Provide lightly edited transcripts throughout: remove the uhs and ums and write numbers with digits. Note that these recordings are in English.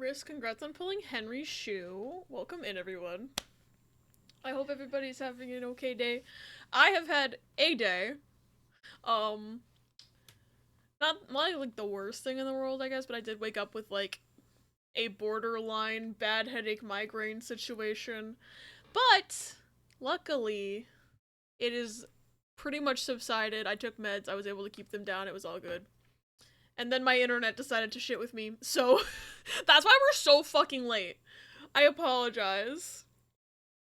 Risk, congrats on pulling Henry's shoe. Welcome in, everyone. I hope everybody's having an okay day. I have had a day. Um, not like the worst thing in the world, I guess, but I did wake up with like a borderline bad headache migraine situation. But luckily, it is pretty much subsided. I took meds, I was able to keep them down, it was all good. And then my internet decided to shit with me, so that's why we're so fucking late. I apologize.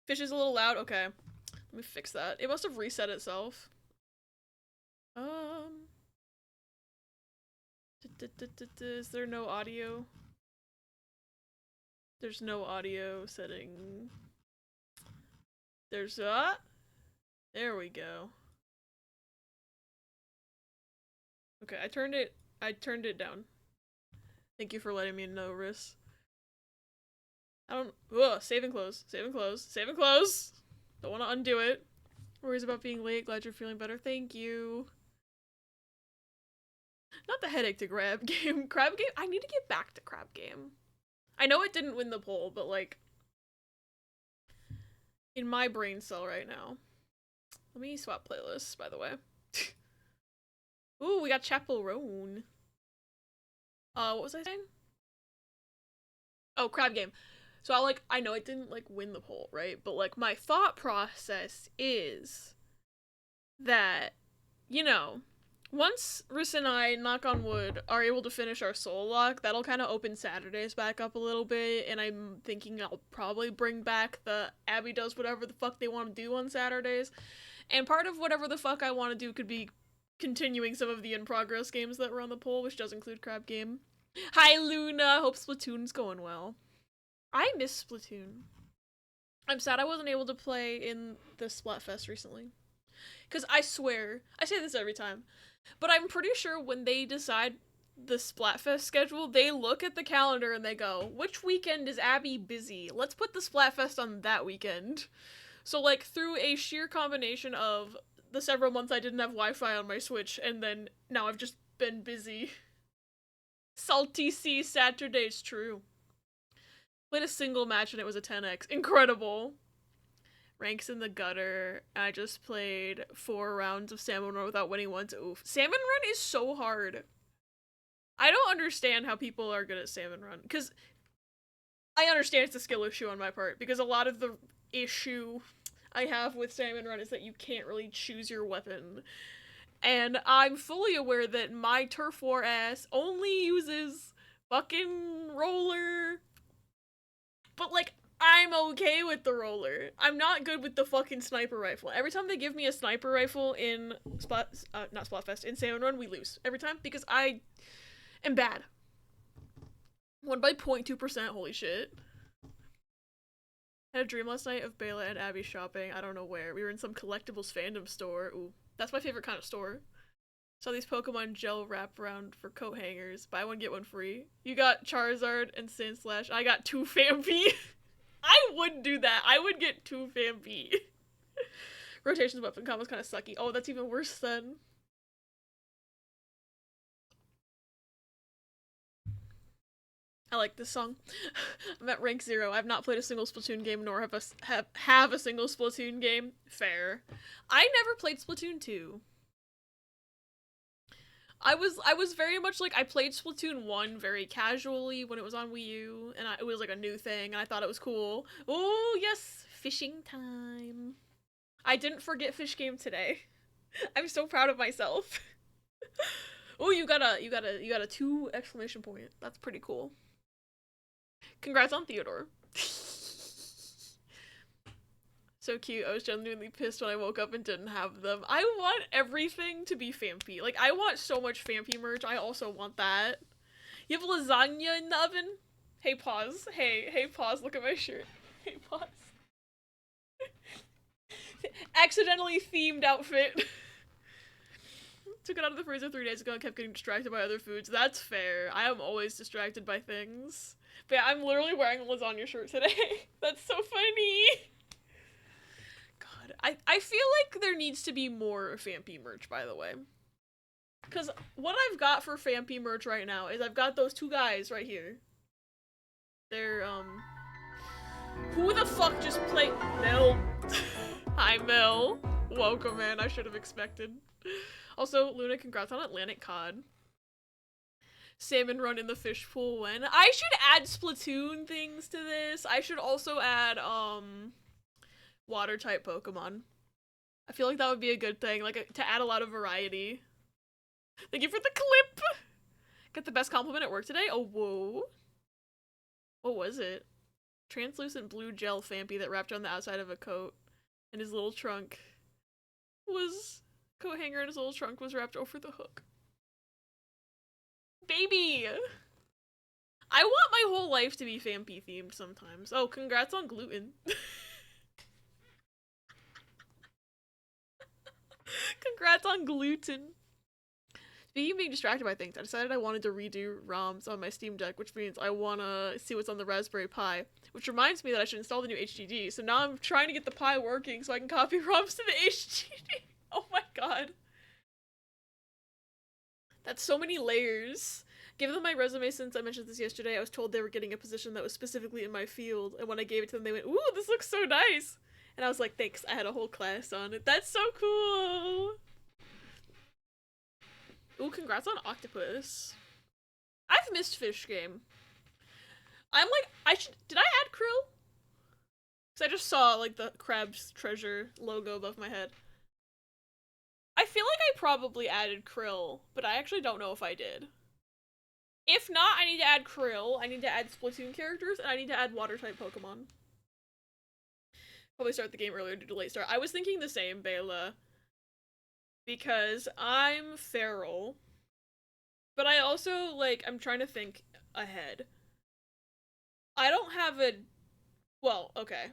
Fish is a little loud? Okay. Let me fix that. It must have reset itself. Um. Is there no audio? There's no audio setting. There's there we go. Okay, I turned it down. Thank you for letting me know, Riss. I don't save and close. Save and close. Save and close. Don't want to undo it. Worries about being late. Glad you're feeling better. Thank you. Not the headache to grab game. Crab game? I need to get back to crab game. I know it didn't win the poll, but like in my brain cell right now. Let me swap playlists, by the way. Ooh, we got Chaperone. What was I saying? Oh, crab game. So I know it didn't like win the poll, right? But like my thought process is that, you know, once Riss and I, knock on wood, are able to finish our soul lock, that'll kind of open Saturdays back up a little bit, and I'm thinking I'll probably bring back the Abby does whatever the fuck they want to do on Saturdays. And part of whatever the fuck I want to do could be continuing some of the in-progress games that were on the poll, which does include Crab Game. Hi, Luna! Hope Splatoon's going well. I miss Splatoon. I'm sad I wasn't able to play in the Splatfest recently. Because I swear, I say this every time, but I'm pretty sure when they decide the Splatfest schedule, they look at the calendar and they go, which weekend is Abby busy? Let's put the Splatfest on that weekend. So, like, through a sheer combination of the several months I didn't have Wi-Fi on my Switch, and then now I've just been busy. Salty Sea Saturday's true. Played a single match and it was a 10x. Incredible. Ranks in the gutter. I just played 4 rounds of Salmon Run without winning once. Oof. Salmon Run is so hard. I don't understand how people are good at Salmon Run. Because I understand it's a skill issue on my part. Because a lot of the issue I have with Salmon Run is that you can't really choose your weapon. And I'm fully aware that my turf war ass only uses fucking roller. But like, I'm okay with the roller. I'm not good with the fucking sniper rifle. Every time they give me a sniper rifle in not Splatfest, in Salmon Run, we lose. Every time, because I am bad. Won by 0.2%, holy shit. Had a dream last night of Bela and Abby shopping, I don't know where. We were in some collectibles fandom store. Ooh, that's my favorite kind of store. Saw these Pokemon gel wrap around for coat hangers. Buy one, get one free. You got Charizard and Sandslash. I got 2 Fampi. I would do that. I would get 2 Fampi. Rotations weapon combo's kind of sucky. Oh, that's even worse then. I like this song. I'm at rank 0. I've not played a single Splatoon game, nor have a single Splatoon game. Fair. I never played Splatoon 2. I was very much like, I played Splatoon 1 very casually when it was on Wii U, and it was like a new thing, and I thought it was cool. Oh, yes, fishing time. I didn't forget fish game today. I'm so proud of myself. Oh, you got a 2 exclamation point. That's pretty cool. Congrats on Theodore. So cute. I was genuinely pissed when I woke up and didn't have them. I want everything to be Fampi. Like, I want so much Fampi merch. I also want that. You have lasagna in the oven? Hey, pause. Hey, pause. Look at my shirt. Hey, pause. Accidentally themed outfit. Took it out of the freezer 3 days ago and kept getting distracted by other foods. That's fair. I am always distracted by things. But yeah, I'm literally wearing a lasagna shirt today. That's so funny. I feel like there needs to be more Fampi merch, by the way. Because what I've got for Fampi merch right now is I've got those 2 guys right here. They're, who the fuck just played? Mel. Hi, Mel. Welcome, man. I should have expected. Also, Luna, congrats on Atlantic Cod. Salmon run in the fish pool when? I should add Splatoon things to this. I should also add, water type Pokemon. I feel like that would be a good thing, like, to add a lot of variety. Thank you for the clip! Got the best compliment at work today? Oh, whoa. What was it? Translucent blue gel Fampy that wrapped around the outside of a coat. And his little trunk was... coat hanger and his little trunk was wrapped over the hook. Baby! I want my whole life to be Fampy themed sometimes. Oh, congrats on gluten. Congrats on gluten. Speaking of being distracted by things, I decided I wanted to redo ROMs on my Steam Deck, which means I want to see what's on the Raspberry Pi, which reminds me that I should install the new HDD, so now I'm trying to get the Pi working so I can copy ROMs to the HDD. Oh my god. That's so many layers. Given them my resume since I mentioned this yesterday, I was told they were getting a position that was specifically in my field, and when I gave it to them, they went, "Ooh, this looks so nice!" And I was like, thanks, I had a whole class on it. That's so cool! Ooh, congrats on Octopus. I've missed Fish Game. I'm like, did I add Krill? Because I just saw, like, the Crab's Treasure logo above my head. I feel like I probably added Krill, but I actually don't know if I did. If not, I need to add Krill, I need to add Splatoon characters, and I need to add Water-type Pokemon. Probably start the game earlier due to late start. I was thinking the same, Bela. Because I'm feral. But I also, like, I'm trying to think ahead. I don't have a... Well, okay.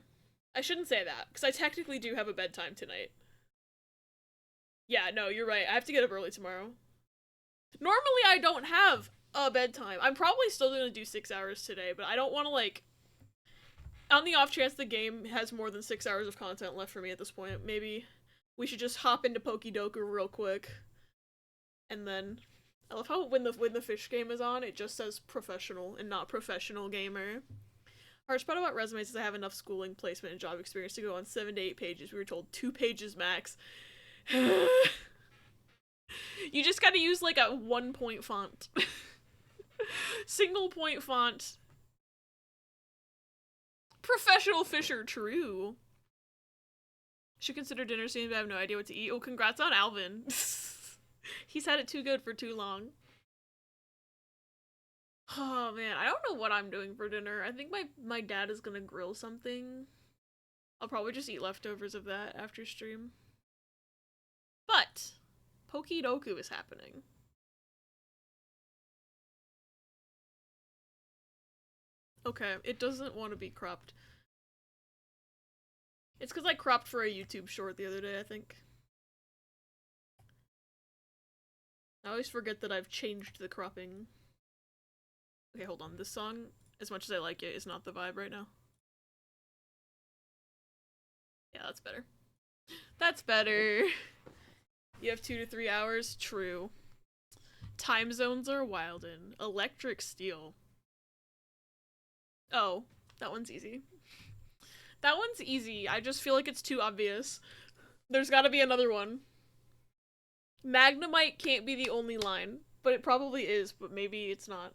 I shouldn't say that, because I technically do have a bedtime tonight. Yeah, no, you're right. I have to get up early tomorrow. Normally, I don't have a bedtime. I'm probably still gonna do 6 hours today, but I don't want to, like... On the off chance the game has more than 6 hours of content left for me at this point, maybe we should just hop into Pokédoku real quick. And then... I love how when the fish game is on, it just says professional and not professional gamer. Harsh part about resumes is I have enough schooling, placement, and job experience to go on 7 to 8 pages. We were told 2 pages max. You just gotta use like a 1-point font. Single point font. Professional fisher, true. Should consider dinner soon, but I have no idea what to eat. Oh, congrats on Alvin. He's had it too good for too long. Oh man, I don't know what I'm doing for dinner. I think my dad is gonna grill something. I'll probably just eat leftovers of that after stream. But Pokédoku is happening. Okay, it doesn't want to be cropped. It's because I cropped for a YouTube short the other day, I think. I always forget that I've changed the cropping. Okay, hold on. This song, as much as I like it, is not the vibe right now. Yeah, that's better. That's better. You have 2 to 3 hours? True. Time zones are wild in. Electric steel. Oh, that one's easy. That one's easy. I just feel like it's too obvious. There's gotta be another one. Magnemite can't be the only line, but it probably is, but maybe it's not.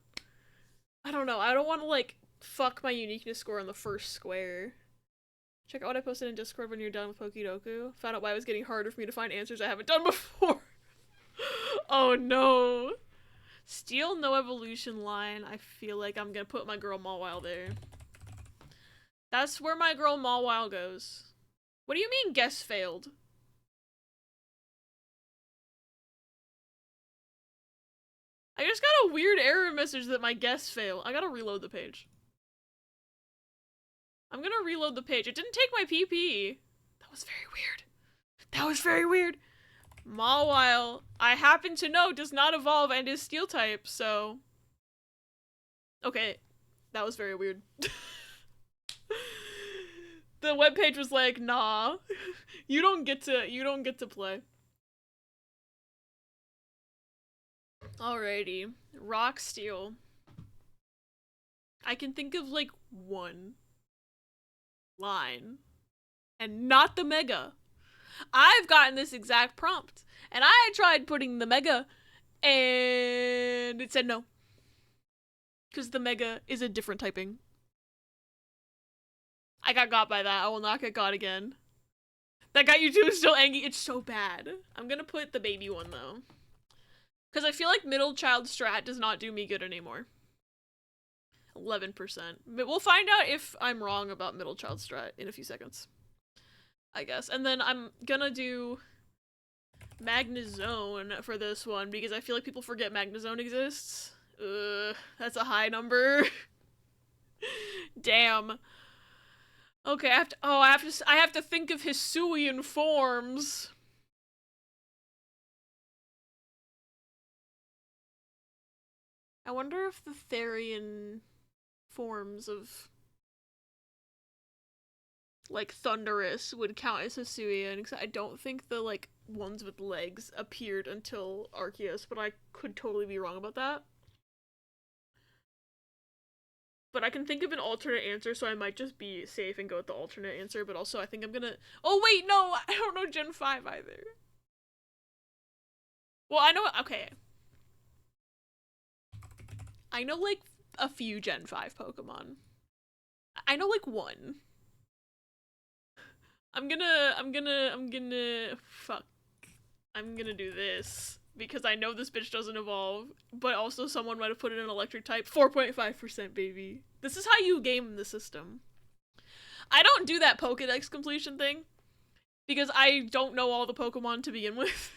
I don't know. I don't want to, like, fuck my uniqueness score on the first square. Check out what I posted in Discord when you're done with Pokédoku. Found out why it was getting harder for me to find answers I haven't done before. Oh no. Steel no evolution line. I feel like I'm gonna put my girl Mawile there. That's where my girl Mawile goes. What do you mean guess failed? I just got a weird error message that my guess failed. I gotta reload the page. I'm gonna reload the page. It didn't take my PP. That was very weird. That was very weird. Mawile, I happen to know, does not evolve and is steel type, so... Okay, that was very weird. The webpage was like, nah, you don't get to play. Alrighty, rock steel. I can think of like one line. And not the mega. I've gotten this exact prompt. And I tried putting the mega. And it said no. Because the mega is a different typing. I got by that. I will not get got again. That got you too still angry. It's so bad. I'm gonna put the baby one though. Because I feel like middle child strat does not do me good anymore. 11%. But we'll find out if I'm wrong about middle child strat in a few seconds. I guess. And then I'm gonna do Magnezone for this one because I feel like people forget Magnezone exists. That's a high number. Damn. Okay, I have to think of Hisuian forms. I wonder if the Therian forms of like Thunderous would count as Hisuian, because I don't think the like ones with legs appeared until Arceus, but I could totally be wrong about that. But I can think of an alternate answer, so I might just be safe and go with the alternate answer, but also I think I'm gonna... Oh wait, no! I don't know Gen 5 either. Well, I know... Okay. I know, like, a few Gen 5 Pokemon. I know, like, one. I'm gonna fuck. I'm gonna do this. Because I know this bitch doesn't evolve, but also someone might have put in an electric type. 4.5%, baby. This is how you game the system. I don't do that Pokedex completion thing, because I don't know all the Pokemon to begin with.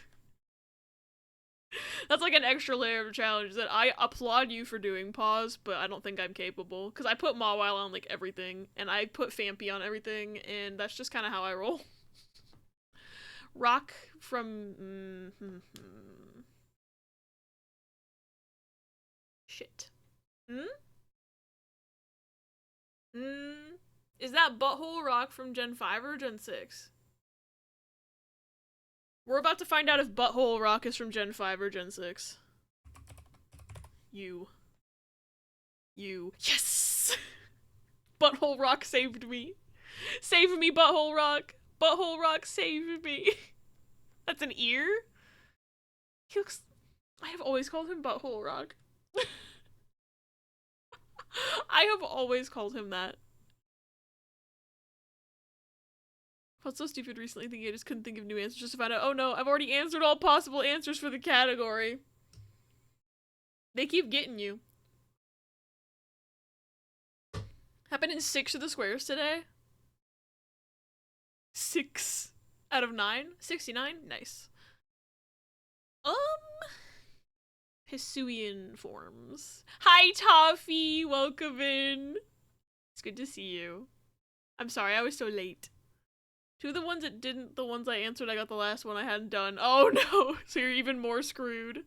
That's like an extra layer of challenge that I applaud you for doing, Pause, but I don't think I'm capable. Because I put Mawile on, like, everything, and I put Phanpy on everything, and that's just kind of how I roll. Rock from... Shit. Is that Butthole Rock from Gen 5 or Gen 6? We're about to find out if Butthole Rock is from Gen 5 or Gen 6. You. Yes! Butthole Rock saved me. Save me, Butthole Rock. Butthole Rock saved me. That's an ear? He looks... I have always called him Butthole Rock. I have always called him that. I felt so stupid recently thinking I just couldn't think of new answers just to find out, oh no, I've already answered all possible answers for the category. They keep getting you. Happened in 6 of the squares today. 6 out of 9? 69? Nice. Hisuian forms. Hi, Toffee! Welcome in. It's good to see you. I'm sorry, I was so late. 2 of the ones that didn't, the ones I answered, I got the last one I hadn't done. Oh no! So you're even more screwed.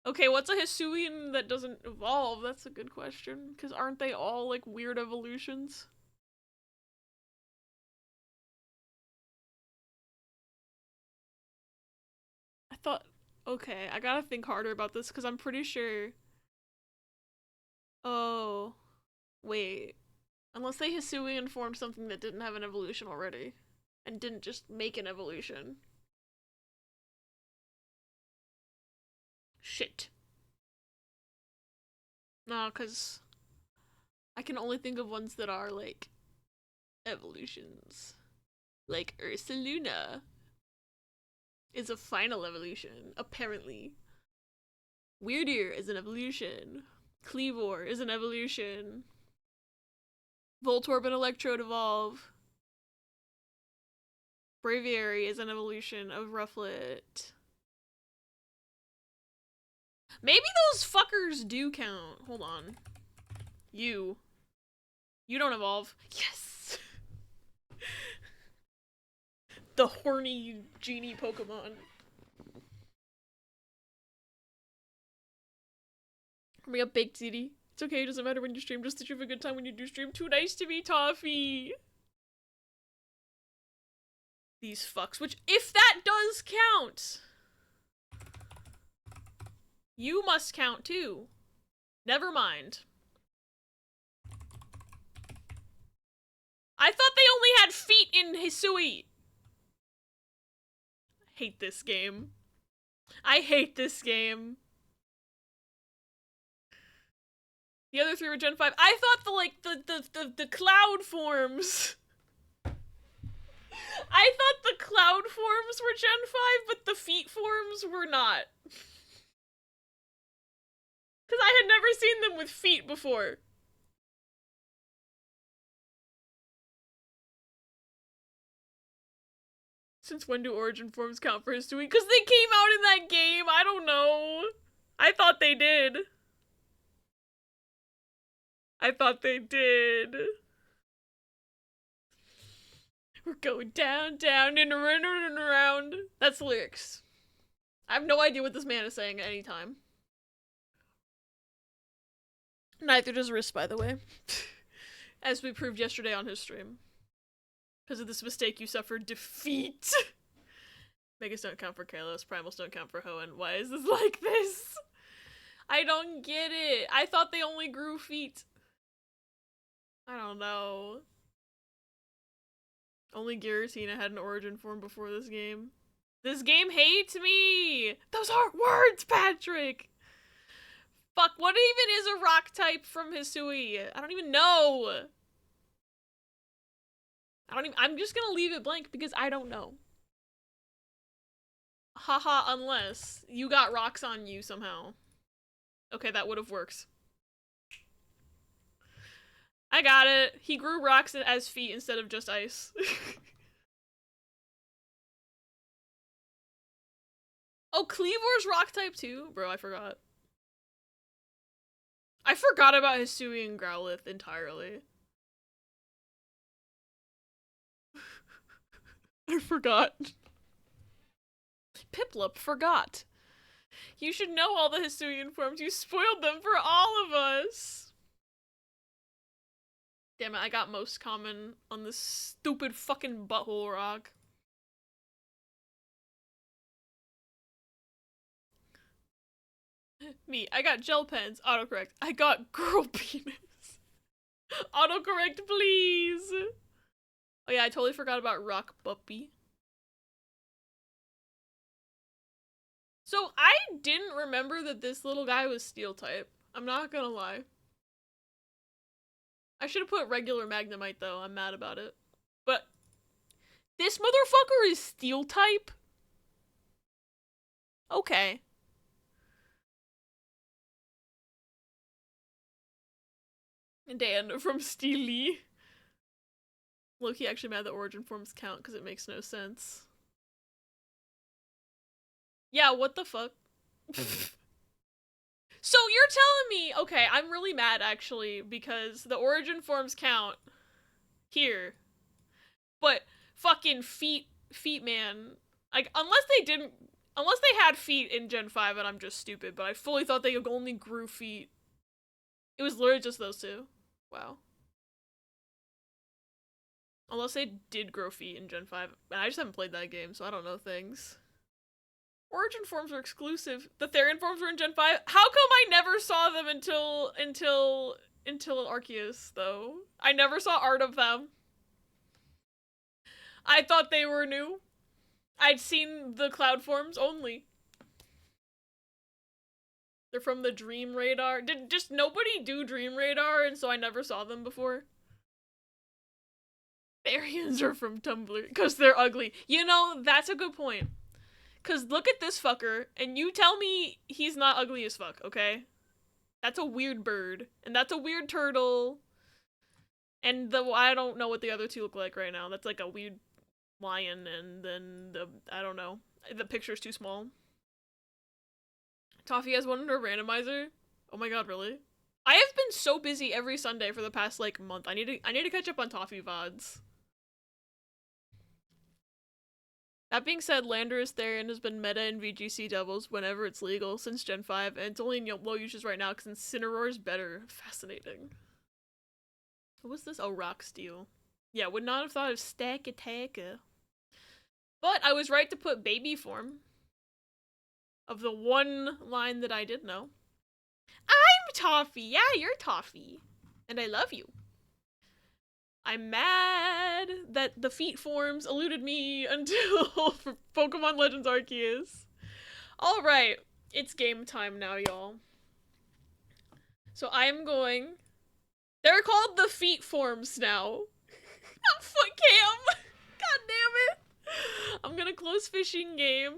Okay, what's a Hisuian that doesn't evolve? That's a good question. Because aren't they all, like, weird evolutions? I thought... Okay, I gotta think harder about this because I'm pretty sure... Oh... Wait. Unless they Hisuian formed something that didn't have an evolution already. And didn't just make an evolution. Shit. No, because... I can only think of ones that are, like... evolutions. Like Ursaluna is a final evolution, apparently. Weirdeer is an evolution. Cleavor is an evolution. Voltorb and Electrode evolve. Braviary is an evolution of Rufflet. Maybe those fuckers do count. Hold on. You don't evolve. Yes! The horny genie Pokemon. We got Baked Ziti. It's okay, it doesn't matter when you stream, just that you have a good time when you do stream. Too nice to be Toffee! These fucks, which, if that does count, you must count too. Never mind. I thought they only had feet in Hisui. I hate this game. I hate this game. The other three were Gen 5. I thought the cloud forms. I thought the cloud forms were Gen 5, but the feet forms were not. Because I had never seen them with feet before. Since when do origin forms count for Hisui? Because they came out in that game. I don't know. I thought they did. I thought they did. We're going down, down, and around, and around. That's the lyrics. I have no idea what this man is saying at any time. Neither does Riss, by the way. As we proved yesterday on his stream. Because of this mistake, you suffered defeat. Megas don't count for Kalos, Primals don't count for Hoenn. Why is this like this? I don't get it. I thought they only grew feet. I don't know. Only Giratina had an origin form before this game. This game hates me! Those aren't words, Patrick! Fuck, what even is a rock type from Hisui? I don't even know. I'm just gonna leave it blank because I don't know. Haha, unless you got rocks on you somehow. Okay, that would have worked. I got it. He grew rocks as feet instead of just ice. Oh, Cleavor's rock type too? Bro, I forgot. I forgot about Hisui and Growlithe entirely. I forgot. Piplup forgot. You should know all the Hisuian forms. You spoiled them for all of us. Damn it, I got most common on this stupid fucking butthole rock. Me, I got gel pens. Autocorrect. I got girl penis. Autocorrect, please. Oh yeah, I totally forgot about Rock Puppy. So I didn't remember that this little guy was steel type. I'm not gonna lie. I should have put regular Magnemite though. I'm mad about it. But this motherfucker is steel type? Okay. Dan from Steely. Loki actually mad that origin forms count because it makes no sense. Yeah, what the fuck? So you're telling me, okay, I'm really mad actually because the origin forms count here, but fucking feet man, like unless they had feet in Gen 5 and I'm just stupid, but I fully thought they only grew feet. It was literally just those two. Wow. Unless they did grow feet in Gen 5, and I just haven't played that game, so I don't know things. Origin forms are exclusive. The Therian forms were in Gen 5. How come I never saw them until Arceus, though? I never saw art of them. I thought they were new. I'd seen the cloud forms only. They're from the Dream Radar. Did just nobody do Dream Radar, and so I never saw them before? Therians are from Tumblr, because they're ugly. You know, that's a good point. Because look at this fucker, and you tell me he's not ugly as fuck, okay? That's a weird bird, and that's a weird turtle. And I don't know what the other two look like right now. That's like a weird lion, and then I don't know. The picture's too small. Toffee has one under a randomizer? Oh my god, really? I have been so busy every Sunday for the past, like, month. I need to catch up on Toffee VODs. That being said, Landorus Therian has been meta in VGC doubles whenever it's legal since Gen 5, and it's only in low usage right now because Incineroar is better. Fascinating. What was this? Oh, Rock Steel. Yeah, would not have thought of Stack Attacker. But I was right to put baby form. Of the one line that I did know. I'm Toffee! Yeah, you're Toffee. And I love you. I'm mad that the feet forms eluded me until Pokemon Legends Arceus. Alright, it's game time now, y'all. So I am going... They're called the feet forms now. Not foot cam! God damn it! I'm gonna close fishing game.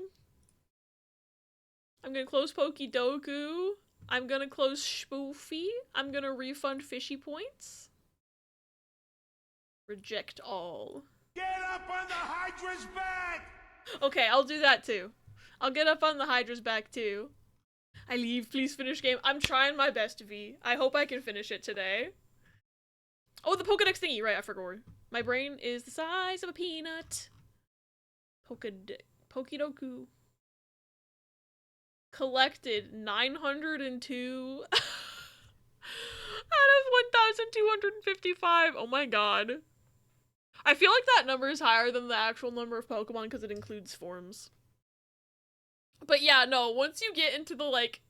I'm gonna close Pokedoku. I'm gonna close Spoofy. I'm gonna refund fishy points. Reject all. Get up on the Hydra's back! Okay, I'll do that too. I'll get up on the Hydra's back too. I leave, please finish game. I'm trying my best, V. I hope I can finish it today. Oh, the Pokedex thingy, right, I forgot. My brain is the size of a peanut. Pokedoku. Collected 902 out of 1,255. Oh my god. I feel like that number is higher than the actual number of Pokemon because it includes forms. But yeah, no, once you get into the, like,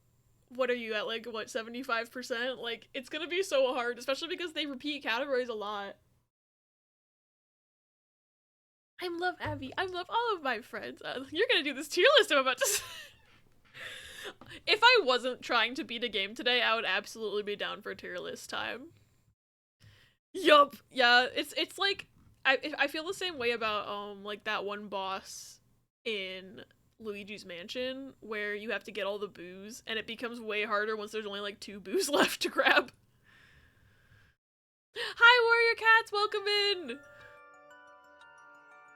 what are you at, like, what, 75%? Like, it's gonna be so hard, especially because they repeat categories a lot. I love Abby. I love all of my friends. You're gonna do this tier list I'm about to say. If I wasn't trying to beat a game today, I would absolutely be down for tier list time. Yup. Yeah, it's like, I feel the same way about, like, that one boss in Luigi's Mansion, where you have to get all the boos, and it becomes way harder once there's only, like, 2 boos left to grab. Hi, Warrior Cats! Welcome in!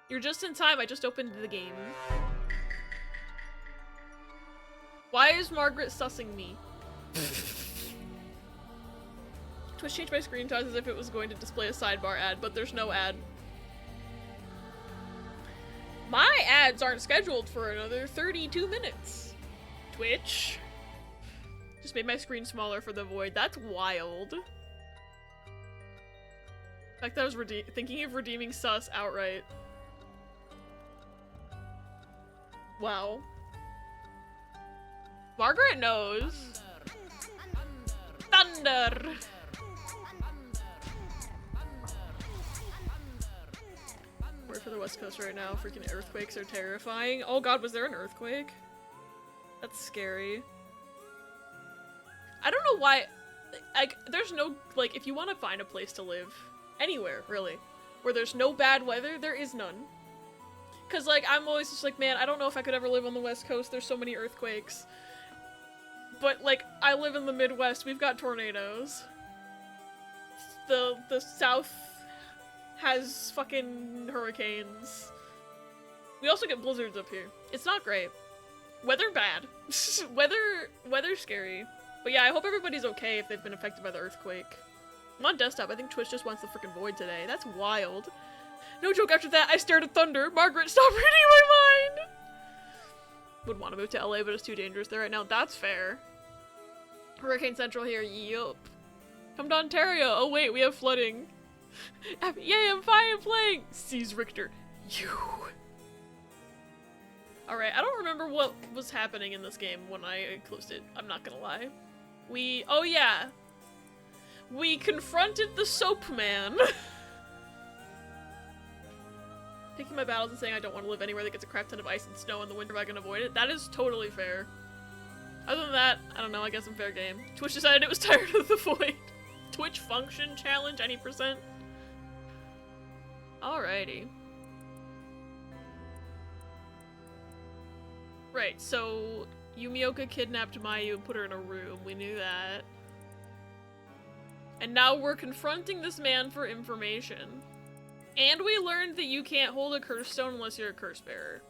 You're just in time, I just opened the game. Why is Margaret sussing me? Twitch changed my screen size as if it was going to display a sidebar ad, but there's no ad. My ads aren't scheduled for another 32 minutes. Twitch. Just made my screen smaller for the void. That's wild. In fact, I was thinking of redeeming sus outright. Wow. Margaret knows. Thunder! We're for the West Coast right now. Freaking earthquakes are terrifying. Oh god, was there an earthquake? That's scary. I don't know why, like, there's no, like, if you want to find a place to live, anywhere, really, where there's no bad weather, there is none. Cause, like, I'm always just like, man, I don't know if I could ever live on the West Coast, there's so many earthquakes. But, like, I live in the Midwest, we've got tornadoes. The South has fucking hurricanes. We also get blizzards up here. It's not great. Weather bad. Weather scary. But yeah, I hope everybody's okay if they've been affected by the earthquake. I'm on desktop, I think Twitch just wants the freaking void today. That's wild. No joke, after that, I stared at thunder. Margaret, stop reading my mind! Would want to move to LA, but it's too dangerous there right now. That's fair. Hurricane Central here, yup. Come to Ontario. Oh wait, we have flooding. Yay, I'm fine playing! Sees Richter. You. Alright, I don't remember what was happening in this game when I closed it. I'm not gonna lie. Oh yeah. We confronted the Soap Man. Picking my battles and saying I don't want to live anywhere that gets a crap ton of ice and snow in the winter if I can avoid it. That is totally fair. Other than that, I don't know, I guess I'm fair game. Twitch decided it was tired of the void. Twitch function challenge, any percent? Alrighty. Right, so Yumioka kidnapped Mayu and put her in a room. We knew that. And now we're confronting this man for information. And we learned that you can't hold a curse stone unless you're a curse bearer.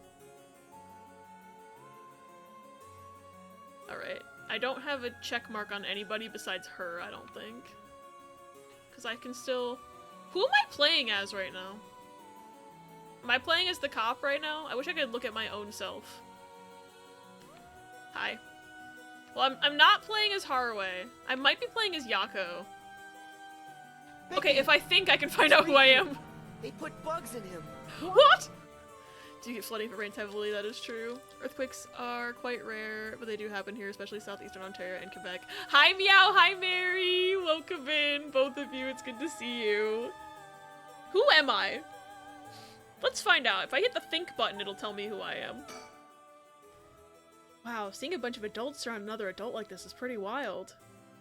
Alright. I don't have a check mark on anybody besides her, I don't think. Because I can still... Who am I playing as right now? Am I playing as the cop right now? I wish I could look at my own self. Hi. Well, I'm not playing as Haraway. I might be playing as Yako. Okay, if I think I can find out who I am. They put bugs in him. What? Do you get flooding if it rains heavily? That is true. Earthquakes are quite rare, but they do happen here, especially southeastern Ontario and Quebec. Hi, Meow! Hi, Mary! Welcome in, both of you. It's good to see you. Who am I? Let's find out. If I hit the think button, it'll tell me who I am. Wow, seeing a bunch of adults around another adult like this is pretty wild.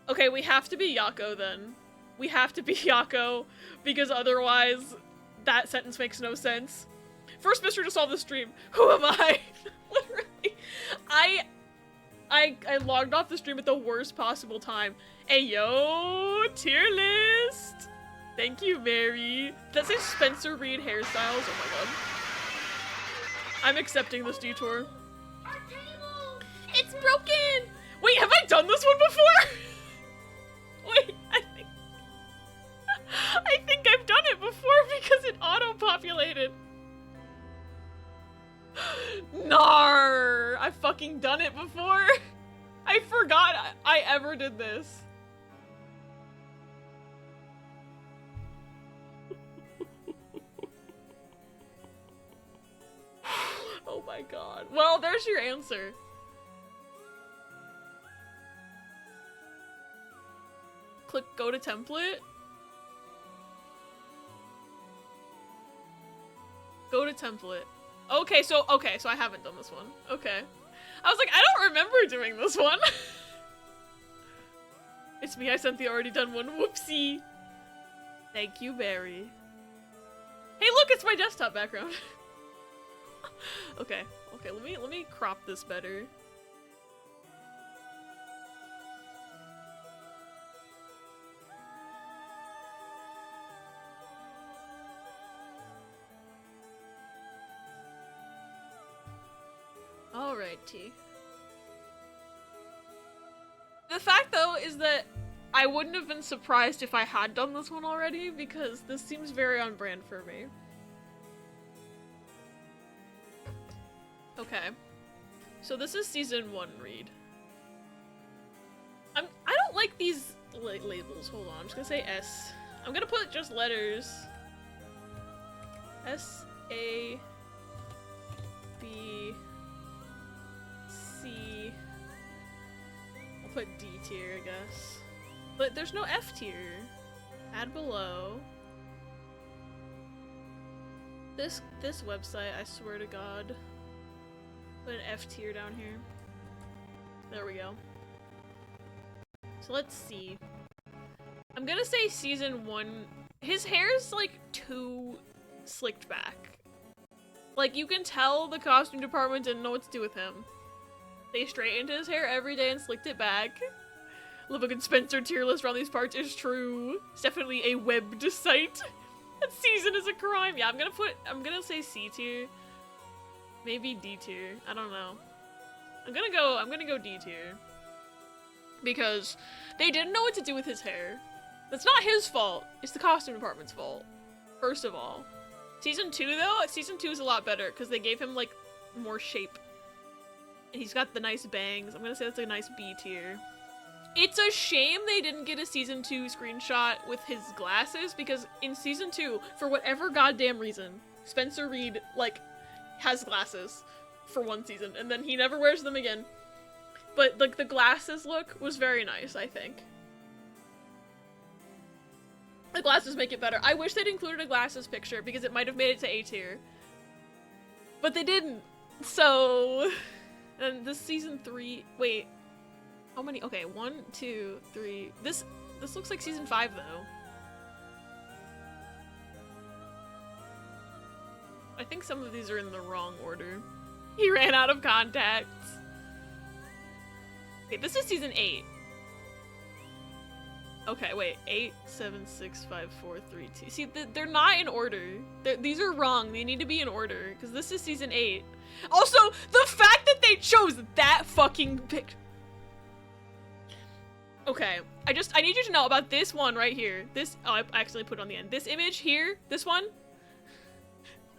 Okay, we have to be Yako then. We have to be Yako, because otherwise that sentence makes no sense. First mystery to solve the stream. Who am I? Literally. I logged off the stream at the worst possible time. Hey yo, tier list! Thank you, Mary. That says Spencer Reed hairstyles. Oh my god. I'm accepting this detour. Our table! It's broken! Wait, have I done this one before? Wait, I think I've done it before because it auto-populated. Nar! I've fucking done it before. I forgot I ever did this. Oh my god. Well, there's your answer. Click go to template. Go to template. Okay, so I haven't done this one. Okay. I was like, I don't remember doing this one. It's me, I sent the already done one. Whoopsie. Thank you, Barry. Hey, look, it's my desktop background. Okay, let me crop this better. Alrighty. The fact, though, is that I wouldn't have been surprised if I had done this one already, because this seems very on brand for me. Okay. So this is season 1 read. I don't like these labels. Hold on, I'm just gonna say S. I'm gonna put just letters. S, A, B, C. I'll put D tier, I guess. But there's no F tier. Add below. This website, I swear to God. Put an F tier down here. There we go. So let's see. I'm gonna say season 1. His hair's like too slicked back. Like, you can tell the costume department didn't know what to do with him. They straightened his hair every day and slicked it back. Love a good Spencer tier list around these parts is true. It's definitely a webbed site. That season is a crime. Yeah, I'm gonna say C tier. Maybe D tier. I don't know. I'm gonna go D tier. Because they didn't know what to do with his hair. That's not his fault. It's the costume department's fault. First of all. Season 2 though, season 2 is a lot better because they gave him like more shape. And he's got the nice bangs. I'm gonna say that's a nice B tier. It's a shame they didn't get a season 2 screenshot with his glasses because in season 2, for whatever goddamn reason, Spencer Reed like has glasses for one season and then he never wears them again. But like the glasses look was very nice, I think. The glasses make it better. I wish they'd included a glasses picture because it might have made it to A tier. But they didn't. So, and this season 3, wait, how many? Okay, 1, 2, 3. This looks like season 5 though. I think some of these are in the wrong order. He ran out of contacts. Okay, this is season 8. Okay, wait. 8, 7, 6, 5, 4, 3, 2. See, they're not in order. These are wrong. They need to be in order, because this is season 8. Also, the fact that they chose that fucking pic. Okay, I need you to know about this one right here. This, oh, I accidentally put it on the end. This image here, this one.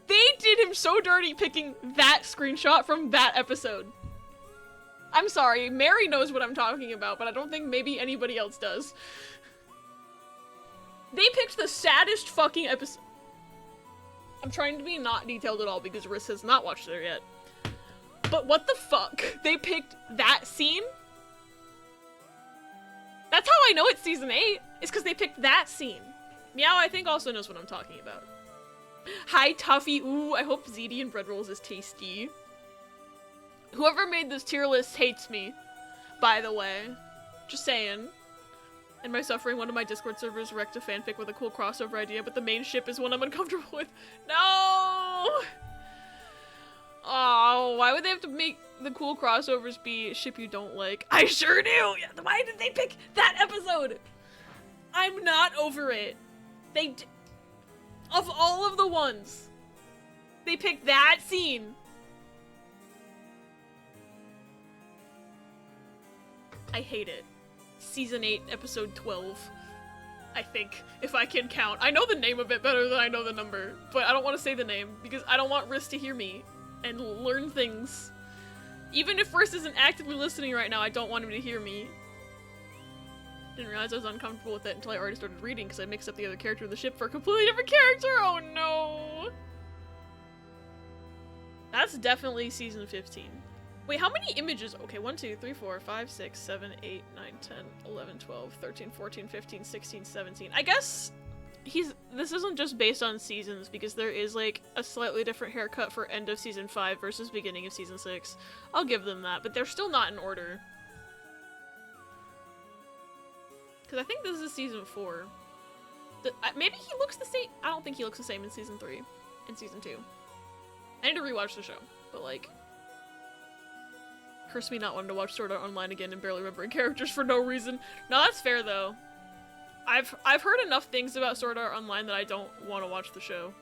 They did him so dirty picking that screenshot from that episode. I'm sorry, Mary knows what I'm talking about, but I don't think maybe anybody else does. They picked the saddest fucking episode. I'm trying to be not detailed at all because Riss has not watched it yet. But what the fuck? They picked that scene? That's how I know it's season 8. It's because they picked that scene. Meow, I think, also knows what I'm talking about. Hi, Tuffy. Ooh, I hope ziti and bread rolls is tasty. Whoever made this tier list hates me, by the way. Just saying. Am I suffering? One of my Discord servers wrecked a fanfic with a cool crossover idea, but the main ship is one I'm uncomfortable with. No! Oh, why would they have to make the cool crossovers be a ship you don't like? I sure do! Why did they pick that episode? I'm not over it. Of all of the ones, they picked that scene. I hate it. Season 8, episode 12. I think, if I can count. I know the name of it better than I know the number, but I don't want to say the name because I don't want Riz to hear me and learn things. Even if Riz isn't actively listening right now, I don't want him to hear me. Didn't realize I was uncomfortable with it until I already started reading because I mixed up the other character of the ship for a completely different character. Oh no! That's definitely season 15. Wait, how many images? Okay, 1, 2, 3, 4, 5, 6, 7, 8, 9, 10, 11, 12, 13, 14, 15, 16, 17. I guess this isn't just based on seasons because there is like a slightly different haircut for end of season 5 versus beginning of season 6. I'll give them that, but they're still not in order. Because I think this is season 4. Maybe he looks the same. I don't think he looks the same in season 3 and season 2. I need to rewatch the show, but like, curse me not wanting to watch Sword Art Online again and barely remembering characters for no reason. No, that's fair though. I've heard enough things about Sword Art Online that I don't want to watch the show.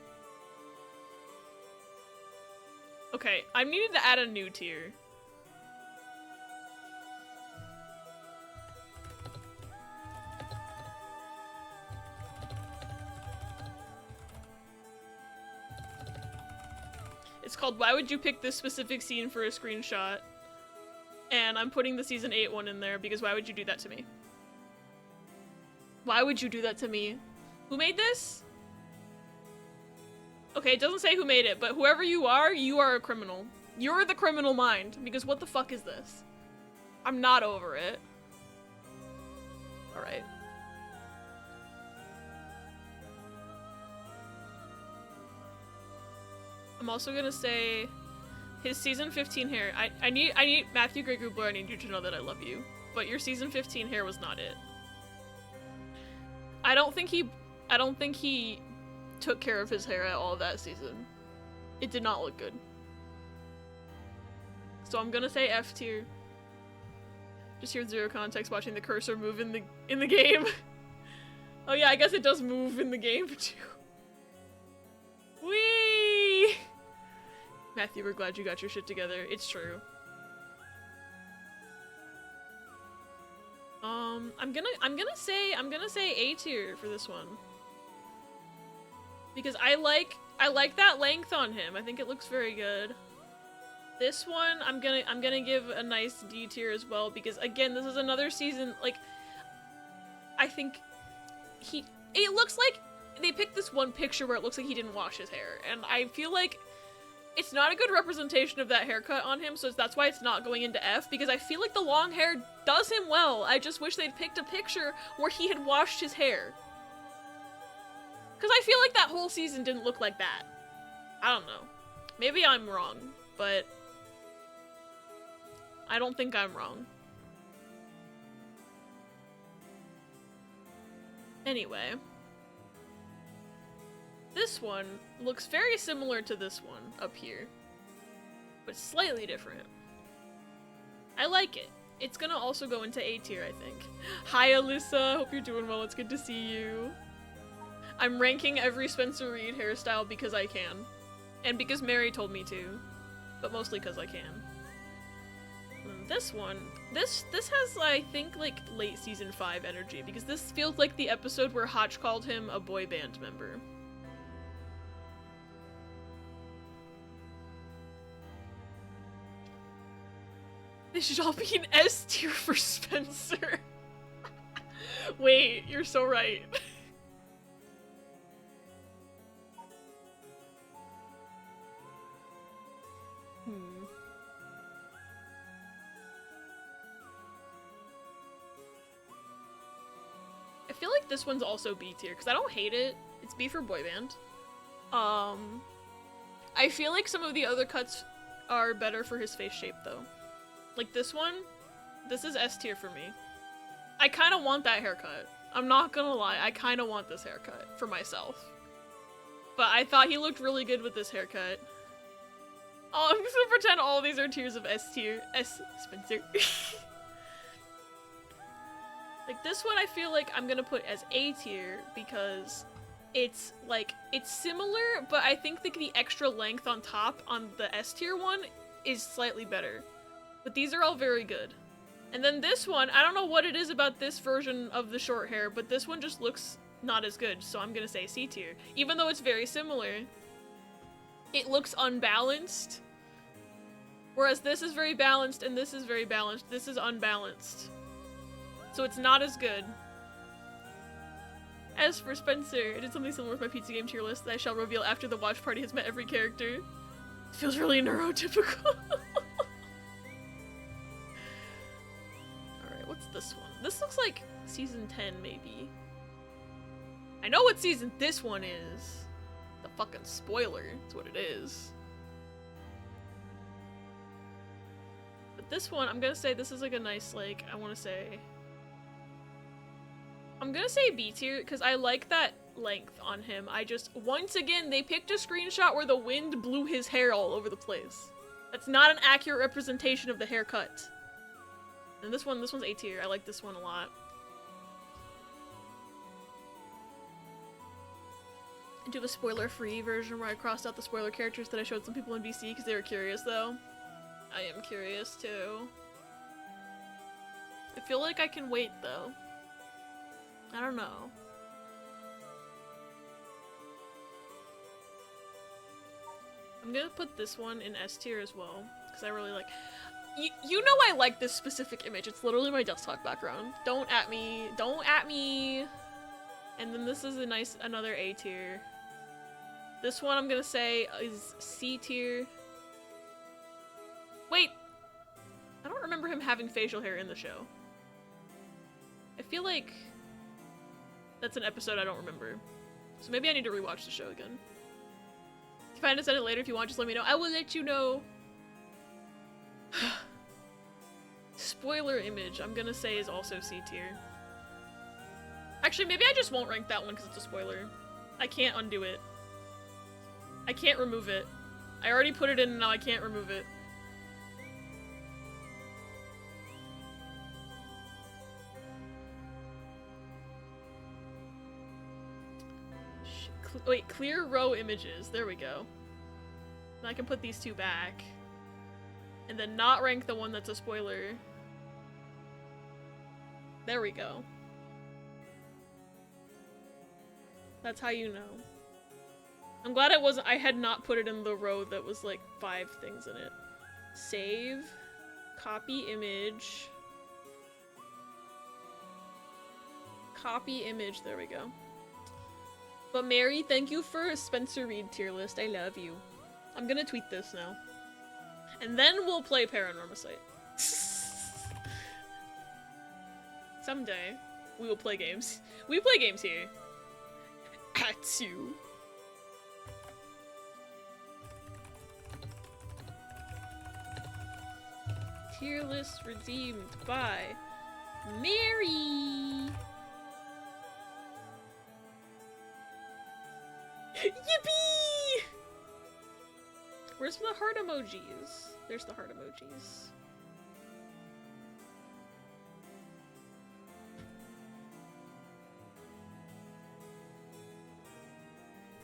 Okay, I'm needing to add a new tier. It's called Why Would You Pick This Specific Scene for a Screenshot? And I'm putting the season 8 one in there because why would you do that to me? Why would you do that to me? Who made this? Okay, it doesn't say who made it, but whoever you are a criminal. You're the criminal mind, because what the fuck is this? I'm not over it. Alright. I'm also gonna say his season 15 hair. I need Matthew Grey Grubler, I need you to know that I love you. But your season 15 hair was not it. I don't think he took care of his hair at all that season. It did not look good. So I'm gonna say F tier. Just hear zero context watching the cursor move in the game. Oh yeah, I guess it does move in the game too. Whee! Matthew, we're glad you got your shit together. It's true. I'm gonna say A tier for this one. Because I like that length on him. I think it looks very good. This one, I'm gonna give a nice D tier as well because again, this is another season, like, I think it looks like they picked this one picture where it looks like he didn't wash his hair, and I feel like it's not a good representation of that haircut on him, so that's why it's not going into F, because I feel like the long hair does him well. I just wish they'd picked a picture where he had washed his hair. Because I feel like that whole season didn't look like that. I don't know. Maybe I'm wrong, but I don't think I'm wrong. Anyway. This one looks very similar to this one up here, but slightly different. I like it. It's gonna also go into A tier, I think. Hi, Alyssa. Hope you're doing well. It's good to see you. I'm ranking every Spencer Reid hairstyle because I can. And because Mary told me to. But mostly because I can. And this one, this has, I think, like, late season 5 energy, because this feels like the episode where Hotch called him a boy band member. They should all be an S tier for Spencer. Wait, you're so right. I feel like this one's also B tier, because I don't hate it. It's B for boy band. I feel like some of the other cuts are better for his face shape though. Like this one, this is S tier for me. I kind of want that haircut. I'm not gonna lie, I kind of want this haircut for myself. But I thought he looked really good with this haircut. Oh, I'm just gonna pretend all these are tiers of S tier. S Spencer. Like this one I feel like I'm gonna put as A tier because it's like, it's similar, but I think the extra length on top on the S tier one is slightly better. But these are all very good. And then this one, I don't know what it is about this version of the short hair, but this one just looks not as good, so I'm gonna say C tier. Even though it's very similar, it looks unbalanced. Whereas this is very balanced and this is very balanced. This is unbalanced. So it's not as good. As for Spencer, it is something similar with my pizza game tier list that I shall reveal after the watch party has met every character. It feels really neurotypical. Alright, what's this one? This looks like season 10, maybe. I know what season this one is. The fucking spoiler, that's what it is. But this one, I'm gonna say this is like a nice, like, I wanna say... I'm gonna say B tier, because I like that length on him. I just, once again, they picked a screenshot where the wind blew his hair all over the place. That's not an accurate representation of the haircut. And this one's A tier. I like this one a lot. I do a spoiler-free version where I crossed out the spoiler characters that I showed some people in BC because they were curious, though. I am curious, too. I feel like I can wait, though. I don't know. I'm gonna put this one in S tier as well, because I really like... You know I like this specific image. It's literally my desktop background. Don't at me. Don't at me. And then this is a nice, another A tier. This one I'm gonna say is C tier. Wait! I don't remember him having facial hair in the show. I feel like... that's an episode I don't remember. So maybe I need to rewatch the show again. If I understand it later, if you want, just let me know. I will let you know. Spoiler image, I'm gonna say is also C tier. Actually, maybe I just won't rank that one because it's a spoiler. I can't undo it. I can't remove it. I already put it in and now I can't remove it. Wait, clear row images. There we go. And I can put these two back. And then not rank the one that's a spoiler. There we go. That's how you know. I'm glad I had not put it in the row that was like 5 things in it. Save. Copy image. Copy image, there we go. But Mary, thank you for a Spencer Reed tier list. I love you. I'm gonna tweet this now. And then we'll play Paranormasight. Someday, we will play games. We play games here. At you. Tier list redeemed by Mary. Yippee! Where's the heart emojis? There's the heart emojis.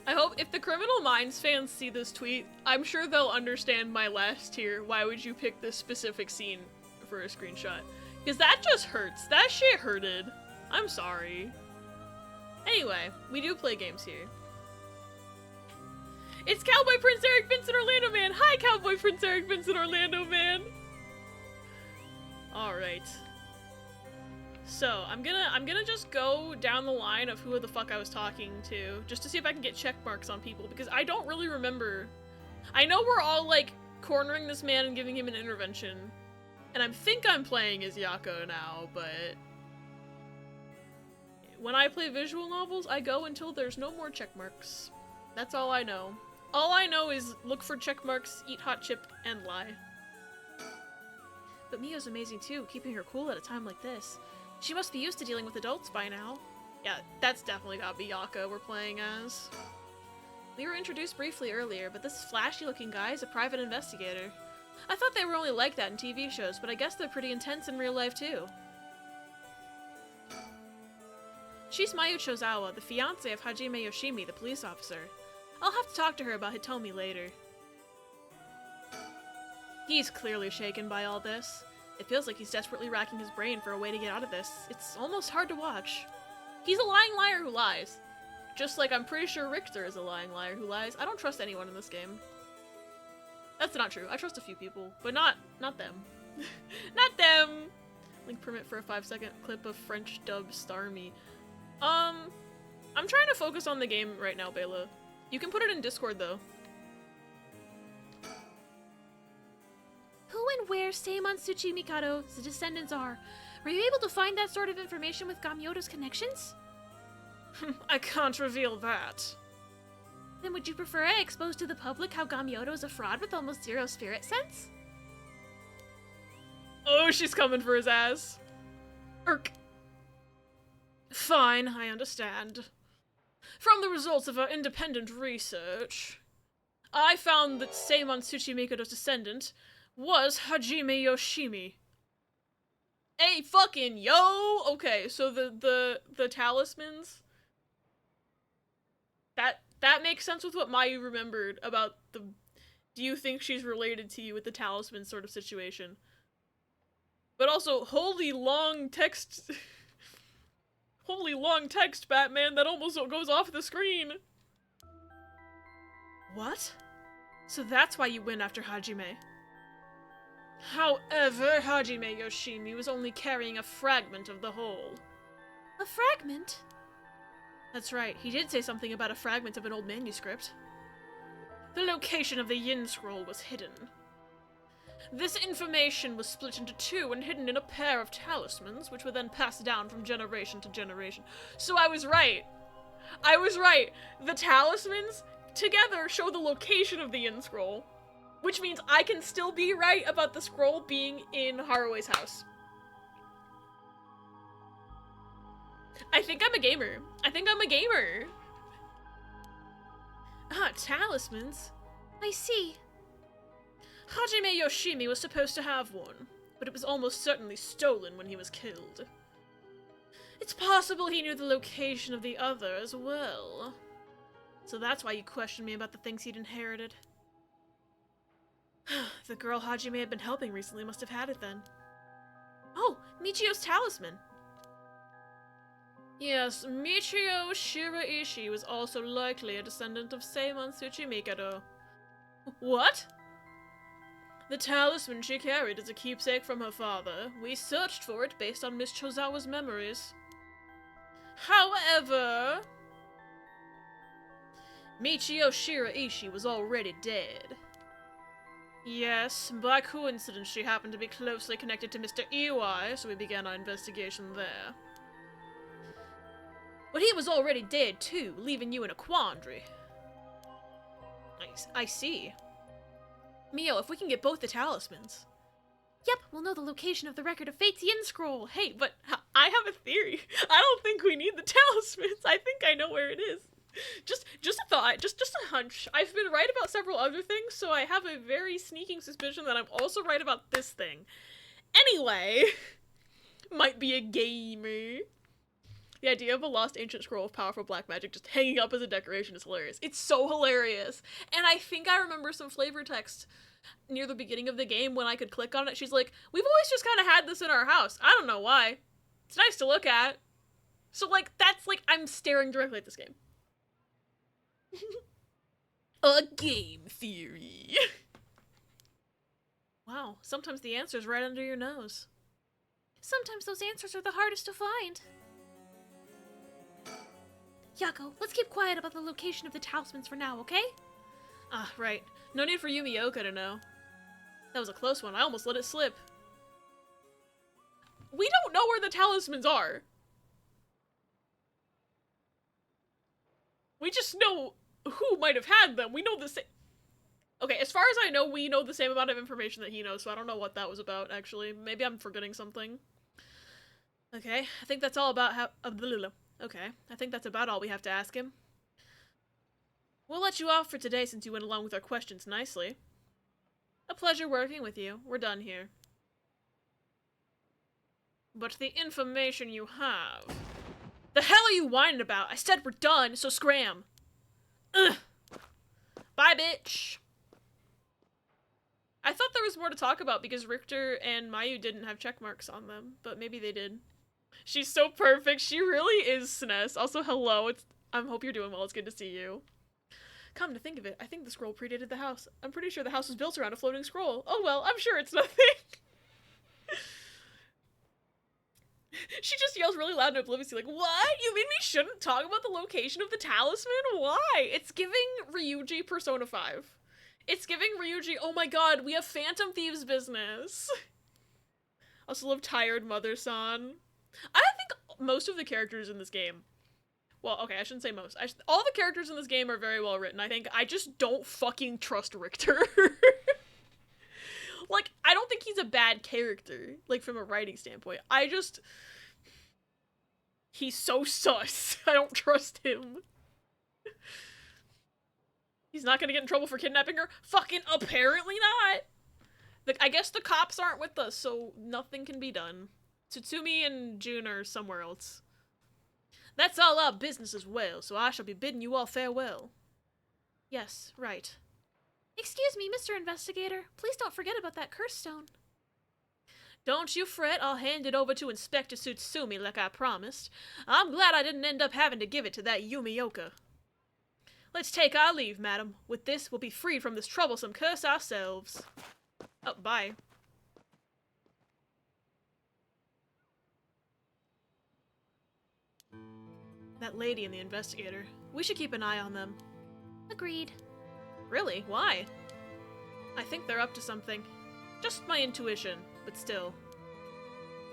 I hope if the Criminal Minds fans see this tweet, I'm sure they'll understand my last tier. Why would you pick this specific scene for a screenshot? Because that just hurts. That shit hurted. I'm sorry. Anyway, we do play games here. It's Cowboy Prince Eric Vincent Orlando Man! Hi, Cowboy Prince Eric Vincent Orlando Man! Alright. So, I'm gonna just go down the line of who the fuck I was talking to, just to see if I can get check marks on people, because I don't really remember. I know we're all, like, cornering this man and giving him an intervention, and I think I'm playing as Yako now, but... when I play visual novels, I go until there's no more check marks. That's all I know. All I know is look for check marks, eat hot chip, and lie. But Mio's amazing too, keeping her cool at a time like this. She must be used to dealing with adults by now. Yeah, that's definitely gotta be Yaka we're playing as. We were introduced briefly earlier, but this flashy-looking guy is a private investigator. I thought they were only like that in TV shows, but I guess they're pretty intense in real life too. She's Mayu Chozawa, the fiancé of Hajime Yoshimi, the police officer. I'll have to talk to her about Hitomi later. He's clearly shaken by all this. It feels like he's desperately racking his brain for a way to get out of this. It's almost hard to watch. He's a lying liar who lies. Just like I'm pretty sure Richter is a lying liar who lies. I don't trust anyone in this game. That's not true. I trust a few people, but not them. Not them! Link permit for a 5-second clip of French dub Starmie. I'm trying to focus on the game right now, Bela. You can put it in Discord, though. Who and where Seimonsuchi Mikado's descendants are? Were you able to find that sort of information with Gamyoto's connections? I can't reveal that. Then would you prefer I expose to the public how Gamyoto is a fraud with almost zero spirit sense? Oh, she's coming for his ass. Irk. Fine, I understand. From the results of our independent research, I found that Seimonsuchi Mikado's descendant was Hajime Yoshimi. Hey, fucking yo! Okay, so the talismans... That makes sense with what Mayu remembered about the... Do you think she's related to you with the talisman sort of situation? But also, holy long text... holy long text, Batman, that almost goes off the screen! What? So that's why you went after Hajime. However, Hajime Yoshimi was only carrying a fragment of the whole. A fragment? That's right, he did say something about a fragment of an old manuscript. The location of the Yin Scroll was hidden. This information was split into two and hidden in a pair of talismans, which were then passed down from generation to generation. So I was right! I was right! The talismans together show the location of the Yin Scroll. Which means I can still be right about the scroll being in Harue's house. I think I'm a gamer. I think I'm a gamer. Ah, talismans. I see. Hajime Yoshimi was supposed to have one, but it was almost certainly stolen when he was killed. It's possible he knew the location of the other as well. So that's why you questioned me about the things he'd inherited. The girl Hajime had been helping recently must have had it then. Oh, Michio's talisman! Yes, Michio Shiraishi was also likely a descendant of Seimonsuchi Mikado. What? The talisman she carried is a keepsake from her father. We searched for it based on Miss Chozawa's memories. However, Michio Shiraishi was already dead. Yes, by coincidence she happened to be closely connected to Mr. Iwai, so we began our investigation there. But he was already dead too, leaving you in a quandary. I see. Mio, if we can get both the talismans... Yep, we'll know the location of the Record of Fate's Yin Scroll. Hey, but I have a theory. I don't think we need the talismans. I think I know where it is. Just a thought, just a hunch. I've been right about several other things, so I have a very sneaking suspicion that I'm also right about this thing. Anyway, might be a gamer. The idea of a lost ancient scroll of powerful black magic just hanging up as a decoration is hilarious. It's so hilarious. And I think I remember some flavor text near the beginning of the game when I could click on it. She's like, we've always just kind of had this in our house. I don't know why. It's nice to look at. So, like, that's like, I'm staring directly at this game. A game theory. Wow, sometimes the answer's right under your nose. Sometimes those answers are the hardest to find. Yako, let's keep quiet about the location of the talismans for now, okay? Ah, right. No need for Yumioka to know. That was a close one. I almost let it slip. We don't know where the talismans are. We just know who might have had them. We know the same. Okay, as far as I know, we know the same amount of information that he knows, so I don't know what that was about, actually. Maybe I'm forgetting something. Okay, I think that's all about how... okay, I think that's about all we have to ask him. We'll let you off for today since you went along with our questions nicely. A pleasure working with you. We're done here. But the information you have... The hell are you whining about? I said we're done, so scram. Ugh. Bye, bitch. I thought there was more to talk about because Richter and Mayu didn't have check marks on them, but maybe they did. She's so perfect. She really is SNES. Also, hello. I hope you're doing well. It's good to see you. Come to think of it, I think the scroll predated the house. I'm pretty sure the house was built around a floating scroll. Oh well, I'm sure it's nothing. She just yells really loud and obliviously like, what? You mean we shouldn't talk about the location of the talisman? Why? It's giving Ryuji Persona 5. It's giving Ryuji, oh my god, we have Phantom Thieves business. Also love Tired Mother-san. I think most of the characters in this game, well, okay, I shouldn't say most. All the characters in this game are very well written. I think I just don't fucking trust Richter. Like, I don't think he's a bad character, like, from a writing standpoint. He's so sus. I don't trust him. He's not gonna get in trouble for kidnapping her? Fucking apparently not! I guess the cops aren't with us, so nothing can be done. Tsutsumi and Jun are somewhere else. That's all our business as well, so I shall be bidding you all farewell. Yes, right. Excuse me, Mr. Investigator. Please don't forget about that curse stone. Don't you fret, I'll hand it over to Inspector Tsutsumi like I promised. I'm glad I didn't end up having to give it to that Yumioka. Let's take our leave, madam. With this, we'll be freed from this troublesome curse ourselves. Oh, bye. That lady and the investigator. We should keep an eye on them. Agreed. Really? Why? I think they're up to something. Just my intuition, but still.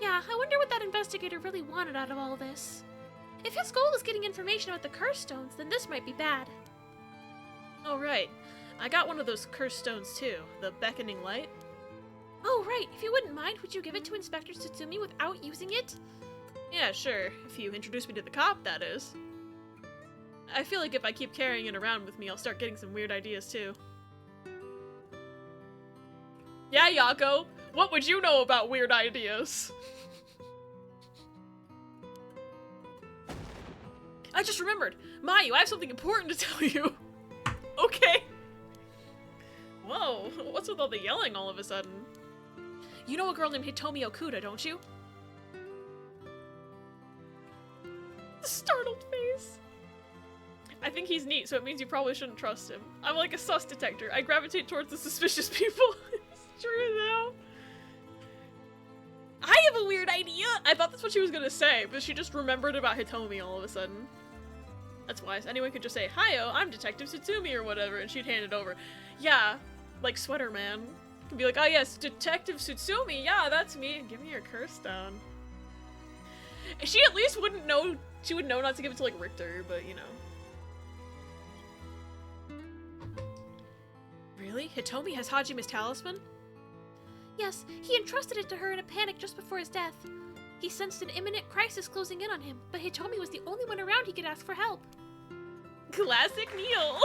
Yeah, I wonder what that investigator really wanted out of all this. If his goal is getting information about the curse stones, then this might be bad. Oh, right. I got one of those curse stones too. The beckoning light. Oh, right. If you wouldn't mind, would you give it to Inspector Tsutsumi without using it? Yeah, sure. If you introduce me to the cop, that is. I feel like if I keep carrying it around with me, I'll start getting some weird ideas too. Yeah, Yako, what would you know about weird ideas? I just remembered! Mayu, I have something important to tell you! Okay! Whoa, what's with all the yelling all of a sudden? You know a girl named Hitomi Okuda, don't you? The startled face! I think he's neat, so it means you probably shouldn't trust him. I'm like a sus detector. I gravitate towards the suspicious people. It's true, though. I have a weird idea! I thought that's what she was gonna say, but she just remembered about Hitomi all of a sudden. That's wise. Anyone could just say, "Hiyo, I'm Detective Tsutsumi," or whatever, and she'd hand it over. Yeah, like Sweater Man. Could be like, "Oh yes, Detective Tsutsumi, yeah, that's me. Give me your curse stone." She at least wouldn't know, she would know not to give it to, like, Richter, but, you know. Really? Hitomi has Hajime's talisman? Yes, he entrusted it to her in a panic just before his death. He sensed an imminent crisis closing in on him, but Hitomi was the only one around he could ask for help. Classic Neil!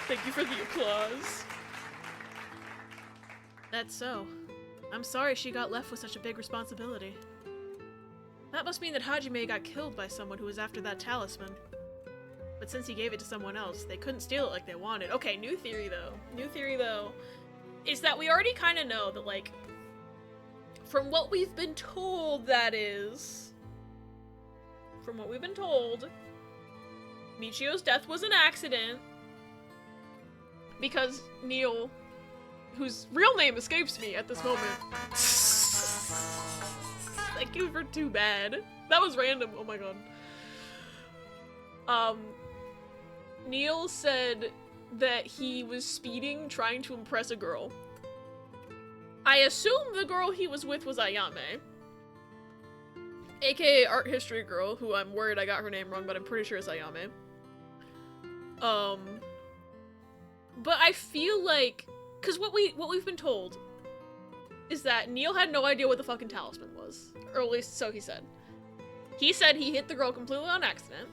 Thank you for the applause. That's so. I'm sorry she got left with such a big responsibility. That must mean that Hajime got killed by someone who was after that talisman. But since he gave it to someone else, they couldn't steal it like they wanted. Okay, new theory though, is that we already kind of know that, like, from what we've been told, from what we've been told, Michio's death was an accident because Neil, whose real name escapes me at this moment. Thank you for too bad. That was random, oh my god. Neil said that he was speeding trying to impress a girl. I assume the girl he was with was Ayame. aka art history girl, who I'm worried I got her name wrong, but I'm pretty sure it's Ayame. But I feel like, cause what we've been told is that Neil had no idea what the fucking talisman was, or at least so he said. He said he hit the girl completely on accident,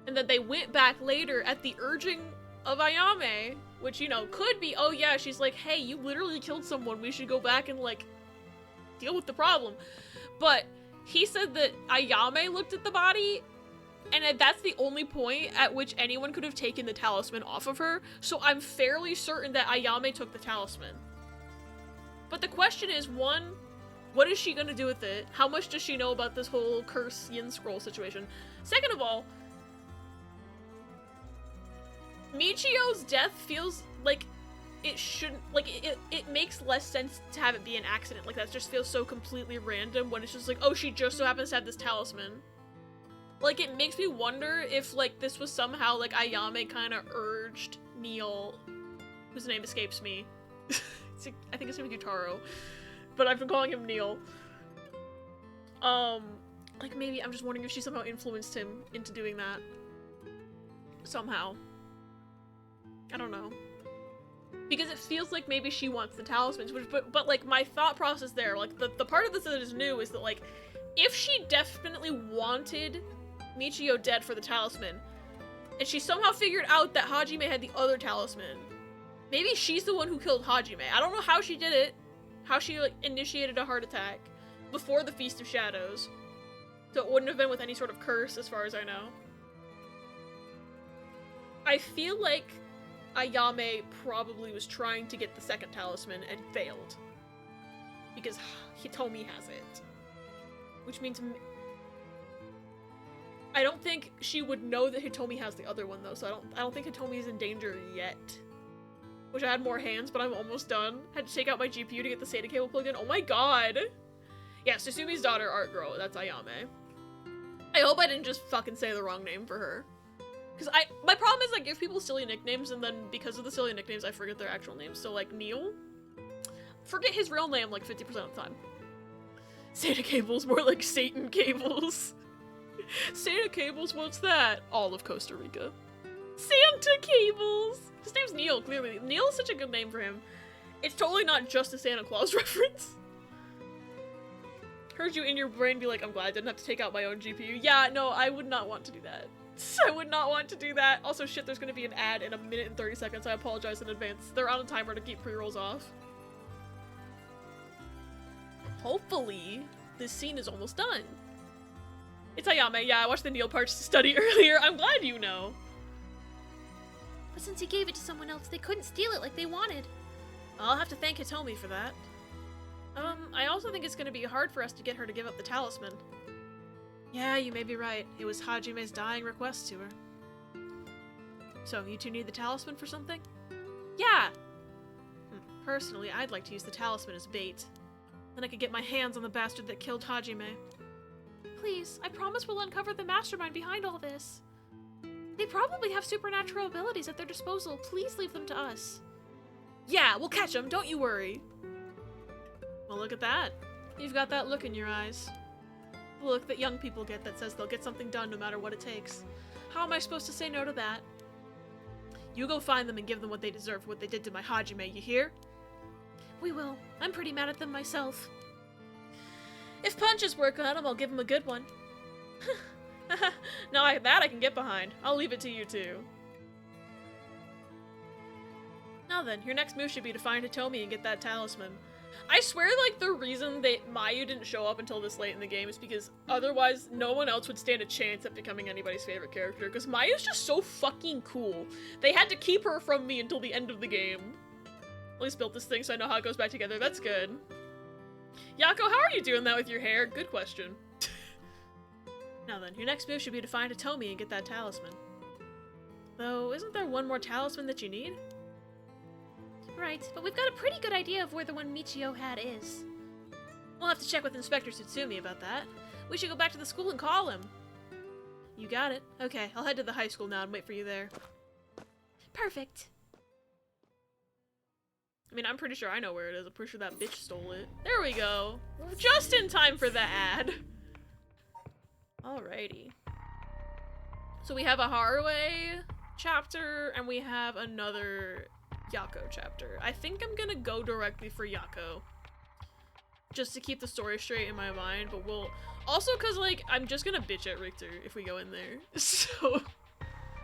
and that they went back later at the urging of Ayame, which, you know, could be, oh yeah, she's like, hey, you literally killed someone, we should go back and, like, deal with the problem. But he said that Ayame looked at the body, and that's the only point at which anyone could have taken the talisman off of her, so I'm fairly certain that Ayame took the talisman. But the question is, one, what is she gonna do with it? How much does she know about this whole curse yin scroll situation? Second of all, Michio's death feels like it shouldn't, like, it makes less sense to have it be an accident. Like, that just feels so completely random when it's just like, oh, she just so happens to have this talisman. Like, it makes me wonder if, like, this was somehow, like, Ayame kind of urged Neil, whose name escapes me. I think his name is Yutaro, but I've been calling him Neil. Like, maybe, I'm just wondering if she somehow influenced him into doing that. Somehow. I don't know. Because it feels like maybe she wants the talismans, but like, my thought process there, like, the part of this that is new is that, like, if she definitely wanted Michio dead for the talisman, and she somehow figured out that Hajime had the other talisman, maybe she's the one who killed Hajime. I don't know how she did it, how she, like, initiated a heart attack before the Feast of Shadows, so it wouldn't have been with any sort of curse, as far as I know. I feel like Ayame probably was trying to get the second talisman and failed, because Hitomi has it. Which means I don't think she would know that Hitomi has the other one, though, so I don't think Hitomi is in danger yet. Wish I had more hands, but I'm almost done. Had to take out my GPU to get the SATA cable plugged in. Oh my god! Yeah, Susumi's daughter, Art Girl, that's Ayame. I hope I didn't just fucking say the wrong name for her. Because my problem is I give people silly nicknames, and then because of the silly nicknames, I forget their actual names. So, like, Neil? Forget his real name, like, 50% of the time. SATA cables, more like Satan cables. SATA cables, what's that? All of Costa Rica. Santa cables! His name's Neil, clearly. Neil is such a good name for him. It's totally not just a Santa Claus reference. Heard you in your brain be like, I'm glad I didn't have to take out my own GPU. Yeah, no, I would not want to do that. I would not want to do that. Also, shit, there's gonna be an ad in 1 minute and 30 seconds. I apologize in advance. They're on a timer to keep pre-rolls off. Hopefully, this scene is almost done. It's Ayame. Yeah, I watched the Neil parts study earlier. I'm glad you know. But since he gave it to someone else, they couldn't steal it like they wanted. I'll have to thank Hitomi for that. I also think it's gonna be hard for us to get her to give up the talisman. Yeah, you may be right. It was Hajime's dying request to her. So, you two need the talisman for something? Yeah! Personally, I'd like to use the talisman as bait. Then I could get my hands on the bastard that killed Hajime. Please, I promise we'll uncover the mastermind behind all this. They probably have supernatural abilities at their disposal. Please leave them to us. Yeah, we'll catch them, don't you worry. Well, look at that. You've got that look in your eyes. The look that young people get that says they'll get something done no matter what it takes. How am I supposed to say no to that? You go find them and give them what they deserve for what they did to my Hajime, you hear? We will. I'm pretty mad at them myself. If punches work on them, I'll give them a good one. Now that I can get behind. I'll leave it to you two. Now then, your next move should be to find Hitomi and get that talisman. I swear, like, the reason that Mayu didn't show up until this late in the game is because otherwise no one else would stand a chance at becoming anybody's favorite character, because Mayu's just so fucking cool. They had to keep her from me until the end of the game. At least built this thing so I know how it goes back together. That's good. Yako, how are you doing that with your hair? Good question. Now then, your next move should be to find Hitomi and get that talisman. Though, isn't there one more talisman that you need? Right, but we've got a pretty good idea of where the one Michio had is. We'll have to check with Inspector Tsutsumi about that. We should go back to the school and call him. You got it. Okay, I'll head to the high school now and wait for you there. Perfect. I mean, I'm pretty sure I know where it is. I'm pretty sure that bitch stole it. There we go. Just in time for the ad. Alrighty. So we have a Haruwe chapter, and we have another Yako chapter. I think I'm gonna go directly for Yako. Just to keep the story straight in my mind, but we'll... Also, because, like, I'm just gonna bitch at Richter if we go in there. So,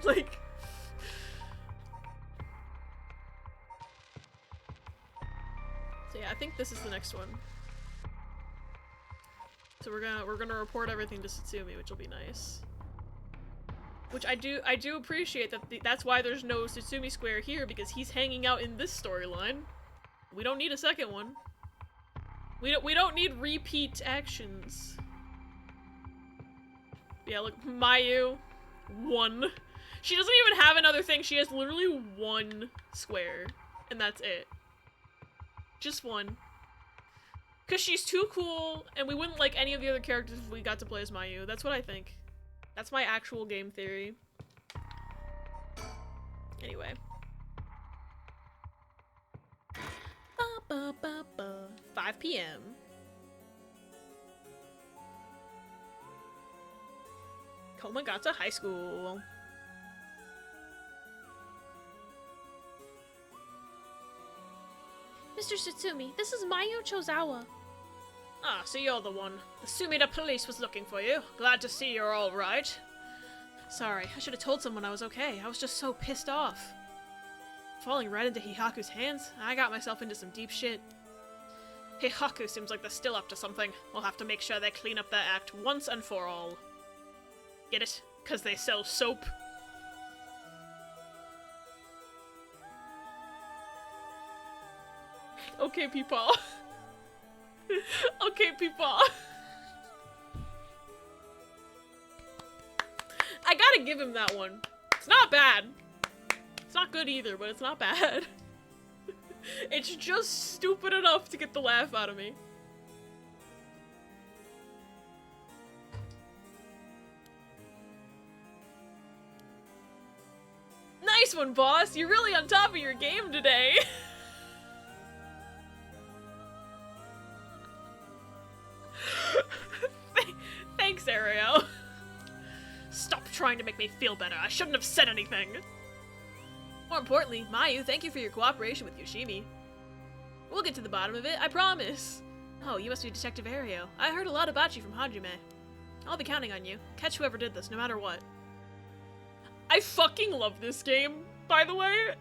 like... So yeah, I think this is the next one. So we're gonna report everything to Satsumi, which will be nice. Which I do appreciate that that's why there's no Satsumi Square here, because he's hanging out in this storyline. We don't need a second one. We don't need repeat actions. Yeah, look, Mayu, 1. She doesn't even have another thing. She has literally 1 square, and that's it. Just 1. Because she's too cool, and we wouldn't like any of the other characters if we got to play as Mayu. That's what I think. That's my actual game theory. Anyway. 5 p.m. Komagata High School. Mr. Satsumi, this is Mayu Chozawa. Ah, so you're the one. The Sumida police was looking for you. Glad to see you're all right. Sorry, I should have told someone I was okay. I was just so pissed off. Falling right into Hihaku's hands, I got myself into some deep shit. Hihaku seems like they're still up to something. We'll have to make sure they clean up their act once and for all. Get it? 'Cause they sell soap. Okay, people. Okay, people. I gotta give him that one. It's not bad. It's not good either, but it's not bad. It's just stupid enough to get the laugh out of me. Nice one, boss! You're really on top of your game today! Thanks, Ario. Stop trying to make me feel better. I shouldn't have said anything. More importantly, Mayu, thank you for your cooperation with Yoshimi. We'll get to the bottom of it, I promise. Oh, you must be Detective Ario. I heard a lot about you from Hajime. I'll be counting on you. Catch whoever did this, no matter what. I fucking love this game, by the way.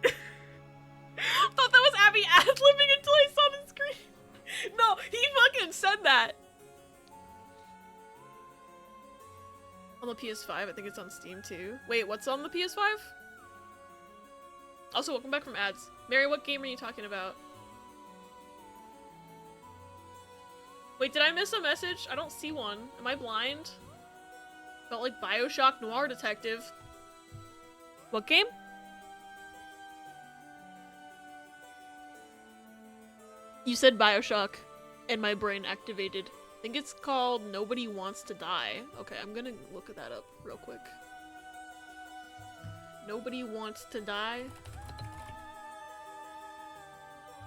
Thought that was Abby ad-libbing until I saw the screen. No, he fucking said that. On the PS5, I think it's on Steam too. Wait, what's on the PS5? Also, welcome back from ads. Mary, what game are you talking about? Wait, did I miss a message? I don't see one. Am I blind? Felt like BioShock Noir Detective. What game? You said BioShock, and my brain activated. I think it's called Nobody Wants to Die. Okay, I'm gonna look that up real quick. Nobody Wants to Die.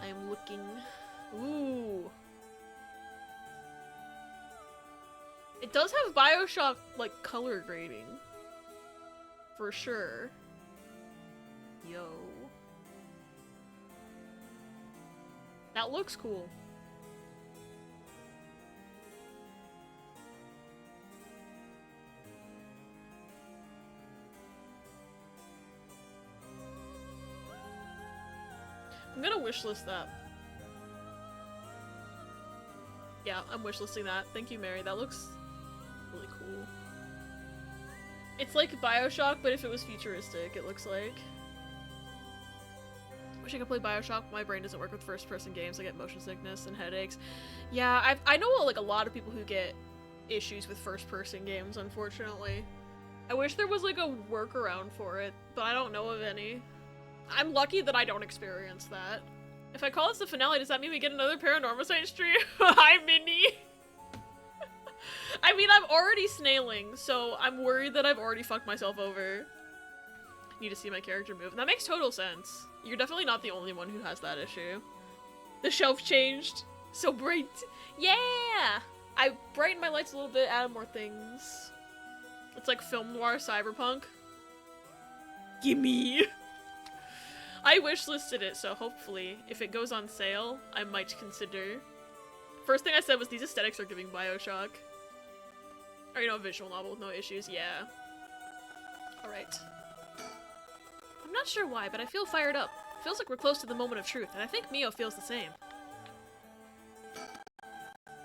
I am looking. Ooh. It does have BioShock, like, color grading. For sure. Yo. That looks cool. I'm gonna wishlist that. Yeah, I'm wishlisting that. Thank you, Mary. That looks really cool. It's like BioShock, but if it was futuristic, it looks like. Wish I could play BioShock, but my brain doesn't work with first-person games. I get motion sickness and headaches. Yeah, I know like a lot of people who get issues with first-person games, unfortunately. I wish there was like a workaround for it, but I don't know of any. I'm lucky that I don't experience that. If I call this the finale, does that mean we get another Paranormasight stream? Hi, Minnie! I mean, I'm already snailing, so I'm worried that I've already fucked myself over. Need to see my character move. And that makes total sense. You're definitely not the only one who has that issue. The shelf changed. So bright. Yeah! I brightened my lights a little bit, added more things. It's like film noir cyberpunk. Gimme! I wishlisted it, so hopefully, if it goes on sale, I might consider. First thing I said was these aesthetics are giving Bioshock. Or, you know, a visual novel with no issues, yeah. Alright. I'm not sure why, but I feel fired up. Feels like we're close to the moment of truth, and I think Mio feels the same.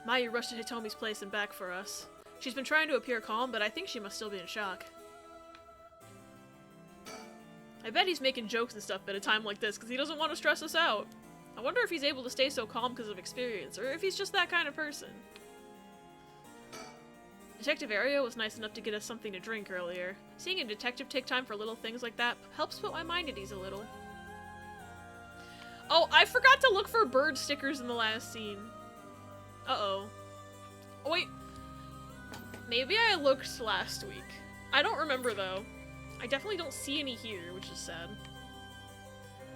Mayu rushed to Hitomi's place and back for us. She's been trying to appear calm, but I think she must still be in shock. I bet he's making jokes and stuff at a time like this because he doesn't want to stress us out. I wonder if he's able to stay so calm because of experience, or if he's just that kind of person. Detective Ario was nice enough to get us something to drink earlier. Seeing a detective take time for little things like that helps put my mind at ease a little. Oh, I forgot to look for bird stickers in the last scene. Uh-oh. Oh, wait. Maybe I looked last week. I don't remember, though. I definitely don't see any here, which is sad.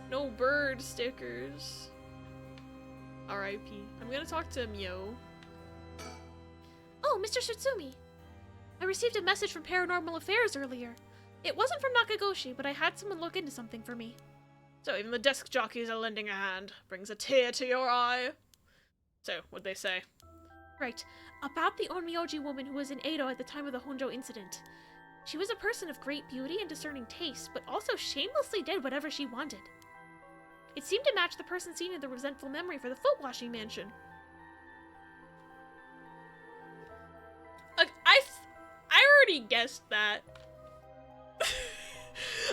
No bird stickers. R.I.P. I'm gonna talk to Mio. Oh, Mr. Shitsumi. I received a message from Paranormal Affairs earlier. It wasn't from Nakagoshi, but I had someone look into something for me. So even the desk jockeys are lending a hand. Brings a tear to your eye. So, what'd they say? Right. About the Onmyoji woman who was in Edo at the time of the Honjo incident. She was a person of great beauty and discerning taste, but also shamelessly did whatever she wanted. It seemed to match the person seen in the resentful memory for the foot-washing mansion. Like, I already guessed that. I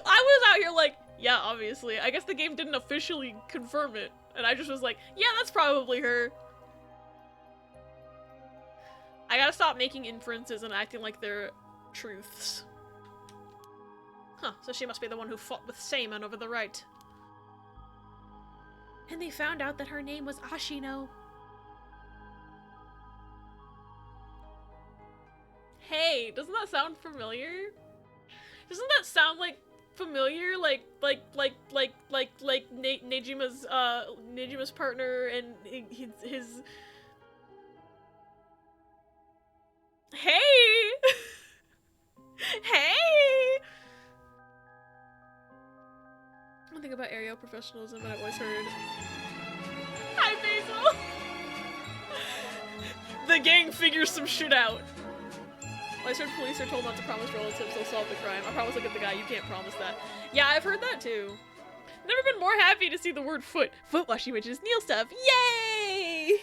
was out here like, yeah, obviously. I guess the game didn't officially confirm it. And I just was like, yeah, that's probably her. I gotta stop making inferences and acting like they're truths. Huh, so she must be the one who fought with Seiman over the right. And they found out that her name was Ashino. Hey, doesn't that sound familiar? Doesn't that sound like familiar? Like Nejima's partner and his Hey! Hey! One thing about Aerial professionalism that I've always heard. Hi, Basil! The gang figures some shit out. I heard police are told not to promise relatives they'll solve the crime. I promise I'll get the guy, you can't promise that. Yeah, I've heard that too. Never been more happy to see the word foot. Foot washing witches, Neil stuff. Yay!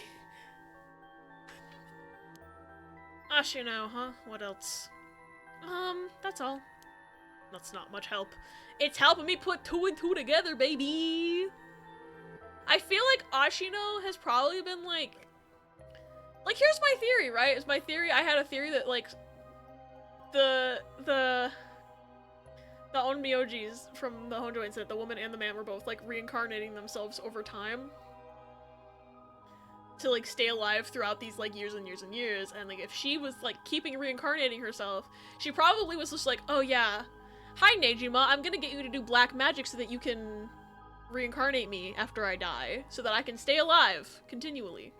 Ashino, huh? What else? That's all. That's not much help. It's helping me put two and two together, baby! I feel like Ashino has probably been like, here's my theory, right? It's my theory. I had a theory that, like, the Onmyojis from the Honjo incident, the woman and the man were both, like, reincarnating themselves over time to, like, stay alive throughout these, like, years and years and years, and, like, if she was, like, keeping reincarnating herself, she probably was just like, oh yeah, hi Nejima, I'm gonna get you to do black magic so that you can reincarnate me after I die, so that I can stay alive continually.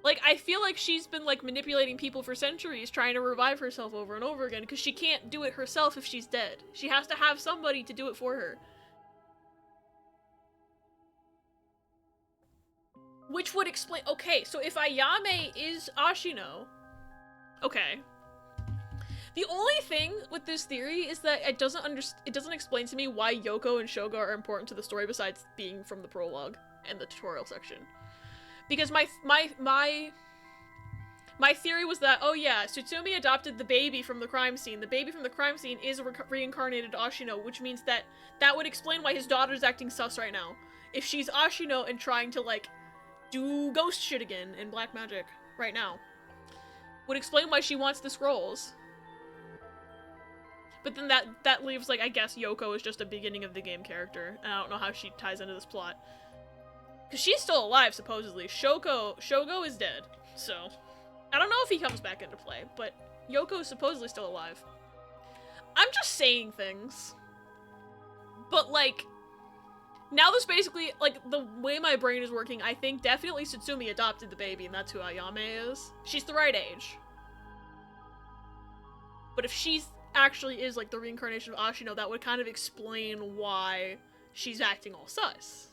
Like, I feel like she's been, like, manipulating people for centuries, trying to revive herself over and over again, because she can't do it herself if she's dead. She has to have somebody to do it for her. Which would explain- okay, so if Ayame is Ashino, okay. The only thing with this theory is that it doesn't explain to me why Yoko and Shoga are important to the story besides being from the prologue and the tutorial section. Because my theory was that, oh yeah, Tsutsumi adopted the baby from the crime scene. The baby from the crime scene is a reincarnated Ashino, which means that would explain why his daughter's acting sus right now. If she's Ashino and trying to, like, do ghost shit again in black magic right now. Would explain why she wants the scrolls. But then that leaves, like, I guess Yoko is just a beginning of the game character, and I don't know how she ties into this plot. Because she's still alive, supposedly. Shogo is dead, so I don't know if he comes back into play, but Yoko is supposedly still alive. I'm just saying things. But, like, Now this basically, like, the way my brain is working, I think definitely Satsumi adopted the baby, and that's who Ayame is. She's the right age. But if she's actually is, like, the reincarnation of Ashino, that would kind of explain why she's acting all sus.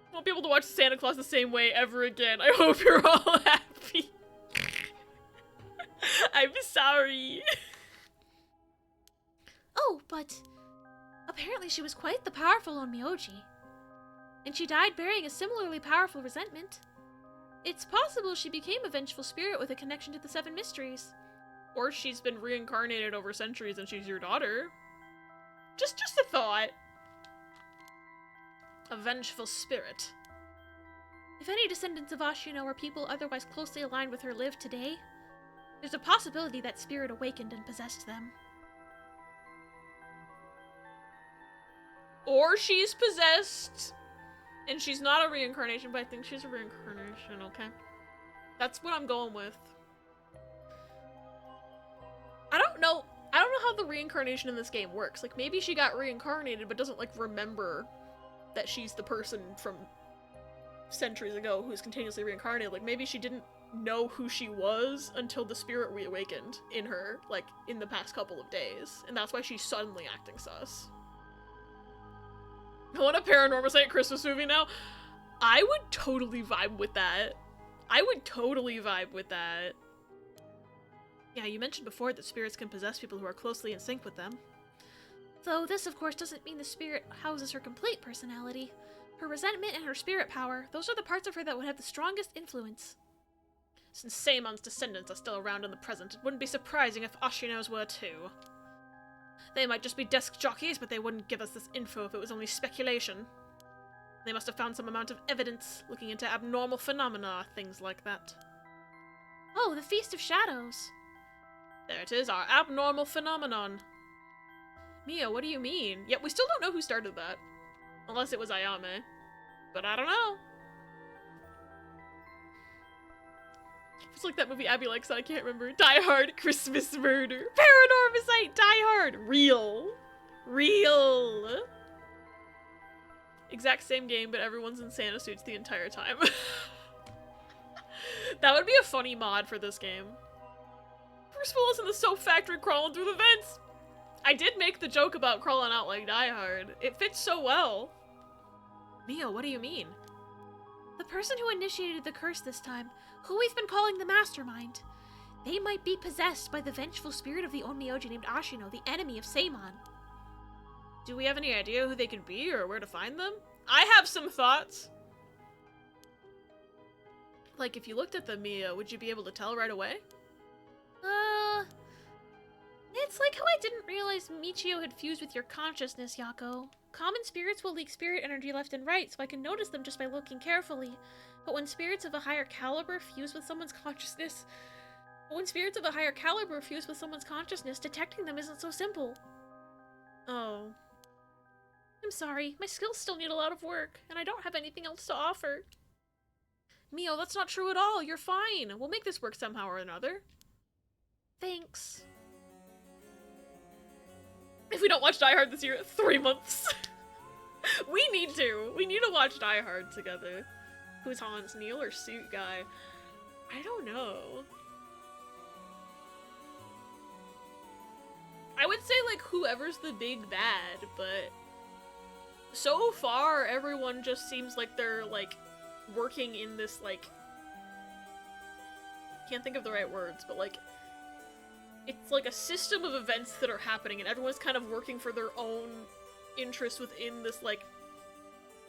I won't be able to watch Santa Claus the same way ever again. I hope you're all happy. I'm sorry. Oh, but apparently she was quite the powerful Onmyoji. And she died bearing a similarly powerful resentment. It's possible she became a vengeful spirit with a connection to the Seven Mysteries. Or she's been reincarnated over centuries and she's your daughter. Just a thought. A vengeful spirit. If any descendants of Ashino or people otherwise closely aligned with her live today, there's a possibility that spirit awakened and possessed them. Or she's possessed, and she's not a reincarnation, but I think she's a reincarnation, okay? That's what I'm going with. I don't know how the reincarnation in this game works. Like, maybe she got reincarnated, but doesn't, like, remember that she's the person from centuries ago who's continuously reincarnated. Like, maybe she didn't know who she was until the spirit reawakened in her, like, in the past couple of days. And that's why she's suddenly acting sus. I want a Paranormasight Christmas movie now. I would totally vibe with that. Yeah, you mentioned before that spirits can possess people who are closely in sync with them. Though this, of course, doesn't mean the spirit houses her complete personality. Her resentment and her spirit power, those are the parts of her that would have the strongest influence. Since Seimon's descendants are still around in the present, it wouldn't be surprising if Ashino's were too. They might just be desk jockeys, but they wouldn't give us this info if it was only speculation. They must have found some amount of evidence looking into abnormal phenomena, things like that. Oh, the Feast of Shadows. There it is, our abnormal phenomenon. Mia, what do you mean? Yet we still don't know who started that. Unless it was Ayame. But I don't know. It's like that movie Abby likes that I can't remember. Die Hard, Christmas Murder. Paranormasight, Die Hard. Real. Exact same game, but everyone's in Santa suits the entire time. That would be a funny mod for this game. Bruce Willis in the soap factory crawling through the vents. I did make the joke about crawling out like Die Hard. It fits so well. Mia, what do you mean? The person who initiated the curse this time, who we've been calling the Mastermind, they might be possessed by the vengeful spirit of the Onmyoji named Ashino, the enemy of Seimon. Do we have any idea who they could be or where to find them? I have some thoughts. Like, if you looked at them, Mia, would you be able to tell right away? It's like how I didn't realize Michio had fused with your consciousness, Yako. Common spirits will leak spirit energy left and right, so I can notice them just by looking carefully. But when spirits of a higher caliber fuse with someone's consciousness... detecting them isn't so simple. Oh. I'm sorry, my skills still need a lot of work, and I don't have anything else to offer. Mio, that's not true at all. You're fine. We'll make this work somehow or another. Thanks. If we don't watch Die Hard this year, 3 months. We need to. We need to watch Die Hard together. Who's Hans, Neil or Suit Guy? I don't know. I would say, like, whoever's the big bad, but so far, everyone just seems like they're, like, working in this, like, can't think of the right words, but, like, it's like a system of events that are happening, and everyone's kind of working for their own interests within this, like,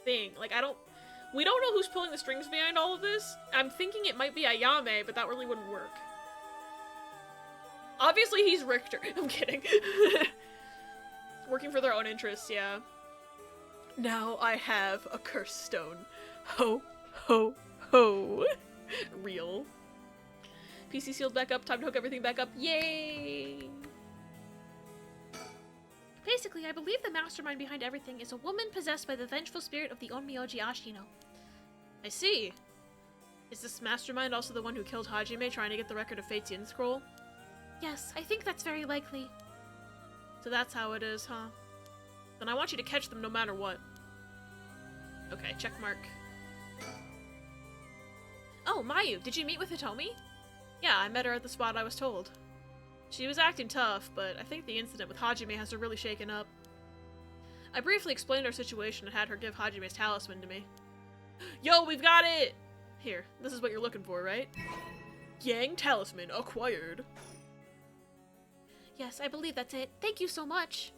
thing. Like, we don't know who's pulling the strings behind all of this. I'm thinking it might be Ayame, but that really wouldn't work. Obviously, he's Richter. I'm kidding. Working for their own interests, yeah. Now I have a curse stone. Ho, ho, ho. Real. PC sealed back up. Time to hook everything back up. Yay! Basically, I believe the mastermind behind everything is a woman possessed by the vengeful spirit of the Onmyoji Ashino. I see. Is this mastermind also the one who killed Hajime trying to get the record of Fate's Yin scroll? Yes, I think that's very likely. So that's how it is, huh? Then I want you to catch them no matter what. Okay, check mark. Oh, Mayu, did you meet with Hitomi? Yeah, I met her at the spot I was told. She was acting tough, but I think the incident with Hajime has her really shaken up. I briefly explained our situation and had her give Hajime's talisman to me. Yo, we've got it! Here, this is what you're looking for, right? Yang talisman acquired. Yes, I believe that's it. Thank you so much.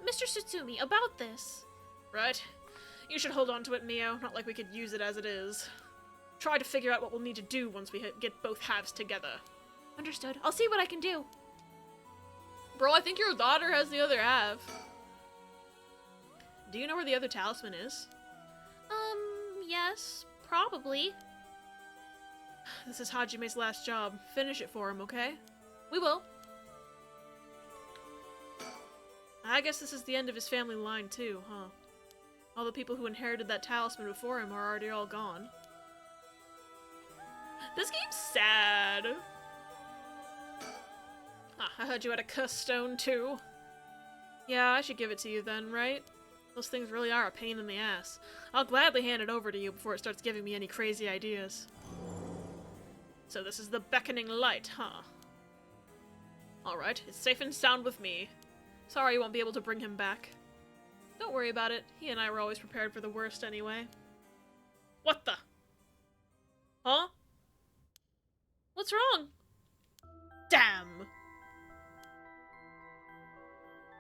Mr. Tsutsumi, about this. Right. You should hold on to it, Mio. Not like we could use it as it is. Try to figure out what we'll need to do once we get both halves together. Understood. I'll see what I can do. Bro, I think your daughter has the other half. Do you know where the other talisman is? Yes, probably. This is Hajime's last job. Finish it for him, okay? We will. I guess this is the end of his family line too, huh? All the people who inherited that talisman before him are already all gone. This game's sad. Ah, I heard you had a curse stone too. Yeah, I should give it to you then, right? Those things really are a pain in the ass. I'll gladly hand it over to you before it starts giving me any crazy ideas. So this is the beckoning light, huh? Alright, it's safe and sound with me. Sorry you won't be able to bring him back. Don't worry about it. He and I were always prepared for the worst anyway. What the? Huh? What's wrong? Damn!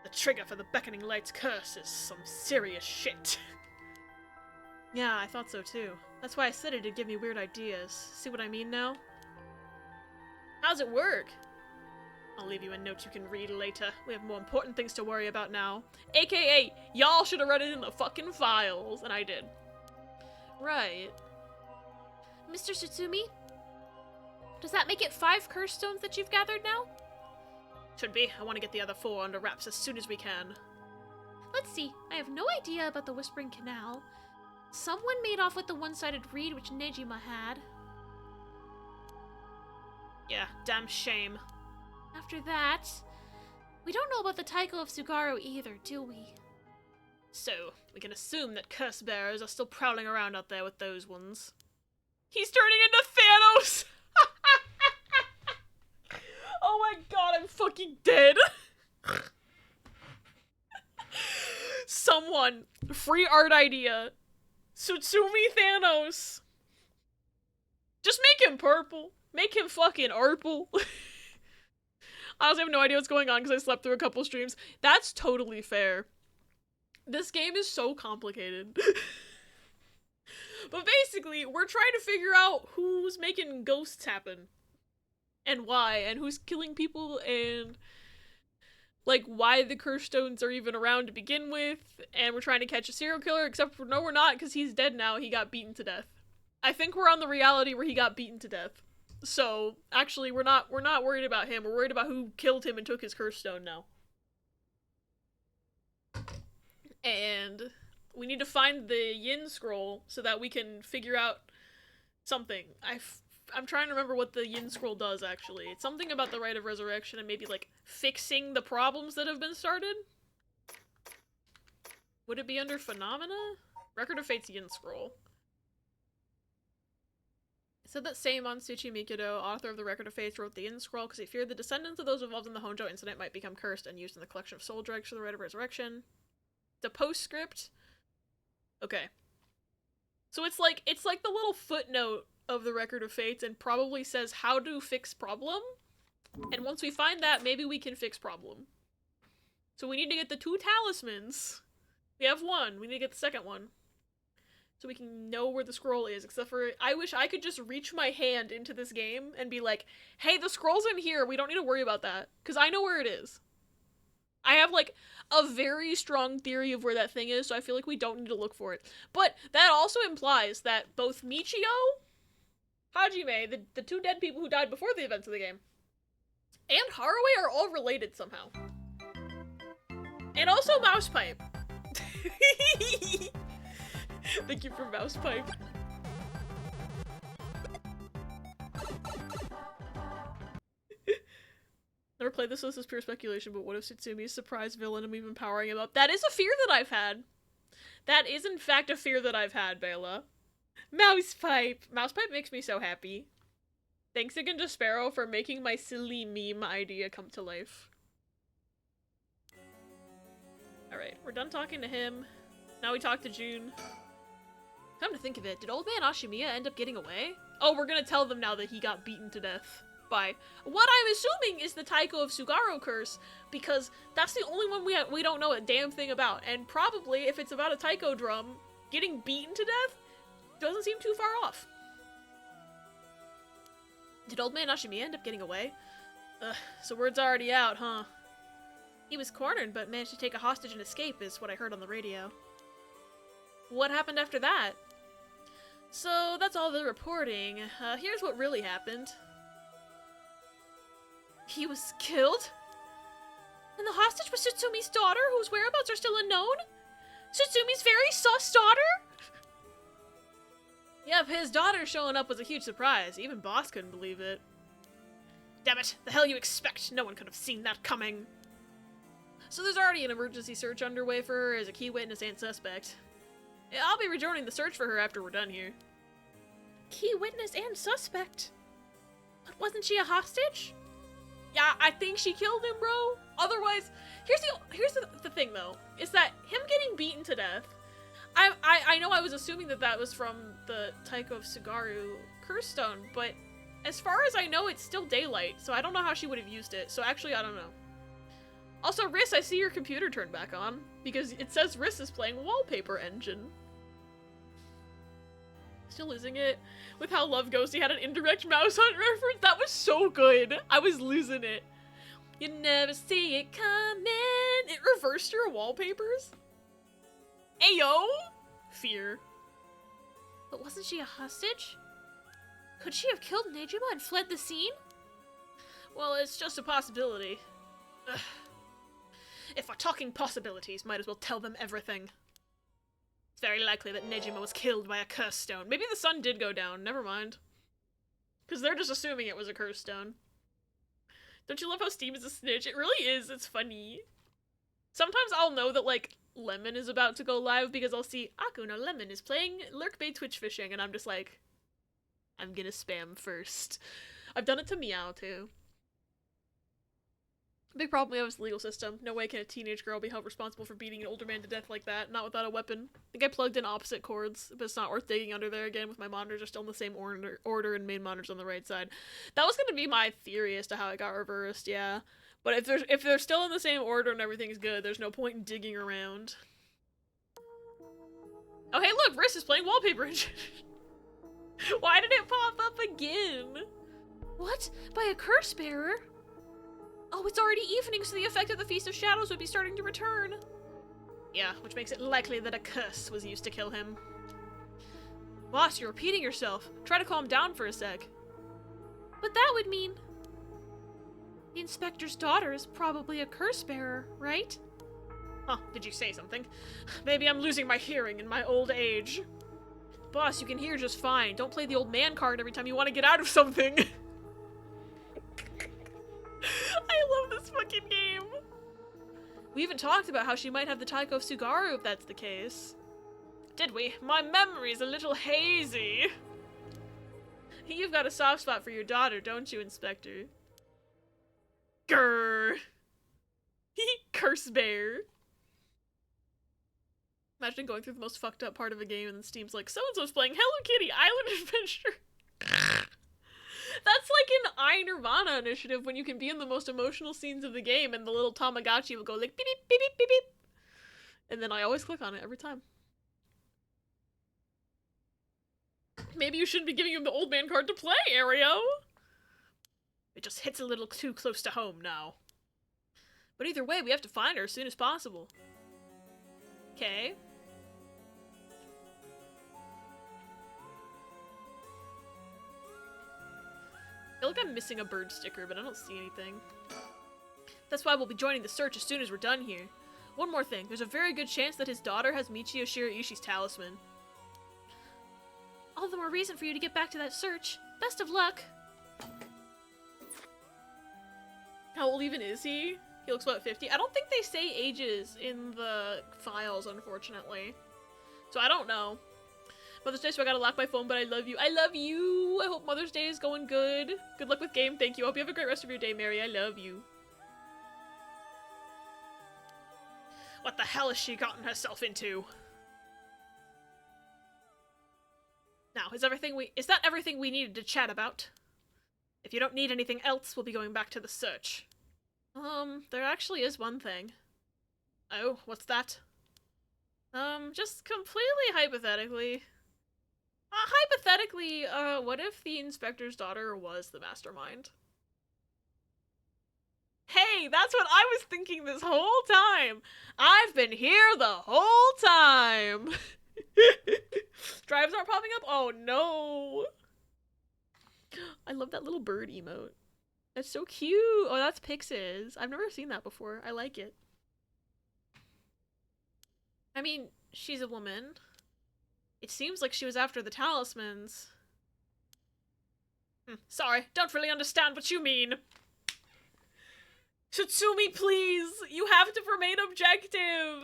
The trigger for the beckoning light's curse is some serious shit. Yeah, I thought so too. That's why I said it'd give me weird ideas. See what I mean now? How's it work? I'll leave you a note you can read later. We have more important things to worry about now. AKA, y'all should have read it in the fucking files, and I did. Right. Mr. Tsutsumi? Does that make it 5 curse stones that you've gathered now? Should be. I want to get the other 4 under wraps as soon as we can. Let's see. I have no idea about the Whispering Canal. Someone made off with the one-sided reed which Nejima had. Yeah, damn shame. After that, we don't know about the Taiko of Sugaro either, do we? So, we can assume that curse bearers are still prowling around out there with those ones. He's turning into Thanos! Oh my god, I'm fucking dead! Someone, free art idea. Tsutsumi Thanos. Just make him purple. Make him fucking purple. I honestly have no idea what's going on because I slept through a couple streams. That's totally fair. This game is so complicated. But basically, we're trying to figure out who's making ghosts happen. And why, and who's killing people, and like why the curse stones are even around to begin with, and we're trying to catch a serial killer, except for no we're not, because he's dead now. He got beaten to death. I think we're on the reality where he got beaten to death. So, actually, we're not worried about him. We're worried about who killed him and took his curse stone now. And we need to find the Yin scroll so that we can figure out something. I'm trying to remember what the Yin scroll does, actually. It's something about the Rite of Resurrection and maybe, like, fixing the problems that have been started? Would it be under Phenomena? Record of Fate's Yin scroll. It said that Seimon Tsuchimikado, author of the Record of Fates, wrote the Yin Scroll because he feared the descendants of those involved in the Honjo incident might become cursed and used in the collection of soul dregs for the Rite of Resurrection. The postscript? Okay. So it's like the little footnote of the Record of Fates and probably says how to fix problem. And once we find that, maybe we can fix problem. So we need to get the 2 talismans. We have 1. We need to get the second one. So we can know where the scroll is, except for, I wish I could just reach my hand into this game and be like, hey, the scroll's in here, we don't need to worry about that, because I know where it is. I have, like, a very strong theory of where that thing is, so I feel like we don't need to look for it. But that also implies that both Michio, Hajime, the 2 dead people who died before the events of the game, and Haraway are all related somehow. And also Mousepipe. Thank you for Mousepipe. Never played this, so this is pure speculation, but what if Tsutsumi is a surprise villain and we've been powering him up? That is a fear that I've had. That is in fact a fear that I've had, Bela. Mousepipe! Mousepipe makes me so happy. Thanks again to Sparrow for making my silly meme idea come to life. Alright, we're done talking to him. Now we talk to June. Come to think of it, did old man Ashimiya end up getting away? Oh, we're gonna tell them now that he got beaten to death by what I'm assuming is the Taiko of Sugaro curse, because that's the only one we don't know a damn thing about. And probably, if it's about a Taiko drum, getting beaten to death doesn't seem too far off. Did old man Ashimiya end up getting away? Ugh, so word's already out, huh? He was cornered, but managed to take a hostage and escape, is what I heard on the radio. What happened after that? So, that's all the reporting. Here's what really happened. He was killed? And the hostage was Tsumi's daughter, whose whereabouts are still unknown? Tsumi's very sus daughter? Yep, his daughter showing up was a huge surprise. Even Boss couldn't believe it. Damn it, the hell you expect? No one could have seen that coming. So there's already an emergency search underway for her as a key witness and suspect. I'll be rejoining the search for her after we're done here. Key witness and suspect? But wasn't she a hostage? Yeah, I think she killed him, bro. Otherwise, here's the thing though, is that him getting beaten to death, I know I was assuming that was from the Taiko of Sugaru curse stone, but as far as I know, it's still daylight, so I don't know how she would have used it. So actually, I don't know. Also, Riss, I see your computer turned back on, because it says Riss is playing Wallpaper Engine. Still losing it with how Love Ghosty had an indirect Mouse Hunt reference. That was so good. I was losing it. You never see it coming. It reversed your wallpapers. Ayo! Fear. But wasn't she a hostage? Could she have killed Nejima and fled the scene? Well, it's just a possibility. Ugh. If we're talking possibilities, might as well tell them everything. It's very likely that Nejima was killed by a curse stone. Maybe the sun did go down, never mind. Because they're just assuming it was a curse stone. Don't you love how Steam is a snitch? It really is, it's funny. Sometimes I'll know that, like, Lemon is about to go live because I'll see, Akuna Lemon is playing Lurkbait Twitch Fishing, and I'm just like, I'm gonna spam first. I've done it to Meow, too. Big problem we have is the legal system. No way can a teenage girl be held responsible for beating an older man to death like that, not without a weapon. I think I plugged in opposite cords, but it's not worth digging under there again with my monitors are still in the same order and main monitors on the right side. That was gonna be my theory as to how it got reversed, yeah. But if they're still in the same order and everything's good, there's no point in digging around. Oh hey look, Riss is playing Wallpaper Engine. Why did it pop up again? What? By a curse bearer? Oh, it's already evening, so the effect of the Feast of Shadows would be starting to return. Yeah, which makes it likely that a curse was used to kill him. Boss, you're repeating yourself. Try to calm down for a sec. But that would mean... the inspector's daughter is probably a curse bearer, right? Huh, did you say something? Maybe I'm losing my hearing in my old age. Boss, you can hear just fine. Don't play the old man card every time you want to get out of something. I love this fucking game. We even talked about how she might have the Taiko of Sugaru if that's the case. Did we? My memory's a little hazy. You've got a soft spot for your daughter, don't you, Inspector? Grrr. Curse bear. Imagine going through the most fucked up part of a game and Steam's like, so-and-so's playing Hello Kitty Island Adventure. That's like an I Nirvana initiative when you can be in the most emotional scenes of the game and the little Tamagotchi will go like beep beep beep beep beep beep. And then I always click on it every time. Maybe you shouldn't be giving him the old man card to play, Aereo! It just hits a little too close to home now. But either way, we have to find her as soon as possible. Okay. I feel like I'm missing a bird sticker, but I don't see anything. That's why we'll be joining the search as soon as we're done here. One more thing, there's a very good chance that his daughter has Michio Shiraishi's talisman. All the more reason for you to get back to that search. Best of luck! How old even is he? He looks about 50. I don't think they say ages in the files, unfortunately. So I don't know. Mother's Day, so I gotta lock my phone, but I love you. I love you! I hope Mother's Day is going good. Good luck with game, thank you. I hope you have a great rest of your day, Mary. I love you. What the hell has she gotten herself into? Now, is that everything we needed to chat about? If you don't need anything else, we'll be going back to the search. There actually is one thing. Oh, what's that? Just completely hypothetically. What if the inspector's daughter was the mastermind? Hey, that's what I was thinking this whole time! I've been here the whole time! Drives aren't popping up? Oh no! I love that little bird emote. That's so cute! Oh, that's Pix's. I've never seen that before. I like it. I mean, she's a woman. It seems like she was after the talismans. Sorry, don't really understand what you mean. Tsutsumi, please! You have to remain objective!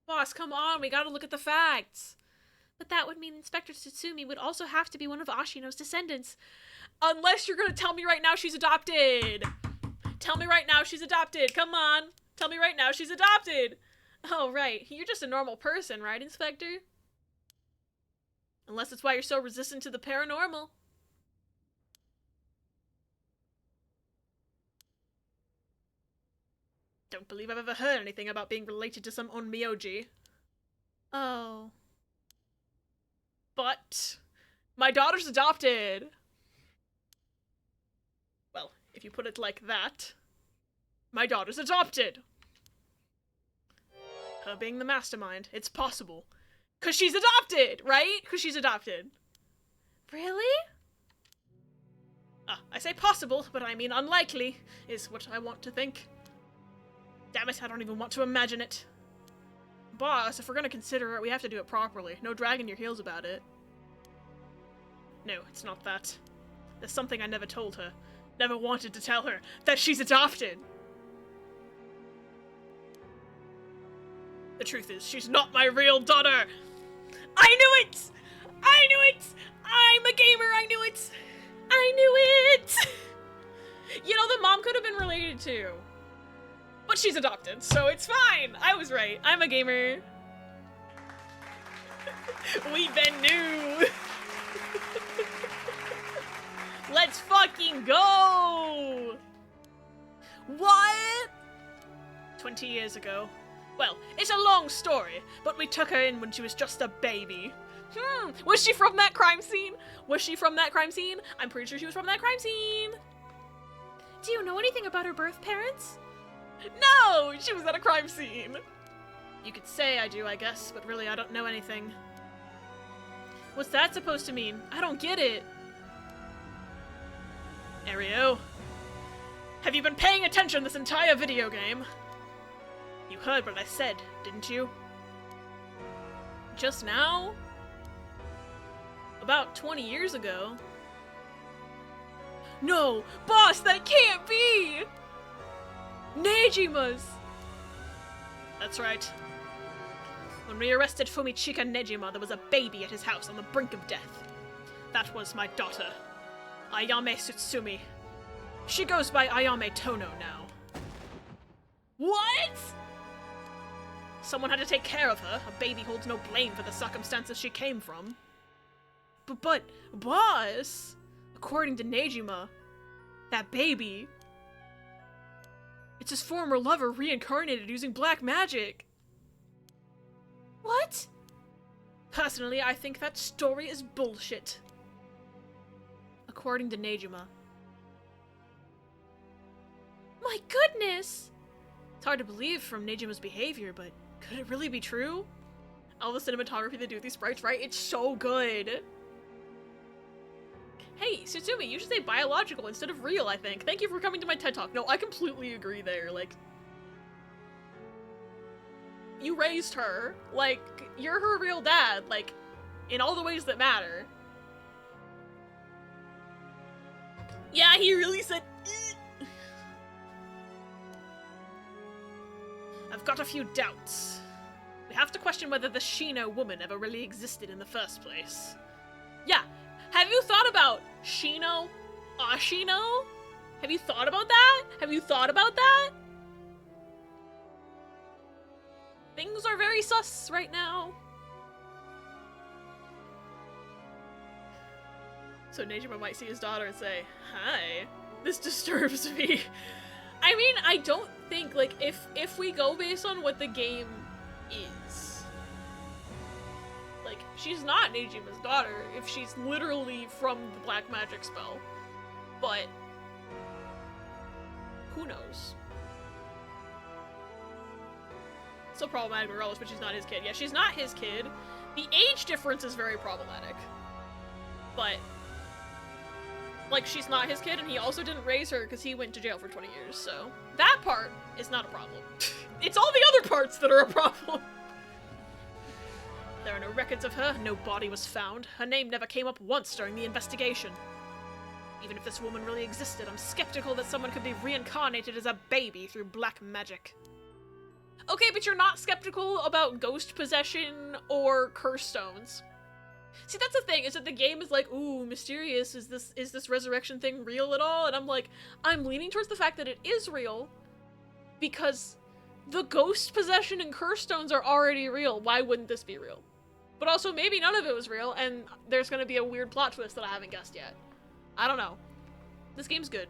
Boss, come on, we gotta look at the facts. But that would mean Inspector Tsutsumi would also have to be one of Ashino's descendants. Unless you're gonna tell me right now she's adopted! Tell me right now she's adopted, come on! Tell me right now she's adopted! Oh, right, you're just a normal person, right, Inspector? Unless it's why you're so resistant to the paranormal. Don't believe I've ever heard anything about being related to some onmyoji. Oh. But my daughter's adopted. Well, if you put it like that, my daughter's adopted. Her being the mastermind, it's possible. 'Cause she's adopted, right? 'Cause she's adopted. Really? I say possible, but I mean unlikely, is what I want to think. Damn it, I don't even want to imagine it. Boss, if we're gonna consider it, we have to do it properly. No dragging your heels about it. No, it's not that. There's something I never told her. Never wanted to tell her. That she's adopted! The truth is, she's not my real daughter! I knew it! I knew it! I'm a gamer, I knew it! I knew it! You know, the mom could have been related too. But she's adopted, so it's fine! I was right. I'm a gamer. We been new! Let's fucking go! What? 20 years ago. Well, it's a long story, but we took her in when she was just a baby. Was she from that crime scene? Was she from that crime scene? I'm pretty sure she was from that crime scene. Do you know anything about her birth parents? No! She was at a crime scene. You could say I do, I guess, but really I don't know anything. What's that supposed to mean? I don't get it. Ario, have you been paying attention this entire video game? You heard what I said, didn't you? Just now? About 20 years ago? No! Boss, that can't be! Nejima's! That's right. When we arrested Fumichika Nejima, there was a baby at his house on the brink of death. That was my daughter, Ayame Tsutsumi. She goes by Ayame Tono now. What?! Someone had to take care of her. A baby holds no blame for the circumstances she came from. But, boss! According to Nejima, that baby... it's his former lover reincarnated using black magic. What? Personally, I think that story is bullshit. According to Nejima. My goodness! It's hard to believe from Nejima's behavior, but could it really be true? All the cinematography they do with these sprites, right? It's so good. Hey, Tsutsumi, you should say biological instead of real, I think. Thank you for coming to my TED Talk. No, I completely agree there. Like, you raised her. Like, you're her real dad. Like, in all the ways that matter. Yeah, he really said... I've got a few doubts. We have to question whether the Shino woman ever really existed in the first place. Yeah, have you thought about Shino? Ashino? Have you thought about that? Have you thought about that? Things are very sus right now. So Nejima might see his daughter and say, "Hi, this disturbs me." I mean, I don't think, like, if we go based on what the game is, like, she's not Nejima's daughter if she's literally from the black magic spell. But who knows? Still problematic regardless, but she's not his kid. Yeah, she's not his kid. The age difference is very problematic. But, like, she's not his kid, and he also didn't raise her because he went to jail for 20 years, so that part is not a problem. It's all the other parts that are a problem. There are no records of her, no body was found. Her name never came up once during the investigation. Even if this woman really existed, I'm skeptical that someone could be reincarnated as a baby through black magic. Okay, but you're not skeptical about ghost possession or curse stones. See, that's the thing, is that the game is like, ooh, mysterious, is this resurrection thing real at all? And I'm like, I'm leaning towards the fact that it is real, because the ghost possession and curse stones are already real. Why wouldn't this be real? But also, maybe none of it was real, and there's gonna be a weird plot twist that I haven't guessed yet. I don't know. This game's good.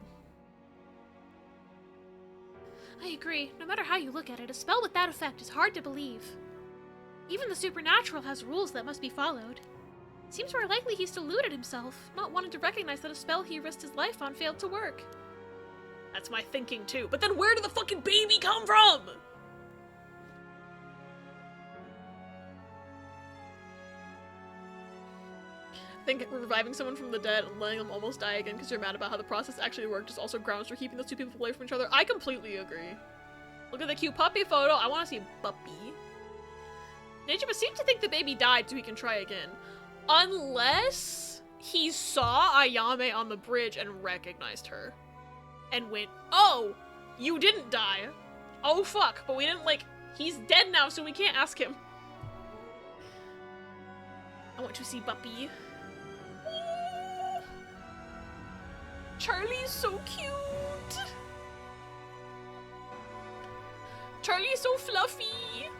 I agree. No matter how you look at it, a spell with that effect is hard to believe. Even the supernatural has rules that must be followed. Seems more likely he's deluded himself, not wanting to recognize that a spell he risked his life on failed to work. That's my thinking too. But then where did the fucking baby come from? I think reviving someone from the dead and letting them almost die again because you're mad about how the process actually worked is also grounds for keeping those two people away from each other. I completely agree. Look at the cute puppy photo. I want to see puppy. Nejima seemed to think the baby died so he can try again. Unless he saw Ayame on the bridge and recognized her. And went, oh, you didn't die. Oh fuck, but we didn't, like, he's dead now so we can't ask him. I want to see puppy. Charlie's so cute. Charlie's so fluffy.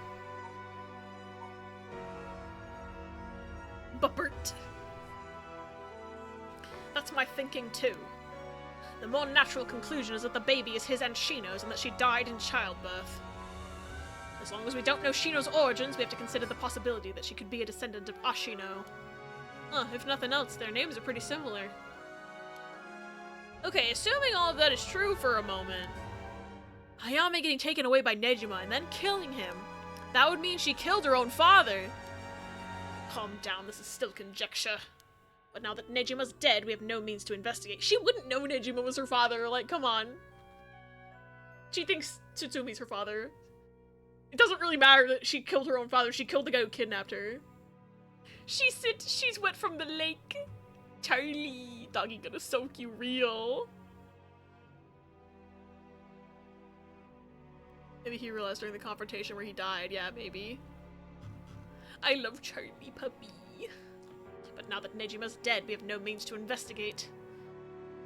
Bubbert. That's my thinking too. The more natural conclusion is that the baby is his and Shino's and that she died in childbirth. As long as we don't know Shino's origins, we have to consider the possibility that she could be a descendant of Ashino. If nothing else, their names are pretty similar. Okay, assuming all of that is true for a moment, Ayame getting taken away by Nejima and then killing him, that would mean she killed her own father. Calm down, this is still conjecture. But now that Nejima's dead, we have no means to investigate. She wouldn't know Nejima was her father, like, come on. She thinks Tsutsumi's her father. It doesn't really matter that she killed her own father, she killed the guy who kidnapped her. She's wet from the lake. Charlie, doggy gonna soak you real. Maybe he realized during the confrontation where he died, yeah, maybe. I love Charlie, puppy. But now that Nejima's dead, we have no means to investigate.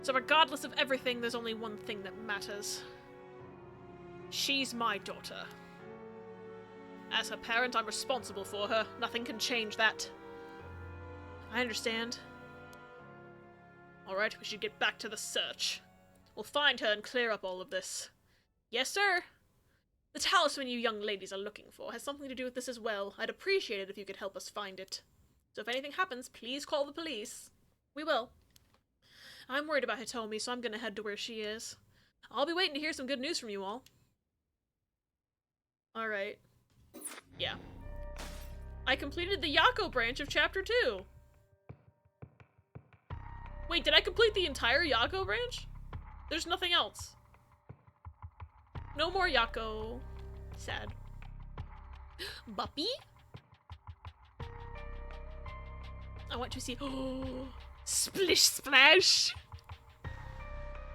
So regardless of everything, there's only one thing that matters. She's my daughter. As her parent, I'm responsible for her. Nothing can change that. I understand. Alright, we should get back to the search. We'll find her and clear up all of this. Yes, sir? The talisman you young ladies are looking for has something to do with this as well. I'd appreciate it if you could help us find it. So if anything happens, please call the police. We will. I'm worried about Hitomi, so I'm gonna head to where she is. I'll be waiting to hear some good news from you all. Alright. Yeah. I completed the Yako branch of Chapter 2. Wait, did I complete the entire Yako branch? There's nothing else. No more Yako. Sad. Buppy? I want to see. Oh, Splish Splash!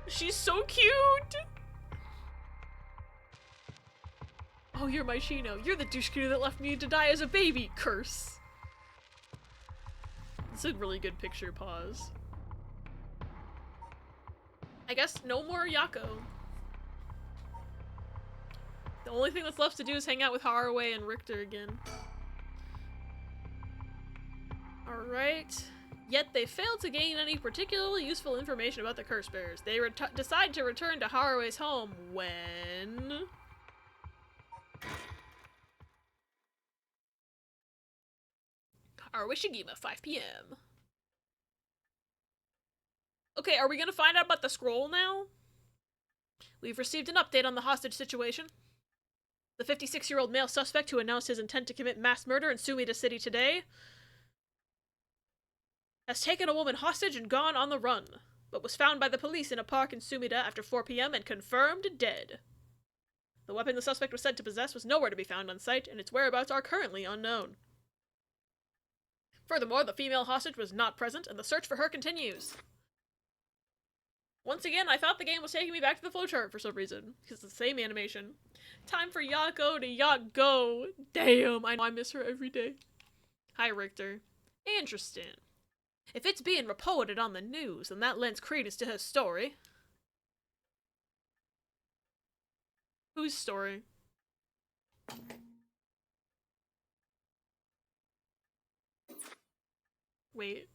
She's so cute! Oh, you're my Chino. You're the douche-canoe that left me to die as a baby. Curse. It's a really good picture pause. I guess no more Yako. The only thing that's left to do is hang out with Haraway and Richter again. Alright. Yet they failed to gain any particularly useful information about the curse bearers. They decide to return to Haraway's home when... Haraway Shigima, 5 p.m. Okay, are we gonna find out about the scroll now? We've received an update on the hostage situation. The 56-year-old male suspect who announced his intent to commit mass murder in Sumida City today has taken a woman hostage and gone on the run, but was found by the police in a park in Sumida after 4 p.m. and confirmed dead. The weapon the suspect was said to possess was nowhere to be found on site, and its whereabouts are currently unknown. Furthermore, the female hostage was not present, and the search for her continues. Once again, I thought the game was taking me back to the flowchart for some reason, because it's the same animation. Time for Yako to Yako. Damn, I know I miss her every day. Hi, Richter. Interesting. If it's being reported on the news, then that lends credence to her story. Whose story? Wait.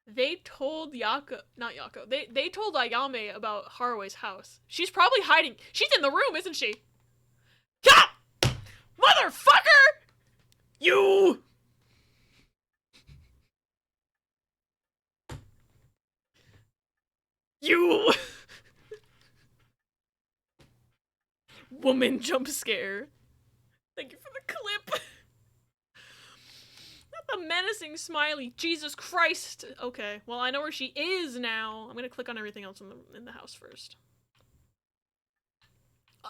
They told Yako, not Yako, they told Ayame about Haraway's house. She's probably hiding. She's in the room, isn't she? God! Motherfucker! You! You! Woman jump scare. Thank you for the clip. Not the menacing smiley. Jesus Christ. Okay, well I know where she is now. I'm gonna click on everything else in the house first.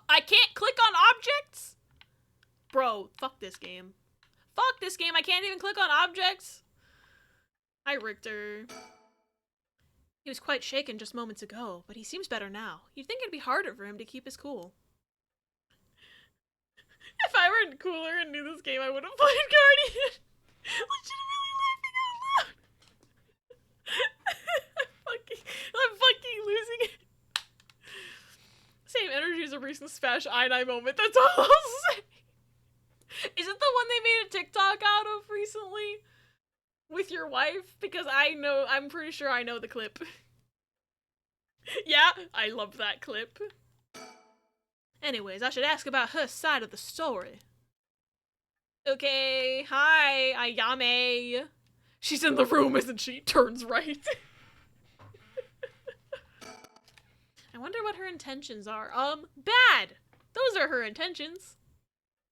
I can't click on objects? Bro, fuck this game. Fuck this game, I can't even click on objects. Hi, Richter. He was quite shaken just moments ago, but he seems better now. You'd think it'd be harder for him to keep his cool. If I were cooler and knew this game, I would have played Guardian. Legitimately laughing out loud. I'm fucking losing it. Same energy as a recent Spash I-9 moment, that's all I'll say. Is it the one they made a TikTok out of recently? With your wife? Because I'm pretty sure I know the clip. Yeah, I love that clip. Anyways, I should ask about her side of the story. Okay, hi, Ayame. She's in the room, isn't she? Turns right. I wonder what her intentions are. Bad! Those are her intentions.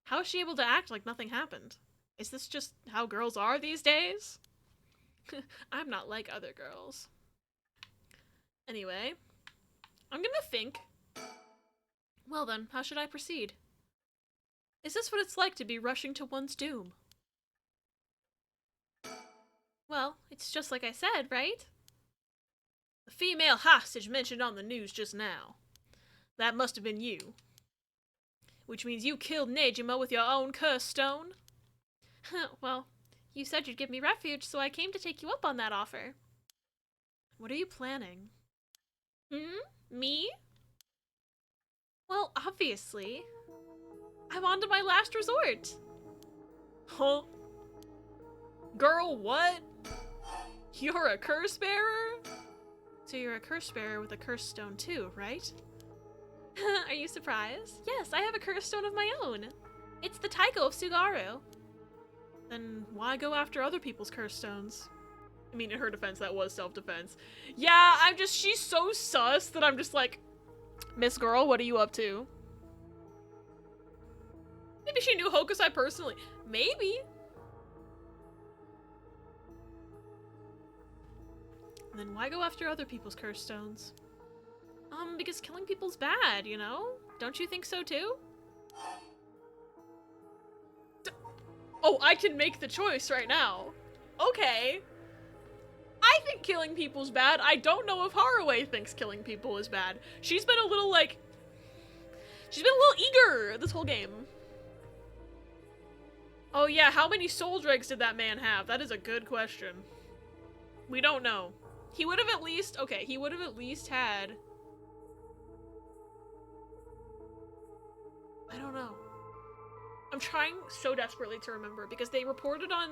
How is she able to act like nothing happened? Is this just how girls are these days? I'm not like other girls. Anyway, I'm gonna think. Well then, how should I proceed? Is this what it's like to be rushing to one's doom? Well, it's just like I said, right? The female hostage mentioned on the news just now. That must have been you. Which means you killed Nejima with your own curse stone? Well, you said you'd give me refuge, so I came to take you up on that offer. What are you planning? Me? Well, obviously. I'm on to my last resort. Huh? Girl, what? You're a curse bearer? So you're a curse bearer with a curse stone too, right? Are you surprised? Yes, I have a curse stone of my own. It's the Taiko of Sugaru. Then why go after other people's curse stones? I mean, in her defense, that was self-defense. Yeah, she's so sus that I'm just like, Miss Girl, what are you up to? Maybe she knew Hokusai personally. Maybe. And then why go after other people's curse stones? Because killing people's bad, you know? Don't you think so too? Oh, I can make the choice right now. Okay. I think killing people's bad. I don't know if Haraway thinks killing people is bad. She's been a little like... She's been a little eager this whole game. Oh yeah, how many soul dregs did that man have? That is a good question. We don't know. He would have at least, okay, he would have at least had, I don't know. I'm trying so desperately to remember because they reported on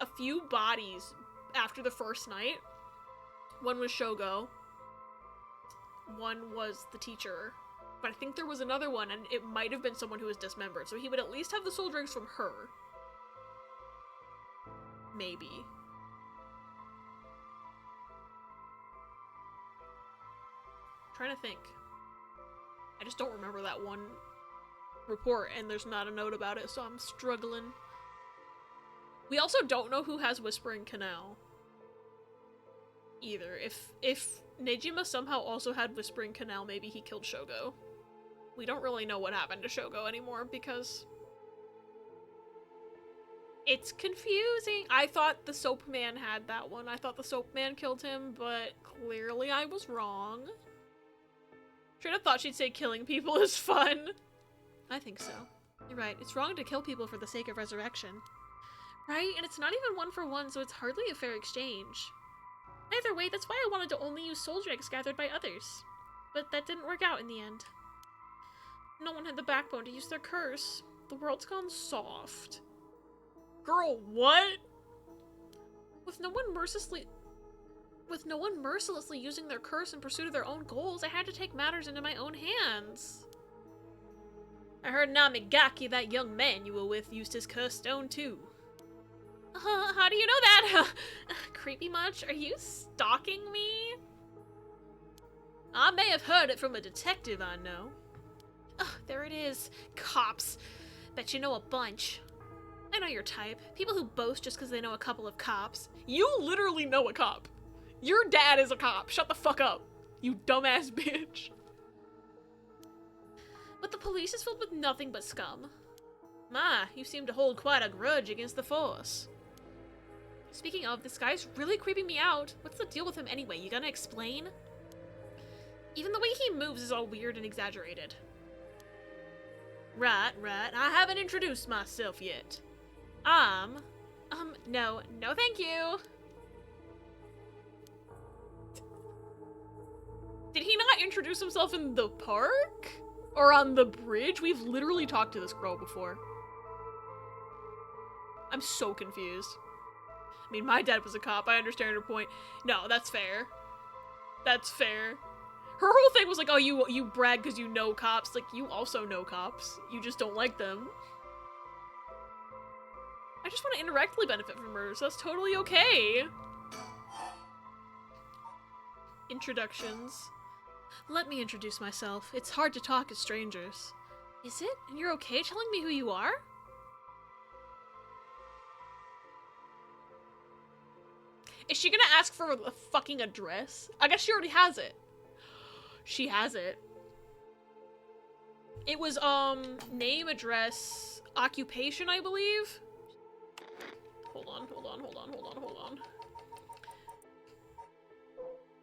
a few bodies after the first night. One was Shogo. One was the teacher. But I think there was another one, and it might have been someone who was dismembered. So he would at least have the soul dregs from her. Maybe. Trying to think. I just don't remember that one report, and there's not a note about it, so I'm struggling. We also don't know who has Whispering Canal. Either. If Nejima somehow also had Whispering Canal, maybe he killed Shogo. We don't really know what happened to Shogo anymore, because it's confusing. I thought the Soap Man had that one. I thought the Soap Man killed him, but clearly I was wrong. Straight up thought she'd say killing people is fun. I think so. You're right. It's wrong to kill people for the sake of resurrection. Right? And it's not even 1-for-1, so it's hardly a fair exchange. Either way, that's why I wanted to only use soul dregs gathered by others. But that didn't work out in the end. No one had the backbone to use their curse. The world's gone soft. Girl, what? With no one mercilessly using their curse in pursuit of their own goals, I had to take matters into my own hands. I heard Namigaki, that young man you were with, used his curse stone too. How do you know that? Creepy much? Are you stalking me? I may have heard it from a detective I know. There it is. Cops. Bet you know a bunch. I know your type. People who boast just because they know a couple of cops. You literally know a cop. Your dad is a cop. Shut the fuck up. You dumbass bitch. But the police is filled with nothing but scum. Ma, you seem to hold quite a grudge against the force. Speaking of, this guy's really creeping me out. What's the deal with him anyway? You gonna explain? Even the way he moves is all weird and exaggerated. Right. I haven't introduced myself yet. No thank you. Did he not introduce himself in the park? Or on the bridge? We've literally talked to this girl before. I'm so confused. I mean, my dad was a cop. I understand her point. No, that's fair. That's fair. Her whole thing was like, oh, you brag because you know cops. Like, you also know cops. You just don't like them. I just want to indirectly benefit from her, so that's totally okay. Introductions. Let me introduce myself. It's hard to talk as strangers. Is it? And you're okay telling me who you are? Is she gonna ask for a fucking address? I guess she already has it. She has it. It was, name, address, occupation, I believe? Hold on.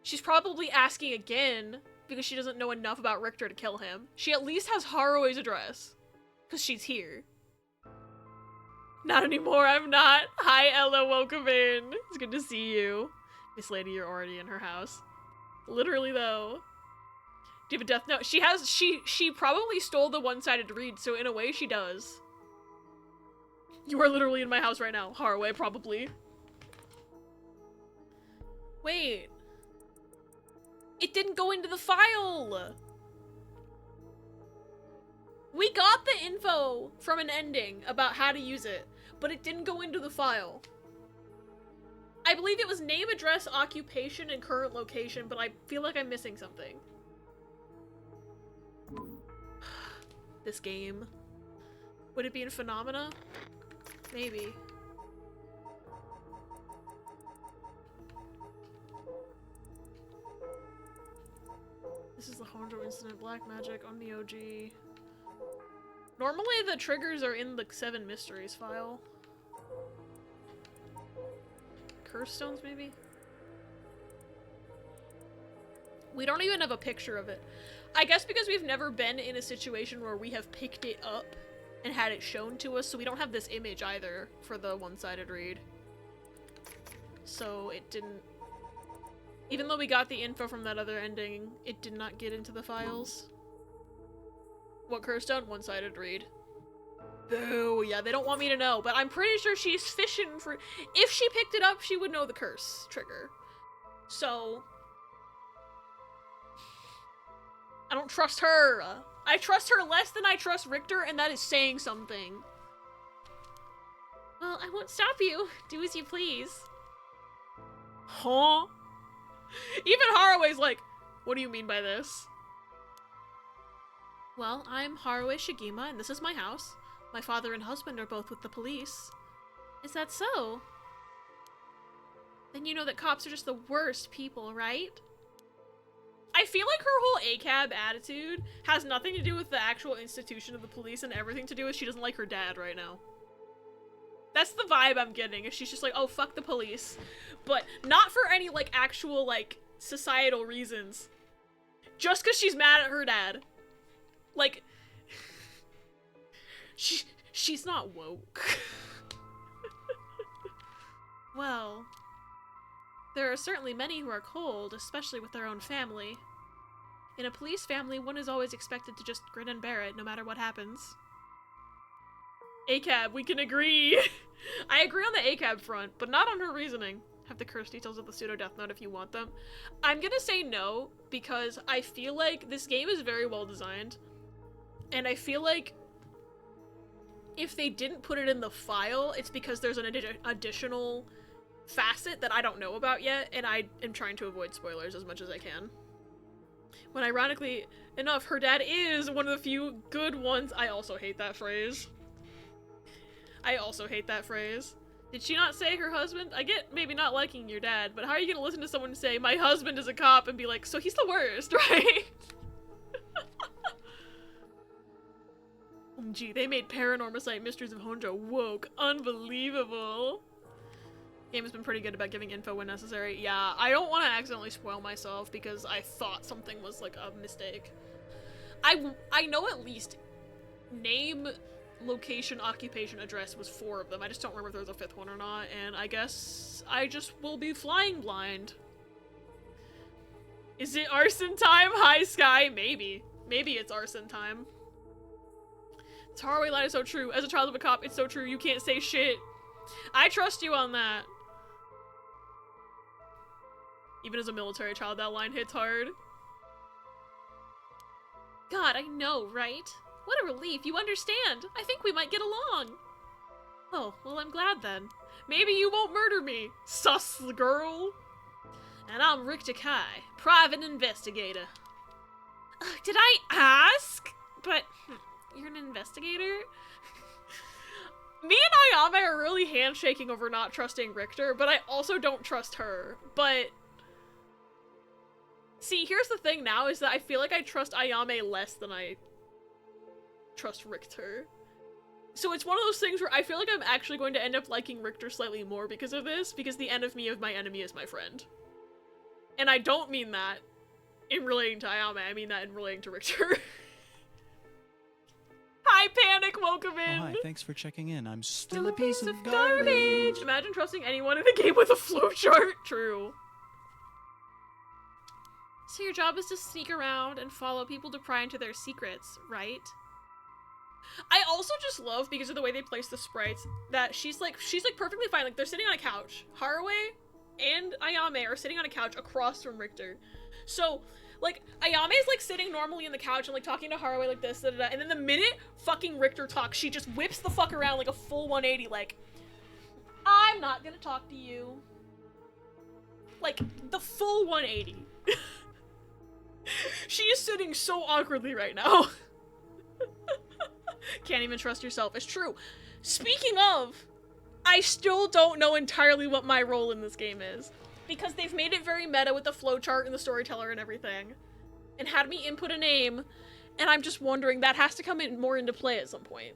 She's probably asking again because she doesn't know enough about Richter to kill him. She at least has Harue's address because she's here. Not anymore, I'm not. Hi, Ella, welcome in. It's good to see you. Miss Lady, you're already in her house. Literally, though. Do you have a death note? She probably stole the one-sided read, so in a way she does. You are literally in my house right now. Haruo, probably. Wait. It didn't go into the file! We got the info from an ending about how to use it, but it didn't go into the file. I believe it was name, address, occupation, and current location, but I feel like I'm missing something. This game. Would it be in Phenomena? Maybe. This is the Honjo incident, black magic on the OG. Normally the triggers are in the 7 mysteries file. Curse stones, maybe? We don't even have a picture of it. I guess because we've never been in a situation where we have picked it up and had it shown to us, so we don't have this image either for the one-sided read. So it didn't... Even though we got the info from that other ending, it did not get into the files. What curse done? One-sided read. Boo! Yeah, they don't want me to know, but I'm pretty sure she's fishing for... If she picked it up, she would know the curse trigger. So... I don't trust her. I trust her less than I trust Richter, and that is saying something. Well, I won't stop you. Do as you please. Huh? Even Haraway's like, what do you mean by this? Well, I'm Haraway Shigima, and this is my house. My father and husband are both with the police. Is that so? Then you know that cops are just the worst people, right? I feel like her whole ACAB attitude has nothing to do with the actual institution of the police and everything to do with she doesn't like her dad right now. That's the vibe I'm getting, is she's just like, oh, fuck the police. But not for any, like, actual, like, societal reasons. Just because she's mad at her dad. Like, she's not woke. Well, there are certainly many who are cold, especially with their own family. In a police family, one is always expected to just grin and bear it, no matter what happens. ACAB, we can agree. I agree on the ACAB front, but not on her reasoning. Have the curse details of the pseudo-death note if you want them. I'm gonna say no, because I feel like this game is very well designed. And I feel like if they didn't put it in the file, it's because there's an additional facet that I don't know about yet, and I am trying to avoid spoilers as much as I can. When ironically enough, her dad is one of the few good ones. I also hate that phrase. I also hate that phrase. Did she not say her husband? I get maybe not liking your dad, but how are you gonna listen to someone say, my husband is a cop, and be like, so he's the worst, right? Gee, they made Paranormasight Mysteries of Honjo woke. Unbelievable. Game has been pretty good about giving info when necessary. Yeah, I don't want to accidentally spoil myself because I thought something was like a mistake. I know at least name, location, occupation, address was 4 of them. I just don't remember if there was a 5th one or not, and I guess I just will be flying blind. Is it arson time? High sky? Maybe. Maybe it's arson time. This Haraway line is so true. As a child of a cop, it's so true. You can't say shit. I trust you on that. Even as a military child, that line hits hard. God, I know, right? What a relief. You understand. I think we might get along. Oh, well, I'm glad then. Maybe you won't murder me, sus girl. And I'm Richter Kai, private investigator. Did I ask? But you're an investigator? Me and Ayame are really handshaking over not trusting Richter, but I also don't trust her. But see, here's the thing now, is that I feel like I trust Ayame less than I trust Richter. So it's one of those things where I feel like I'm actually going to end up liking Richter slightly more because of this, because the enemy of my enemy is my friend. And I don't mean that in relating to Ayame, I mean that in relating to Richter. Hi, Panic, welcome in! Oh, hi, thanks for checking in. I'm still a piece of garbage. garbage! Imagine trusting anyone in a game with a flowchart. True. So your job is to sneak around and follow people to pry into their secrets, right? I also just love, because of the way they place the sprites, that she's perfectly fine. Like, they're sitting on a couch. Haraway and Ayame are sitting on a couch across from Richter. So, like, Ayame's, like, sitting normally in the couch and, like, talking to Haraway like this, da, da, da, and then the minute fucking Richter talks, she just whips the fuck around like a full 180, like, I'm not gonna talk to you. Like, the full 180. She is sitting so awkwardly right now. Can't even trust yourself. It's true. Speaking of, I still don't know entirely what my role in this game is. Because they've made it very meta with the flowchart and the storyteller and everything. And had me input a name, and I'm just wondering, that has to come in more into play at some point.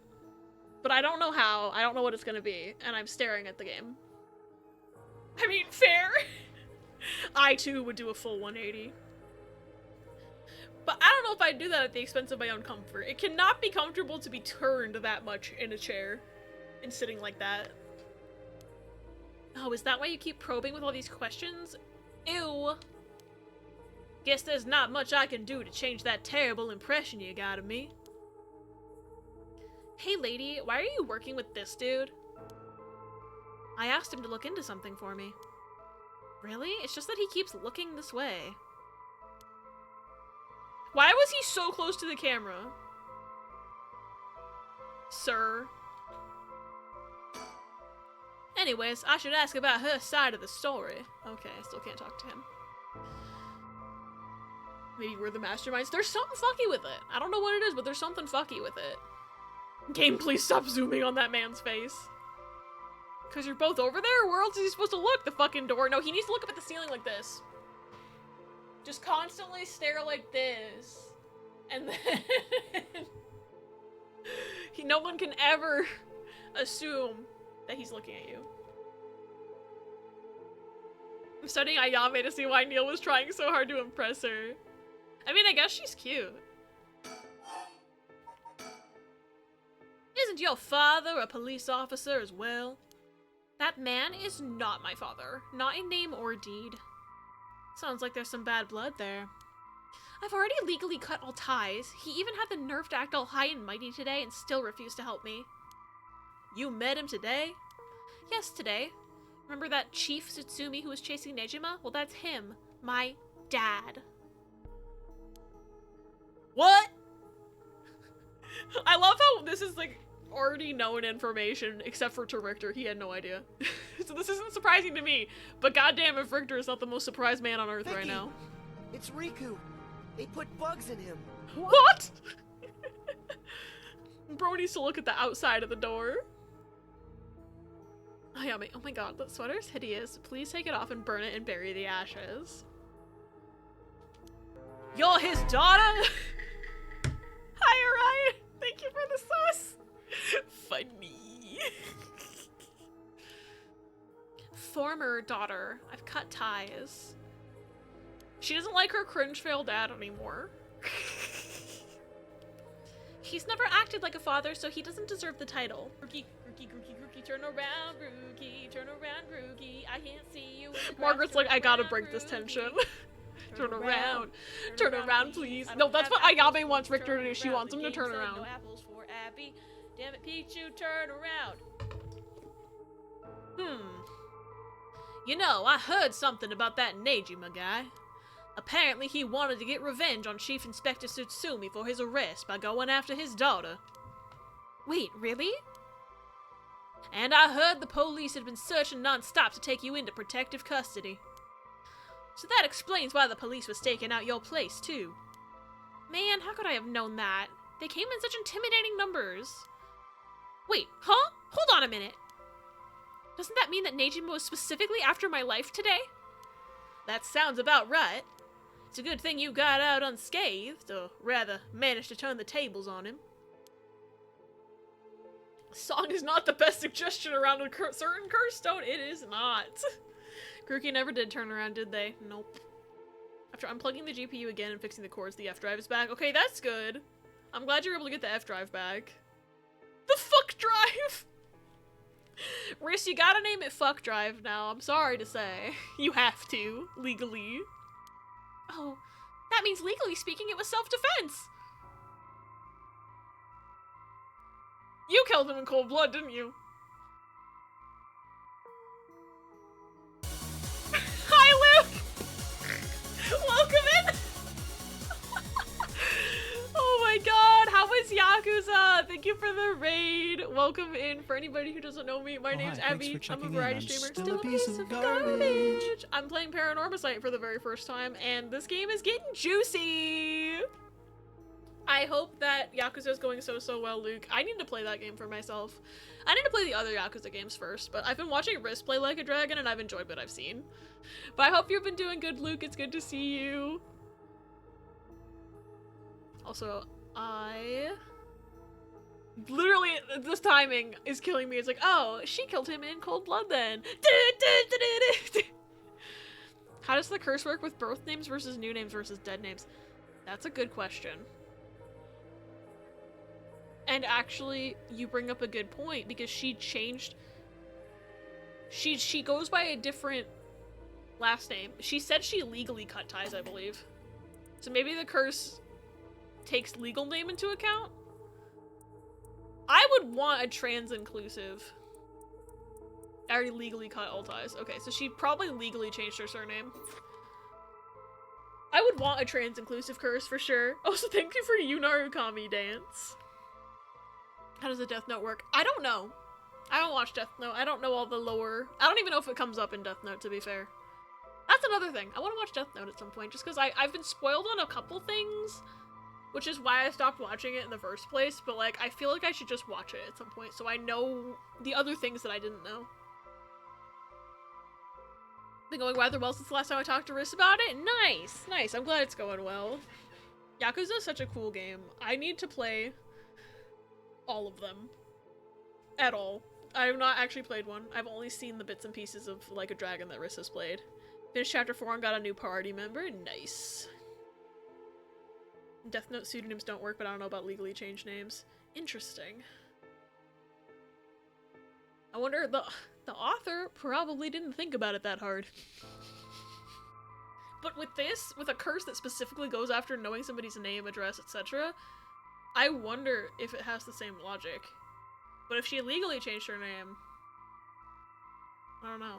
But I don't know how, I don't know what it's gonna be, and I'm staring at the game. I mean, fair. I too would do a full 180. don't know if I'd do that at the expense of my own comfort. It cannot be comfortable to be turned that much in a chair and sitting like that. Oh, is that why you keep probing with all these questions? Ew. Guess there's not much I can do to change that terrible impression you got of me. Hey lady, why are you working with this dude? I asked him to look into something for me. Really? It's just that he keeps looking this way. Why was he so close to the camera? Sir. Anyways, I should ask about her side of the story. Okay, I still can't talk to him. Maybe we're the masterminds. There's something fucky with it. I don't know what it is, but there's something fucky with it. Game, please stop zooming on that man's face. Because you're both over there? Where else is he supposed to look? The fucking door? No, he needs to look up at the ceiling like this. Just constantly stare like this. And then... no one can ever assume that he's looking at you. I'm studying Ayame to see why Neil was trying so hard to impress her. I mean, I guess she's cute. Isn't your father a police officer as well? That man is not my father. Not in name or deed. Sounds like there's some bad blood there. I've already legally cut all ties. He even had the nerve to act all high and mighty today and still refused to help me. You met him today? Yes, today. Remember that Chief Tsutsumi who was chasing Nejima? Well, that's him. My dad. What? I love how this is, like, already known information, except for to Richter. He had no idea. So this isn't surprising to me, but goddamn if Richter is not the most surprised man on Earth right now. It's Riku. They put bugs in him. What? Bro needs to look at the outside of the door. Ayame, oh my god, that sweater is hideous. Please take it off and burn it and bury the ashes. You're his daughter? Hi, Orion. Thank you for the sauce. Funny. Former daughter. I've cut ties. She doesn't like her cringe fail dad anymore. He's never acted like a father, so he doesn't deserve the title. Rookie, rookie, rookie, rookie, turn around, rookie, turn around, rookie. I can't see you. Margaret's like, I gotta break this tension. Turn around, please. No, that's what Ayame wants Richter to do. She wants him to turn around. No apples for Abby. Damn it, Pichu, turn around. You know, I heard something about that Nejima guy. Apparently he wanted to get revenge on Chief Inspector Tsutsumi for his arrest by going after his daughter. Wait, really? And I heard the police had been searching non-stop to take you into protective custody. So that explains why the police was staking out your place, too. Man, how could I have known that? They came in such intimidating numbers. Wait, huh? Hold on a minute. Doesn't that mean that Nejima was specifically after my life today? That sounds about right. It's a good thing you got out unscathed, or rather, managed to turn the tables on him. Song is not the best suggestion around a certain curse stone. It is not. Grookey never did turn around, did they? Nope. After unplugging the GPU again and fixing the cords, the F drive is back. Okay, that's good. I'm glad you're able to get the F drive back. The fuck drive! Riss, you gotta name it fuck drive now. I'm sorry to say. You have to, legally. Oh, that means legally speaking it was self-defense! You killed him in cold blood, didn't you? Hi, Luke! Welcome in! Oh my god, how was Yakuza? Thank you for the raid. Welcome in. For anybody who doesn't know me, my name's Abby. I'm a variety streamer. Still a piece of garbage. I'm playing Paranormasight for the very first time, and this game is getting juicy! I hope that Yakuza is going so well, Luke. I need to play that game for myself. I need to play the other Yakuza games first, but I've been watching Riss play Like a Dragon, and I've enjoyed what I've seen. But I hope you've been doing good, Luke. It's good to see you. Also, literally, this timing is killing me. It's like, oh, she killed him in cold blood then. How does the curse work with birth names versus new names versus dead names? That's a good question. And actually, you bring up a good point, because she changed... She goes by a different last name. She said she legally cut ties, I believe. So maybe the curse takes legal name into account? I would want a trans-inclusive. I already legally cut all ties. Okay, so she probably legally changed her surname. I would want a trans-inclusive curse for sure. Also, thank you for Yunarukami dance. How does the Death Note work? I don't know. I don't watch Death Note. I don't know all the lore. I don't even know if it comes up in Death Note, to be fair. That's another thing. I want to watch Death Note at some point, just because I've been spoiled on a couple things, which is why I stopped watching it in the first place, but, like, I feel like I should just watch it at some point, so I know the other things that I didn't know. Been going rather well since the last time I talked to Riss about it? Nice! Nice, I'm glad it's going well. Yakuza is such a cool game. I need to play all of them. At all. I have not actually played one. I've only seen the bits and pieces of Like a Dragon that Riss has played. Finished chapter 4 and got a new party member. Nice. Death Note pseudonyms don't work, but I don't know about legally changed names. Interesting. I wonder, the author probably didn't think about it that hard. But with this, with a curse that specifically goes after knowing somebody's name, address, etc., I wonder if it has the same logic. But if she legally changed her name, I don't know.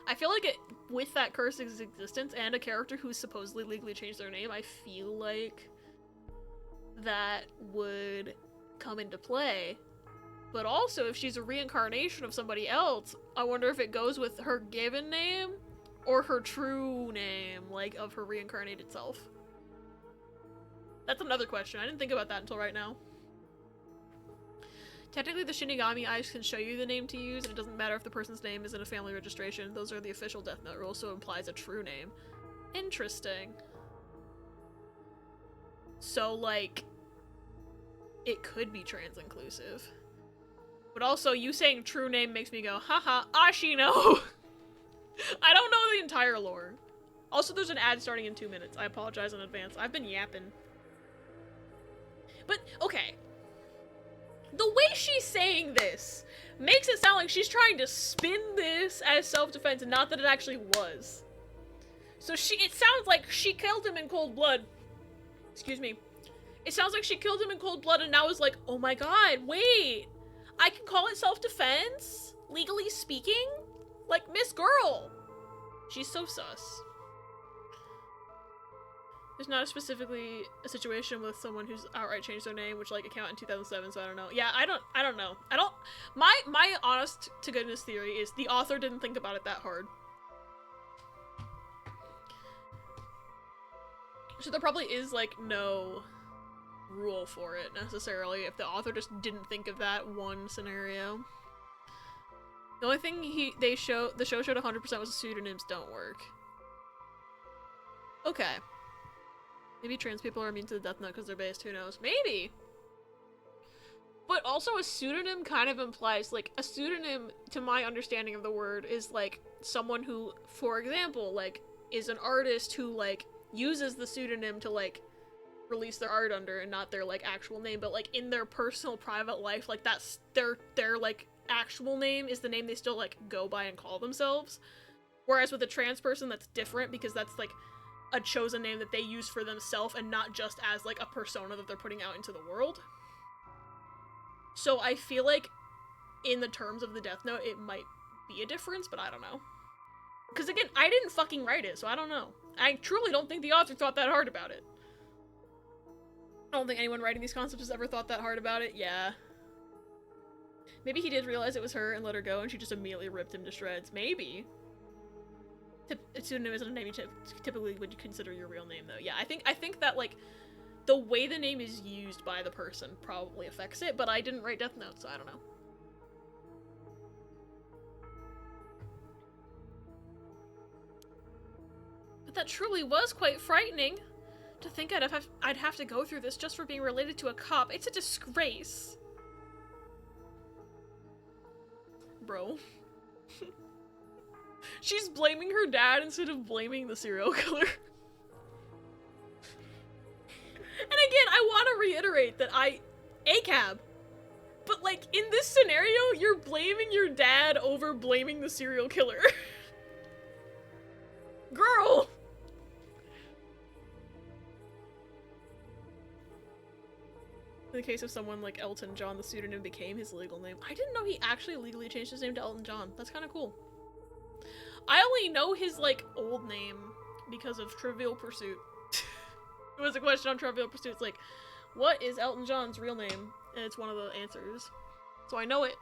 I feel like with that curse's existence and a character who's supposedly legally changed their name, I feel like that would come into play. But also, if she's a reincarnation of somebody else, I wonder if it goes with her given name or her true name, like, of her reincarnated self. That's another question. I didn't think about that until right now. Technically, the Shinigami eyes can show you the name to use, and it doesn't matter if the person's name is in a family registration. Those are the official Death Note rules, so it implies a true name. Interesting. So, like, it could be trans-inclusive. But also, you saying true name makes me go, haha, Ashino! I don't know the entire lore. Also, there's an ad starting in 2 minutes. I apologize in advance. I've been yapping. But, okay. The way she's saying this makes it sound like she's trying to spin this as self-defense, and not that it actually was. So it sounds like she killed him in cold blood. Excuse me. It sounds like she killed him in cold blood and now is like, oh my god, wait. I can call it self-defense? Legally speaking? Like, Miss Girl. She's so sus. There's not specifically a situation with someone who's outright changed their name, which, like, it came out in 2007, so I don't know. Yeah, I don't know. My honest to goodness theory is the author didn't think about it that hard. So there probably is, like, no rule for it, necessarily, if the author just didn't think of that one scenario. The only thing the show showed 100% was pseudonyms don't work. Okay. Maybe trans people are immune to the Death Note because they're based, who knows? Maybe! But also a pseudonym kind of implies, like, a pseudonym, to my understanding of the word, is, like, someone who, for example, like, is an artist who, like, uses the pseudonym to, like, release their art under and not their, like, actual name, but, like, in their personal private life, like, that's their like, actual name is the name they still, like, go by and call themselves. Whereas with a trans person, that's different because that's, like, a chosen name that they use for themselves and not just as, like, a persona that they're putting out into the world. So I feel like in the terms of the Death Note, it might be a difference, but I don't know. Because again, I didn't fucking write it, so I don't know. I truly don't think the author thought that hard about it. I don't think anyone writing these concepts has ever thought that hard about it. Yeah. Maybe he did realize it was her and let her go, and she just immediately ripped him to shreds. Maybe. A pseudonym isn't a name you typically would consider your real name, though. Yeah, I think that, like, the way the name is used by the person probably affects it, but I didn't write Death Note, so I don't know. But that truly was quite frightening. To think I'd have to go through this just for being related to a cop. It's a disgrace. Bro. She's blaming her dad instead of blaming the serial killer. reiterate that ACAB. But, like, in this scenario, you're blaming your dad over blaming the serial killer. Girl! In the case of someone like Elton John, the pseudonym became his legal name. I didn't know he actually legally changed his name to Elton John. That's kind of cool. I only know his, like, old name because of Trivial Pursuit. It was a question on Trivial Pursuit. It's like, what is Elton John's real name? And it's one of the answers. So I know it.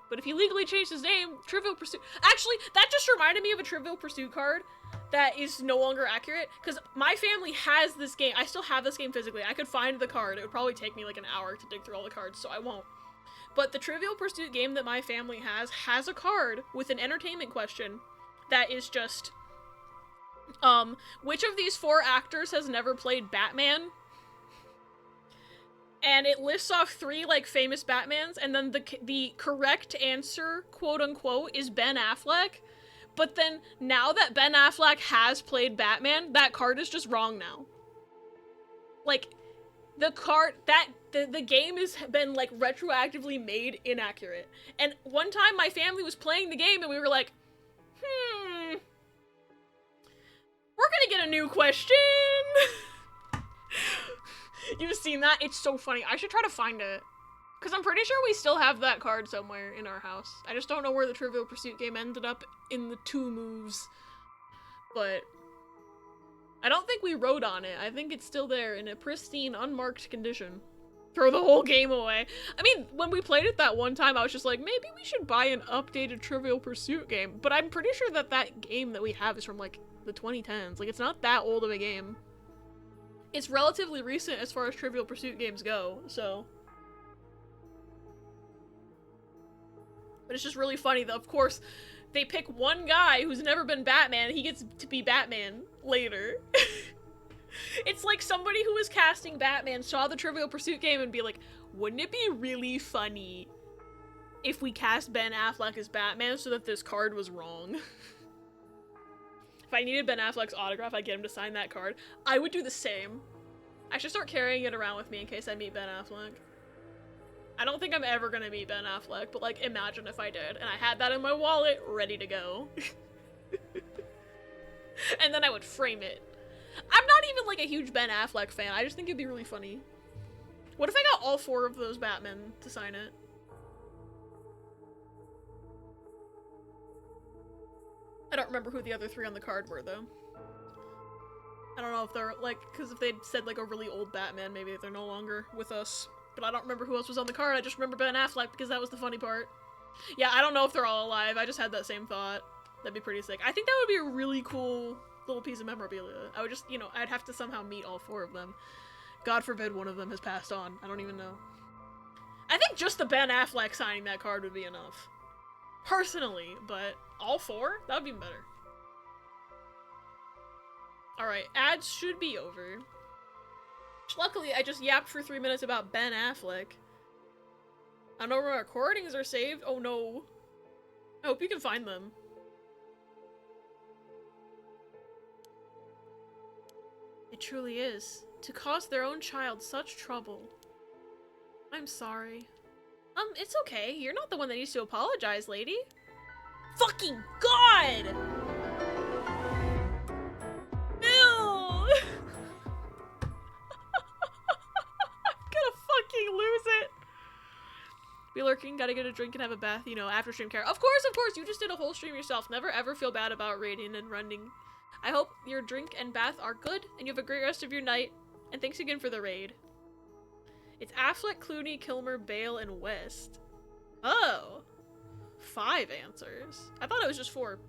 But if he legally changed his name, Trivial Pursuit... Actually, that just reminded me of a Trivial Pursuit card that is no longer accurate. Because my family has this game. I still have this game physically. I could find the card. It would probably take me like an hour to dig through all the cards, so I won't. But the Trivial Pursuit game that my family has a card with an entertainment question that is just... which of these 4 actors has never played Batman? And it lists off 3, like, famous Batmans, and then the correct answer, quote-unquote, is Ben Affleck. But then, now that Ben Affleck has played Batman, that card is just wrong now. Like, the card, the game has been, like, retroactively made inaccurate. And one time, my family was playing the game, and we were like, we're gonna get a new question! You've seen that? It's so funny. I should try to find it. Because I'm pretty sure we still have that card somewhere in our house. I just don't know where the Trivial Pursuit game ended up in the 2 moves. But I don't think we wrote on it. I think it's still there in a pristine, unmarked condition. Throw the whole game away. I mean, when we played it that one time, I was just like, maybe we should buy an updated Trivial Pursuit game. But I'm pretty sure that that game that we have is from, like, the 2010s. Like, it's not that old of a game. It's relatively recent as far as Trivial Pursuit games go, so. But it's just really funny that, of course, they pick one guy who's never been Batman, and he gets to be Batman later. It's like somebody who was casting Batman saw the Trivial Pursuit game and be like, wouldn't it be really funny if we cast Ben Affleck as Batman so that this card was wrong? If I needed Ben Affleck's autograph, I'd get him to sign that card. I would do the same. I should start carrying it around with me in case I meet Ben Affleck. I don't think I'm ever gonna meet Ben Affleck, but, like, imagine if I did, and I had that in my wallet, ready to go. And then I would frame it. I'm not even, like, a huge Ben Affleck fan, I just think it'd be really funny. What if I got all 4 of those Batmen to sign it? I don't remember who the other 3 on the card were, though. I don't know if they're, like, because if they'd said, like, a really old Batman, maybe they're no longer with us. But I don't remember who else was on the card, I just remember Ben Affleck because that was the funny part. Yeah, I don't know if they're all alive, I just had that same thought. That'd be pretty sick. I think that would be a really cool little piece of memorabilia. I would just, you know, I'd have to somehow meet all 4 of them. God forbid one of them has passed on. I don't even know. I think just the Ben Affleck signing that card would be enough. Personally, but all 4? That would be better. Alright, ads should be over. Luckily, I just yapped for 3 minutes about Ben Affleck. I don't know where my recordings are saved. Oh no. I hope you can find them. It truly is. To cause their own child such trouble. I'm sorry. It's okay. You're not the one that needs to apologize, lady. Fucking God! Bill! I'm gonna fucking lose it. Be lurking, gotta get a drink and have a bath, you know, after stream care. Of course, you just did a whole stream yourself. Never ever feel bad about raiding and running. I hope your drink and bath are good, and you have a great rest of your night. And thanks again for the raid. It's Affleck, Clooney, Kilmer, Bale, and West. Oh. 5 answers. I thought it was just 4.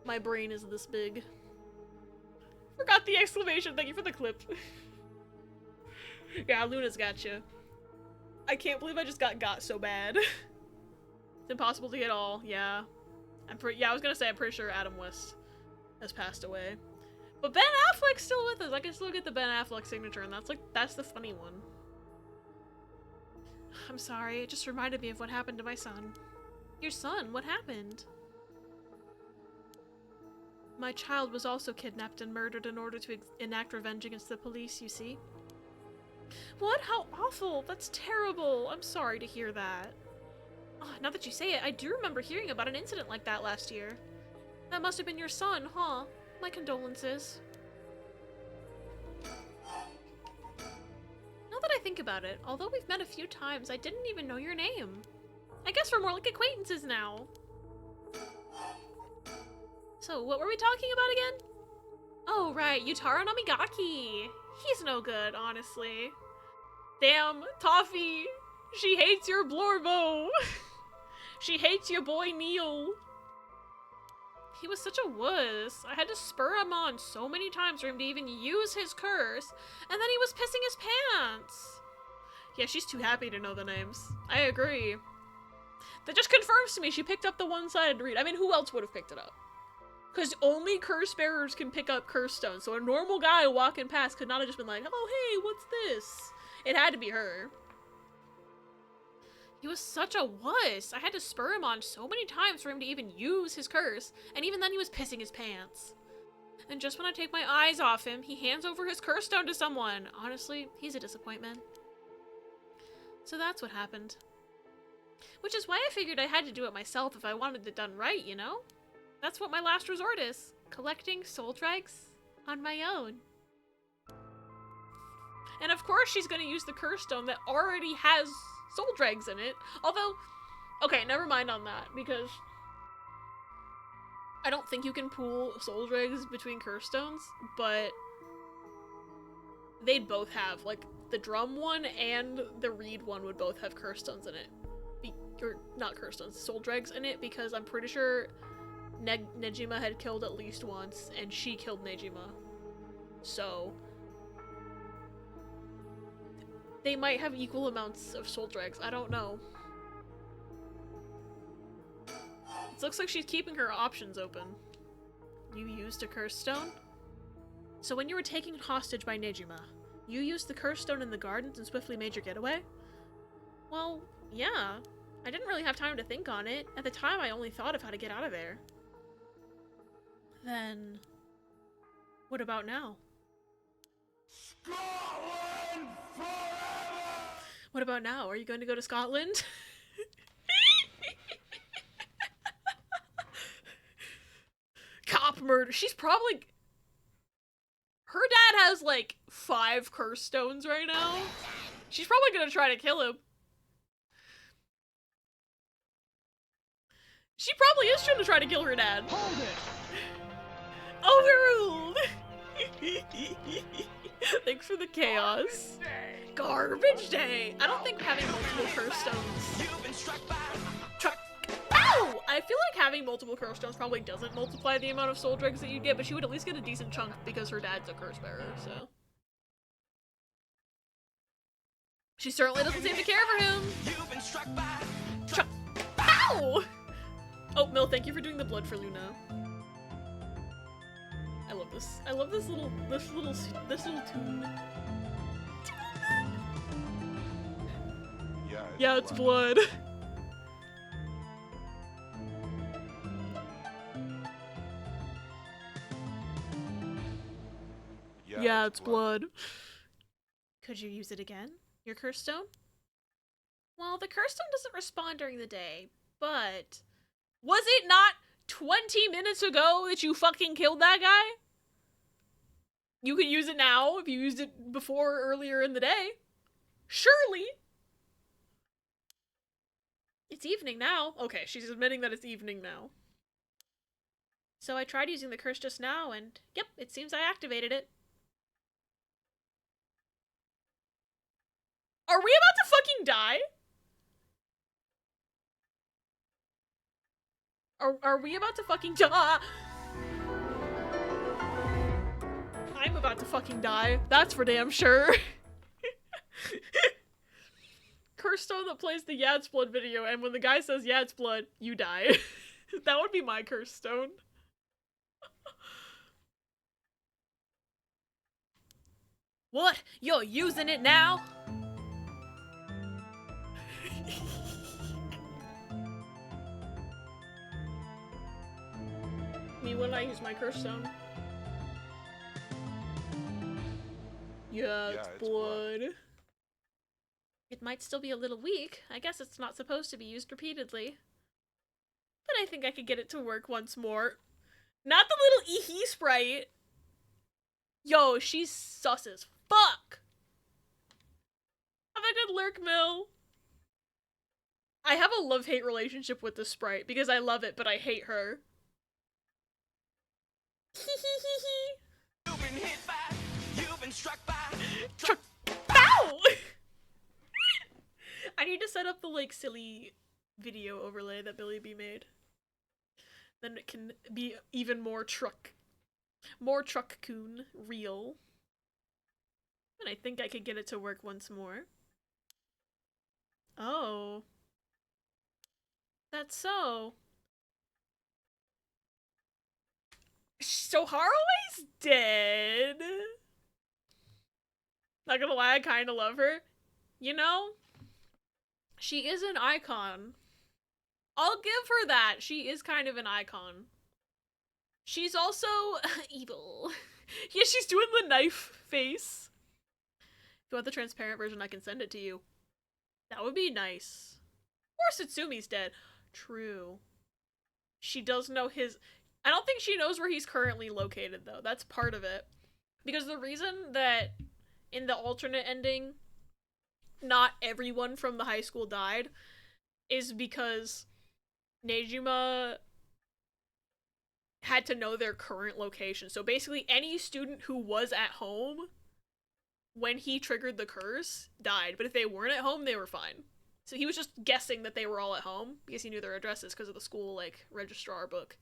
My brain is this big. Forgot the exclamation. Thank you for the clip. Yeah, Luna's got you. I can't believe I just got so bad. It's impossible to get all. Yeah. I was gonna say I'm pretty sure Adam West has passed away. But Ben Affleck's still with us. I can still get the Ben Affleck signature, and that's the funny one. I'm sorry, it just reminded me of what happened to my son. Your son? What happened? My child was also kidnapped and murdered in order to enact revenge against the police, you see. What? How awful! That's terrible! I'm sorry to hear that. Oh, now that you say it, I do remember hearing about an incident like that last year. That must have been your son, huh? My condolences. Now that I think about it, although we've met a few times, I didn't even know your name. I guess we're more like acquaintances now. So, what were we talking about again? Oh, right, Yutaro Namigaki. He's no good, honestly. Damn, Toffee. She hates your Blorbo. She hates your boy Neil. He was such a wuss. I had to spur him on so many times for him to even use his curse, and then he was pissing his pants. Yeah, she's too happy to know the names. I agree. That just confirms to me she picked up the one-sided read. I mean, who else would have picked it up? Because only curse bearers can pick up curse stones, so a normal guy walking past could not have just been like, oh, hey, what's this? It had to be her. He was such a wuss. I had to spur him on so many times for him to even use his curse, and even then he was pissing his pants. And just when I take my eyes off him, he hands over his curse stone to someone. Honestly, he's a disappointment. So that's what happened. Which is why I figured I had to do it myself if I wanted it done right, you know? That's what my last resort is. Collecting soul dregs on my own. And of course she's gonna use the curse stone that already has soul dregs in it. Although, okay, never mind on that, because I don't think you can pool soul dregs between curse stones, but they'd both have, like, the drum one and the reed one would both have curse stones in it. Or not curse stones, soul dregs in it, because I'm pretty sure Nejima had killed at least once, and she killed Nejima. So they might have equal amounts of soul dregs. I don't know. It looks like she's keeping her options open. You used a curse stone? So when you were taken hostage by Nejima, you used the curse stone in the gardens and swiftly made your getaway? Well, yeah. I didn't really have time to think on it. At the time, I only thought of how to get out of there. Then, what about now? Scotland forever! What about now? Are you going to go to Scotland? Cop murder. She's probably... Her dad has, like, 5 curse stones right now. She's probably gonna try to kill him. She probably is trying to kill her dad. Hold Overruled! Thanks for the chaos. Garbage day! I don't think having multiple curse stones... Ow! I feel like having multiple curse stones probably doesn't multiply the amount of soul dregs that you get, but she would at least get a decent chunk because her dad's a curse bearer, so... She certainly doesn't seem to care for him! Ow! Oh, Mill, thank you for doing the blood for Luna. I love this. I love this little tune. Yeah, it's blood. Yeah, it's blood. Could you use it again? Your curse stone? Well, the curse stone doesn't respond during the day, but... Was it not 20 minutes ago that you fucking killed that guy? You could use it now if you used it before earlier in the day. Surely. It's evening now. Okay, she's admitting that it's evening now. So I tried using the curse just now, and yep, it seems I activated it. Are we about to fucking die? Are we about to fucking die? I'm about to fucking die. That's for damn sure. Curse stone that plays the Yeah, It's Blood video, and when the guy says Yeah, it's blood, you die. That would be my curse stone. What? You're using it now? Me when I use my curse stone. Yeah, it's blood. It might still be a little weak. I guess it's not supposed to be used repeatedly. But I think I could get it to work once more. Not the little ee-hee sprite. Yo, she's sus as fuck. Have a good lurk, Mill. I have a love-hate relationship with this sprite because I love it, but I hate her. You've been hit by, you've been struck by. Ow! I need to set up the, like, silly video overlay that Billy B made. Then it can be even more truck-coon real. And I think I could get it to work once more. Oh. That's so. So Haraway's dead? Not gonna lie, I kinda love her. You know? She is an icon. I'll give her that. She is kind of an icon. She's also evil. Yeah, she's doing the knife face. If you want the transparent version, I can send it to you. That would be nice. Or Satsumi's dead. True. She does know his... I don't think she knows where he's currently located, though. That's part of it. Because the reason that in the alternate ending, not everyone from the high school died is because Nejima had to know their current location. So basically, any student who was at home when he triggered the curse died. But if they weren't at home, they were fine. So he was just guessing that they were all at home because he knew their addresses because of the school, like, registrar book.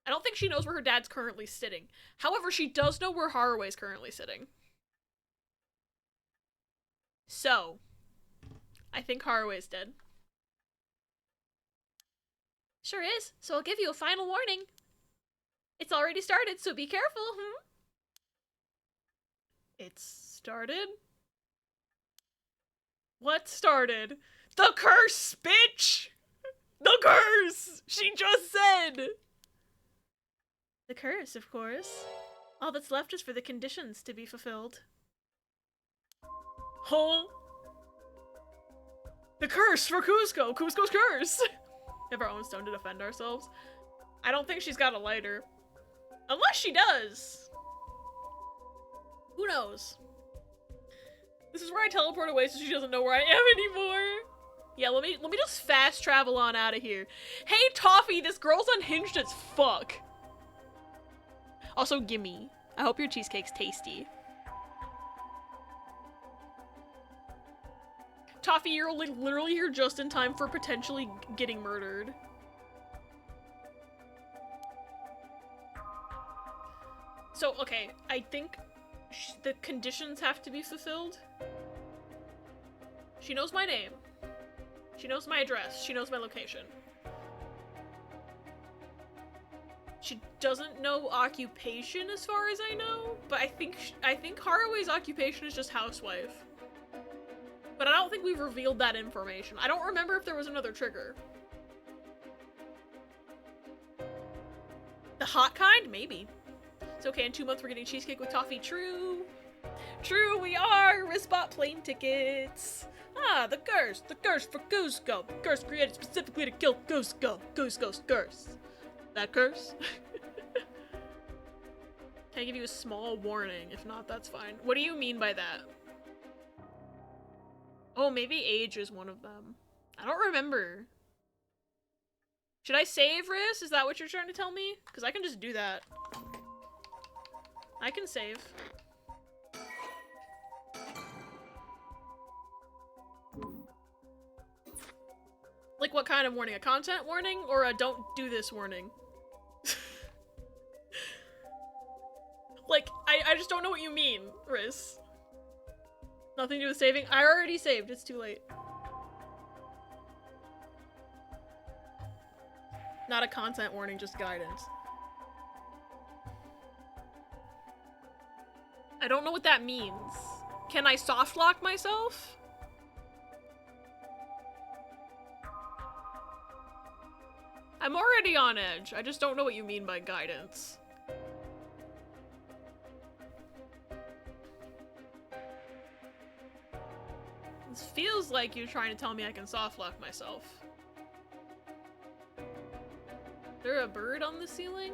I don't think she knows where her dad's currently sitting. However, she does know where Haraway's currently sitting. So, I think Haraway's dead. Sure is, so I'll give you a final warning. It's already started, so be careful, It's started? What started? The curse, bitch! The curse! She just said! The curse, of course. All that's left is for the conditions to be fulfilled. Huh? The curse for Kuzco! Kuzco's curse! We have our own stone to defend ourselves. I don't think she's got a lighter. Unless she does! Who knows? This is where I teleport away so she doesn't know where I am anymore. Yeah, let me just fast travel on out of here. Hey, Toffee, this girl's unhinged as fuck. Also, gimme. I hope your cheesecake's tasty. Toffee, you're like literally here just in time for potentially getting murdered. So, okay, I think the conditions have to be fulfilled. She knows my name. She knows my address. She knows my location. She doesn't know occupation as far as I know, but I think Haraway's occupation is just housewife. But I don't think we've revealed that information. I don't remember if there was another trigger. The hot kind? Maybe. It's okay, in 2 months we're getting cheesecake with toffee. True. True, we are! Wristbot plane tickets! Ah, the curse for Kuzco. The curse created specifically to kill Kuzco. Kuzco's curse. That curse? Can I give you a small warning? If not, that's fine. What do you mean by that? Oh, maybe age is one of them. I don't remember. Should I save, Riz? Is that what you're trying to tell me? Because I can just do that. I can save. Like what kind of warning? A content warning or a don't do this warning? Like, I just don't know what you mean, Riz. Nothing to do with saving? I already saved, it's too late. Not a content warning, just guidance. I don't know what that means. Can I soft lock myself? I'm already on edge. I just don't know what you mean by guidance. This feels like you're trying to tell me I can soft lock myself. Is there a bird on the ceiling?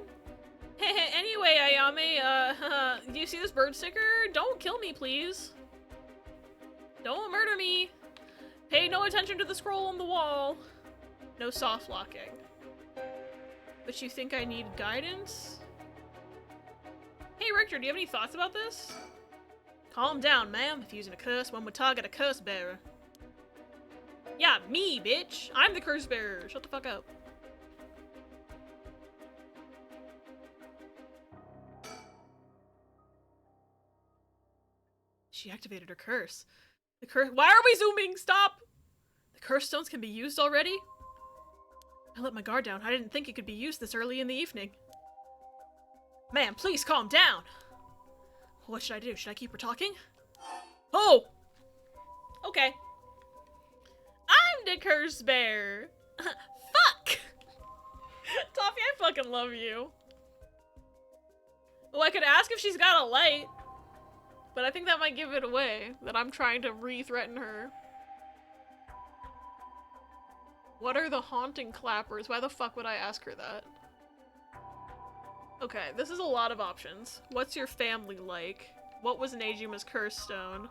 Anyway, Ayame, do you see this bird sticker? Don't kill me, please. Don't murder me. Pay no attention to the scroll on the wall. No soft locking. But you think I need guidance? Hey, Richter, do you have any thoughts about this? Calm down, ma'am. If using a curse, one would target a curse bearer. Yeah, me, bitch. I'm the curse bearer. Shut the fuck up. She activated her curse. The curse— Why are we zooming? Stop! The curse stones can be used already? I let my guard down. I didn't think it could be used this early in the evening. Ma'am, please calm down. What should I do? Should I keep her talking? Oh! Okay. I'm the curse bearer. Fuck! Toffee, I fucking love you. Well, I could ask if she's got a light. But I think that might give it away, that I'm trying to re-threaten her. What are the haunting clappers? Why the fuck would I ask her that? Okay, this is a lot of options. What's your family like? What was Nejima's curse stone?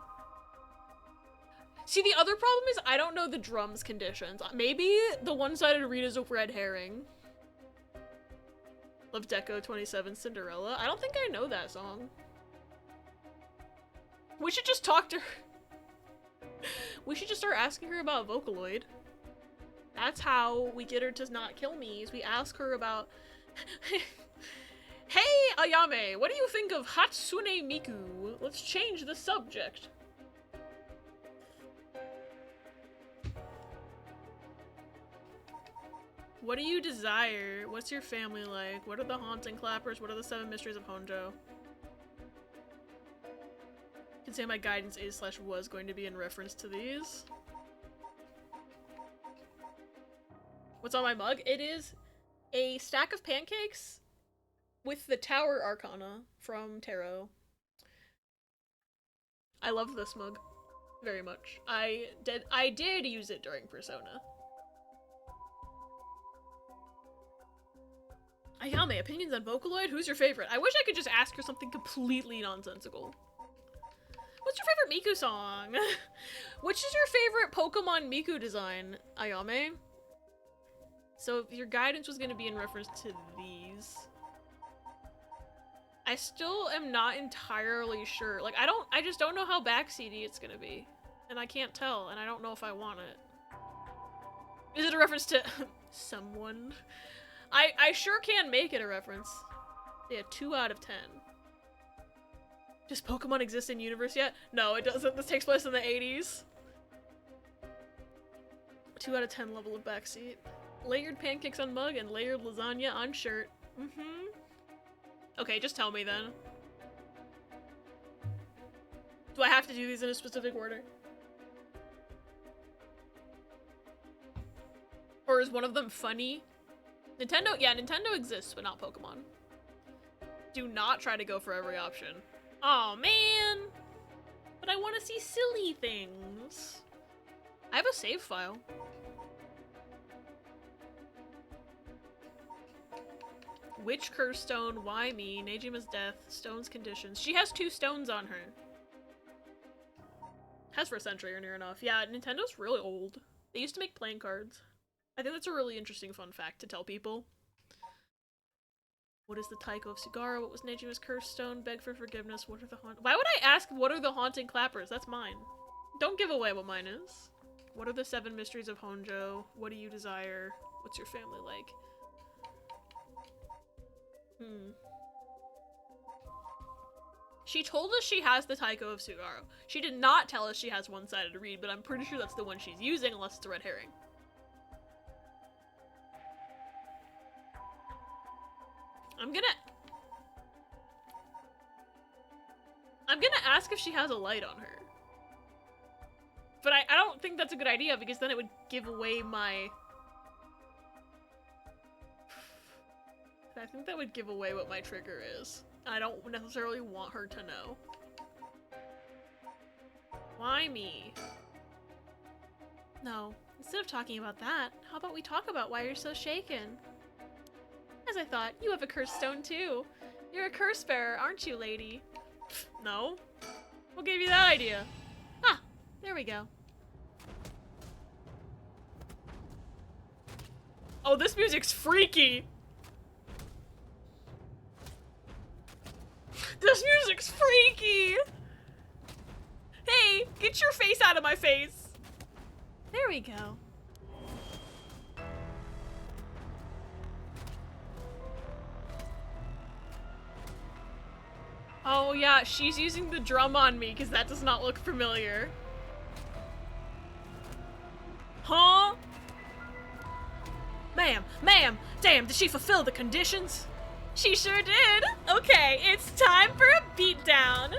See, the other problem is I don't know the drums conditions. Maybe the one-sided read is a red herring. Love Deco 27 Cinderella. I don't think I know that song. We should just talk to her. We should just start asking her about Vocaloid. That's how we get her to not kill me, is we ask her about... Hey, Ayame, what do you think of Hatsune Miku? Let's change the subject. What do you desire? What's your family like? What are the haunting clappers? What are the 7 mysteries of Honjo? I can say my guidance is / was going to be in reference to these. What's on my mug? It is a stack of pancakes with the Tower Arcana from Tarot. I love this mug very much. I did use it during Persona. Ayame, opinions on Vocaloid? Who's your favorite? I wish I could just ask her something completely nonsensical. What's your favorite Miku song? Which is your favorite Pokemon Miku design, Ayame? So if your guidance was going to be in reference to these. I still am not entirely sure. Like, I just don't know how backseaty it's going to be. And I can't tell, and I don't know if I want it. Is it a reference to someone? I sure can make it a reference. Yeah, 2 out of 10. Does Pokemon exist in universe yet? No, it doesn't. This takes place in the 80s. 2 out of 10 level of backseat. Layered pancakes on mug and layered lasagna on shirt. Mm-hmm. Okay, just tell me then. Do I have to do these in a specific order? Or is one of them funny? Nintendo? Yeah, Nintendo exists, but not Pokemon. Do not try to go for every option. Aw, man! But I want to see silly things. I have a save file. Which curse stone? Why me? Nejima's death. Stone's conditions. She has 2 stones on her. Has for a century or near enough. Yeah, Nintendo's really old. They used to make playing cards. I think that's a really interesting fun fact to tell people. What is the Taiko of Sugara? What was Nejima's curse stone? Beg for forgiveness. What are the Why would I ask what are the haunting clappers? That's mine. Don't give away what mine is. What are the 7 mysteries of Honjo? What do you desire? What's your family like? She told us she has the Taiko of Sugaro. She did not tell us she has one-sided to read, but I'm pretty sure that's the one she's using unless it's a red herring. I'm gonna ask if she has a light on her. But I don't think that's a good idea because then it would give away my... I think that would give away what my trigger is. And I don't necessarily want her to know. Why me? No, instead of talking about that, how about we talk about why you're so shaken? As I thought, you have a curse stone too. You're a curse bearer, aren't you, lady? Pfft, no. What gave you that idea? Ah, there we go. Oh, this music's freaky. This music's freaky. Hey, get your face out of my face. There we go. Oh yeah, she's using the drum on me because that does not look familiar. Huh? Ma'am, damn, did she fulfill the conditions? She sure did. Okay, it's time for a beatdown.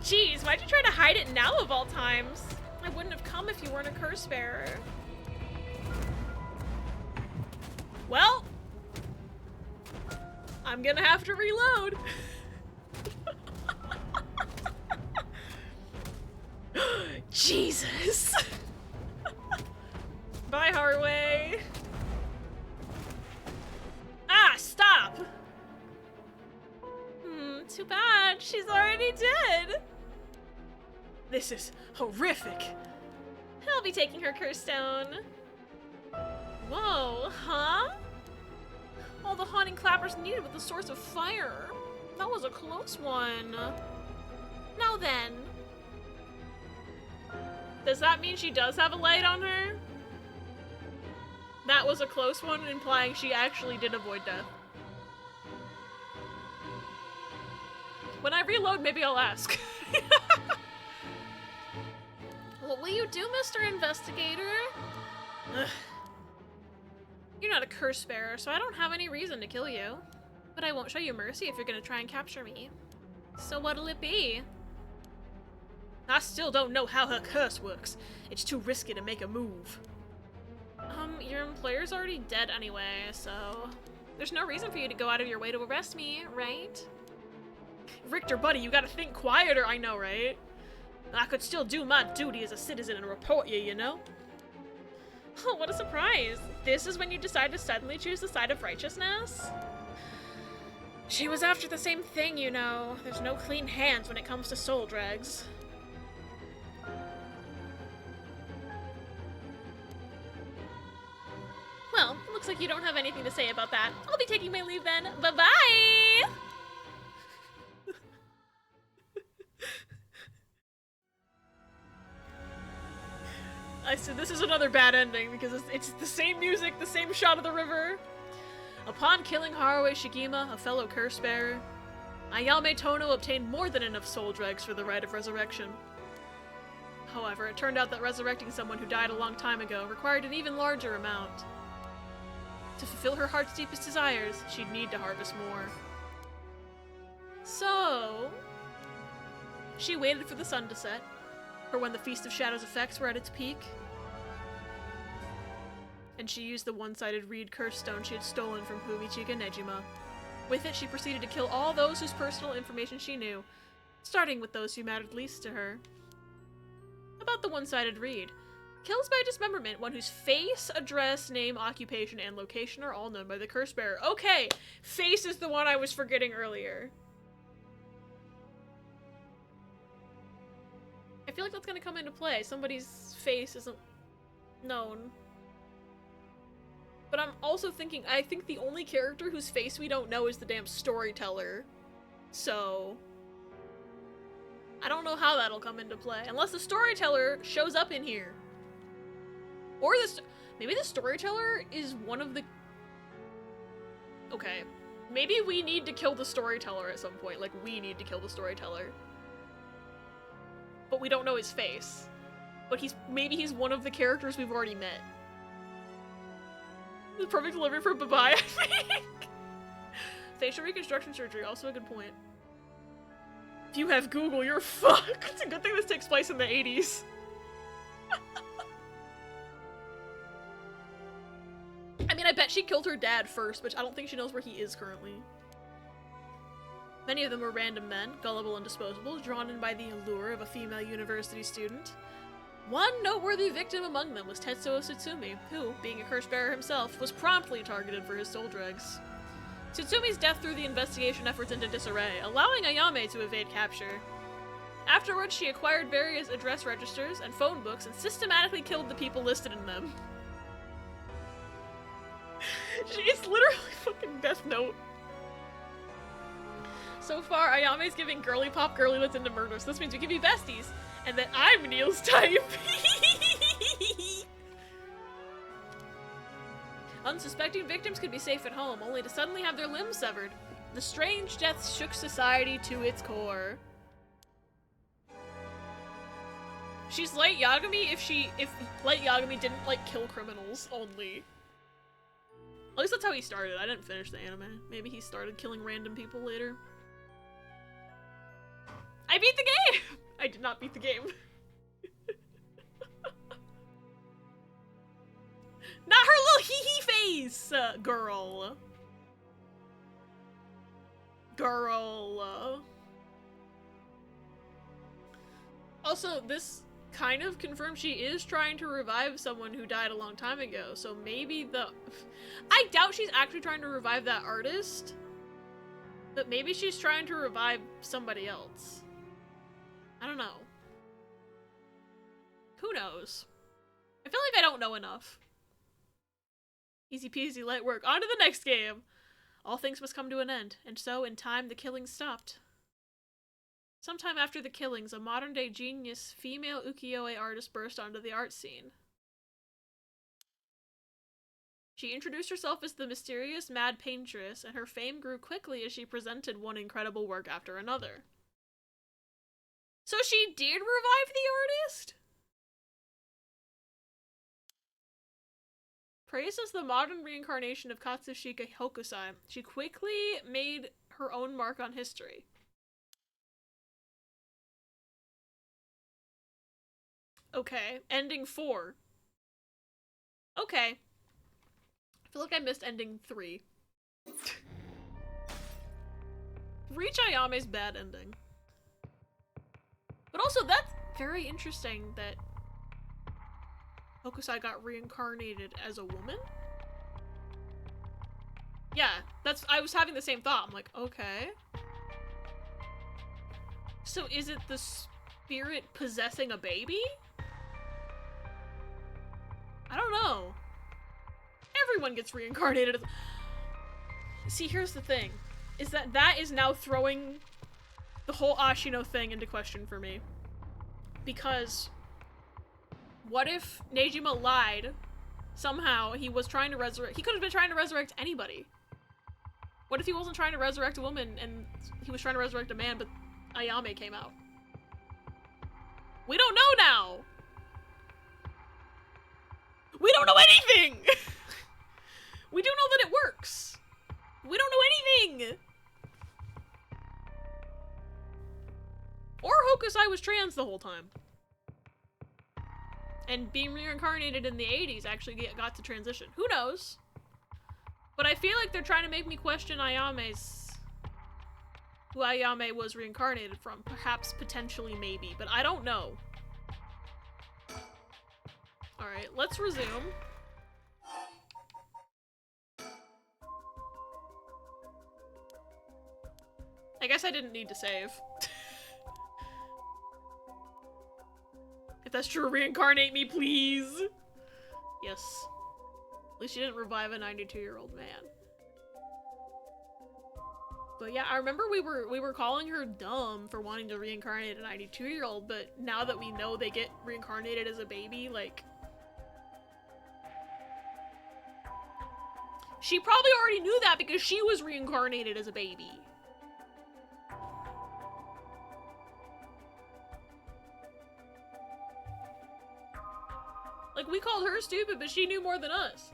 Jeez, why'd you try to hide it now of all times? I wouldn't have come if you weren't a curse bearer. Well, I'm gonna have to reload. Jesus. Bye, Harway. Ah, stop. Too bad. She's already dead. This is horrific. I'll be taking her curse stone. Whoa, huh? All the haunting clappers needed with the source of fire. That was a close one. Now then. Does that mean she does have a light on her? That was a close one, implying she actually did avoid death. When I reload, maybe I'll ask. What will you do, Mr. Investigator? Ugh. You're not a curse bearer, so I don't have any reason to kill you. But I won't show you mercy if you're gonna try and capture me. So what'll it be? I still don't know how her curse works. It's too risky to make a move. Your employer's already dead anyway, so there's no reason for you to go out of your way to arrest me, right? Richter, buddy, you gotta think quieter, I know, right? I could still do my duty as a citizen and report you, you know? Oh, what a surprise! This is when you decide to suddenly choose the side of righteousness? She was after the same thing, you know. There's no clean hands when it comes to soul dregs. Well, it looks like you don't have anything to say about that. I'll be taking my leave then. Bye-bye! I said this is another bad ending because it's the same music, the same shot of the river. Upon killing Haruo Shigima, a fellow curse bearer, Ayame Tono obtained more than enough soul dregs for the rite of resurrection. However, it turned out that resurrecting someone who died a long time ago required an even larger amount. To fulfill her heart's deepest desires, she'd need to harvest more. So, she waited for the sun to set, for when the Feast of Shadows effects were at its peak, and she used the one-sided reed curse stone she had stolen from Fumichika Nejima. With it, she proceeded to kill all those whose personal information she knew, starting with those who mattered least to her. About the one-sided reed. Kills by dismemberment, one whose face, address, name, occupation, and location are all known by the curse bearer. Okay, face is the one I was forgetting earlier. I feel like that's gonna come into play. Somebody's face isn't known. But I'm also thinking, I think the only character whose face we don't know is the damn storyteller. So, I don't know how that'll come into play. Unless the storyteller shows up in here. Or maybe the storyteller is one of the... Okay. Maybe we need to kill the storyteller at some point. Like, we need to kill the storyteller. But we don't know his face. But maybe he's one of the characters we've already met. The perfect delivery for bye-bye, I think. Facial reconstruction surgery, also a good point. If you have Google, you're fucked. It's a good thing this takes place in the 80s. I mean, I bet she killed her dad first, but I don't think she knows where he is currently. Many of them were random men, gullible and disposable, drawn in by the allure of a female university student. One noteworthy victim among them was Tetsuo Tsutsumi, who, being a curse bearer himself, was promptly targeted for his soul dregs. Tsutsumi's death threw the investigation efforts into disarray, allowing Ayame to evade capture. Afterwards, she acquired various address registers and phone books and systematically killed the people listed in them. It's literally fucking Death Note. So far, Ayame's giving girly pop girlylets into murder, so this means we can be besties. And that I'm Neil's type. Unsuspecting victims could be safe at home, only to suddenly have their limbs severed. The strange deaths shook society to its core. She's Light Yagami if Light Yagami didn't, like, kill criminals only. At least that's how he started. I didn't finish the anime. Maybe he started killing random people later. I beat the game! I did not beat the game. Not her little hee-hee face! Girl. Girl. Also, this kind of confirms she is trying to revive someone who died a long time ago, so maybe I doubt she's actually trying to revive that artist, but maybe she's trying to revive somebody else. I don't know. Who knows? I feel like I don't know enough. Easy peasy, light work. On to the next game! All things must come to an end, and so, in time, the killings stopped. Sometime after the killings, a modern-day genius female ukiyo-e artist burst onto the art scene. She introduced herself as the mysterious Mad Paintress, and her fame grew quickly as she presented one incredible work after another. So she did revive the artist? Praised as the modern reincarnation of Katsushika Hokusai, she quickly made her own mark on history. Okay, ending 4. Okay. I feel like I missed ending 3. Reach Ayame's bad ending. But also, that's very interesting that Hokusai got reincarnated as a woman? Yeah, I was having the same thought. I'm like, okay. So is it the spirit possessing a baby? I don't know. Everyone gets reincarnated as... See, here's the thing. Is that is now throwing the whole Ashino thing into question for me. Because what if Nejima lied? Somehow he was trying to resurrect... He could have been trying to resurrect anybody. What if he wasn't trying to resurrect a woman and he was trying to resurrect a man, but Ayame came out? We don't know now! We don't know anything! We do know that it works. We don't know anything! Or Hokusai was trans the whole time. And being reincarnated in the 80s actually got to transition. Who knows? But I feel like they're trying to make me question who Ayame was reincarnated from. Perhaps, potentially, maybe. But I don't know. Alright, let's resume. I guess I didn't need to save. If that's true, reincarnate me, please! Yes. At least you didn't revive a 92-year-old man. But yeah, I remember we were calling her dumb for wanting to reincarnate a 92-year-old, but now that we know they get reincarnated as a baby, like... She probably already knew that because she was reincarnated as a baby. Like, we called her stupid, but she knew more than us.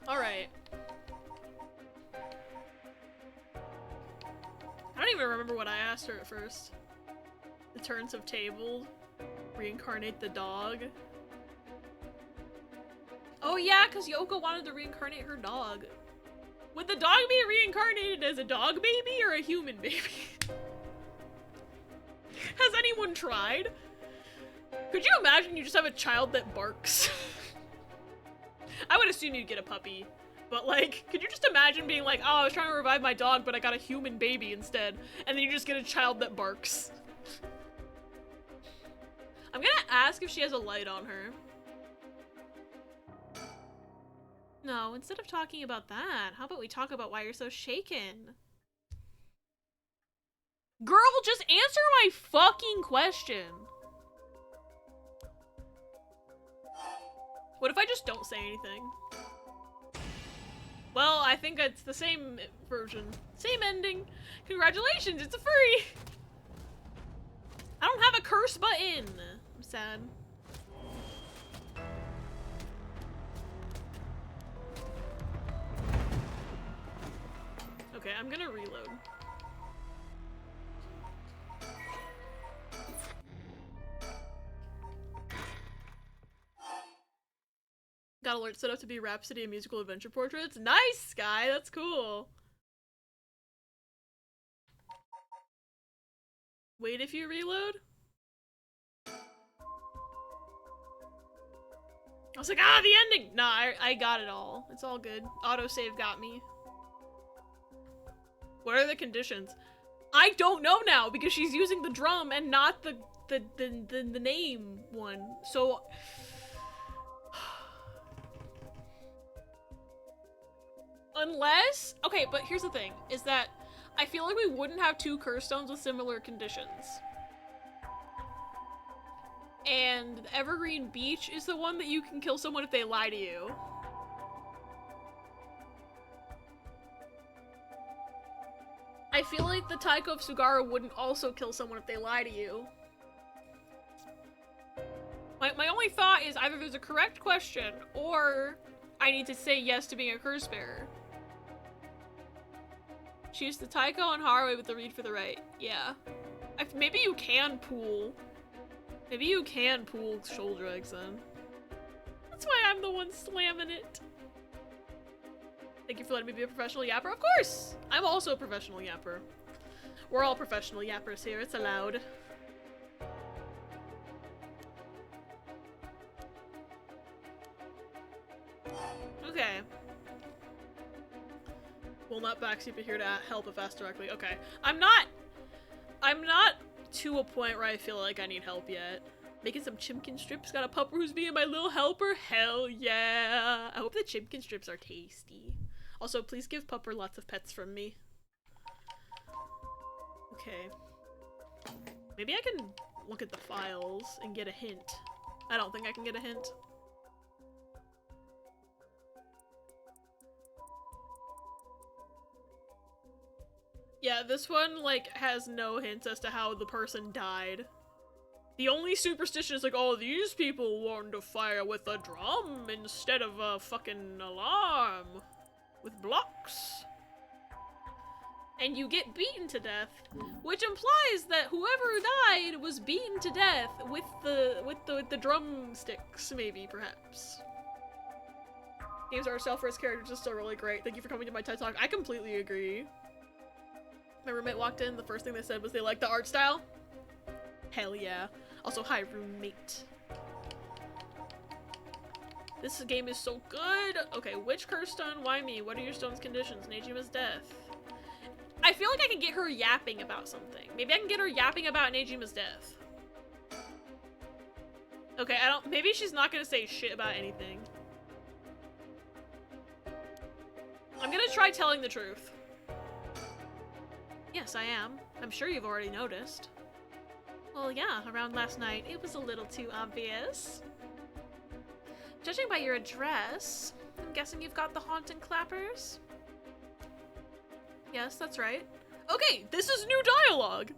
Alright. I don't even remember what I asked her at first. The turns have tabled. Reincarnate the dog. Oh yeah, because Yoko wanted to reincarnate her dog. Would the dog be reincarnated as a dog baby or a human baby? anyone tried? Could you imagine you just have a child that barks? I would assume you'd get a puppy. But like, could you just imagine being like, oh, I was trying to revive my dog, but I got a human baby instead. And then you just get a child that barks. I'm gonna ask if she has a light on her. No, instead of talking about that, how about we talk about why you're so shaken? Girl, just answer my fucking question. What if I just don't say anything? Well, I think it's the same version. Same ending. Congratulations, it's a free! I don't have a curse button. I'm sad. Okay, I'm gonna reload. Got alert set up to be Rhapsody and musical adventure portraits. Nice, Sky! That's cool. Wait if you reload? I was like, ah, the ending! Nah, I got it all. It's all good. Autosave got me. What are the conditions? I don't know now because she's using the drum and not the name one. So unless, okay, but here's the thing, is that I feel like we wouldn't have two curse stones with similar conditions. And Evergreen Beach is the one that you can kill someone if they lie to you. I feel like the Taiko of Sugara wouldn't also kill someone if they lie to you. My only thought is either there's a correct question, or I need to say yes to being a curse bearer. Choose the Taiko on Haraway with the read for the right. Yeah. Maybe you can pool. Maybe you can pool shoulder eggs then. That's why I'm the one slamming it. Thank you for letting me be a professional yapper. Of course! I'm also a professional yapper. We're all professional yappers here. It's allowed. Okay. Will not backseat but here to help if asked directly. Okay. I'm not to a point where I feel like I need help yet. Making some chimkin strips. Got a pupper who's being my little helper. Hell yeah. I hope the chimkin strips are tasty. Also, please give Pupper lots of pets from me. Okay. Maybe I can look at the files and get a hint. I don't think I can get a hint. Yeah, this one, like, has no hints as to how the person died. The only superstition is like, oh, these people learned to fire with a drum instead of a fucking alarm. With blocks. And you get beaten to death, which implies that whoever died was beaten to death with the drumsticks, maybe, perhaps. Games are self-risk characters are still really great. Thank you for coming to my TED Talk. I completely agree. My roommate walked in, the first thing they said was they liked the art style. Hell yeah. Also, hi roommate. This game is so good! Okay, which curse stone? Why me? What are your stone's conditions? Nejima's death. I feel like I can get her yapping about something. Maybe I can get her yapping about Nejima's death. Okay, maybe she's not gonna say shit about anything. I'm gonna try telling the truth. Yes, I am. I'm sure you've already noticed. Well, yeah, around last night, it was a little too obvious. Judging by your address, I'm guessing you've got the haunting clappers? Yes, that's right. Okay, this is new dialogue!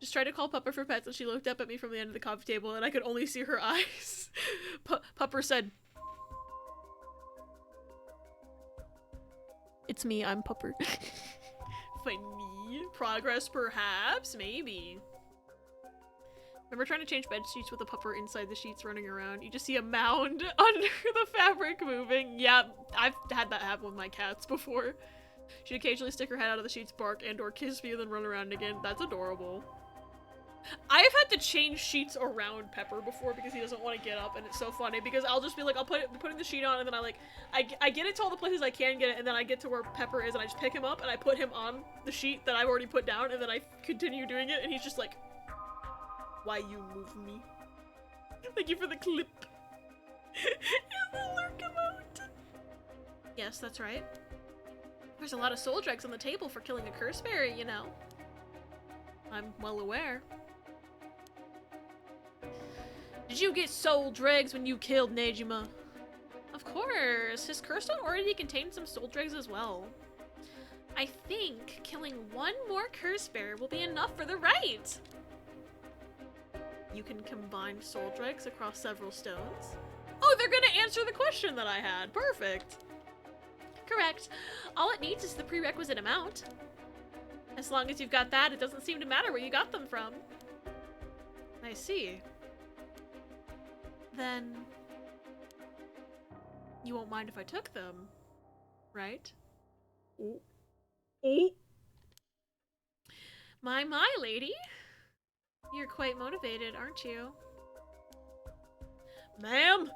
Just tried to call Pupper for pets and she looked up at me from the end of the coffee table and I could only see her eyes. Pupper said, "It's me, I'm Pupper." Funny. Progress, perhaps? Maybe. Remember trying to change bed sheets with a pupper inside the sheets running around? You just see a mound under the fabric moving. Yeah, I've had that happen with my cats before. She'd occasionally stick her head out of the sheets, bark, and or kiss me, and then run around again. That's adorable. I've had to change sheets around Pepper before because he doesn't want to get up, and it's so funny because I'll just be like, I'll putting the sheet on, and then I get it to all the places I can get it, and then I get to where Pepper is, and I just pick him up, and I put him on the sheet that I've already put down, and then I continue doing it, and he's just like, why you move me? Thank you for the clip. He's the lurk emote. Yes, that's right. There's a lot of soul dregs on the table for killing a curse bearer, you know. I'm well aware. Did you get soul dregs when you killed Nejima? Of course. His curse stone already contained some soul dregs as well. I think killing one more curse bearer will be enough for the rite. You can combine soul dregs across several stones. Oh, they're gonna answer the question that I had. Perfect. Correct. All it needs is the prerequisite amount. As long as you've got that, it doesn't seem to matter where you got them from. I see. Then you won't mind if I took them, right? Ooh. Ooh. My, lady. You're quite motivated, aren't you? Ma'am?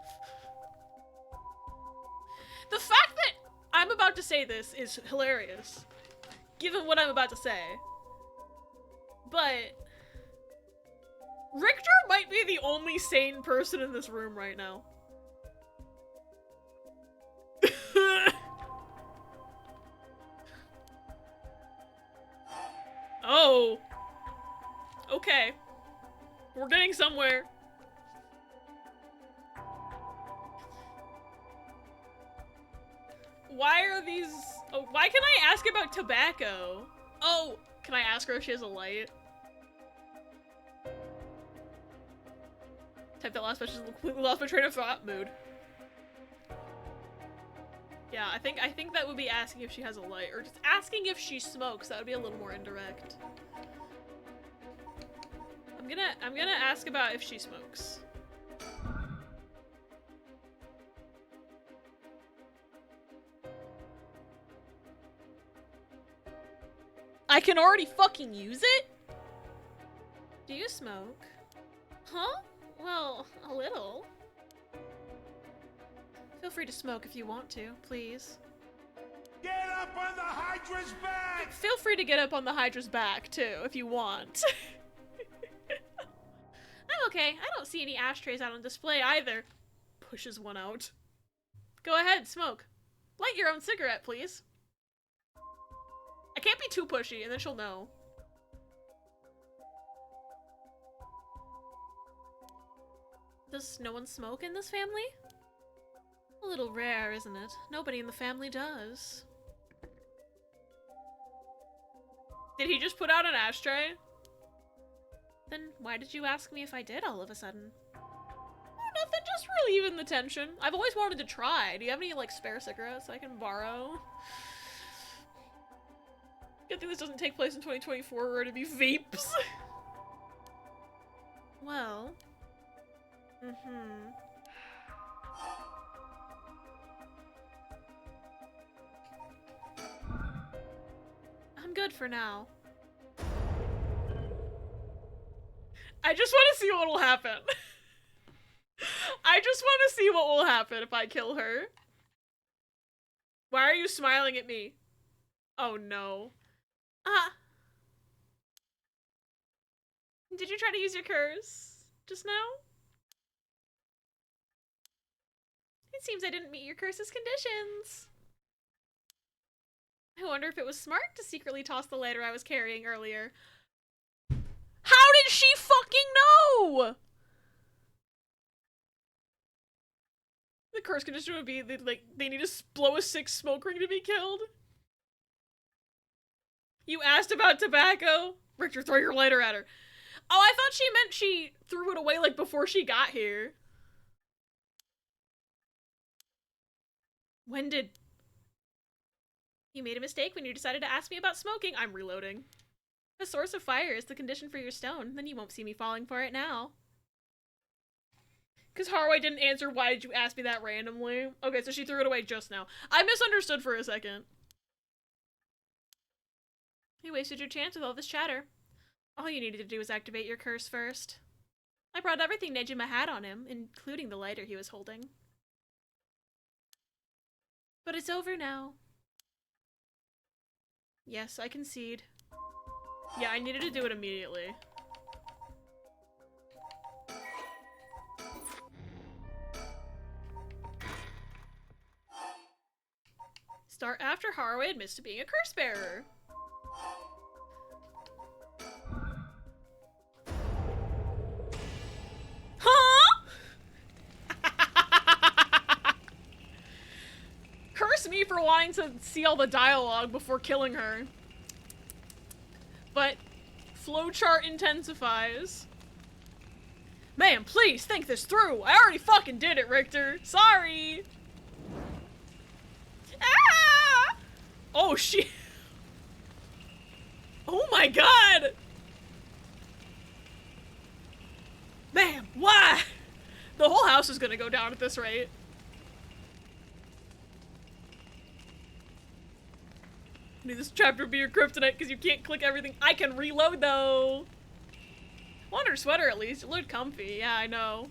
The fact that I'm about to say this is hilarious, given what I'm about to say. But Richter might be the only sane person in this room right now. Oh. Okay. We're getting somewhere. Why are these... Oh, why can I ask about tobacco? Oh, can I ask her if she has a light? Type that last message, completely lost my train of thought. Mood. Yeah, I think that would be asking if she has a light, or just asking if she smokes. That would be a little more indirect. I'm gonna ask about if she smokes. I can already fucking use it? Do you smoke? Huh? Well, a little. Feel free to smoke if you want to, please. Get up on the Hydra's back! Feel free to get up on the Hydra's back, too, if you want. I'm okay. I don't see any ashtrays out on display either. Pushes one out. Go ahead, smoke. Light your own cigarette, please. I can't be too pushy, and then she'll know. Does no one smoke in this family? A little rare, isn't it? Nobody in the family does. Did he just put out an ashtray? Then why did you ask me if I did all of a sudden? Oh, nothing, just relieving the tension. I've always wanted to try. Do you have any, like, spare cigarettes I can borrow? Good thing this doesn't take place in 2024 where it'd be vapes. Well. I'm good for now. I just want to see what will happen. I just want to see what will happen if I kill her. Why are you smiling at me? Oh no. Did you try to use your curse just now? It seems I didn't meet your curse's conditions. I wonder if it was smart to secretly toss the lighter I was carrying earlier. How did she fucking know? The curse condition would be that, like, they need to blow a 6 smoke ring to be killed. You asked about tobacco? Richter, throw your lighter at her. Oh, I thought she meant she threw it away, like, before she got here. When did... You made a mistake when you decided to ask me about smoking. I'm reloading. The source of fire is the condition for your stone. Then you won't see me falling for it now. Because Haraway didn't answer, why did you ask me that randomly? Okay, so she threw it away just now. I misunderstood for a second. You wasted your chance with all this chatter. All you needed to do was activate your curse first. I brought everything Nejima had on him, including the lighter he was holding. But it's over now. Yes, I concede. Yeah, I needed to do it immediately. Start after Haraway admits to being a curse bearer. Huh? Curse me for wanting to see all the dialogue before killing her. But flowchart intensifies. Man, please think this through. I already fucking did it, Richter. Sorry. Ah! Oh, shit. Oh my god. Man, why? The whole house is gonna go down at this rate. I need this chapter to be your kryptonite because you can't click everything. I can reload though. Want her sweater at least. It looked comfy. Yeah, I know.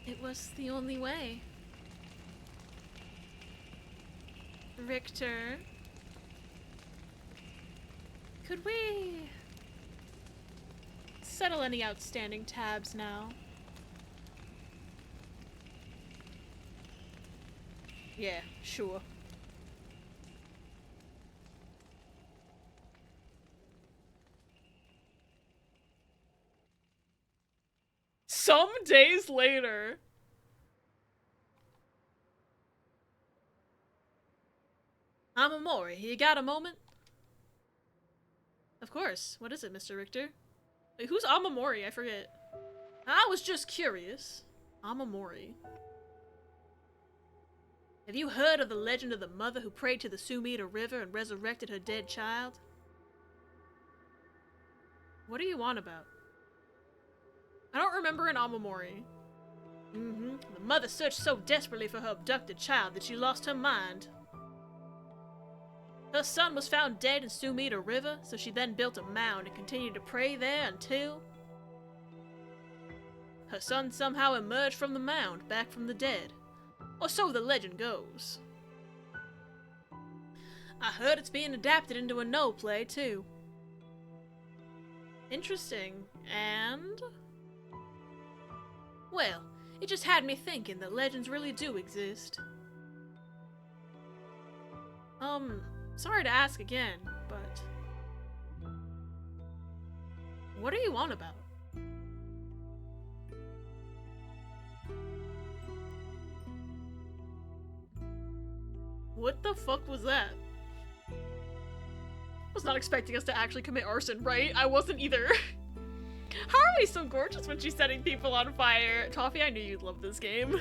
It was the only way. Richter. Could we settle any outstanding tabs now? Yeah, sure. Some days later. Amamori, you got a moment? Of course. What is it, Mr. Richter? Wait, who's Amamori? I forget. I was just curious. Amamori. Have you heard of the legend of the mother who prayed to the Sumida River and resurrected her dead child? What do you want about? I don't remember an Amamori. The mother searched so desperately for her abducted child that she lost her mind. Her son was found dead in Sumida River, so she then built a mound and continued to pray there until her son somehow emerged from the mound, back from the dead. Or so the legend goes. I heard it's being adapted into a no play, too. Interesting. And? Well, it just had me thinking that legends really do exist. Sorry to ask again, but what are you on about? What the fuck was that? I was not expecting us to actually commit arson, right? I wasn't either. How are we so gorgeous when she's setting people on fire? Toffee, I knew you'd love this game.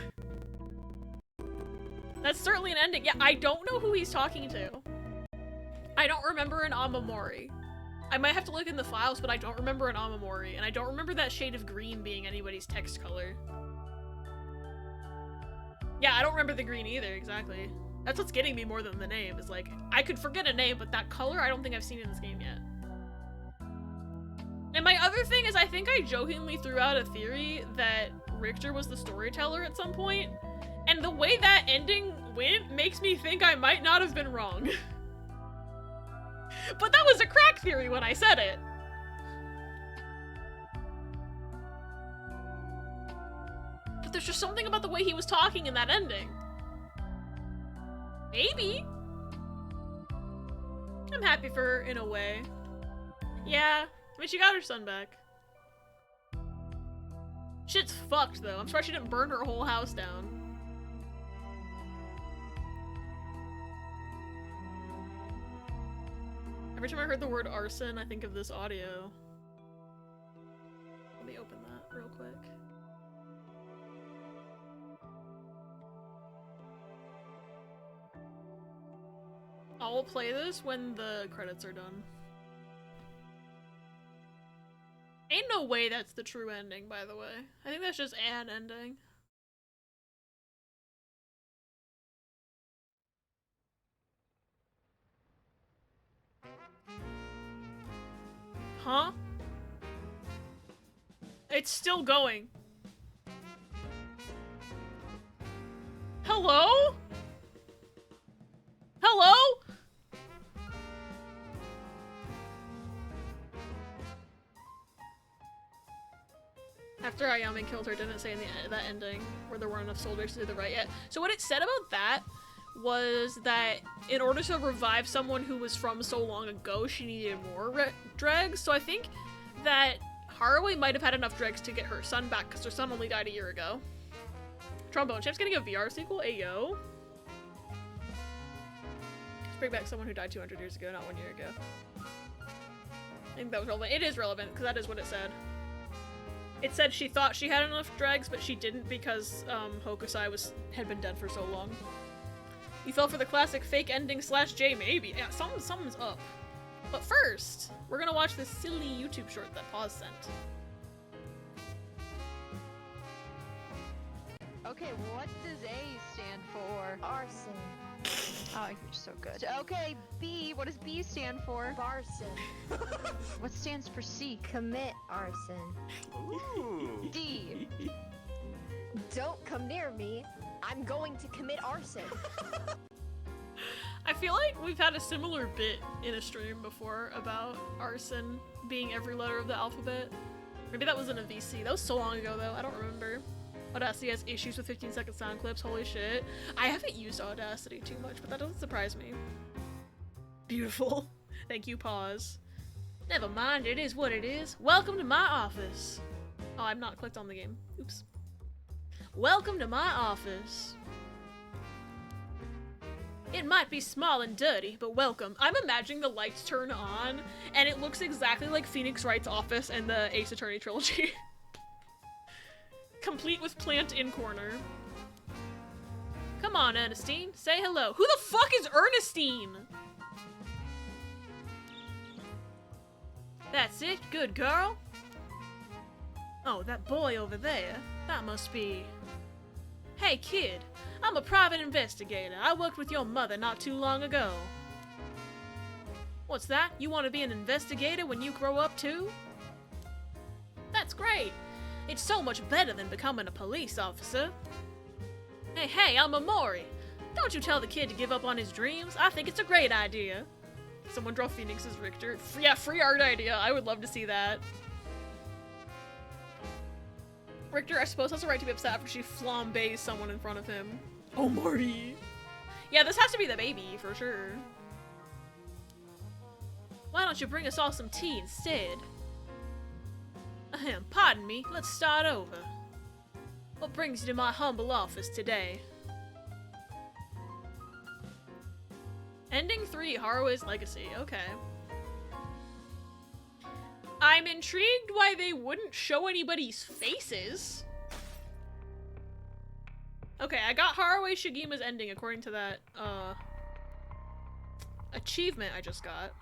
That's certainly an ending. Yeah, I don't know who he's talking to. I don't remember an Amamori. I might have to look in the files, but I don't remember an Amamori, and I don't remember that shade of green being anybody's text color. Yeah, I don't remember the green either, exactly. That's what's getting me more than the name, is like, I could forget a name, but that color I don't think I've seen in this game yet. And my other thing is I think I jokingly threw out a theory that Richter was the storyteller at some point, and the way that ending went makes me think I might not have been wrong. But that was a crack theory when I said it. But there's just something about the way he was talking in that ending. Maybe. I'm happy for her in a way. Yeah, I mean, she got her son back. Shit's fucked though. I'm surprised she didn't burn her whole house down. Every time I heard the word arson, I think of this audio. Let me open that real quick. I'll play this when the credits are done. Ain't no way that's the true ending, by the way. I think that's just an ending. Huh? It's still going. Hello? Hello? After Ayame killed her, didn't say in that ending where there weren't enough soldiers to do the right yet. So what it said about that was that in order to revive someone who was from so long ago, she needed more dregs. So I think that Haraway might have had enough dregs to get her son back because her son only died a year ago. Trombone Champ's getting a VR sequel? Ayo. Let's bring back someone who died 200 years ago, not 1 year ago. I think that was relevant. It is relevant because that is what it said. It said she thought she had enough dregs, but she didn't because Hokusai had been dead for so long. You fell for the classic fake ending / J maybe. Yeah, something's up. But first, we're gonna watch this silly YouTube short that Paws sent. Okay, what does A stand for? Arson. Oh, you're so good. Okay, B, what does B stand for? Barson. What stands for C? Commit arson. Ooh. D. Don't come near me. I'm going to commit arson. I feel like we've had a similar bit in a stream before about arson being every letter of the alphabet. Maybe that was in a VC. That was so long ago though, I don't remember. Audacity has issues with 15-second sound clips, holy shit. I haven't used Audacity too much, but that doesn't surprise me. Beautiful. Thank you, Pause. Never mind, it is what it is. Welcome to my office. Oh, I'm not clicked on the game. Oops. Welcome to my office. It might be small and dirty, but welcome. I'm imagining the lights turn on, and it looks exactly like Phoenix Wright's office in the Ace Attorney trilogy. Complete with plant in corner. Come on, Ernestine. Say hello. Who the fuck is Ernestine? That's it. Good girl. Oh, that boy over there. That must be... Hey, kid. I'm a private investigator. I worked with your mother not too long ago. What's that? You want to be an investigator when you grow up, too? That's great. It's so much better than becoming a police officer. Hey, I'm Amori. Don't you tell the kid to give up on his dreams. I think it's a great idea. Someone draw Phoenix as Richter. Yeah, free art idea. I would love to see that. Richter, I suppose, has a right to be upset after she flambés someone in front of him. Oh, Marty. Yeah, this has to be the baby, for sure. Why don't you bring us all some tea instead? Ahem, pardon me, let's start over. What brings you to my humble office today? Ending 3, Haraway's Legacy, okay. I'm intrigued why they wouldn't show anybody's faces. Okay, I got Haraway Shigima's ending according to that, achievement I just got.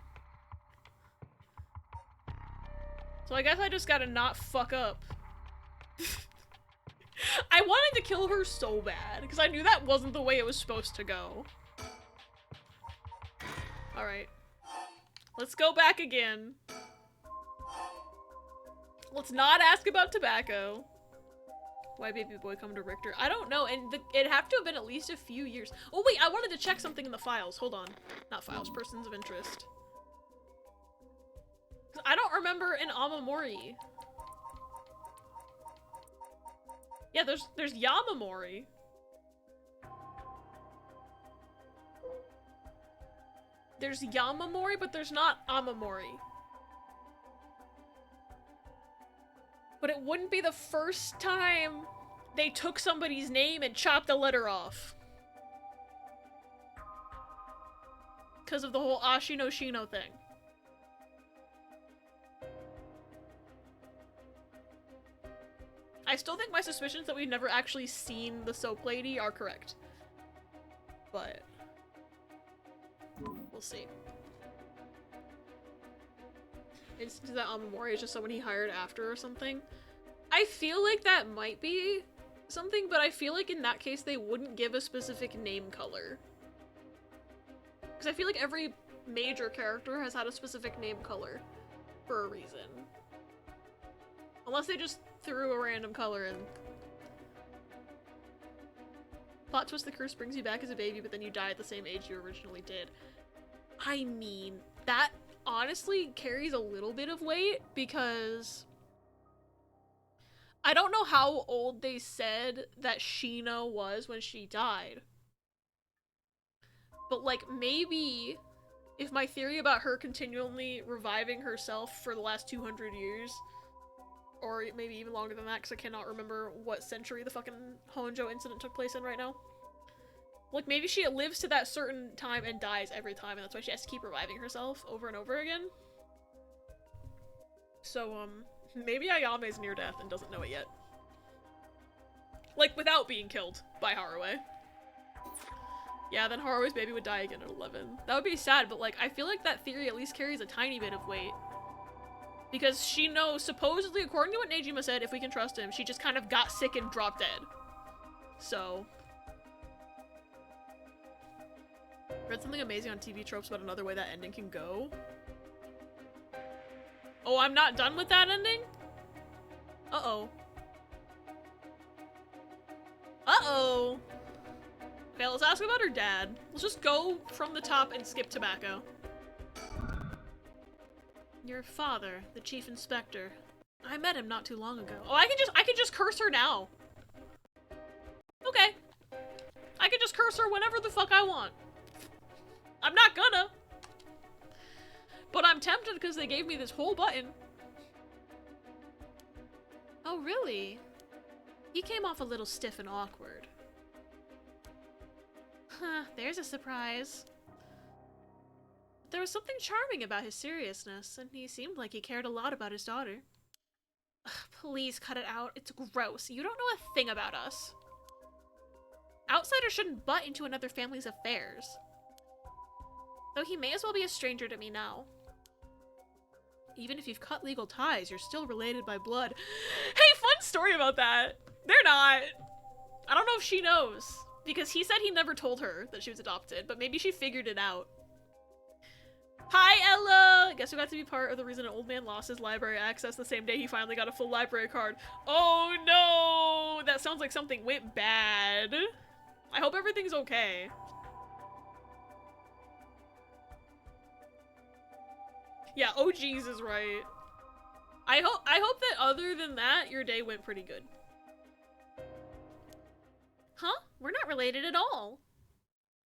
So I guess I just gotta not fuck up. I wanted to kill her so bad, because I knew that wasn't the way it was supposed to go. Alright. Let's go back again. Let's not ask about tobacco. Why baby boy come to Richter? I don't know, and it'd have to have been at least a few years. Oh wait, I wanted to check something in the files. Hold on. Not files, persons of interest. I don't remember an Amamori. Yeah, there's Yamamori. There's Yamamori, but there's not Amamori. But it wouldn't be the first time they took somebody's name and chopped a letter off. Because of the whole Ashino Shino thing. I still think my suspicions that we've never actually seen the soap lady are correct. But we'll see. Is that Amamori is just someone he hired after or something? I feel like that might be something, but I feel like in that case they wouldn't give a specific name color. Because I feel like every major character has had a specific name color. for a reason. Unless they just threw a random color in. Plot twist, the curse brings you back as a baby, but then you die at the same age you originally did. I mean, that honestly carries a little bit of weight, because I don't know how old they said that Sheena was when she died. But, like, maybe if my theory about her continually reviving herself for the last 200 years, or maybe even longer than that, because I cannot remember what century the fucking Honjo incident took place in right now. Like, maybe she lives to that certain time and dies every time, and that's why she has to keep reviving herself over and over again. So, maybe Ayame's near death and doesn't know it yet. Like, without being killed by Haruwe. Yeah, then Haruwe's baby would die again at 11. That would be sad, but, like, I feel like that theory at least carries a tiny bit of weight. Because she knows, supposedly, according to what Nejima said, if we can trust him, she just kind of got sick and dropped dead. So. Read something amazing on TV tropes about another way that ending can go. Oh, I'm not done with that ending? Uh-oh. Uh-oh. Okay, let's ask about her dad. Let's just go from the top and skip tobacco. Your father, the chief inspector. I met him not too long ago. Oh, I can just curse her now. Okay. I can just curse her whenever the fuck I want. I'm not gonna. But I'm tempted because they gave me this whole button. Oh, really? He came off a little stiff and awkward. Huh, there's a surprise. There was something charming about his seriousness, and he seemed like he cared a lot about his daughter. Ugh, please cut it out. It's gross. You don't know a thing about us. Outsiders shouldn't butt into another family's affairs. Though he may as well be a stranger to me now. Even if you've cut legal ties, you're still related by blood. Hey, fun story about that. They're not. I don't know if she knows. Because he said he never told her that she was adopted, but maybe she figured it out. Hi, Ella! Guess who got to be part of the reason an old man lost his library access the same day he finally got a full library card. Oh no! That sounds like something went bad. I hope everything's okay. Yeah, oh geez is right. I hope that other than that, your day went pretty good. Huh? We're not related at all.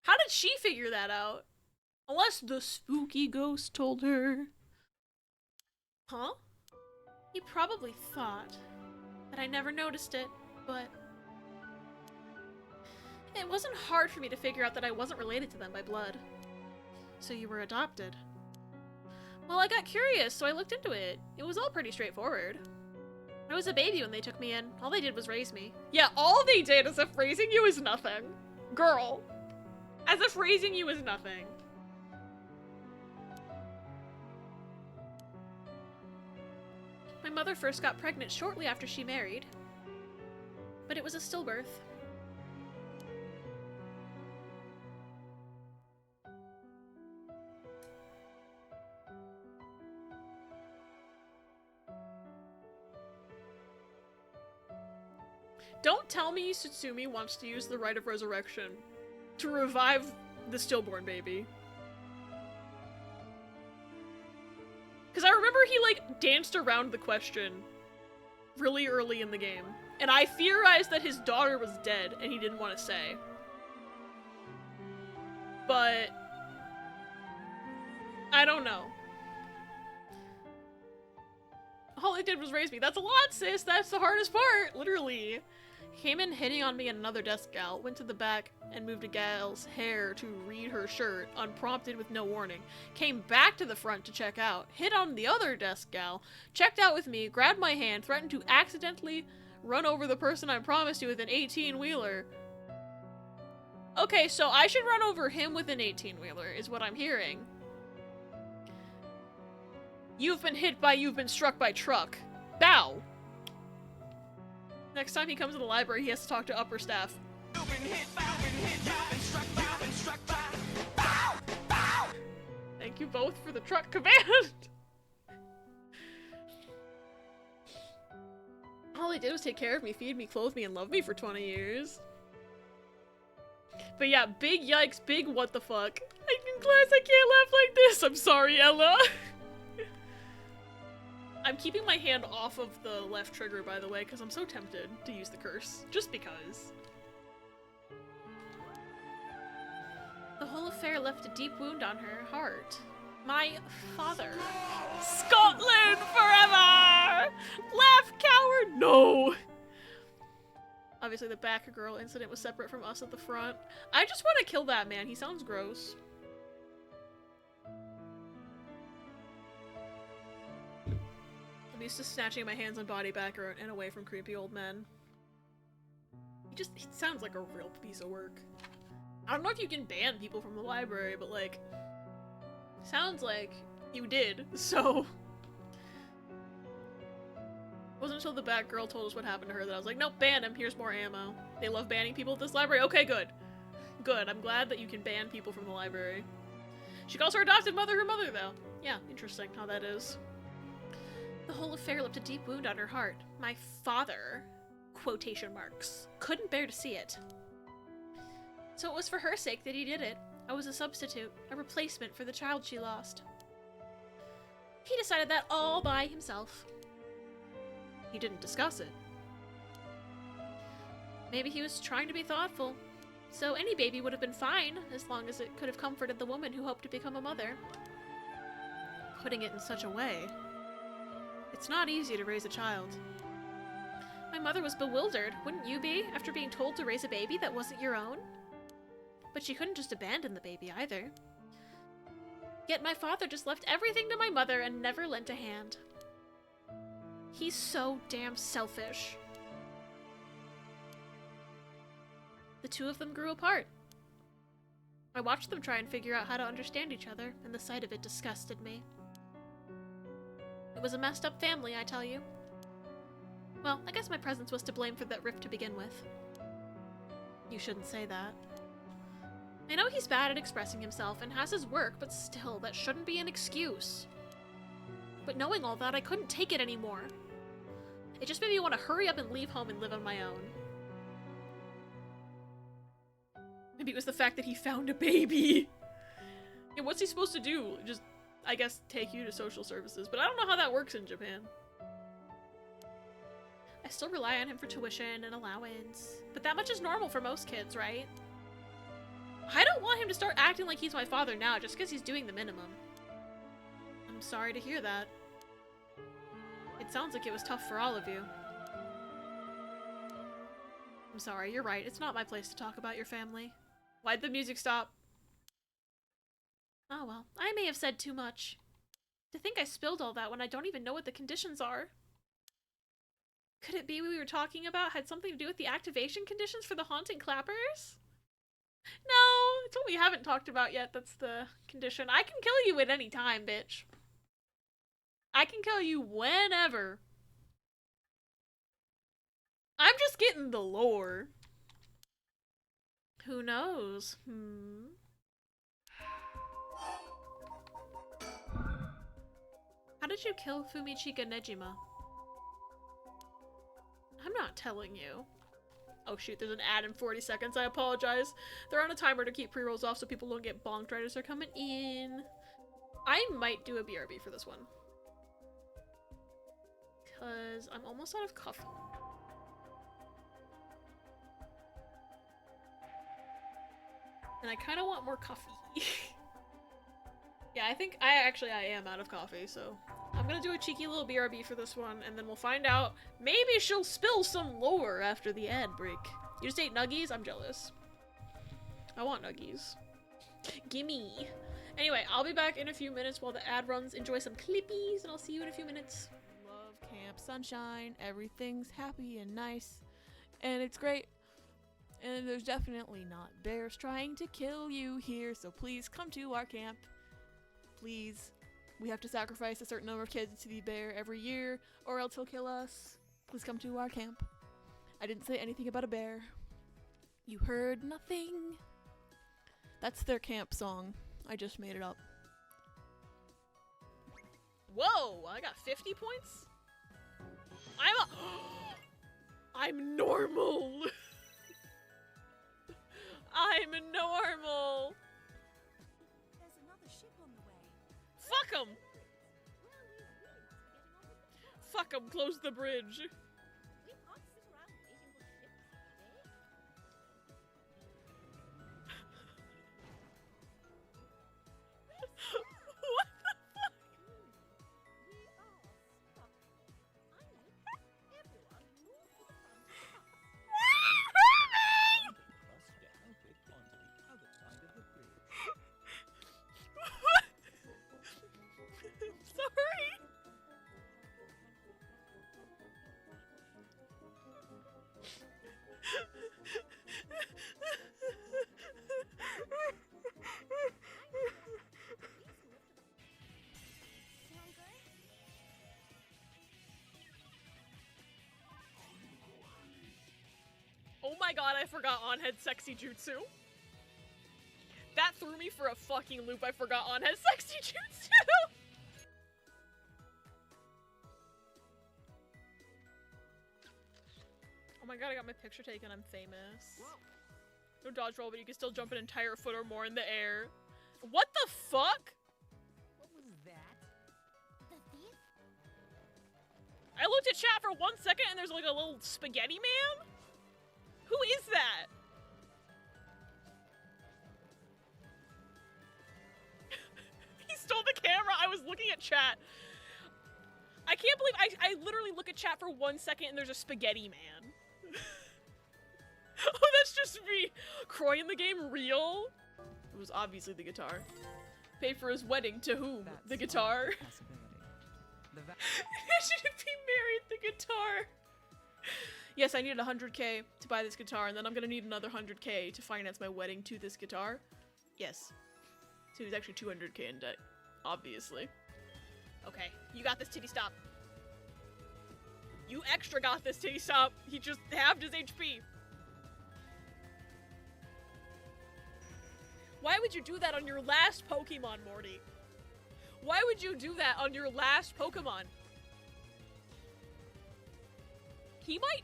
How did she figure that out? Unless the spooky ghost told her. Huh? He probably thought that I never noticed it, but it wasn't hard for me to figure out that I wasn't related to them by blood. So you were adopted? Well, I got curious, so I looked into it. It was all pretty straightforward. I was a baby when they took me in. All they did was raise me. Yeah, all they did, as if raising you is nothing. Girl. As if raising you is nothing. My mother first got pregnant shortly after she married, but it was a stillbirth. Don't tell me Tsutsumi wants to use the rite of resurrection to revive the stillborn baby. Because I remember he, like, danced around the question really early in the game. And I theorized that his daughter was dead and he didn't want to say. But I don't know. All I did was raise me. That's a lot, sis. That's the hardest part. Literally. Came in hitting on me and another desk gal, went to the back and moved a gal's hair to read her shirt, unprompted with no warning. Came back to the front to check out, hit on the other desk gal, checked out with me, grabbed my hand, threatened to accidentally run over the person I promised you with an 18-wheeler. Okay, so I should run over him with an 18-wheeler, is what I'm hearing. You've been struck by truck. Bow. Next time he comes to the library, he has to talk to upper staff. You've been hit by, you've been struck by. Bow! Bow! Thank you both for the truck command. All he did was take care of me, feed me, clothe me, and love me for 20 years. But yeah, big yikes, big what the fuck. In class, I can't laugh like this. I'm sorry, Ella. I'm keeping my hand off of the left trigger, by the way, because I'm so tempted to use the curse. Just because. The whole affair left a deep wound on her heart. My father. Scotland forever! Laugh, coward! No! Obviously, the back girl incident was separate from us at the front. I just want to kill that man. He sounds gross. I'm used to snatching my hands and body back and away from creepy old men. He sounds like a real piece of work. I don't know if you can ban people from the library, but like, sounds like you did, so. It wasn't until the back girl told us what happened to her that I was like, nope, ban him, here's more ammo. They love banning people at this library? Okay, good. Good, I'm glad that you can ban people from the library. She calls her adopted mother her mother, though. Yeah, interesting how that is. The whole affair left a deep wound on her heart. My father, quotation marks, couldn't bear to see it. So it was for her sake that he did it. I was a substitute, a replacement for the child she lost. He decided that all by himself. He didn't discuss it. Maybe he was trying to be thoughtful. So any baby would have been fine, as long as it could have comforted the woman who hoped to become a mother. Putting it in such a way. It's not easy to raise a child. My mother was bewildered, wouldn't you be, after being told to raise a baby that wasn't your own? But she couldn't just abandon the baby either. Yet my father just left everything to my mother and never lent a hand. He's so damn selfish. The two of them grew apart. I watched them try and figure out how to understand each other, and the sight of it disgusted me. It was a messed up family, I tell you. Well, I guess my presence was to blame for that rift to begin with. You shouldn't say that. I know he's bad at expressing himself and has his work, but still, that shouldn't be an excuse. But knowing all that, I couldn't take it anymore. It just made me want to hurry up and leave home and live on my own. Maybe it was the fact that he found a baby. And what's he supposed to do? Just, I guess, take you to social services. But I don't know how that works in Japan. I still rely on him for tuition and allowance. But that much is normal for most kids, right? I don't want him to start acting like he's my father now just because he's doing the minimum. I'm sorry to hear that. It sounds like it was tough for all of you. I'm sorry, you're right. It's not my place to talk about your family. Why'd the music stop? Oh well, I may have said too much. To think I spilled all that when I don't even know what the conditions are. Could it be we were talking about had something to do with the activation conditions for the haunting clappers? No, it's what we haven't talked about yet. That's the condition. I can kill you at any time, bitch. I can kill you whenever. I'm just getting the lore. Who knows? How did you kill Fumichika Nejima? I'm not telling you. Oh shoot, there's an ad in 40 seconds. I apologize. They're on a timer to keep pre-rolls off so people don't get bonked right as they're coming in. I might do a BRB for this one. Because I'm almost out of coffee. And I kind of want more coffee. Yeah, I think I am out of coffee, so I'm gonna do a cheeky little BRB for this one, and then we'll find out. Maybe she'll spill some lore after the ad break. You just ate nuggies? I'm jealous. I want nuggies. Gimme. Anyway, I'll be back in a few minutes while the ad runs. Enjoy some clippies, and I'll see you in a few minutes. Love Camp Sunshine. Everything's happy and nice, and it's great. And there's definitely not bears trying to kill you here, so please come to our camp. Please. We have to sacrifice a certain number of kids to the bear every year, or else he'll kill us. Please come to our camp. I didn't say anything about a bear. You heard nothing. That's their camp song. I just made it up. Whoa! I got 50 points? I'm a- I'm normal. I'm normal. There's another ship on the way. Fuck 'em. Fuck 'em. Close the bridge. We can't sit around waiting for ships, baby. What the fuck? We are stuck. I need everyone move to the front. Bus down, bit onto the other side of the bridge. Sorry. Sound good? Oh my god, I forgot On had sexy jutsu. That threw me for a fucking loop. I forgot On had sexy jutsu. Oh my god, I got my picture taken. I'm famous. No dodge roll, but you can still jump an entire foot or more in the air. What the fuck? What was that? The thief? I looked at chat for 1 second and there's like a little spaghetti man? Who is that? He stole the camera. I was looking at chat. I can't believe I literally look at chat for 1 second and there's a spaghetti man. Oh, that's just me. Croy in the game real? It was obviously the guitar. Pay for his wedding to whom? The guitar? Should it be married the guitar? Yes, I needed 100k to buy this guitar, and then I'm gonna need another 100k to finance my wedding to this guitar. Yes. So he's actually 200k in debt, obviously. Okay, you got this, Titty Stop. You extra got this, Titty Stop. He just halved his HP. Why would you do that on your last Pokemon, Morty? Why would you do that on your last Pokemon? He might...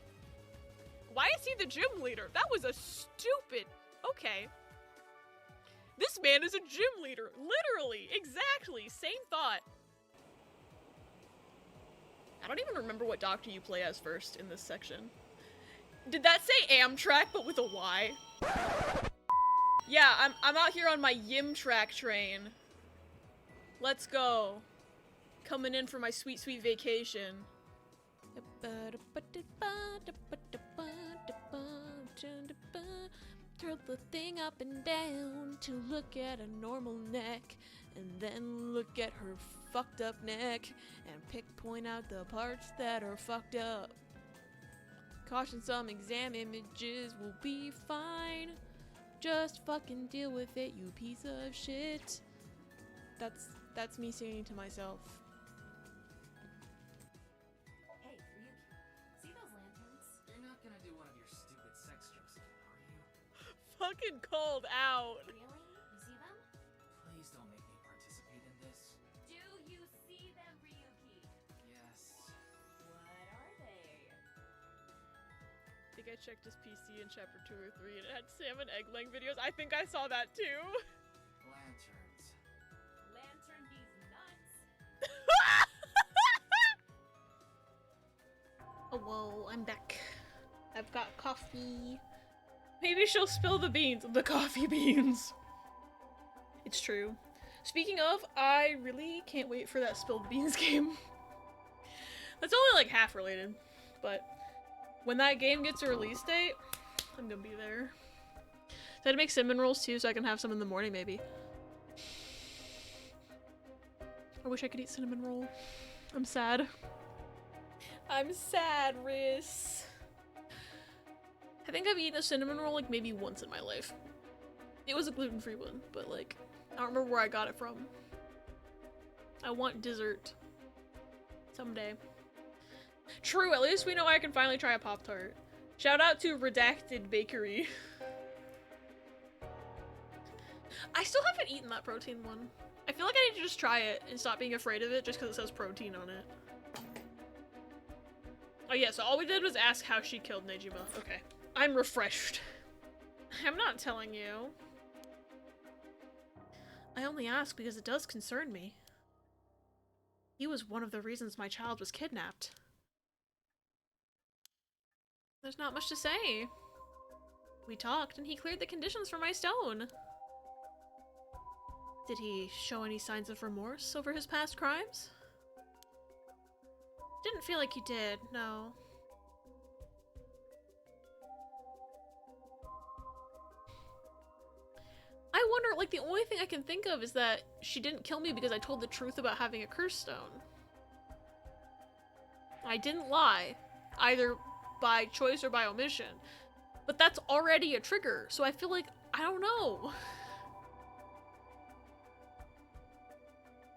Why is he the gym leader? That was a stupid... Okay. This man is a gym leader. Literally. Exactly. Same thought. I don't even remember what doctor you play as first in this section. Did that say Amtrak, but with a Y? Yeah, I'm out here on my Yimtrak train. Let's go. Coming in for my sweet, sweet vacation. Twirl the thing up and down to look at a normal neck, and then look at her fucked up neck and point out the parts that are fucked up. Caution, some exam images will be fine. Just fucking deal with it, you piece of shit. That's me singing to myself. Hey, Ryuki, see those lanterns? You're not gonna do one of your stupid sex jokes again, are you? Fucking called out. Really? You see them? Please don't make me participate in this. Do you see them, Ryuki? Yes. What are they? I think I checked his PC in chapter 2 or 3 and it had Sam and Egglang videos. I think I saw that too. Lanterns. Lantern these nuts. Oh, whoa, I'm back. I've got coffee. Maybe she'll spill the beans. The coffee beans. It's true. Speaking of, I really can't wait for that spilled beans game. That's only like half related, but when that game gets a release date, I'm gonna be there. So I had to make cinnamon rolls too, so I can have some in the morning maybe. I wish I could eat cinnamon roll. I'm sad. I'm sad, Riz. I think I've eaten a cinnamon roll like maybe once in my life. It was a gluten-free one, but like, I don't remember where I got it from. I want dessert. Someday. True, at least we know I can finally try a Pop-Tart. Shout out to Redacted Bakery. I still haven't eaten that protein one. I feel like I need to just try it and stop being afraid of it just because it says protein on it. Oh yeah, so all we did was ask how she killed Nejima. Okay. I'm refreshed. I'm not telling you. I only ask because it does concern me. He was one of the reasons my child was kidnapped. There's not much to say. We talked and he cleared the conditions for my stone. Did he show any signs of remorse over his past crimes? Didn't feel like he did, no. I wonder, like, the only thing I can think of is that she didn't kill me because I told the truth about having a curse stone. I didn't lie, either by choice or by omission. But that's already a trigger, so I feel like, I don't know.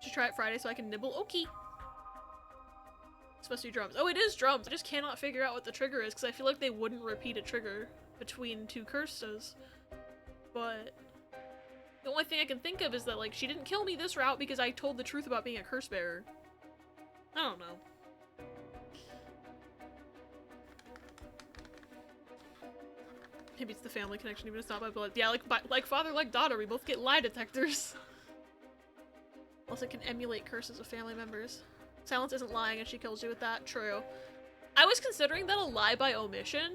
Should try it Friday so I can nibble. Okay. It's supposed to be drums. Oh, it is drums. I just cannot figure out what the trigger is because I feel like they wouldn't repeat a trigger between two curses. But the only thing I can think of is that, like, she didn't kill me this route because I told the truth about being a curse bearer. I don't know. Maybe it's the family connection, even if it's not by blood. Yeah, like father, like daughter, we both get lie detectors. Also, it can emulate curses of family members. Silence isn't lying and she kills you with that. True. I was considering that a lie by omission,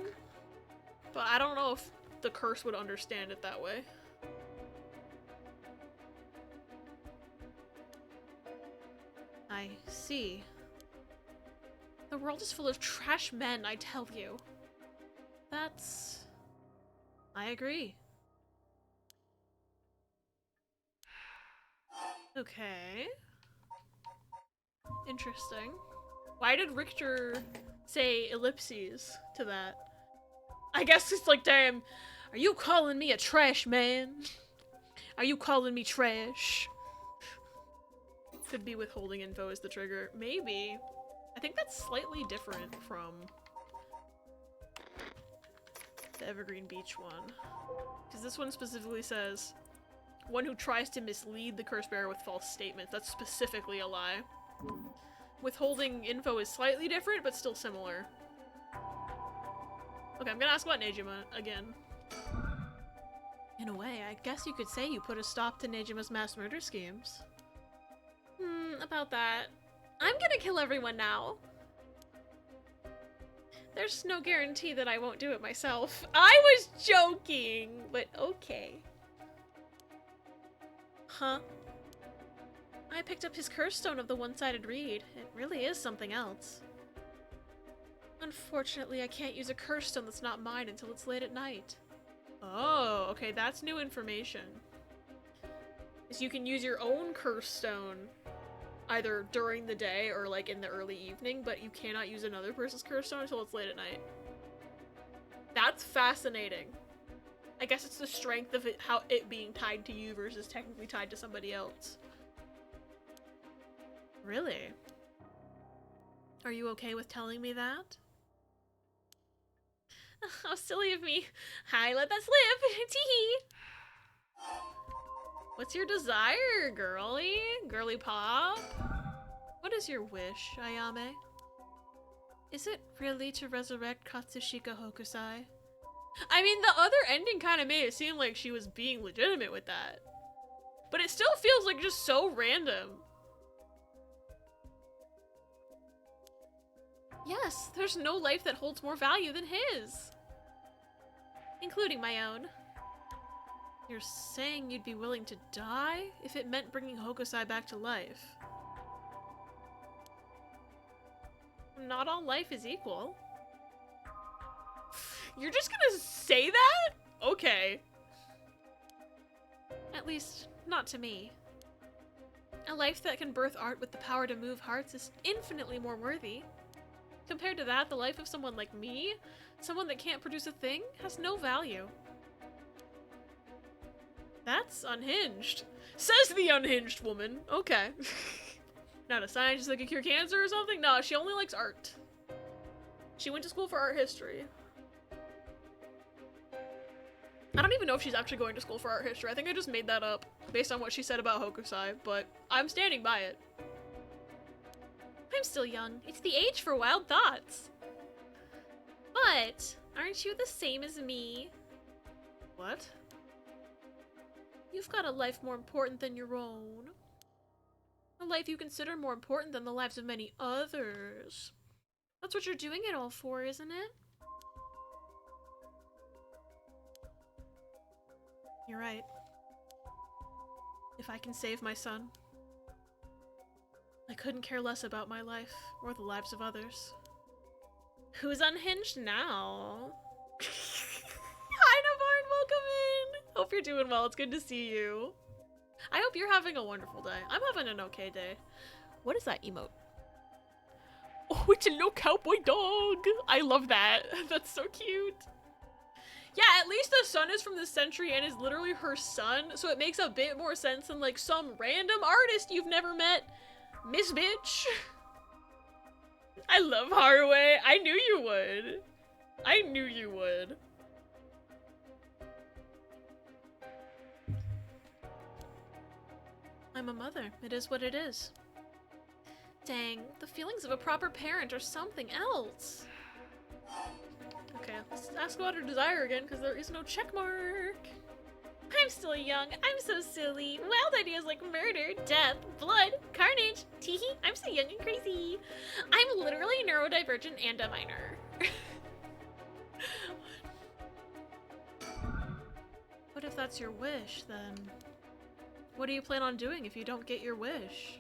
but I don't know if the curse would understand it that way. I see. The world is full of trash men, I tell you. That's... I agree. Okay. Interesting. Why did Richter say ellipses to that? I guess it's like, damn, are you calling me a trash man? Are you calling me trash? Could be withholding info as the trigger. Maybe. I think that's slightly different from the Evergreen Beach one. Because this one specifically says, one who tries to mislead the curse bearer with false statements. That's specifically a lie. Withholding info is slightly different, but still similar. Okay, I'm gonna ask about Nejima again. In a way, I guess you could say you put a stop to Nejima's mass murder schemes. About that. I'm gonna kill everyone now. There's no guarantee that I won't do it myself. I was joking, but okay. Huh? I picked up his curse stone of the one-sided reed. It really is something else. Unfortunately, I can't use a curse stone that's not mine until it's late at night. Oh, okay, that's new information. So you can use your own curse stone either during the day or like in the early evening, but you cannot use another person's curse stone until it's late at night. That's fascinating. I guess it's the strength of it, how it being tied to you versus technically tied to somebody else. Really? Are you okay with telling me that? How silly of me. I let that slip. Tee-hee. What's your desire, girly? Girly pop? What is your wish, Ayame? Is it really to resurrect Katsushika Hokusai? I mean, the other ending kind of made it seem like she was being legitimate with that. But it still feels like just so random. Yes, there's no life that holds more value than his. Including my own. You're saying you'd be willing to die if it meant bringing Hokusai back to life? Not all life is equal. You're just gonna say that? Okay. At least, not to me. A life that can birth art with the power to move hearts is infinitely more worthy. Compared to that, the life of someone like me, someone that can't produce a thing, has no value. That's unhinged. Says the unhinged woman. Okay. Not a scientist that could cure cancer or something? No, she only likes art. She went to school for art history. I don't even know if she's actually going to school for art history. I think I just made that up based on what she said about Hokusai, but I'm standing by it. I'm still young. It's the age for wild thoughts. But aren't you the same as me? What? You've got a life more important than your own. A life you consider more important than the lives of many others. That's what you're doing it all for, isn't it? You're right. If I can save my son, I couldn't care less about my life or the lives of others. Who's unhinged now? Hi, Navarre, welcome in! Hope you're doing well, it's good to see you. I hope you're having a wonderful day. I'm having an okay day. What is that emote? Oh, it's a little cowboy dog. I love that. That's so cute. Yeah, at least the son is from this century and is literally her son, so it makes a bit more sense than like some random artist you've never met. Miss Bitch. I love Haraway. I knew you would. I knew you would. I'm a mother. It is what it is. Dang, the feelings of a proper parent are something else. Okay, let's ask about her desire again, because there is no check mark. I'm still young. I'm so silly. Wild ideas like murder, death, blood, carnage. Teehee, I'm so young and crazy. I'm literally neurodivergent and a minor. What if that's your wish, then? What do you plan on doing if you don't get your wish?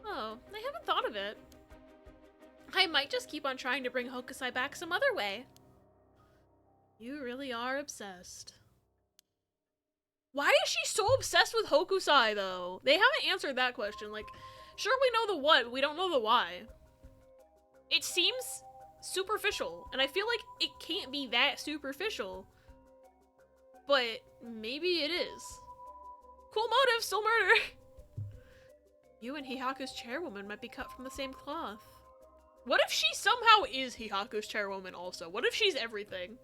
Oh, I haven't thought of it. I might just keep on trying to bring Hokusai back some other way. You really are obsessed. Why is she so obsessed with Hokusai, though? They haven't answered that question. Like, sure, we know the what, but we don't know the why. It seems superficial, and I feel like it can't be that superficial. But maybe it is. Cool motive, still murder. You and Hihaku's chairwoman might be cut from the same cloth. What if she somehow is Hihaku's chairwoman also? What if she's everything?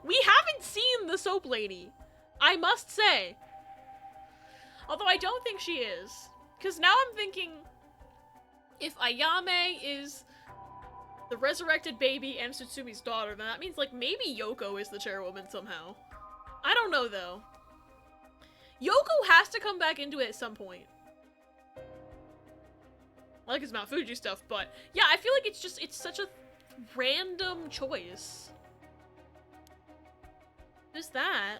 We haven't seen the soap lady, I must say. Although I don't think she is. Because now I'm thinking, if Ayame is the resurrected baby and Tsutsumi's daughter, then that means like maybe Yoko is the chairwoman somehow. I don't know though. Yoko has to come back into it at some point. I like his Mount Fuji stuff, but yeah, I feel like it's such a random choice. Who's that?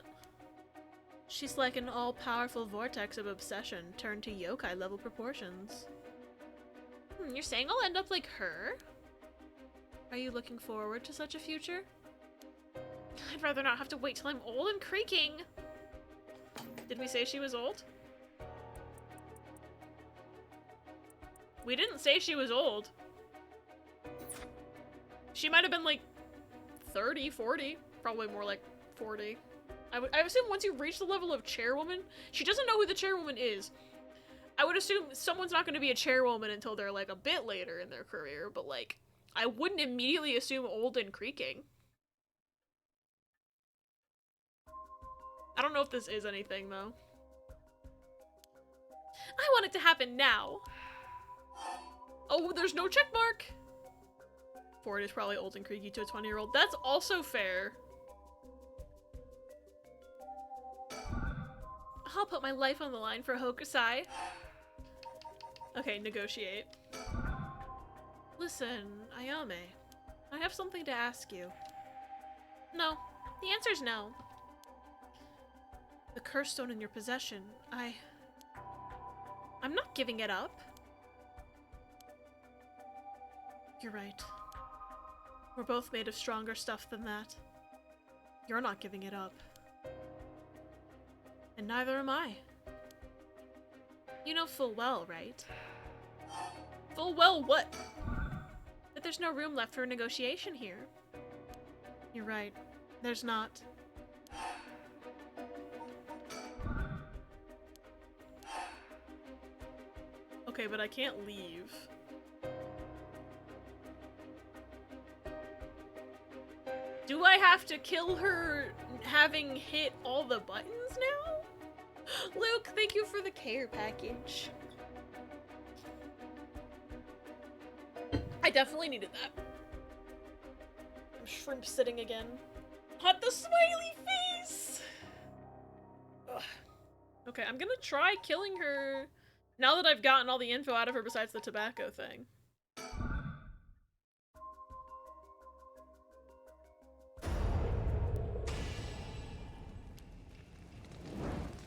She's like an all-powerful vortex of obsession turned to yokai-level proportions. You're saying I'll end up like her? Are you looking forward to such a future? I'd rather not have to wait till I'm old and creaking. Did we say she was old? We didn't say she was old. She might have been like 30, 40. Probably more like 40. I assume once you reach the level of chairwoman, she doesn't know who the chairwoman is. I would assume someone's not going to be a chairwoman until they're like a bit later in their career, but like, I wouldn't immediately assume old and creaking. I don't know if this is anything though. I want it to happen now. Oh, there's no check mark. Ford is probably old and creaky to a 20-year-old. That's also fair. I'll put my life on the line for Hokusai. Okay, negotiate. Listen, Ayame, I have something to ask you. No, the answer's no. The curse stone in your possession, I'm not giving it up. You're right. We're both made of stronger stuff than that. You're not giving it up. And neither am I. You know full well, right? Full well what? That there's no room left for negotiation here. You're right. There's not. Okay, but I can't leave. Do I have to kill her having hit all the buttons now? Luke, thank you for the care package. I definitely needed that. shrimp sitting again. Hot the smiley face! Ugh. Okay, I'm gonna try killing her now that I've gotten all the info out of her besides the tobacco thing.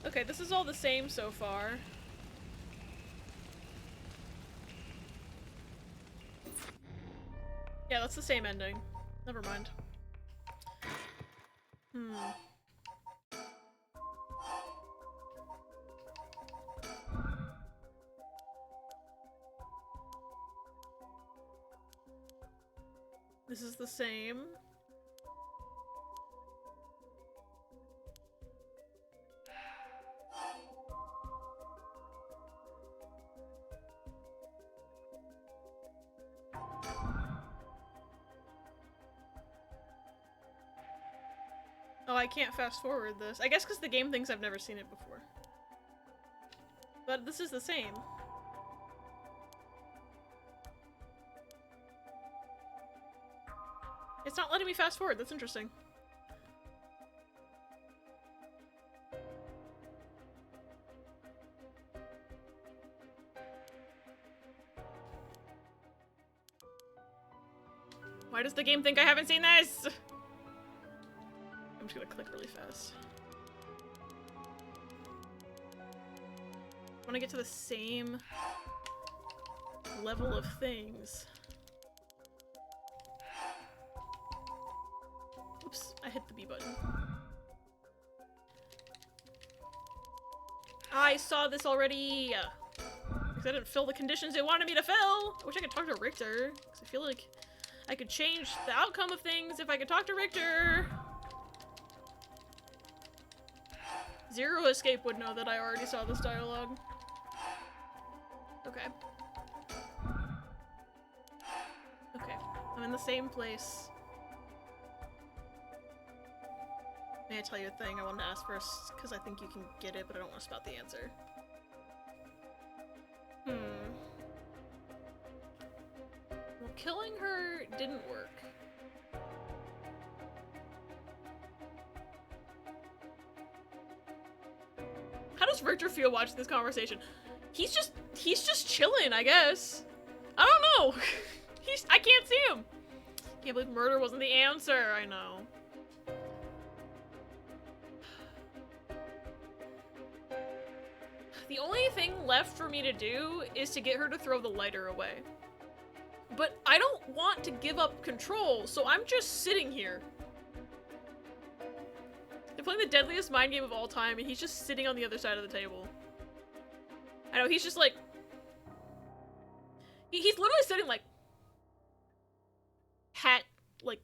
Okay, this is all the same so far. Yeah, that's the same ending. Never mind. This is the same. Oh, I can't fast forward this. I guess because the game thinks I've never seen it before. But this is the same. It's not letting me fast forward. That's interesting. Why does the game think I haven't seen this? I'm just gonna click really fast. I want to get to the same level of things. Oops, I hit the B button. I saw this already! Because I didn't fill the conditions it wanted me to fill! I wish I could talk to Richter, because I feel like I could change the outcome of things if I could talk to Richter! Zero Escape would know that I already saw this dialogue. Okay. Okay, I'm in the same place. May I tell you a thing I wanted to ask first, because I think you can get it, but I don't want to spout the answer. Well, killing her didn't work. How does Richter feel watching this conversation? He's just chilling, I guess. I don't know. I can't see him. Can't believe murder wasn't the answer. I know. The only thing left for me to do is to get her to throw the lighter away. But I don't want to give up control, so I'm just sitting here. They're playing the deadliest mind game of all time, and he's just sitting on the other side of the table. I know, he's just like... He's literally sitting like... Hat, like...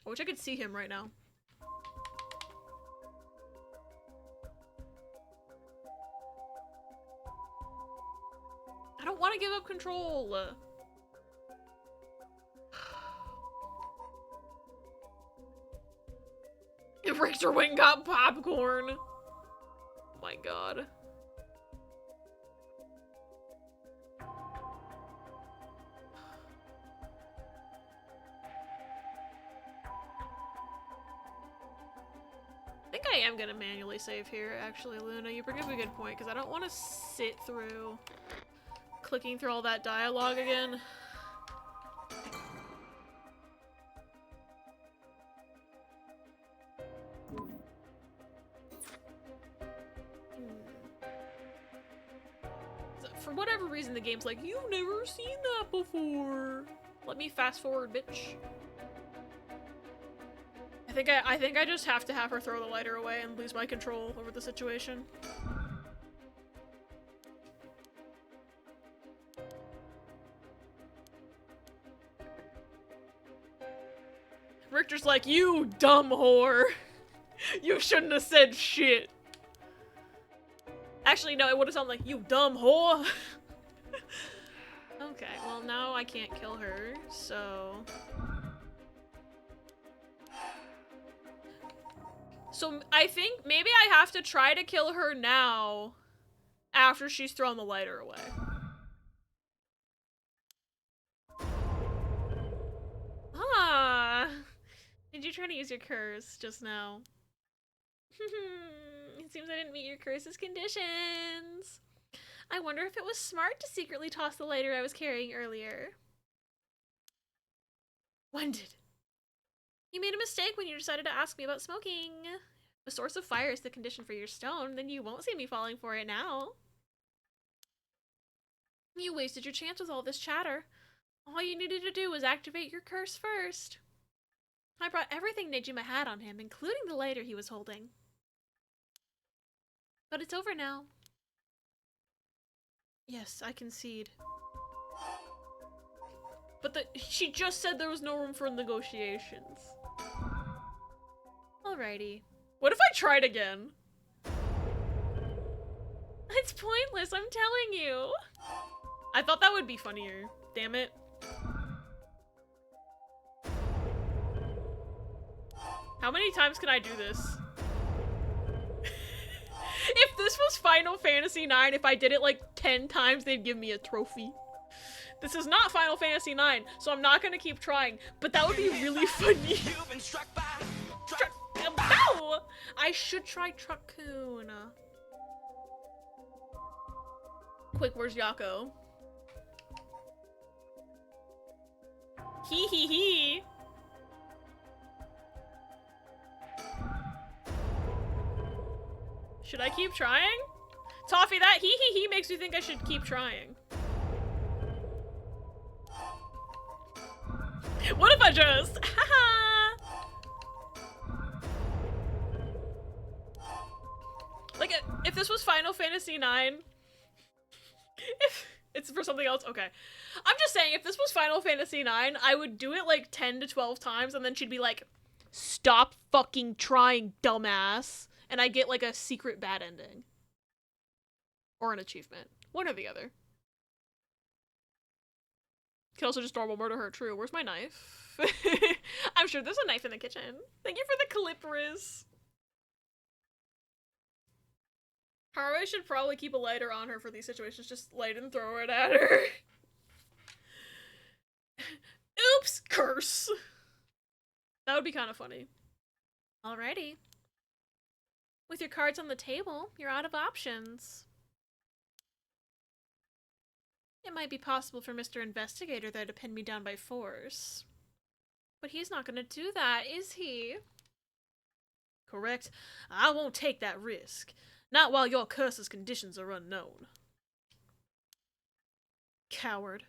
I wish I could see him right now. I don't want to give up control. If Richter went and got popcorn. Oh my god. I think I am gonna manually save here, actually, Luna. You bring up a good point, because I don't want to sit through clicking through all that dialogue again. For whatever reason, the game's like, you've never seen that before. Let me fast forward, bitch. I think I just have to have her throw the lighter away and lose my control over the situation. Richter's like, you dumb whore. You shouldn't have said shit. Actually, no, it would have sounded like, you dumb whore. Okay, well now I can't kill her, so... So I think maybe I have to try to kill her now after she's thrown the lighter away. did you try to use your curse just now? It seems I didn't meet your curse's conditions. I wonder if it was smart to secretly toss the lighter I was carrying earlier. When did? You made a mistake when you decided to ask me about smoking. If a source of fire is the condition for your stone, then you won't see me falling for it now. You wasted your chance with all this chatter. All you needed to do was activate your curse first. I brought everything Nejima had on him, including the lighter he was holding. But it's over now. Yes, I concede. But she just said there was no room for negotiations. Alrighty. What if I tried again? It's pointless, I'm telling you. I thought that would be funnier. Damn it. How many times can I do this? If this was Final Fantasy IX, if I did it like 10 times, they'd give me a trophy. This is not Final Fantasy IX, so I'm not gonna keep trying, but that would be really funny. You've been struck by. No! I should try Truckcoon. Quick, where's Yako? Hee hee hee. Should I keep trying? Toffee, that hee hee hee makes me think I should keep trying. What if I just... Haha! Like, if this was Final Fantasy IX... If it's for something else, okay. I'm just saying, if this was Final Fantasy IX, I would do it like 10 to 12 times, and then she'd be like, stop fucking trying, dumbass. And I get like a secret bad ending. Or an achievement. One or the other. Could also just normal murder her, true. Where's my knife? I'm sure there's a knife in the kitchen. Thank you for the clippers. Haruo should probably keep a lighter on her for these situations. Just light and throw it at her. Oops! Curse! That would be kind of funny. Alrighty. With your cards on the table, you're out of options. It might be possible for Mr. Investigator there to pin me down by force. But he's not gonna do that, is he? Correct. I won't take that risk. Not while your curse's conditions are unknown. Coward.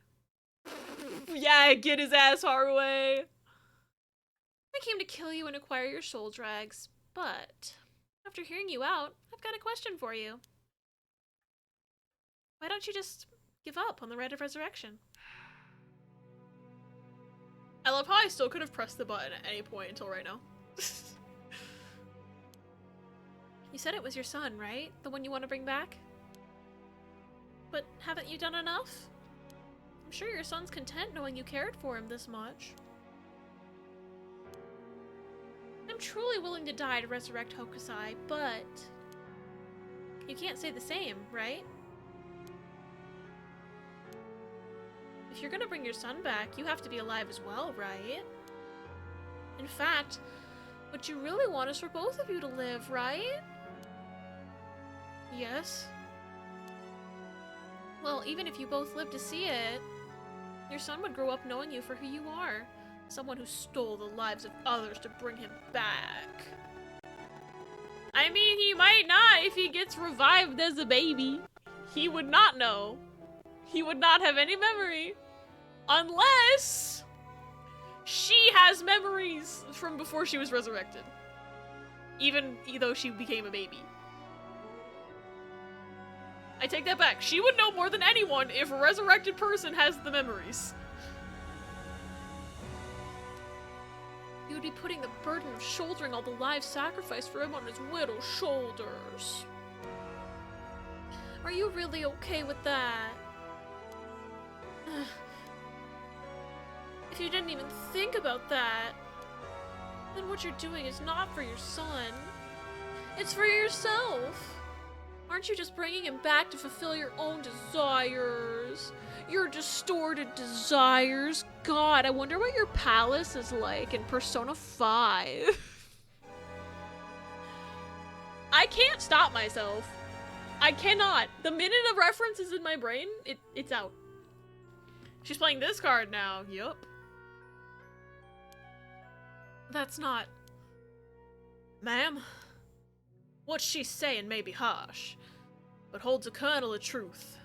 Yeah, get his ass, Haruo. I came to kill you and acquire your soul drags, but... after hearing you out, I've got a question for you. Why don't you just give up on the right of resurrection? I love how I still could have pressed the button at any point until right now. You said it was your son, right? The one you want to bring back? But haven't you done enough? I'm sure your son's content knowing you cared for him this much. I'm truly willing to die to resurrect Hokusai, but... you can't say the same, right? If you're gonna bring your son back, you have to be alive as well, right? In fact, what you really want is for both of you to live, right? Yes. Well, even if you both live to see it, your son would grow up knowing you for who you are. Someone who stole the lives of others to bring him back. I mean, he might not if he gets revived as a baby. He would not know. He would not have any memory. Unless she has memories from before she was resurrected. Even though she became a baby. I take that back. She would know more than anyone if a resurrected person has the memories. You would be putting the burden of shouldering all the lives sacrificed for him on his widow's shoulders. Are you really okay with that? If you didn't even think about that, then what you're doing is not for your son. It's for yourself. Aren't you just bringing him back to fulfill your own desires? Your distorted desires? God, I wonder what your palace is like in Persona 5. I can't stop myself. I cannot. The minute a reference is in my brain, it's out. She's playing this card now. Yup. That's not... Ma'am? What she's saying may be harsh, but holds a kernel of truth.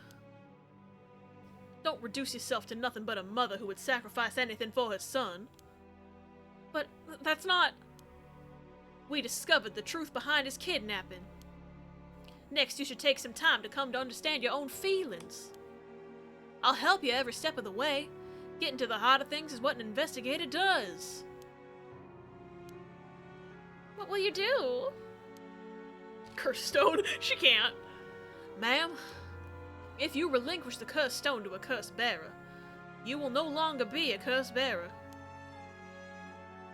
Don't reduce yourself to nothing but a mother who would sacrifice anything for her son. But that's not... We discovered the truth behind his kidnapping. Next, you should take some time to come to understand your own feelings. I'll help you every step of the way. Getting to the heart of things is what an investigator does. What will you do? Cursed stone? She can't. Ma'am, if you relinquish the cursed stone to a cursed bearer, you will no longer be a cursed bearer.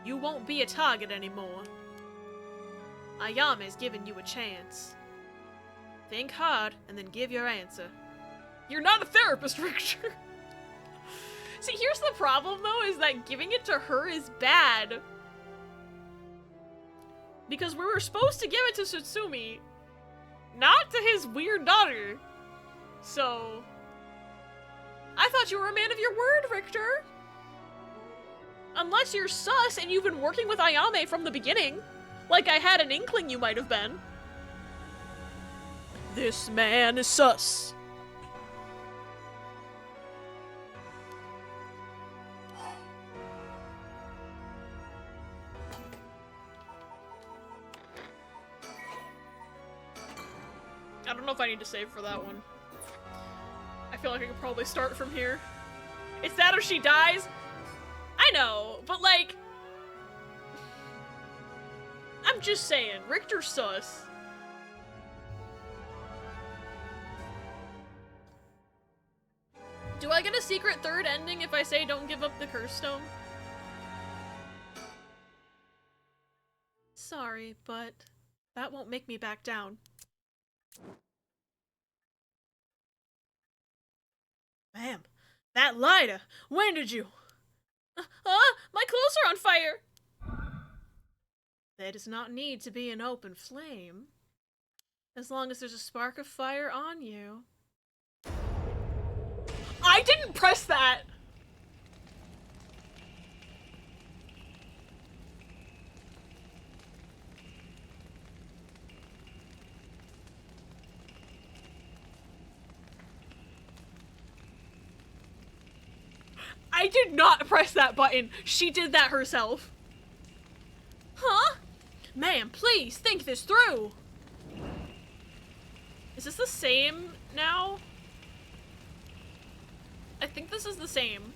You won't be a target anymore. Ayame's given you a chance. Think hard, and then give your answer. You're not a therapist, Richter! See, here's the problem, though, is that giving it to her is bad. Because we were supposed to give it to Tsutsumi, not to his weird daughter. So... I thought you were a man of your word, Richter! Unless you're sus and you've been working with Ayame from the beginning. Like I had an inkling you might have been. This man is sus. I don't know if I need to save for that one. I feel like I could probably start from here. It's that or she dies? I know, but like... I'm just saying, Richter's sus. Do I get a secret third ending if I say don't give up the curse stone? Sorry, but that won't make me back down. Ma'am, that lighter! When did you? My clothes are on fire! There does not need to be an open flame. As long as there's a spark of fire on you. I didn't press that! I did not press that button. She did that herself. Huh? Ma'am, please, think this through. Is this the same now? I think this is the same.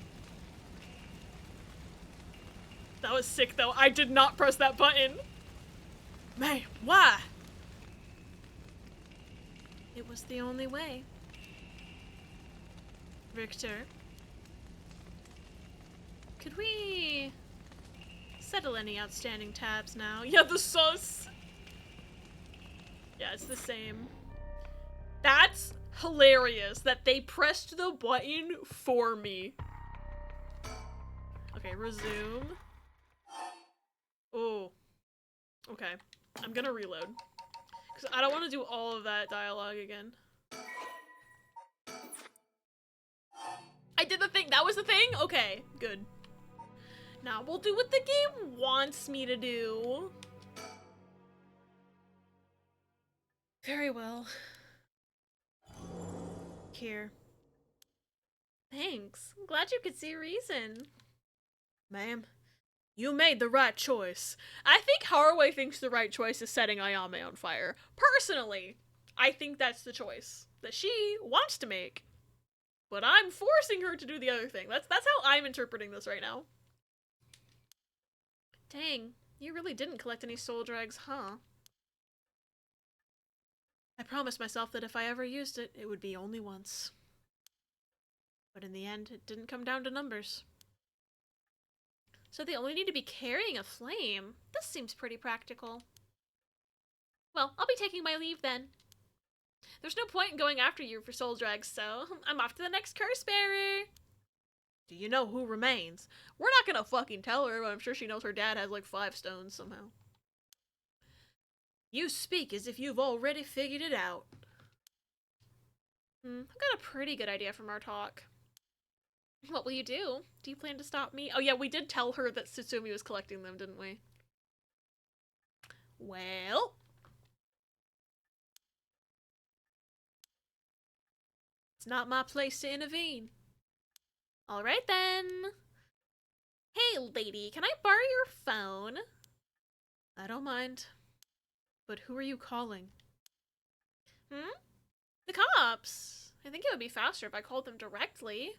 That was sick, though. I did not press that button. Ma'am, why? It was the only way. Richter. Could we settle any outstanding tabs now? Yeah, the sus! Yeah, it's the same. That's hilarious that they pressed the button for me. Okay, resume. Oh. Okay. I'm gonna reload. Because I don't want to do all of that dialogue again. I did the thing! That was the thing? Okay, good. Now we'll do what the game wants me to do. Very well. Here. Thanks. I'm glad you could see reason. Ma'am, you made the right choice. I think Haraway thinks the right choice is setting Ayame on fire. Personally, I think that's the choice that she wants to make. But I'm forcing her to do the other thing. That's how I'm interpreting this right now. Dang, you really didn't collect any soul dregs, huh? I promised myself that if I ever used it, it would be only once. But in the end, it didn't come down to numbers. So they only need to be carrying a flame? This seems pretty practical. Well, I'll be taking my leave then. There's no point in going after you for soul drags, so I'm off to the next curse bearer. Do you know who remains? We're not gonna fucking tell her, but I'm sure she knows her dad has like 5 stones somehow. You speak as if you've already figured it out. I've got a pretty good idea from our talk. What will you do? Do you plan to stop me? Oh yeah, we did tell her that Tsutsumi was collecting them, didn't we? Well... it's not my place to intervene. Alright then. Hey lady, can I borrow your phone? I don't mind. But who are you calling? The cops. I think it would be faster if I called them directly.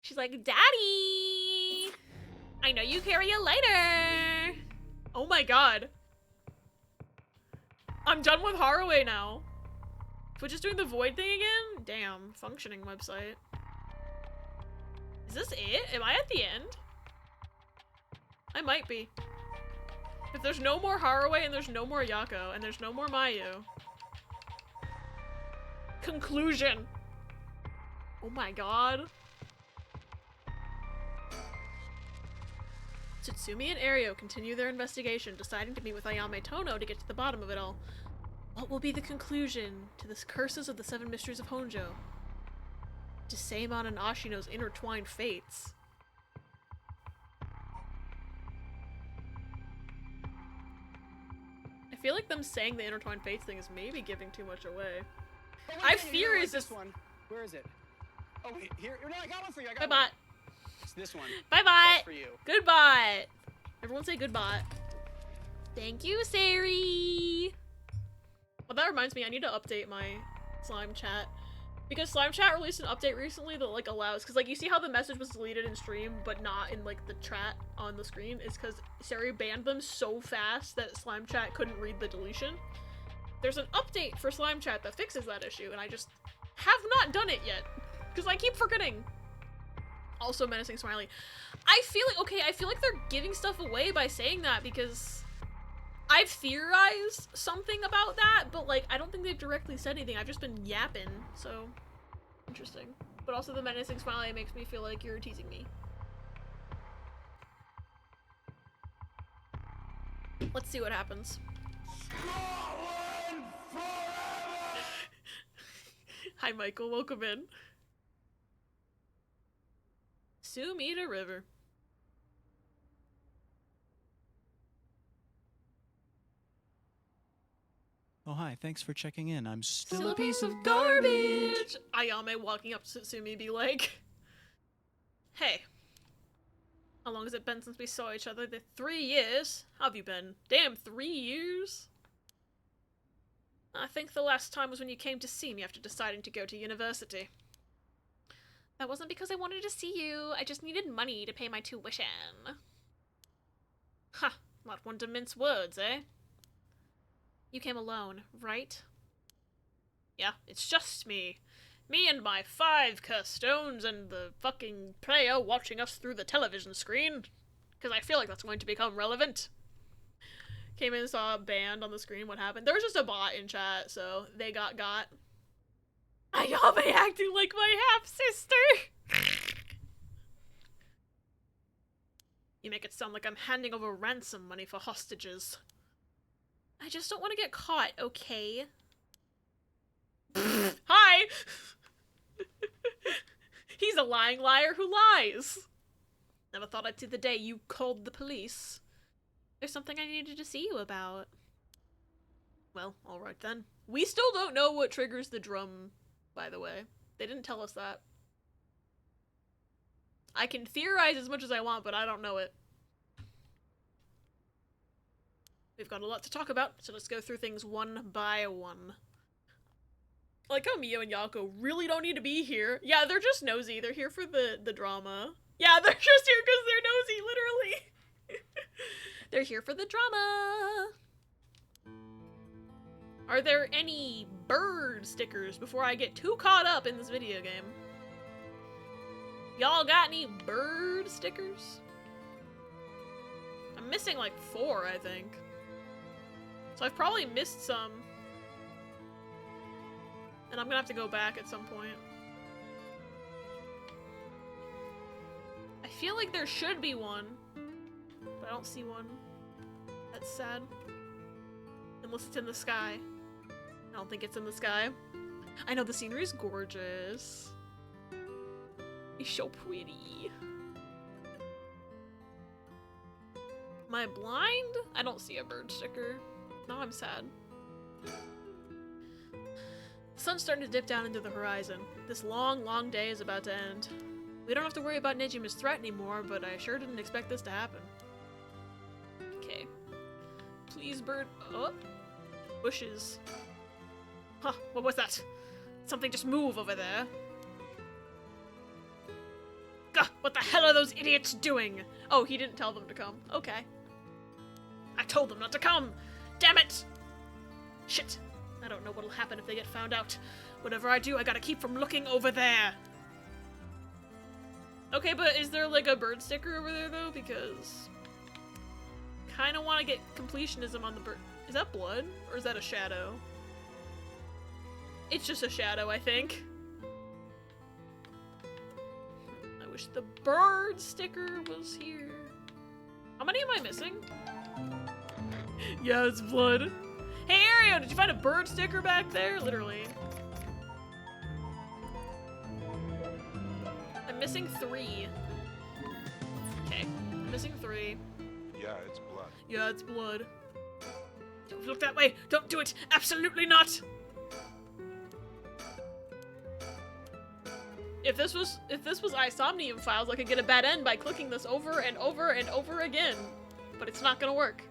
She's like, Daddy! I know you carry a lighter! Oh my god. I'm done with Haraway now. We're just doing the void thing again? Damn, functioning website. Is this it? Am I at the end? I might be. If there's no more Haraway and there's no more Yako and there's no more Mayu. Conclusion. Oh my god. Tsutsumi and Ario continue their investigation, deciding to meet with Ayame Tono to get to the bottom of it all. What will be the conclusion to the curses of the 7 mysteries of Honjo? Desaemon and Ashino's intertwined fates. I feel like them saying the intertwined fates thing is maybe giving too much away. Oh, wait, I wait, fear you know is what, this one. Where is it? Oh wait, here. No, I got one for you. I got Bye-bye. one. It's this one. Bye-bye. That's for you. Goodbye. Everyone say goodbye. Thank you, Sari! Well, that reminds me, I need to update my Slime chat. Because Slime chat released an update recently that, like, allows... Because, like, you see how the message was deleted in stream, but not in, like, the chat on the screen? It's because Sari banned them so fast that Slime chat couldn't read the deletion. There's an update for Slime chat that fixes that issue, and I just have not done it yet. Because I keep forgetting. Also, Menacing Smiley. I feel like they're giving stuff away by saying that, because... I've theorized something about that, but, like, I don't think they've directly said anything. I've just been yapping, so... Interesting. But also the menacing smiley makes me feel like you're teasing me. Let's see what happens. Scotland forever! Hi, Michael. Welcome in. Sumida River. Oh, hi. Thanks for checking in. I'm still, Still a piece of garbage. Ayame walking up to Sumi be like, hey, how long has it been since we saw each other? 3 years? How have you been? Damn, 3 years? I think the last time was when you came to see me after deciding to go to university. That wasn't because I wanted to see you. I just needed money to pay my tuition. Ha, not one to mince words, eh? You came alone, right? Yeah, it's just me. Me and my 5 cursed stones and the fucking player watching us through the television screen. Because I feel like that's going to become relevant. Came in and saw a band on the screen, what happened? There was just a bot in chat, so they got. Ayame acting like my half-sister! You make it sound like I'm handing over ransom money for hostages. I just don't want to get caught, okay? Hi! He's a lying liar who lies! Never thought I'd see the day you called the police. There's something I needed to see you about. Well, alright then. We still don't know what triggers the drum, by the way. They didn't tell us that. I can theorize as much as I want, but I don't know it. We've got a lot to talk about, so let's go through things one by one. I like how Mio and Yako really don't need to be here. Yeah, they're just nosy. They're here for the drama. Yeah, they're just here because they're nosy, literally. They're here for the drama. Are there any bird stickers before I get too caught up in this video game? Y'all got any bird stickers? I'm missing like 4, I think. So I've probably missed some. And I'm gonna have to go back at some point. I feel like there should be one, but I don't see one. That's sad. Unless it's in the sky. I don't think it's in the sky. I know the scenery is gorgeous. It's so pretty. Am I blind? I don't see a bird sticker. Now I'm sad. The sun's starting to dip down into the horizon. This long, long day is about to end. We don't have to worry about Nejima's threat anymore, but I sure didn't expect this to happen. Okay. Please, bird. Oh. Bushes. Huh, what was that? Something just move over there. Gah, what the hell are those idiots doing? Oh, he didn't tell them to come. Okay. I told them not to come! Damn it! Shit. I don't know what'll happen if they get found out. Whatever I do, I gotta keep from looking over there. Okay, but is there like a bird sticker over there though? Because kinda wanna get completionism on the bird. Is that blood? Or is that a shadow? It's just a shadow, I think. I wish the bird sticker was here. How many am I missing? Yeah, it's blood. Hey, Ario, did you find a bird sticker back there? Literally. I'm missing 3. Okay, I'm missing 3. Yeah, it's blood. Yeah, it's blood. Don't look that way! Don't do it! Absolutely not! If this was Isomnium Files, I could get a bad end by clicking this over and over and over again. But it's not gonna work.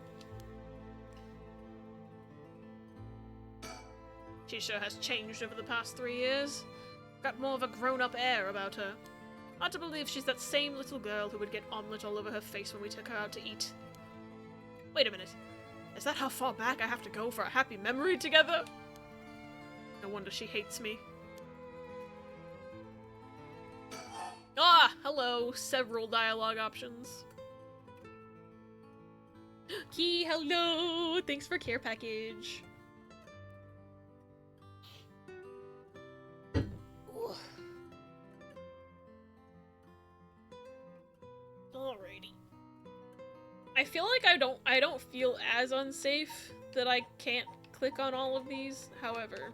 She sure has changed over the past 3 years. Got more of a grown-up air about her. Hard to believe she's that same little girl who would get omelet all over her face when we took her out to eat. Wait a minute. Is that how far back I have to go for a happy memory together? No wonder she hates me. Ah, hello. Several dialogue options. Key, hello. Thanks for care package. Ooh. Alrighty. I feel like I don't feel as unsafe that I can't click on all of these. However,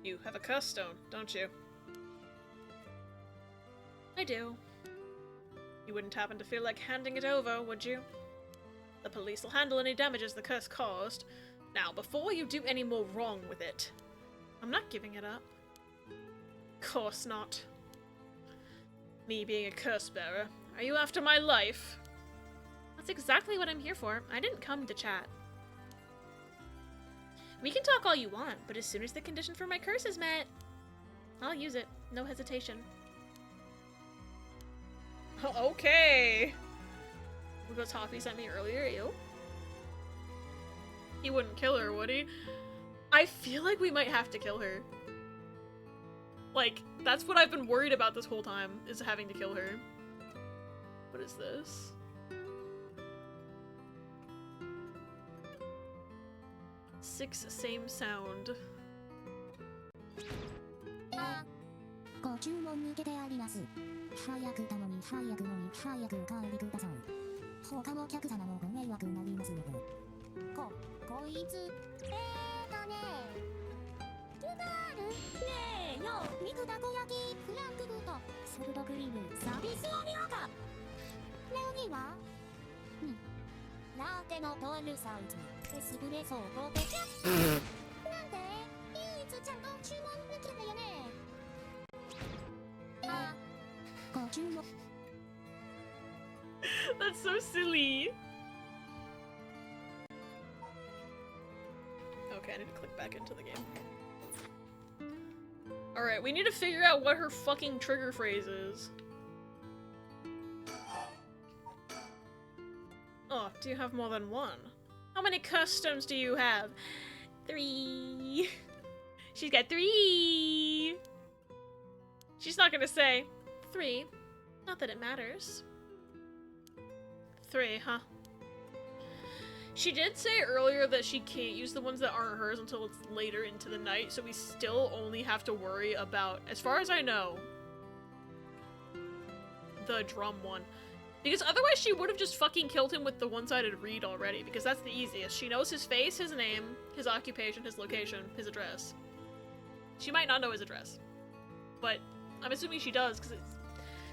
you have a curse stone, don't you? I do. You wouldn't happen to feel like handing it over, would you? The police will handle any damages the curse caused. Now, before you do any more wrong with it, I'm not giving it up. Course not. Me being a curse bearer, are you after my life? That's exactly what I'm here for. I didn't come to chat. We can talk all you want, but as soon as the condition for my curse is met, I'll use it. No hesitation. Okay. What was Toffee sent me earlier? Ew. He wouldn't kill her, would he? I feel like we might have to kill her. Like, that's what I've been worried about this whole time, is having to kill her. What is this? Six same sound. ご注文に受けてあります。早く頼み、早く飲み、早くお帰りください。他のお客様もご迷惑になりますので。こいつ。トゥガール。ねえよ、肉たこ焼き、フランクフルト、ソルトクリーム、サービスオニオか。レオニーは？ラテのトールサイズ、エスプレッソ5ペケ。なんで？いつちゃんと注文できるんだよね。ご注文。That's so silly. Okay, I need to click back into the game. Alright, we need to figure out what her fucking trigger phrase is. Oh, do you have more than one? How many customs do you have? 3. She's got 3. She's not gonna say 3. Not that it matters. 3, huh? She did say earlier that she can't use the ones that aren't hers until it's later into the night, so we still only have to worry about, as far as I know, the drum one. Because otherwise she would have just fucking killed him with the one-sided read already, because that's the easiest. She knows his face, his name, his occupation, his location, his address. She might not know his address. But I'm assuming she does, because it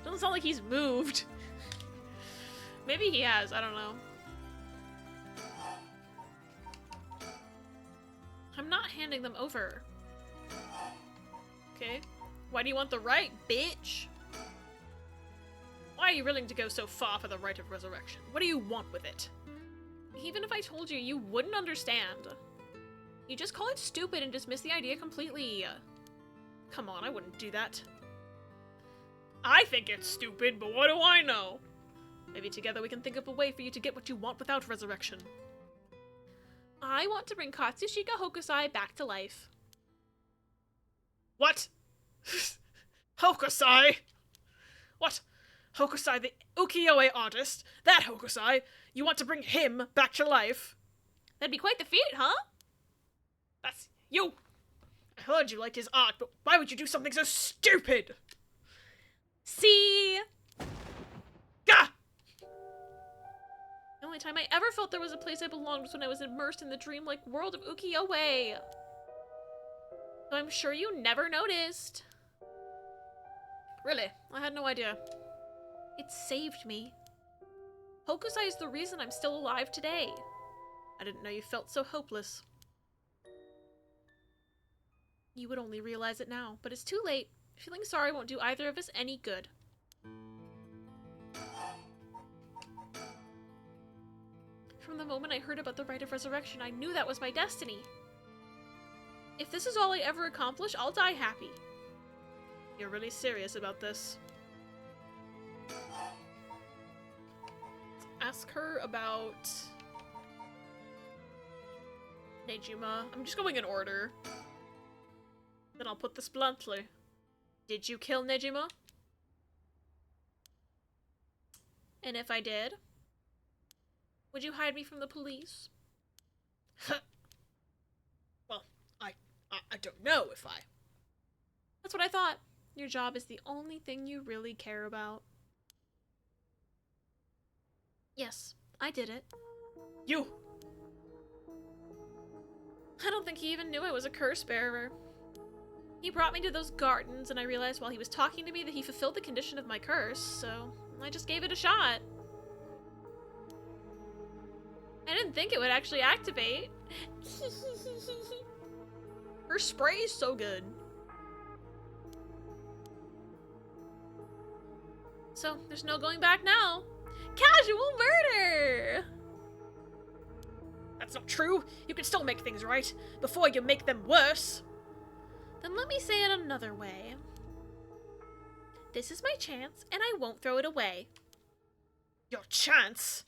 doesn't sound like he's moved. Maybe he has, I don't know. I'm not handing them over. Okay. Why do you want the right, bitch? Why are you willing to go so far for the right of resurrection? What do you want with it? Even if I told you, you wouldn't understand. You just call it stupid and dismiss the idea completely. Come on, I wouldn't do that. I think it's stupid, but what do I know? Maybe together we can think of a way for you to get what you want without resurrection. I want to bring Katsushika Hokusai back to life. What? Hokusai? What? Hokusai the ukiyo-e artist? That Hokusai? You want to bring him back to life? That'd be quite the feat, huh? That's you! I heard you liked his art, but why would you do something so stupid? See? Gah! The only time I ever felt there was a place I belonged was when I was immersed in the dreamlike world of ukiyo-e. Though I'm sure you never noticed. Really? I had no idea. It saved me. Hokusai is the reason I'm still alive today. I didn't know you felt so hopeless. You would only realize it now, but it's too late. Feeling sorry won't do either of us any good. From the moment I heard about the rite of resurrection, I knew that was my destiny. If this is all I ever accomplish, I'll die happy. You're really serious about this. Ask her about Nejima. I'm just going in order. Then I'll put this bluntly. Did you kill Nejima? And if I did, would you hide me from the police? Well, I don't know if I... That's what I thought. Your job is the only thing you really care about. Yes, I did it. You! I don't think he even knew I was a curse bearer. He brought me to those gardens, and I realized while he was talking to me that he fulfilled the condition of my curse, so I just gave it a shot. I didn't think it would actually activate. Her spray is so good. So, there's no going back now. Casual murder! That's not true. You can still make things right, before you make them worse. Then let me say it another way. This is my chance, and I won't throw it away. Your chance?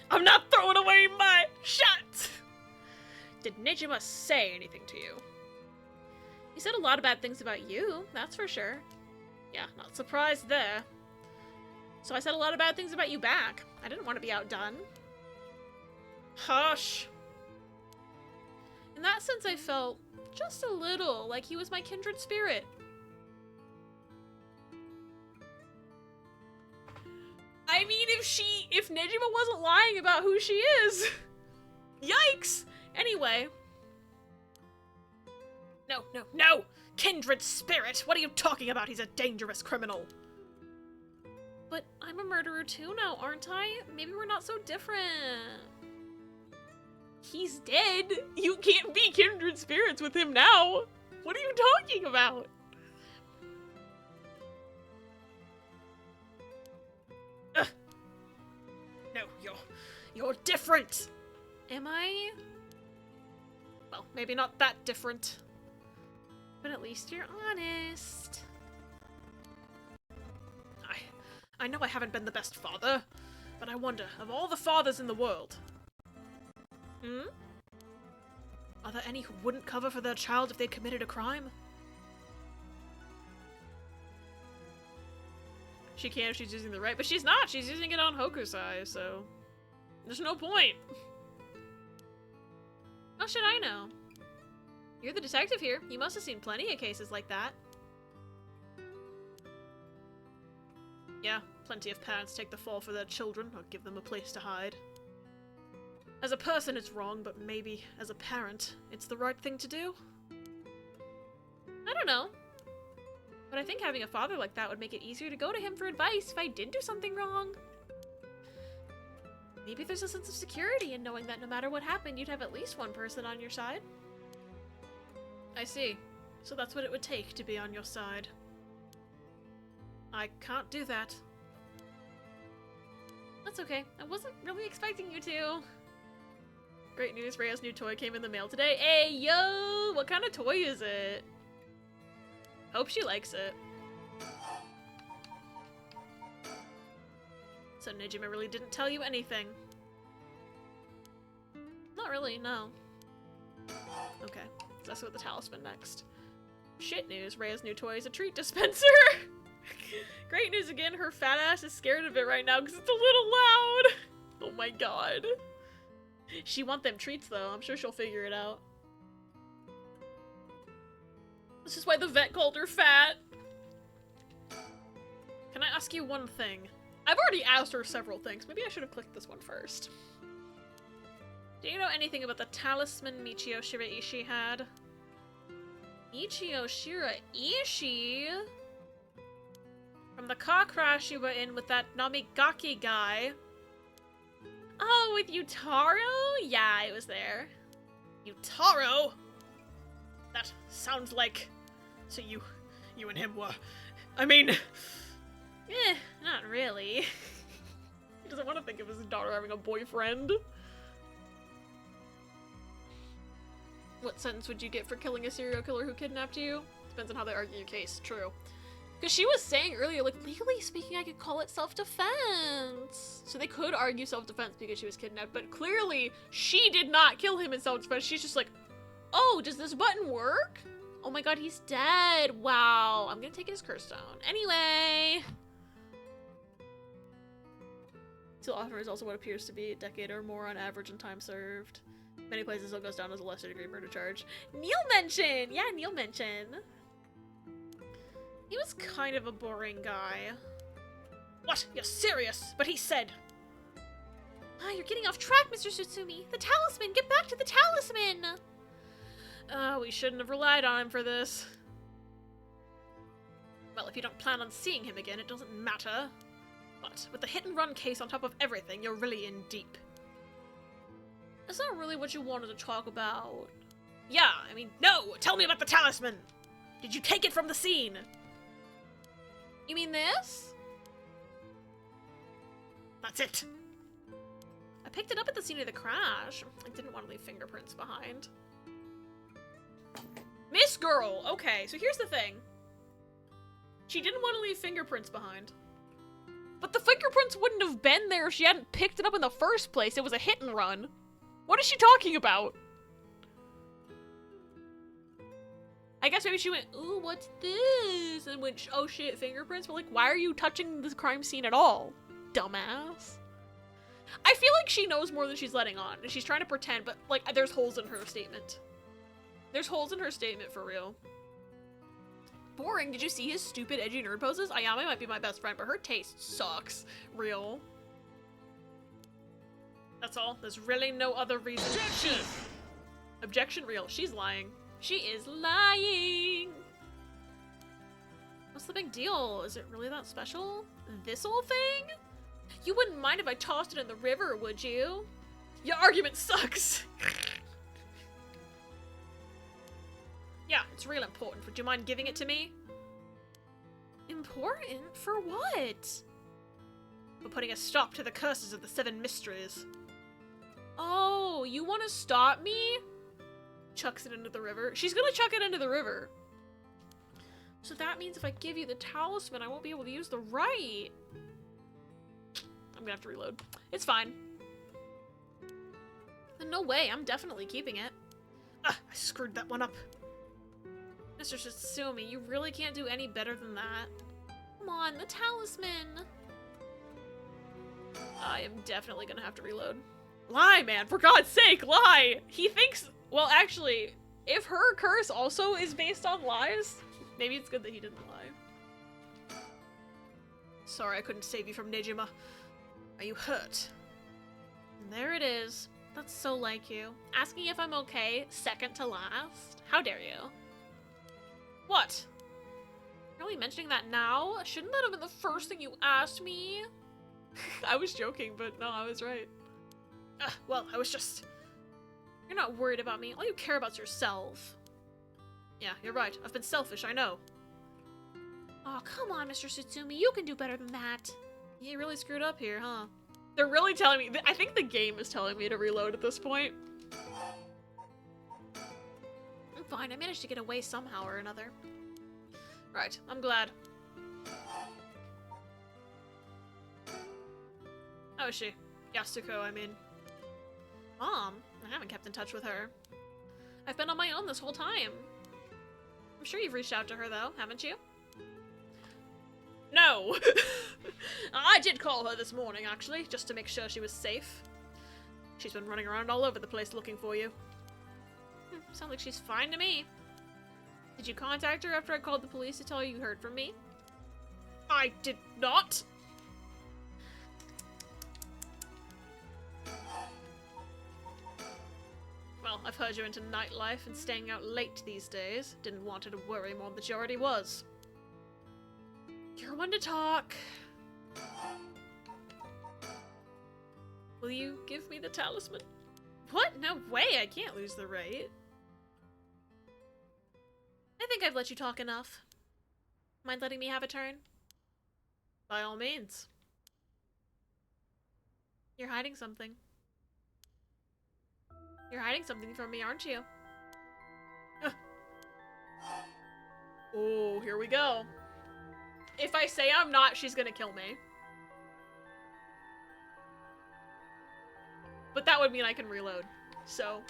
I'm not throwing away my shot! Did Nejima say anything to you? He said a lot of bad things about you, that's for sure. Yeah, not surprised there. So I said a lot of bad things about you back. I didn't want to be outdone. Hush. In that sense, I felt just a little like he was my kindred spirit. I mean, if Nejima wasn't lying about who she is. Yikes! Anyway. No! Kindred spirit! What are you talking about? He's a dangerous criminal. But I'm a murderer too now, aren't I? Maybe we're not so different. He's dead. You can't be kindred spirits with him now. What are you talking about? No, you're different. Am I? Well, maybe not that different. But at least you're honest. I know I haven't been the best father, but I wonder, of all the fathers in the world, are there any who wouldn't cover for their child if they committed a crime? She can if she's using the right, but she's not. She's using it on Hokusai, so there's no point. How should I know? You're the detective here. You must have seen plenty of cases like that. Yeah, plenty of parents take the fall for their children or give them a place to hide. As a person, it's wrong, but maybe as a parent, it's the right thing to do? I don't know. But I think having a father like that would make it easier to go to him for advice if I did do something wrong. Maybe there's a sense of security in knowing that no matter what happened, you'd have at least one person on your side. I see. So that's what it would take to be on your side. I can't do that. That's okay. I wasn't really expecting you to. Great news, Rhea's new toy came in the mail today. Hey, yo! What kind of toy is it? Hope she likes it. So Nejima really didn't tell you anything? Not really, no. Okay, let's go with the talisman next. Shit news, Rhea's new toy is a treat dispenser! Great news again, her fat ass is scared of it right now because it's a little loud! Oh my god. She want them treats though, I'm sure she'll figure it out. This is why the vet called her fat. Can I ask you one thing? I've already asked her several things. Maybe I should have clicked this one first. Do you know anything about the talisman Michio Shiraishi had? Michio Shiraishi? From the car crash you were in with that Namigaki guy. Oh, with Yutaro? Yeah, I was there. Yutaro? That sounds like... So you and him were... I mean... not really. He doesn't want to think of his daughter having a boyfriend. What sentence would you get for killing a serial killer who kidnapped you? Depends on how they argue your case. True. Because she was saying earlier, like, legally speaking, I could call it self-defense. So they could argue self-defense because she was kidnapped, but clearly she did not kill him in self-defense. She's just like, oh, does this button work? Oh my god, he's dead. Wow. I'm gonna take his curse down. Anyway. Seal offer is also what appears to be a decade or more on average in time served. Many places it goes down as a lesser degree murder charge. Neil mentioned! Yeah, Neil mentioned. He was kind of a boring guy. What? You're serious? But he said... Ah, you're getting off track, Mr. Tsutsumi. The talisman! Get back to the talisman! We shouldn't have relied on him for this. Well, if you don't plan on seeing him again, it doesn't matter. But with the hit-and-run case on top of everything, you're really in deep. That's not really what you wanted to talk about. Yeah, I mean, no! Tell me about the talisman! Did you take it from the scene? You mean this? That's it! I picked it up at the scene of the crash. I didn't want to leave fingerprints behind. Miss Girl! Okay, so here's the thing. She didn't want to leave fingerprints behind. But the fingerprints wouldn't have been there if she hadn't picked it up in the first place. It was a hit and run. What is she talking about? I guess maybe she went, ooh, what's this? And went, oh shit, fingerprints? But like, why are you touching this crime scene at all? Dumbass. I feel like she knows more than she's letting on. And she's trying to pretend, but like, there's holes in her statement. There's holes in her statement for real. Boring. Did you see his stupid edgy nerd poses? Ayame might be my best friend, but her taste sucks. Real. That's all. There's really no other reason. Objection! Objection real. She's lying. She is lying! What's the big deal? Is it really that special? This whole thing? You wouldn't mind if I tossed it in the river, would you? Your argument sucks! Yeah, it's real important. Would you mind giving it to me? Important? For what? For putting a stop to the curses of the 7 mysteries. Oh, you want to stop me? Chucks it into the river. She's gonna chuck it into the river. So that means if I give you the talisman, I won't be able to use the right. I'm gonna have to reload. It's fine. No way, I'm definitely keeping it. Ah, I screwed that one up. Mr. Shitsumi, you really can't do any better than that. come on, the talisman. I am definitely gonna have to reload. Lie, man, for God's sake, lie! He thinks, well, actually, if her curse also is based on lies, maybe it's good that he didn't lie. Sorry I couldn't save you from Nejima. Are you hurt? And there it is. That's so like you. Asking if I'm okay, second to last. How dare you? What? Really mentioning that now? Shouldn't that have been the first thing you asked me? I was joking, but no, I was right. Well, I was just... You're not worried about me. All you care about's yourself. Yeah, you're right. I've been selfish, I know. Oh, come on, Mr. Tsutsumi. You can do better than that. You really screwed up here, huh? They're really telling me... I think the game is telling me to reload at this point. I'm fine. I managed to get away somehow or another. Right, I'm glad. How is she? Yasuko, I mean. Mom? I haven't kept in touch with her. I've been on my own this whole time. I'm sure you've reached out to her, though, haven't you? No! I did call her this morning, actually, just to make sure she was safe. She's been running around all over the place looking for you. Sounds like she's fine to me. Did you contact her after I called the police to tell you heard from me? I did not! Well, I've heard you're into nightlife and staying out late these days. Didn't want her to worry more than she already was. You're one to talk. Will you give me the talisman? What? No way, I can't lose the right. I think I've let you talk enough. Mind letting me have a turn? By all means. You're hiding something. You're hiding something from me, aren't you? Oh, here we go. If I say I'm not, she's gonna kill me. But that would mean I can reload. So,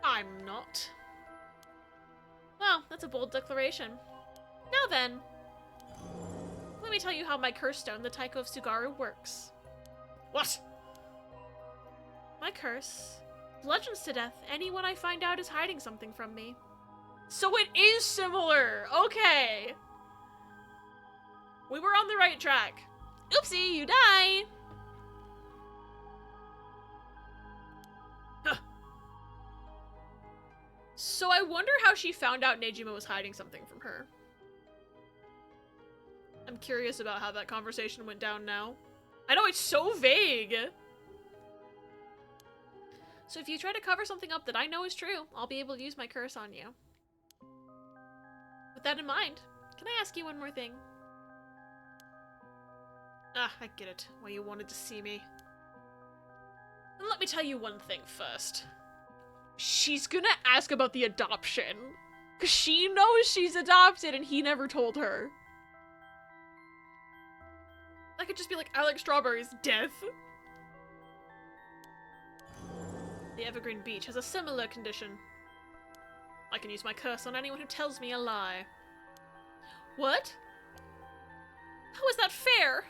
I'm not. Well, that's a bold declaration. Now then, let me tell you how my curse stone, the Taiko of Sugaru, works. What? My curse bludgeons to death anyone I find out is hiding something from me. So it is similar! Okay! We were on the right track. Oopsie, you die! Huh. So I wonder how she found out Nejima was hiding something from her. I'm curious about how that conversation went down now. I know it's so vague! So if you try to cover something up that I know is true, I'll be able to use my curse on you. With that in mind, can I ask you one more thing? Ah, I get it. Why you wanted to see me. And let me tell you one thing first. She's gonna ask about the adoption. Because she knows she's adopted and he never told her. That could just be like Alex Strawberry's death. The Evergreen Beach has a similar condition. I can use my curse on anyone who tells me a lie. What? How is that fair?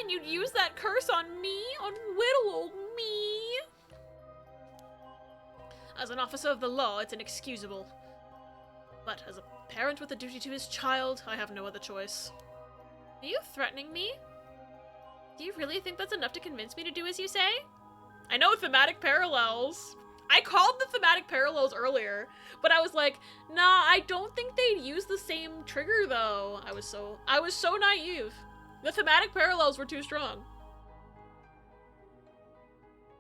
And you'd use that curse on me? On little old me? As an officer of the law, it's inexcusable. But as a parent with a duty to his child, I have no other choice. Are you threatening me? Do you really think that's enough to convince me to do as you say? I know thematic parallels. I called the thematic parallels earlier, but I was like, nah, I don't think they'd use the same trigger though. I was so naive. The thematic parallels were too strong.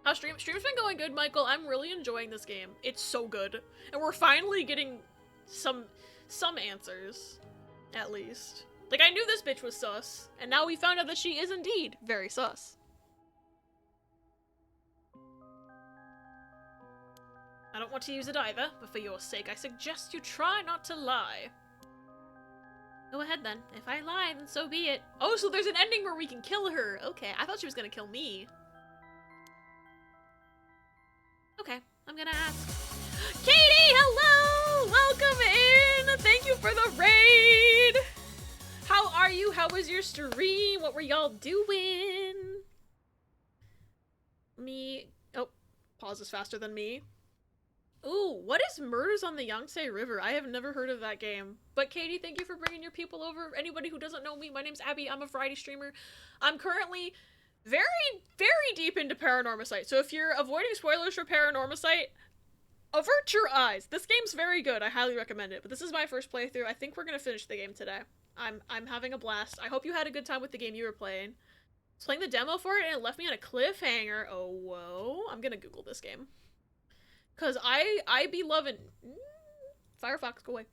How stream's been going good, Michael. I'm really enjoying this game. It's so good. And we're finally getting some answers, at least. Like, I knew this bitch was sus, and now we found out that she is indeed very sus. I don't want to use it either, but for your sake, I suggest you try not to lie. Go ahead then. If I lie, then so be it. Oh, so there's an ending where we can kill her. Okay, I thought she was gonna kill me. Okay, I'm gonna ask. Katie, hello! Welcome in! Thank you for the raid! How are are you? How was your stream? What were y'all doing? Me. Oh, pause is faster than me. Ooh, what is Murders on the Yangtze River? I have never heard of that game. But Katie, thank you for bringing your people over. Anybody who doesn't know me, my name's Abby. I'm a variety streamer. I'm currently very, very deep into Paranormasight. So if you're avoiding spoilers for Paranormasight, avert your eyes. This game's very good. I highly recommend it. But this is my first playthrough. I think we're gonna finish the game today. I'm having a blast. I hope you had a good time with the game you were playing. I was playing the demo for it and it left me on a cliffhanger. Oh, whoa. I'm gonna Google this game. Cause I be loving Firefox, go away.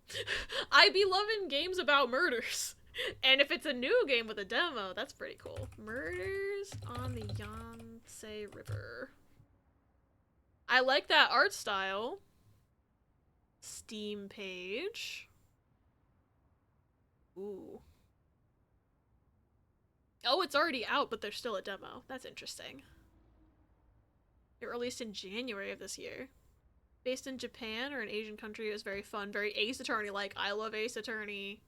I be loving games about murders. And if it's a new game with a demo, that's pretty cool. Murders on the Yangtze River. I like that art style. Steam page. Ooh. Oh, it's already out, but there's still a demo. That's interesting. It released in January of this year. Based in Japan or an Asian country, it was very fun. Very Ace Attorney-like. I love Ace Attorney.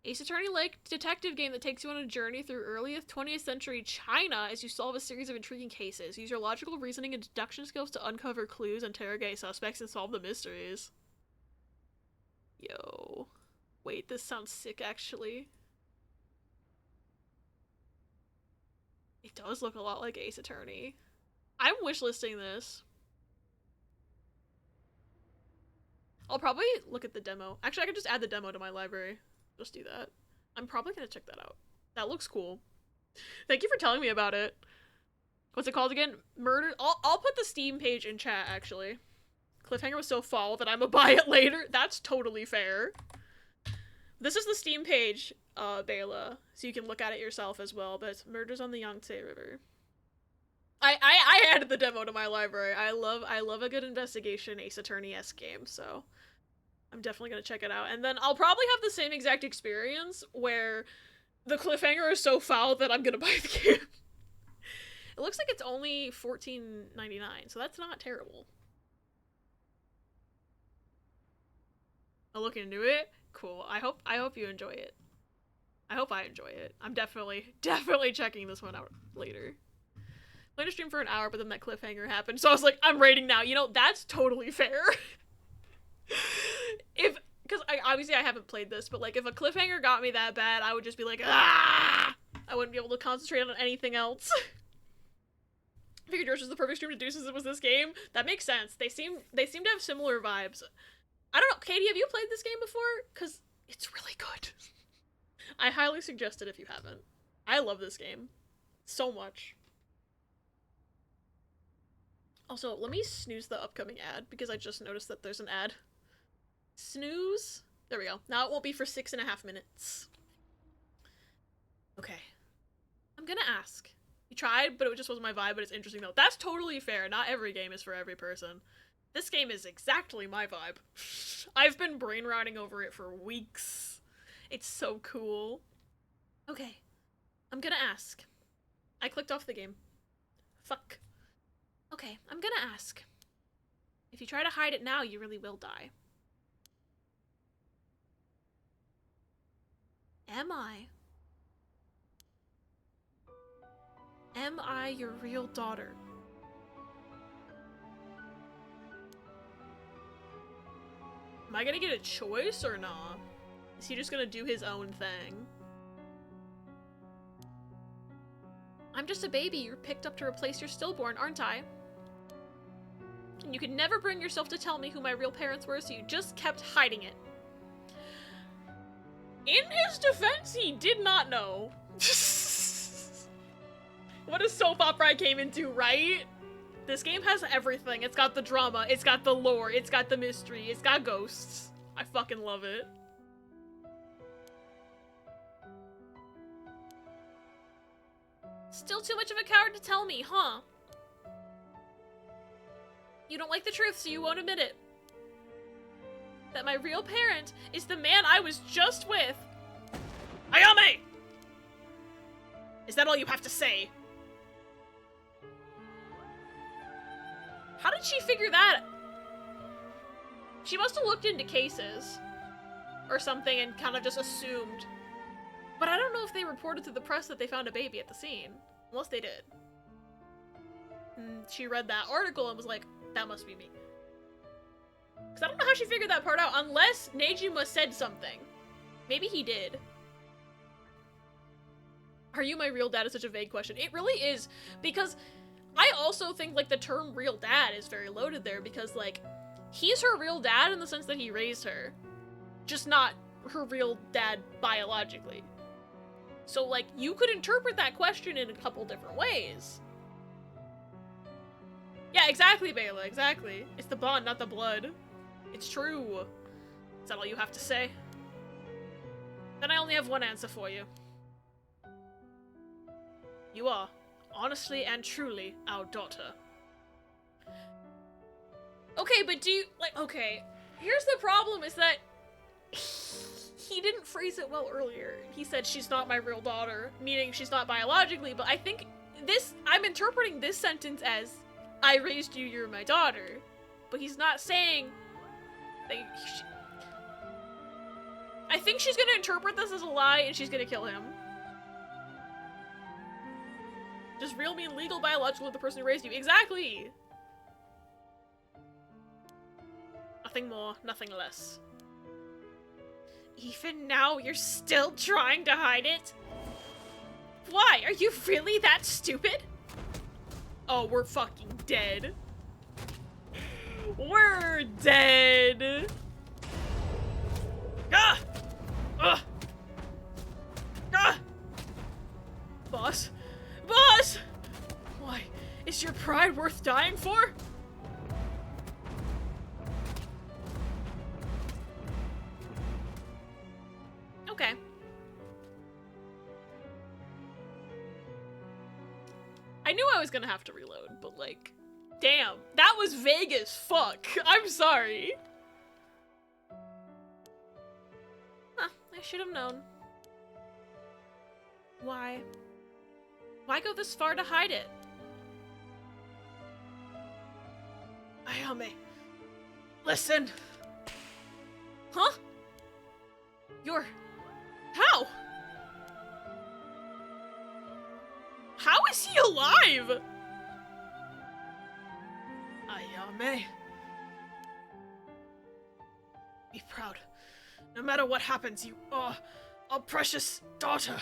Ace Attorney-like detective game that takes you on a journey through early 20th century China as you solve a series of intriguing cases. Use your logical reasoning and deduction skills to uncover clues, interrogate suspects, and solve the mysteries. Yo. Wait, this sounds sick, actually. It does look a lot like Ace Attorney. I'm wishlisting this. I'll probably look at the demo. Actually, I could just add the demo to my library. Just do that. I'm probably gonna check that out. That looks cool. Thank you for telling me about it. What's it called again? Murder? I'll put the Steam page in chat, actually. Cliffhanger was so fall that I'ma buy it later. That's totally fair. This is the Steam page, Bela, so you can look at it yourself as well, but it's Murders on the Yangtze River. I added the demo to my library. I love a good investigation Ace Attorney-esque game, so I'm definitely gonna check it out. And then I'll probably have the same exact experience where the cliffhanger is so foul that I'm gonna buy the game. It looks like it's only $14.99, so that's not terrible. I'll look into it. Cool. I hope you enjoy it. I hope I enjoy it. I'm definitely checking this one out later. Played a stream for an hour, but then that cliffhanger happened, so I was like, I'm rating now. You know, that's totally fair. Because obviously I haven't played this, but like if a cliffhanger got me that bad, I would just be like, ah! I wouldn't be able to concentrate on anything else. I figured yours was the perfect stream to do since it was this game. That makes sense. They seem to have similar vibes. I don't know, Katie, have you played this game before? Because it's really good. I highly suggest it if you haven't. I love this game so much. Also, let me snooze the upcoming ad, because I just noticed that there's an ad. Snooze. There we go. Now it won't be for 6.5 minutes. Okay. I'm gonna ask. You tried, but it just wasn't my vibe, but it's interesting though. That's totally fair. Not every game is for every person. This game is exactly my vibe. I've been brain rotting over it for weeks. It's so cool. Okay. I'm gonna ask. I clicked off the game. Fuck. Okay, I'm gonna ask. If you try to hide it now, you really will die. Am I your real daughter? Am I gonna get a choice or not? Is he just gonna do his own thing? I'm just a baby you're picked up to replace your stillborn, aren't I? And you could never bring yourself to tell me who my real parents were, so you just kept hiding it. In his defense, he did not know. What a soap opera I came into, right? This game has everything. It's got the drama, it's got the lore, it's got the mystery, it's got ghosts. I fucking love it. Still too much of a coward to tell me, huh? You don't like the truth, so you won't admit it. That my real parent is the man I was just with. Ayame! Is that all you have to say? How did she figure that? She must have looked into cases or something and kind of just assumed But I don't know if they reported to the press that they found a baby at the scene. Unless they did. And she read that article and was like, that must be me. Because I don't know how she figured that part out, unless Nejima said something. Maybe he did. Are you my real dad is such a vague question. It really is, because I also think, like, the term real dad is very loaded there, because, like, he's her real dad in the sense that he raised her. Just not her real dad biologically. So, like, you could interpret that question in a couple different ways. Yeah, exactly, Bayla, exactly. It's the bond, not the blood. It's true. Is that all you have to say? Then I only have one answer for you. You are, honestly and truly, our daughter. Okay, but do you, like, okay. Here's the problem, is that he didn't phrase it well earlier. He said she's not my real daughter, meaning she's not biologically, but I think I'm interpreting this sentence as, I raised you, you're my daughter. But he's not saying that I think she's gonna interpret this as a lie and she's gonna kill him. Does real mean legal, biological, the person who raised you? Exactly! Nothing more, nothing less. Even now, you're still trying to hide it? Why? Are you really that stupid? Oh, we're fucking dead. We're dead! Ah! Ugh! Ah! Boss? Boss! Why? Is your pride worth dying for? Okay. I knew I was gonna have to reload, but like, damn, that was vague as fuck. I'm sorry. Huh, I should have known. Why? Why go this far to hide it? Ayame, listen. Huh? You're... How? How is he alive? Ayame. Be proud. No matter what happens, you are our precious daughter.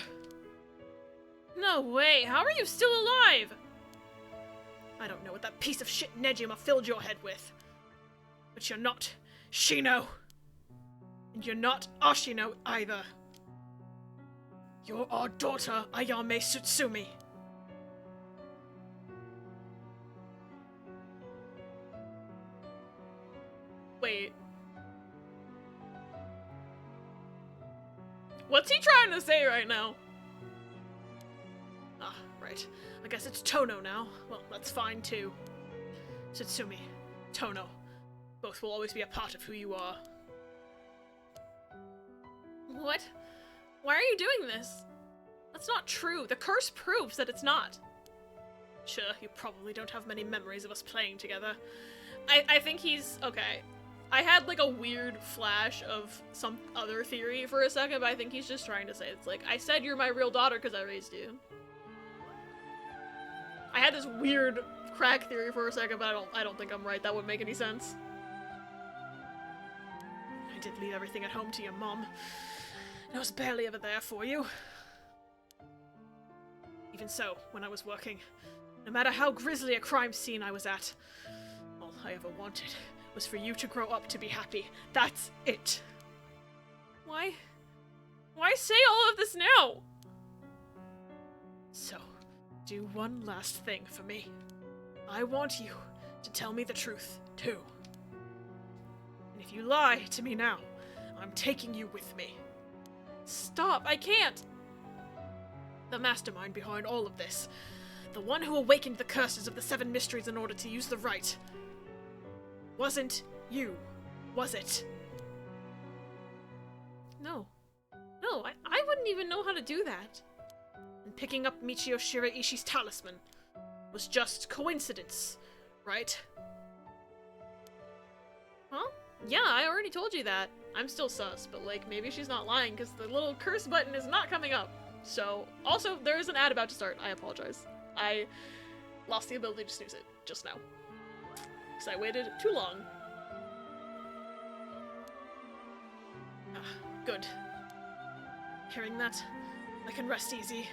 No way, how are you still alive? I don't know what that piece of shit Nejima filled your head with. But you're not Shino. And you're not Ashino either. You're our daughter, Ayame Tsutsumi. Wait. What's he trying to say right now? Ah, right. I guess it's Tono now. Well, that's fine too. Tsutsumi, Tono. Both will always be a part of who you are. What? Why are you doing this? That's not true. The curse proves that it's not. Sure, you probably don't have many memories of us playing together. I think he's... okay. I had like a weird flash of some other theory for a second, but I think he's just trying to say it's like, I said you're my real daughter because I raised you. I had this weird crack theory for a second, but I don't think I'm right. That wouldn't make any sense. I did leave everything at home to your mom. And I was barely ever there for you. Even so, when I was working, no matter how grisly a crime scene I was at, all I ever wanted was for you to grow up to be happy. That's it. Why? Why say all of this now? So, do one last thing for me. I want you to tell me the truth, too. And if you lie to me now, I'm taking you with me. Stop, I can't! The mastermind behind all of this. The one who awakened the curses of the 7 mysteries in order to use the right. Wasn't you, was it? No. No, I wouldn't even know how to do that. And picking up Michio Shiraishi's talisman was just coincidence, right? Huh? Yeah, I already told you that. I'm still sus, but like maybe she's not lying because the little curse button is not coming up. So, also, there is an ad about to start. I apologize. I lost the ability to snooze it just now. Because I waited too long. Good. Hearing that, I can rest easy.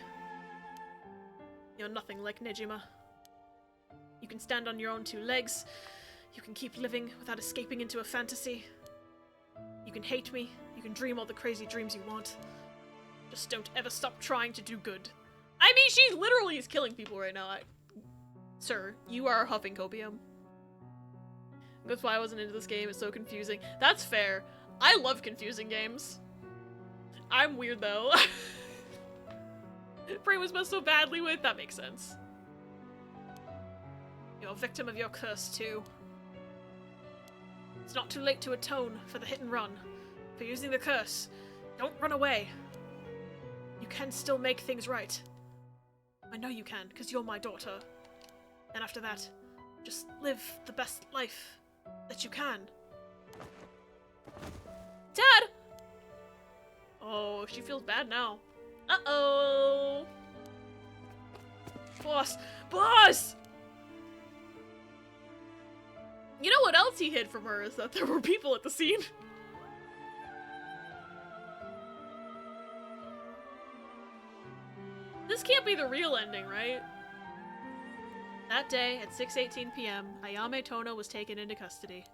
You're nothing like Nejima. You can stand on your own two legs. You can keep living without escaping into a fantasy. You can hate me. You can dream all the crazy dreams you want. Just don't ever stop trying to do good. I mean, she literally is killing people right now. Sir, you are huffing copium. That's why I wasn't into this game. It's so confusing. That's fair. I love confusing games. I'm weird, though. Frey was messed so badly with. That makes sense. You're a victim of your curse, too. It's not too late to atone for the hit and run. For using the curse, don't run away. You can still make things right. I know you can, because you're my daughter. And after that, just live the best life that you can. Dad! Oh, she feels bad now. Uh-oh! Boss! Boss! You know what else he hid from her is that there were people at the scene. This can't be the real ending, right? That day, at 6:18 p.m., Ayame Tono was taken into custody.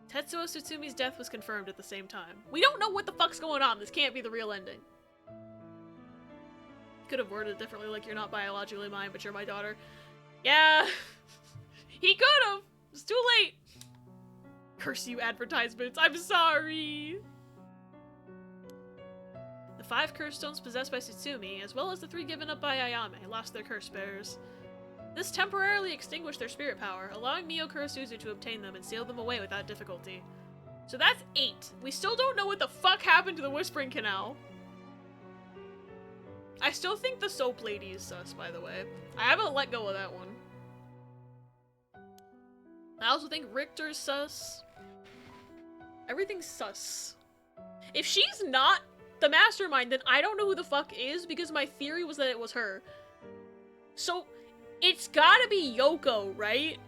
Tetsuo Tsutsumi's death was confirmed at the same time. We don't know what the fuck's going on. This can't be the real ending. Could have worded it differently, like, you're not biologically mine, but you're my daughter. Yeah, he could have. It's too late. Curse you, advertisements. I'm sorry. The 5 curse stones possessed by Tsutsumi, as well as the 3 given up by Ayame, lost their curse bearers. This temporarily extinguished their spirit power, allowing Mio Kurasuzu to obtain them and seal them away without difficulty. So that's 8. We still don't know what the fuck happened to the Whispering Canal. I still think the soap lady is sus, by the way. I haven't let go of that one. I also think Richter's sus. Everything's sus. If she's not the mastermind, then I don't know who the fuck is, because my theory was that it was her. So, it's gotta be Yoko, right?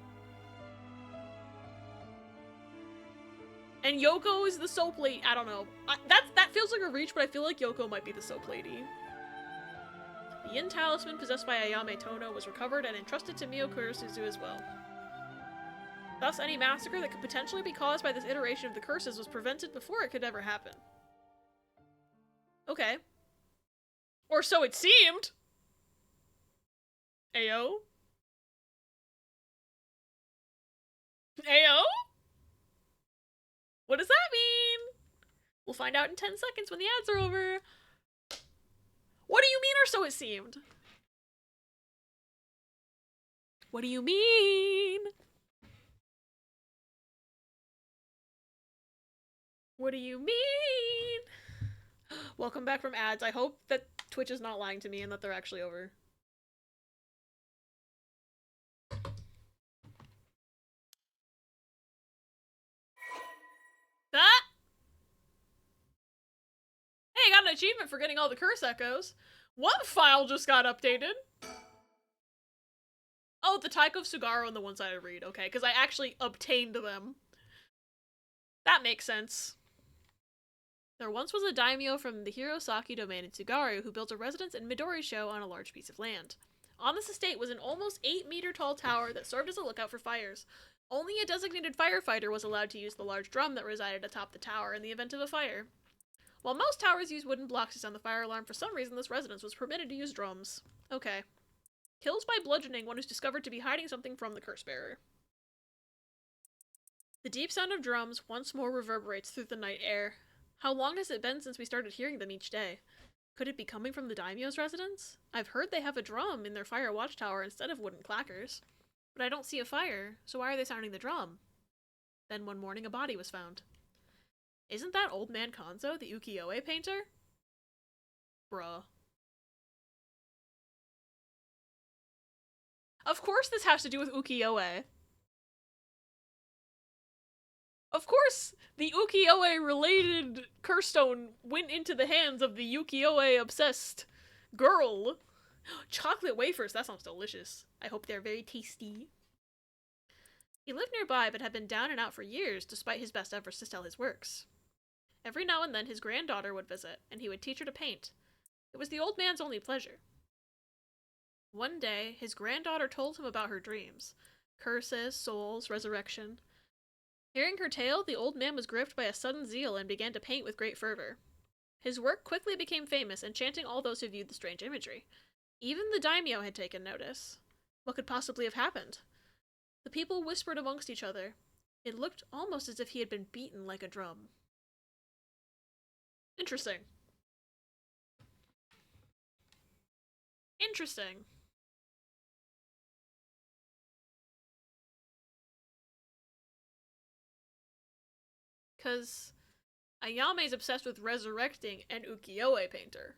And Yoko is the soap lady. I don't know. That feels like a reach, but I feel like Yoko might be the soap lady. The Yin Talisman possessed by Ayame Tono was recovered and entrusted to Mio Kurasuzu as well. Thus, any massacre that could potentially be caused by this iteration of the curses was prevented before it could ever happen. Okay. Or so it seemed! Ayo? Ayo? What does that mean? We'll find out in 10 seconds when the ads are over. What do you mean, or so it seemed? What do you mean? What do you mean? Welcome back from ads. I hope that Twitch is not lying to me and that they're actually over. Ah! Hey, I got an achievement for getting all the curse echoes. One file just got updated. Oh, the Taiko of Sugaro and the one-sided read. Okay, because I actually obtained them. That makes sense. There once was a daimyo from the Hirosaki domain in Tsugaru who built a residence in Midori-sho on a large piece of land. On this estate was an almost 8-meter-tall tower that served as a lookout for fires. Only a designated firefighter was allowed to use the large drum that resided atop the tower in the event of a fire. While most towers use wooden blocks to sound the fire alarm, for some reason this residence was permitted to use drums. Okay. Kills by bludgeoning one who's discovered to be hiding something from the curse bearer. The deep sound of drums once more reverberates through the night air. How long has it been since we started hearing them each day? Could it be coming from the daimyo's residence? I've heard they have a drum in their fire watchtower instead of wooden clackers. But I don't see a fire, so why are they sounding the drum? Then one morning a body was found. Isn't that old man Konzo, the ukiyo-e painter? Bruh. Of course this has to do with ukiyo-e. Of course, the ukiyo-e-related curse stone went into the hands of the ukiyo-e-obsessed girl. Chocolate wafers, that sounds delicious. I hope they're very tasty. He lived nearby, but had been down and out for years, despite his best efforts to sell his works. Every now and then his granddaughter would visit, and he would teach her to paint. It was the old man's only pleasure. One day, his granddaughter told him about her dreams. Curses, souls, resurrection. Hearing her tale, the old man was gripped by a sudden zeal and began to paint with great fervor. His work quickly became famous, enchanting all those who viewed the strange imagery. Even the daimyo had taken notice. What could possibly have happened? The people whispered amongst each other. It looked almost as if he had been beaten like a drum. Interesting. Interesting. Because Ayame is obsessed with resurrecting an ukiyo-e painter.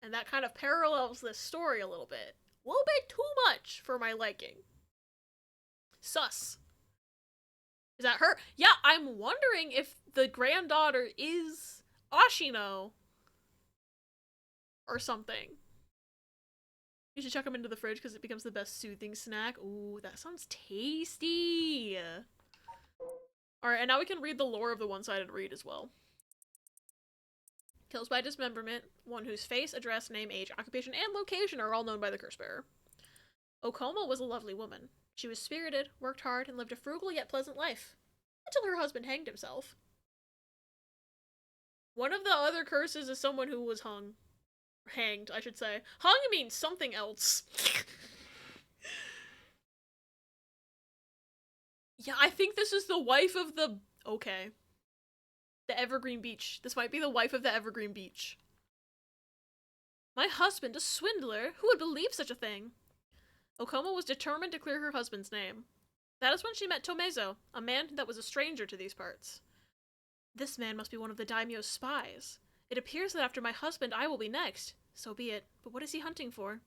And that kind of parallels this story a little bit. A little bit too much for my liking. Sus. Is that her? Yeah, I'm wondering if the granddaughter is Ashino. Or something. You should chuck them into the fridge because it becomes the best soothing snack. Ooh, that sounds tasty. Alright, and now we can read the lore of the one-sided read as well. Kills by dismemberment, one whose face, address, name, age, occupation, and location are all known by the curse bearer. Okoma was a lovely woman. She was spirited, worked hard, and lived a frugal yet pleasant life. Until her husband hanged himself. One of the other curses is someone who was hung. Hanged, I should say. Hung means something else. Yeah, I think this is the wife of the... Okay. The Evergreen Beach. This might be the wife of the Evergreen Beach. My husband, a swindler? Who would believe such a thing? Okoma was determined to clear her husband's name. That is when she met Tomezo, a man that was a stranger to these parts. This man must be one of the daimyo's spies. It appears that after my husband, I will be next. So be it. But what is he hunting for?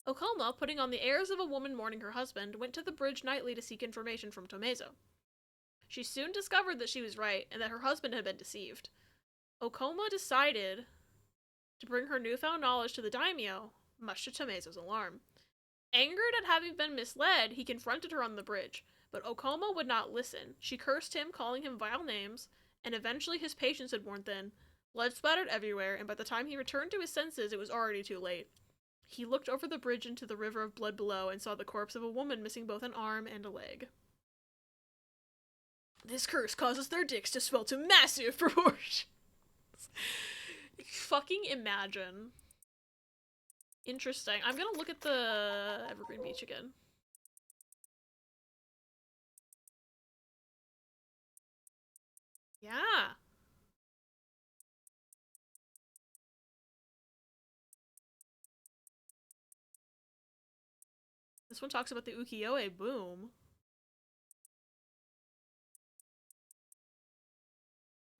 Okoma, putting on the airs of a woman mourning her husband, went to the bridge nightly to seek information from Tomezo. She soon discovered that she was right, and that her husband had been deceived. Okoma decided to bring her newfound knowledge to the daimyo, much to Tomezo's alarm. Angered at having been misled, he confronted her on the bridge, but Okoma would not listen. She cursed him, calling him vile names, and eventually his patience had worn thin. Blood splattered everywhere, and by the time he returned to his senses, it was already too late. He looked over the bridge into the river of blood below and saw the corpse of a woman missing both an arm and a leg. This curse causes their dicks to swell to massive proportions. Fucking imagine. Interesting. I'm gonna look at the Evergreen Beach again. Yeah. This one talks about the ukiyo-e boom.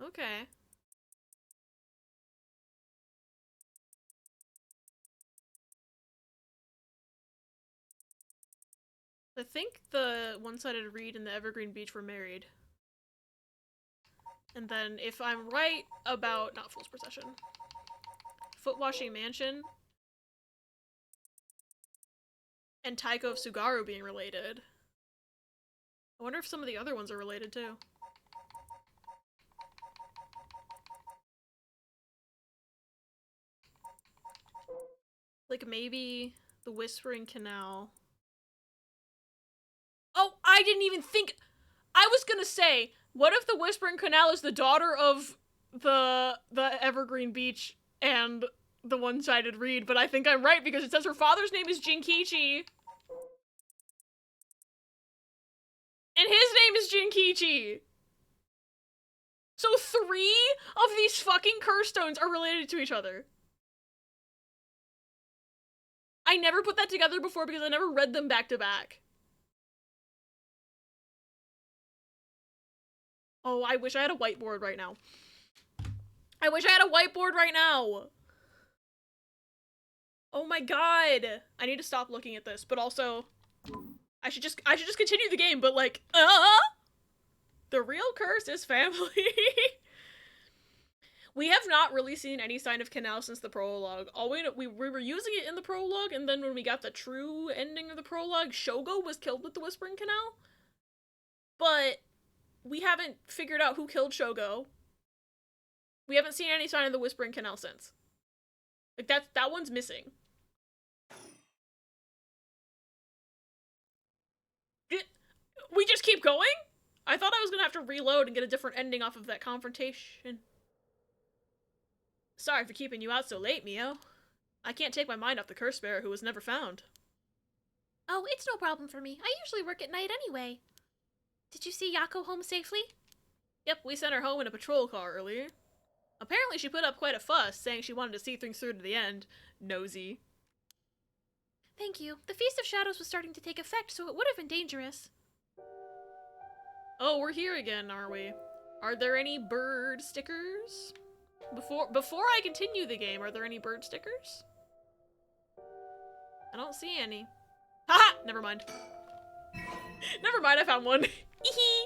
Okay. I think the one-sided reed and the Evergreen Beach were married. And then, if I'm right about... not Fool's Procession. Foot-Washing Mansion and Taiko of Sugaru being related. I wonder if some of the other ones are related too. Like maybe the Whispering Canal. Oh, I didn't even think... I was gonna say, what if the Whispering Canal is the daughter of the Evergreen Beach and the one-sided reed, but I think I'm right because it says her father's name is Jinkichi. And his name is Jinkichi. So 3 of these fucking curse stones are related to each other. I never put that together before because I never read them back to back. Oh, I wish I had a whiteboard right now. I wish I had a whiteboard right now. Oh my god. I need to stop looking at this, but also I should just continue the game, but like, The real curse is family. We have not really seen any sign of Canal since the prologue. All we were using it in the prologue, and then when we got the true ending of the prologue, Shogo was killed with the Whispering Canal. But we haven't figured out who killed Shogo. We haven't seen any sign of the Whispering Canal since. Like, that one's missing. We just keep going? I thought I was gonna have to reload and get a different ending off of that confrontation. Sorry for keeping you out so late, Mio. I can't take my mind off the curse bearer who was never found. Oh, it's no problem for me. I usually work at night anyway. Did you see Yako home safely? Yep, we sent her home in a patrol car earlier. Apparently she put up quite a fuss, saying she wanted to see things through to the end. Nosy. Thank you. The Feast of Shadows was starting to take effect, so it would have been dangerous. Oh, we're here again, are we? Are there any bird stickers? Before I continue the game, are there any bird stickers? I don't see any. Haha! Never mind. Never mind, I found one. Hee.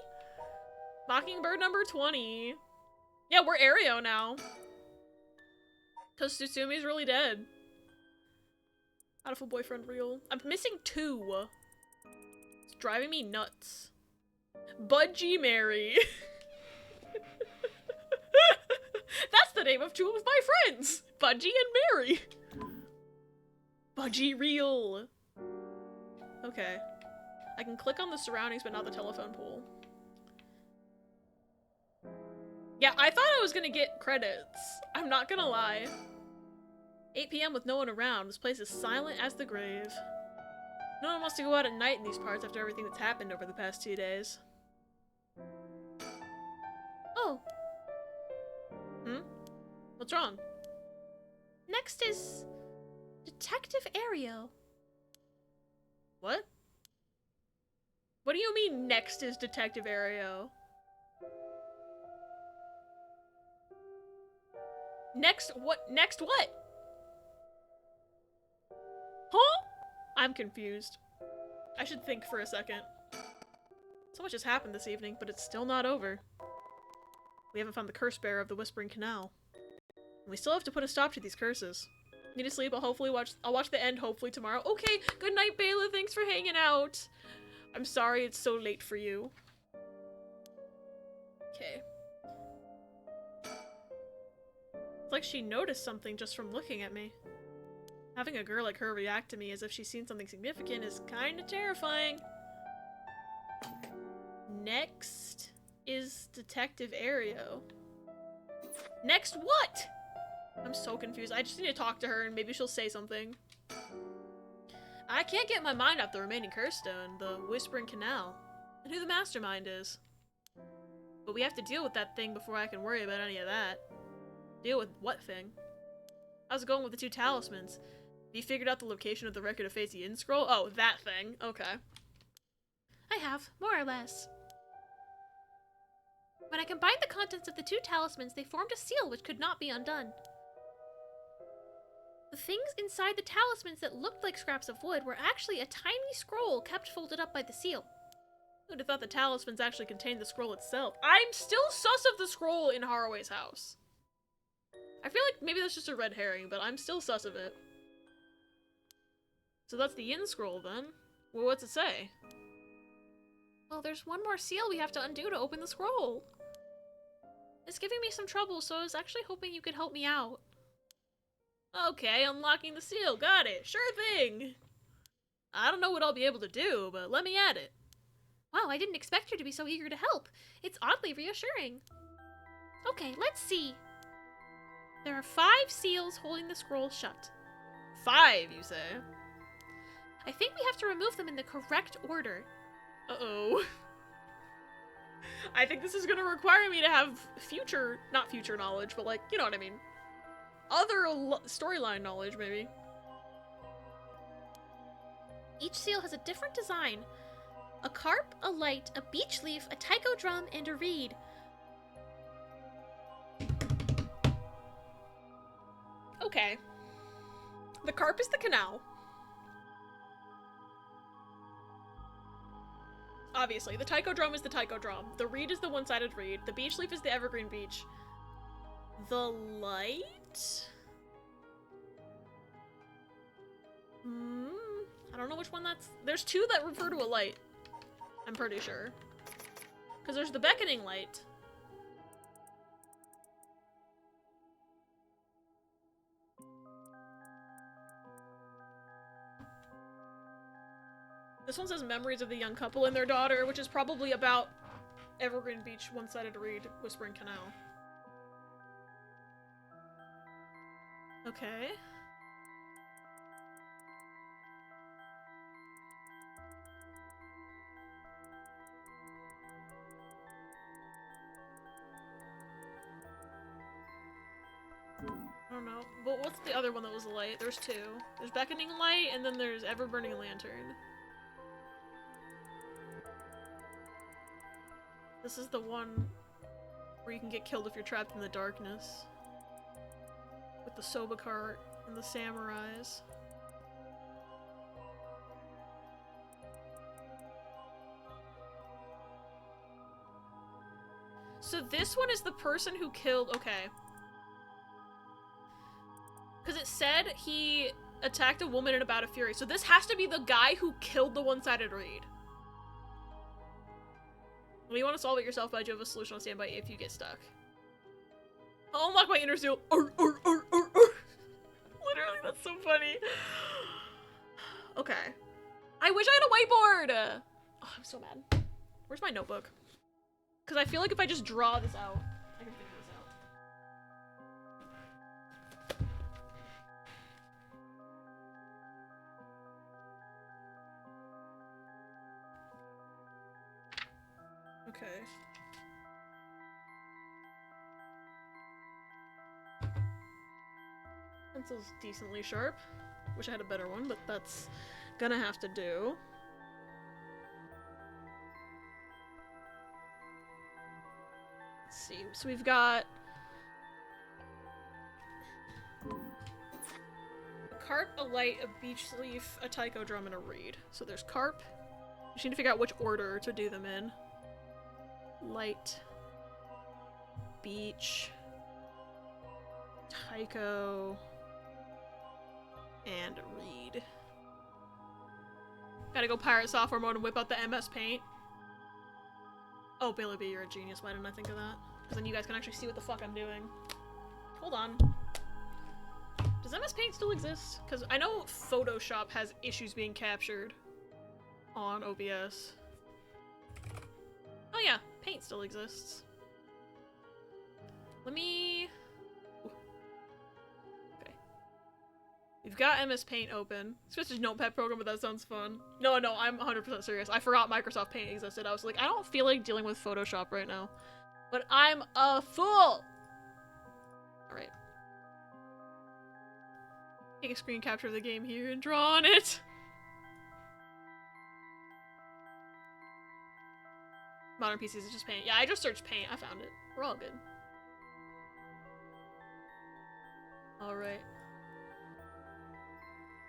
Mockingbird number 20. Yeah, we're Aereo now. Cause Tsusumi's really dead. Beautiful boyfriend real. I'm missing 2. It's driving me nuts. Budgie Mary. That's the name of 2 of my friends! Budgie and Mary! Budgie real! Okay. I can click on the surroundings, but not the telephone pole. Yeah, I thought I was gonna get credits. I'm not gonna lie. 8 p.m. with no one around. This place is silent as the grave. No one wants to go out at night in these parts after everything that's happened over the past 2 days. Oh. What's wrong? Next is Detective Aereo. What? What do you mean next is Detective Aereo? Next what? Next what? Huh? I'm confused. I should think for a second. So much has happened this evening, but it's still not over. We haven't found the curse bearer of the Whispering Canal. And we still have to put a stop to these curses. Need to sleep, I'll watch the end hopefully tomorrow. Okay, good night, Bayla, thanks for hanging out. I'm sorry it's so late for you. Okay. It's like she noticed something just from looking at me. Having a girl like her react to me as if she's seen something significant is kinda terrifying. Next is Detective Aereo. Next what? I'm so confused. I just need to talk to her and maybe she'll say something. I can't get my mind off the remaining curse stone, the Whispering Canal, and who the mastermind is. But we have to deal with that thing before I can worry about any of that. Deal with what thing? How's it going with the 2 talismans? Have you figured out the location of the Record of Fate's Yin scroll? Oh, that thing. Okay. I have, more or less. When I combined the contents of the 2 talismans, they formed a seal which could not be undone. The things inside the talismans that looked like scraps of wood were actually a tiny scroll kept folded up by the seal. Who'd have thought the talismans actually contained the scroll itself? I'm still sus of the scroll in Haraway's house. I feel like maybe that's just a red herring, but I'm still sus of it. So that's the Yin scroll then. Well, what's it say? Well, there's one more seal we have to undo to open the scroll. It's giving me some trouble, so I was actually hoping you could help me out. Okay, unlocking the seal. Got it. Sure thing. I don't know what I'll be able to do, but let me at it. Wow, I didn't expect you to be so eager to help. It's oddly reassuring. Okay, let's see. There are 5 seals holding the scroll shut. 5, you say? I think we have to remove them in the correct order. Uh-oh. I think this is gonna require me to have not future knowledge, but like, you know what I mean. Other storyline knowledge, maybe. Each seal has a different design. A carp, a light, a beech leaf, a taiko drum, and a reed. Okay. The carp is the canal. obviously. The taiko drum is the taiko drum. The reed is the one-sided reed. The beech leaf is the evergreen beech. The light? I don't know which one that's... There's two that refer to a light. I'm pretty sure. Because there's the beckoning light. This one says memories of the young couple and their daughter, which is probably about Evergreen Beach, one-sided reed, Whispering Canal. Okay. I don't know. But what's the other one that was a light? There's two. There's Beckoning Light, and then there's Ever-Burning Lantern. This is the one where you can get killed if you're trapped in the darkness. With the Soba cart and the samurais. So this one is the person who killed... Okay. Because it said he attacked a woman in a bout of fury. So this has to be the guy who killed the one-sided reed. When you want to solve it yourself, but you have a solution on standby if you get stuck. I'll unlock my inner seal. Literally, that's so funny. Okay. I wish I had a whiteboard! Oh, I'm so mad. Where's my notebook? Because I feel like if I just draw this out, I can figure this out. Okay. Pencil's decently sharp. Wish I had a better one, but that's gonna have to do. Let's see. So we've got a carp, a light, a beech leaf, a taiko drum, and a reed. So there's carp. We just need to figure out which order to do them in. Light, beech, taiko, and reed. Gotta go pirate software mode and whip out the MS Paint. Oh, Bailey B, you're a genius. Why didn't I think of that? Because then you guys can actually see what the fuck I'm doing. Hold on. Does MS Paint still exist? Because I know Photoshop has issues being captured on OBS. Oh yeah, Paint still exists. Let me... Okay. We've got MS Paint open. It's just a notepad program, but that sounds fun. No, I'm 100% serious. I forgot Microsoft Paint existed. I was like, I don't feel like dealing with Photoshop right now. But I'm a fool! Alright. Take a screen capture of the game here and draw on it! Modern PCs is just Paint. Yeah, I just searched Paint. I found it. We're all good. Alright.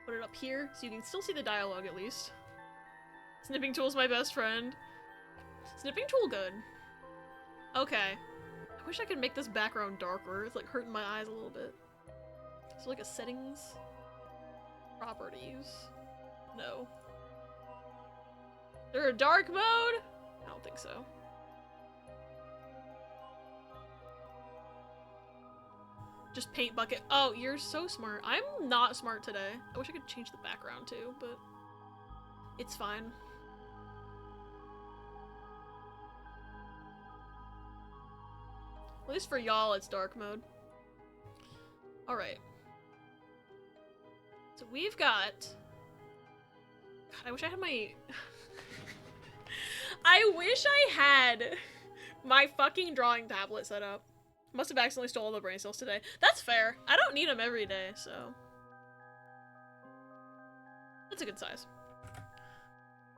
Put it up here so you can still see the dialogue at least. Snipping tool's my best friend. Snipping tool good. Okay. I wish I could make this background darker. It's like hurting my eyes a little bit. So like a settings? Properties? No. Is there a dark mode? I don't think so. Just paint bucket. Oh, you're so smart. I'm not smart today. I wish I could change the background too, but it's fine. At least for y'all, it's dark mode. Alright. So we've got... God, I wish I had my... I wish I had my fucking drawing tablet set up. Must have accidentally stole all the brain cells today. That's fair. I don't need them every day, so... That's a good size.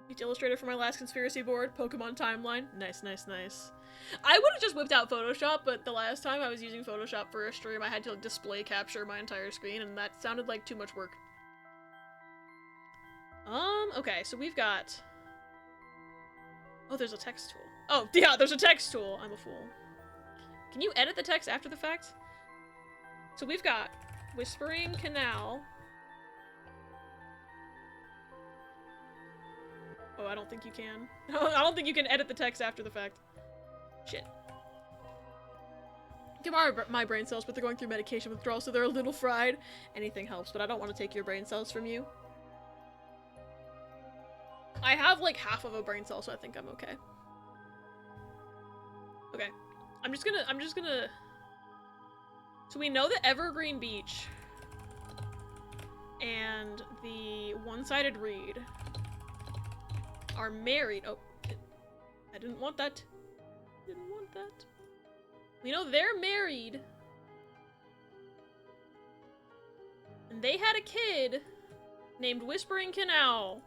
Used Illustrator for my last conspiracy board. Pokemon timeline. Nice, nice, nice. I would have just whipped out Photoshop, but the last time I was using Photoshop for a stream, I had to like, display capture my entire screen, and that sounded like too much work. Okay, so we've got... Oh, there's a text tool. Oh, yeah, there's a text tool. I'm a fool. Can you edit the text after the fact? So we've got Whispering Canal. Oh, I don't think you can. I don't think you can edit the text after the fact. Shit. My brain cells, but they're going through medication withdrawal, so they're a little fried. Anything helps, but I don't want to take your brain cells from you. I have like half of a brain cell, so I think I'm okay. Okay. I'm just gonna... So we know that Evergreen Beach and the One-Sided Reed are married. Oh, I didn't want that. Didn't want that. We know they're married. And they had a kid named Whispering Canal.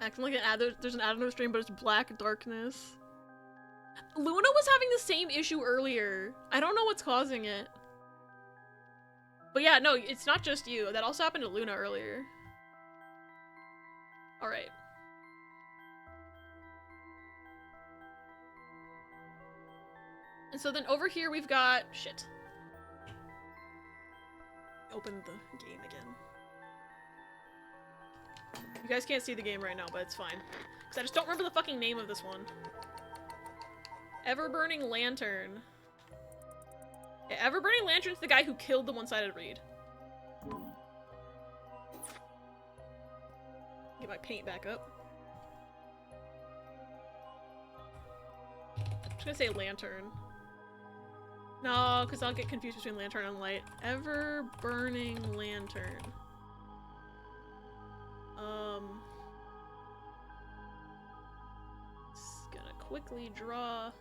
Acting like there's an ad on the stream, but it's black darkness. Luna was having the same issue earlier. I don't know what's causing it. But yeah, no, it's not just you. That also happened to Luna earlier. Alright. And so then over here we've got... Shit. Open the game again. You guys can't see the game right now, but it's fine. Because I just don't remember the fucking name of this one. Ever-Burning Lantern. Yeah, Ever-Burning Lantern's the guy who killed the One-Sided Reed. Get my paint back up. I'm just gonna say Lantern. No, because I'll get confused between Lantern and Light. Ever-Burning Lantern. Just gonna quickly draw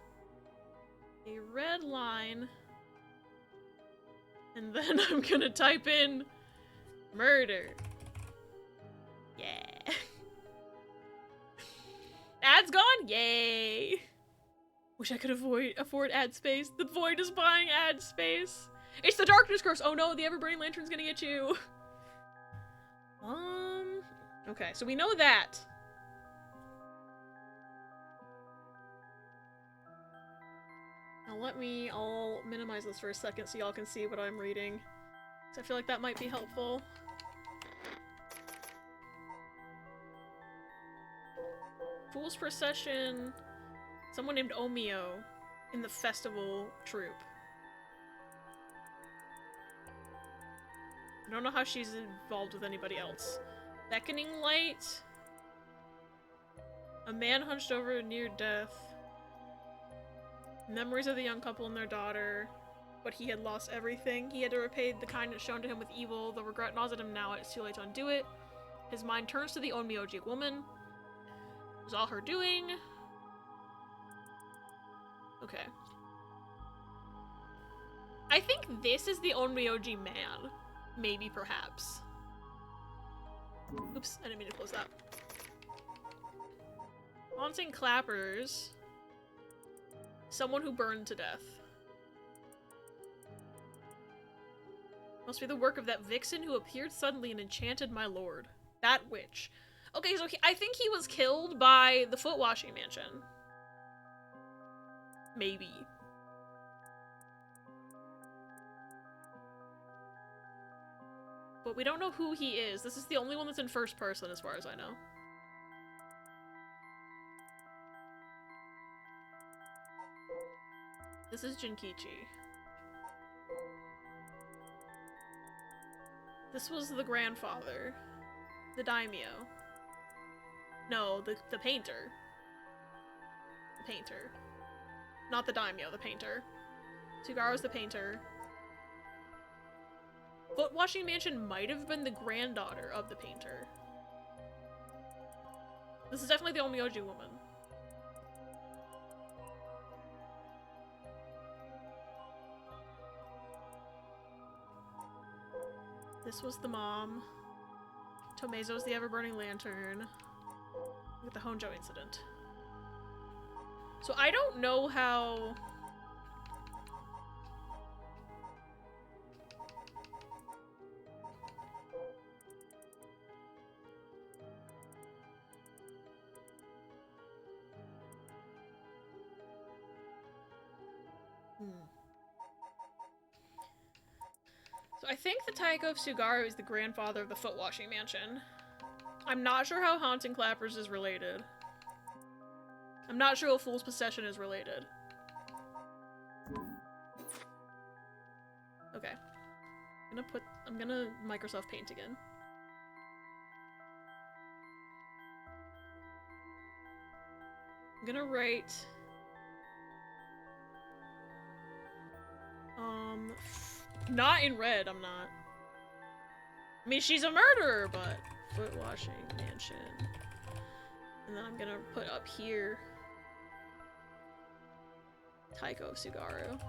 a red line. And then I'm gonna type in murder. Yeah. Ad's gone? Yay. Wish I could afford ad space. The void is buying ad space. It's the darkness curse. Oh no, the ever-burning lantern's gonna get you. Okay, so we know that. Now I'll minimize this for a second so y'all can see what I'm reading. So I feel like that might be helpful. Fool's Procession. Someone named Omio in the festival troupe. I don't know how she's involved with anybody else. Beckoning Light. A man hunched over near death. Memories of the young couple and their daughter. But he had lost everything. He had to repay the kindness shown to him with evil. The regret gnaws at him now. It's too late to undo it. His mind turns to the Onmyoji woman. It was all her doing. Okay. I think this is the Onmyoji man. Maybe, perhaps. Oops, I didn't mean to close that. Haunting Clappers. Someone who burned to death. Must be the work of that vixen who appeared suddenly and enchanted my lord. That witch. Okay, so I think he was killed by the foot washing mansion. Maybe. But we don't know who he is. This is the only one that's in first person as far as I know. This is Jinkichi. This was the grandfather. The daimyo. No, the painter. The painter. Not the daimyo, the painter. Tsugaru's the painter. Foot washing mansion might have been the granddaughter of the painter. This is definitely the Onmyoji woman. This was the mom. Tomezo's the ever-burning lantern. With the Honjo incident. So I don't know how... I think the Taiko of Sugaru is the grandfather of the foot washing mansion. I'm not sure how Haunting Clappers is related. I'm not sure how Fool's Possession is related. Okay. I'm gonna Microsoft Paint again. I'm gonna write... not in red, I'm not. I mean, she's a murderer, but... Foot washing mansion. And then I'm gonna put up here... Taiko of Sugaru.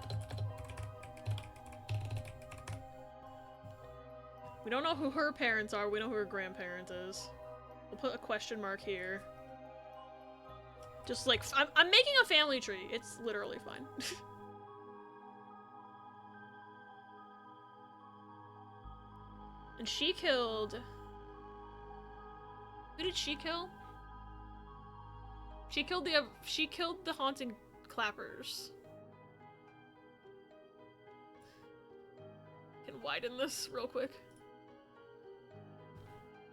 We don't know who her parents are, we know who her grandparent is. We'll put a question mark here. Just like, I'm making a family tree. It's literally fine. And she killed... Who did she kill? She killed the Haunting Clappers. Can widen this real quick.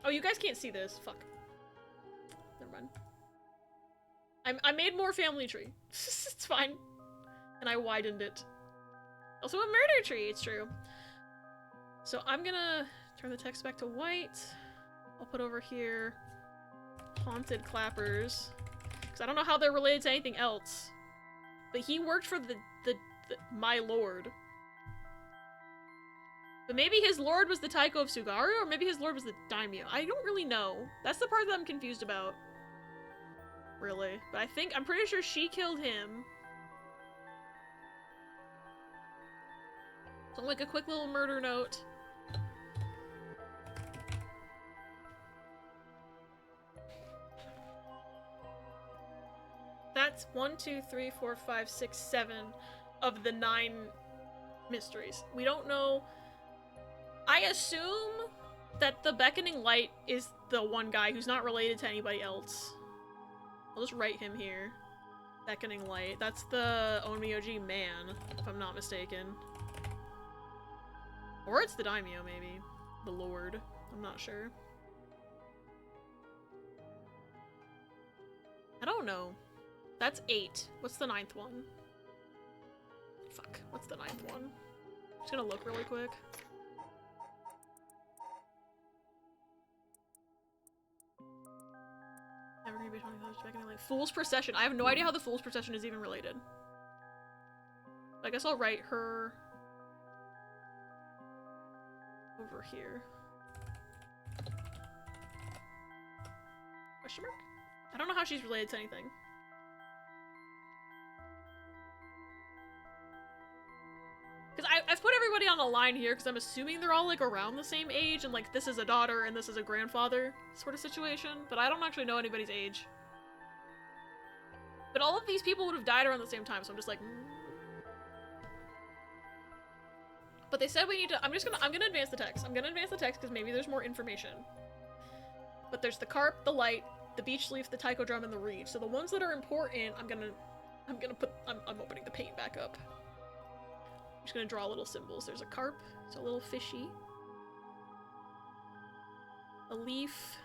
Oh, you guys can't see this. Fuck. Never mind. I made more family tree. It's fine. And I widened it. Also a murder tree, it's true. So I'm gonna turn the text back to white. I'll put over here Haunted Clappers. Because I don't know how they're related to anything else. But he worked for the my lord. But maybe his lord was the Taiko of Sugaru, or maybe his lord was the daimyo. I don't really know. That's the part that I'm confused about. Really. But I'm pretty sure she killed him. So like a quick little murder note. That's 1, 2, 3, 4, 5, 6, 7 of the 9 mysteries. We don't know. I assume that the Beckoning Light is the one guy who's not related to anybody else. I'll just write him here. Beckoning Light. That's the Onmyoji man, if I'm not mistaken. Or it's the daimyo, maybe. The lord. I'm not sure. I don't know. That's 8. What's the 9th one? Fuck. What's the 9th one? I'm just gonna look really quick. Never gonna be 20,000 back in like Fool's Procession. I have no idea how the Fool's Procession is even related. I guess I'll write her over here. Question mark? I don't know how she's related to anything. Because I've put everybody on a line here because I'm assuming they're all like around the same age and like this is a daughter and this is a grandfather sort of situation, but I don't actually know anybody's age. But all of these people would have died around the same time, so I'm just like... But they said we need to... I'm gonna advance the text. I'm gonna advance the text because maybe there's more information. But there's the carp, the light, the beech leaf, the taiko drum, and the reed. So the ones that are important, I'm opening the paint back up. I'm just gonna draw little symbols. There's a carp, it's a little fishy. A leaf.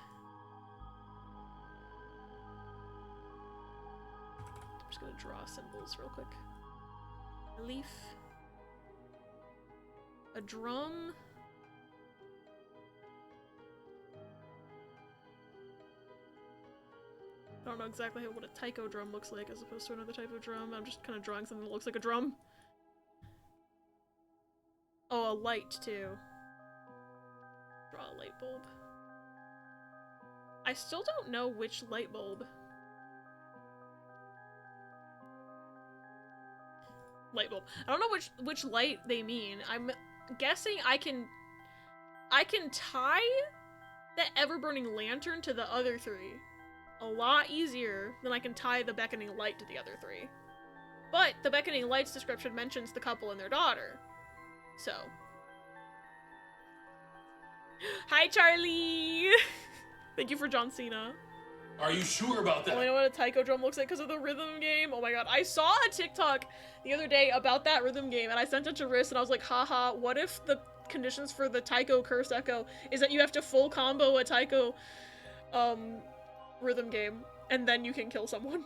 I'm just gonna draw symbols real quick. A leaf. A drum. I don't know exactly what a taiko drum looks like as opposed to another type of drum. I'm just kind of drawing something that looks like a drum. Oh, a light too. Draw a light bulb. I still don't know which light bulb. Light bulb. I don't know which light they mean. I'm guessing I can tie the ever-burning lantern to the other 3 a lot easier than I can tie the beckoning light to the other 3. But the beckoning light's description mentions the couple and their daughter. So. Hi, Charlie! Thank you for John Cena. Are you sure about that? Oh, I know what a taiko drum looks like because of the rhythm game. Oh my god. I saw a TikTok the other day about that rhythm game and I sent it to Riss and I was like, haha, what if conditions for the Taiko Curse Echo is that you have to full combo a Taiko rhythm game, and then you can kill someone.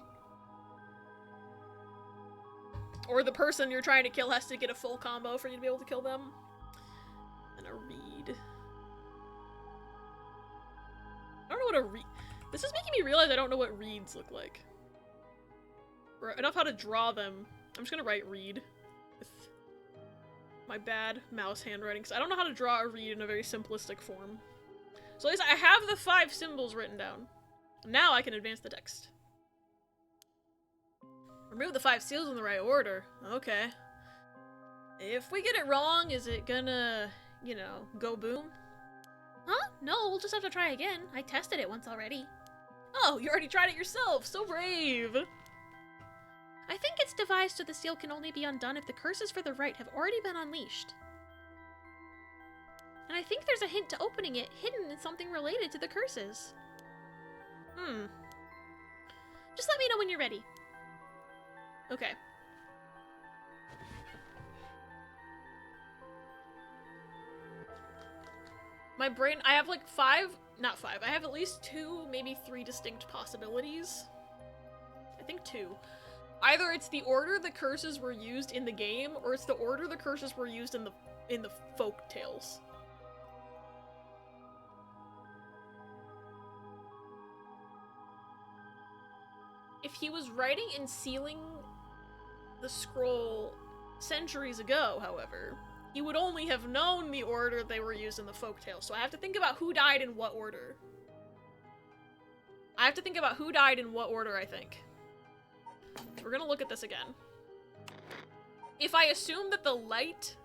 Or the person you're trying to kill has to get a full combo for you to be able to kill them. And a reed. I don't know what a reed... This is making me realize I don't know what reeds look like. Or enough how to draw them. I'm just gonna write reed. With my bad mouse handwriting, because I don't know how to draw a reed in a very simplistic form. So at least I have the 5 symbols written down. Now I can advance the text. Remove the 5 seals in the right order. Okay. If we get it wrong, is it gonna, you know, go boom? Huh? No, we'll just have to try again. I tested it once already. Oh, you already tried it yourself! So brave! I think it's devised so the seal can only be undone if the curses for the right have already been unleashed. And I think there's a hint to opening it hidden in something related to the curses. Just let me know when you're ready. Okay. My brain, I have like 5, not 5, I have at least 2, maybe 3 distinct possibilities. I think 2. Either it's the order the curses were used in the game, or it's the order the curses were used in the folk tales. If he was writing and sealing the scroll centuries ago, however, he would only have known the order they were used in the folktale. So I have to think about who died in what order. I think. So we're gonna look at this again. If I assume that the light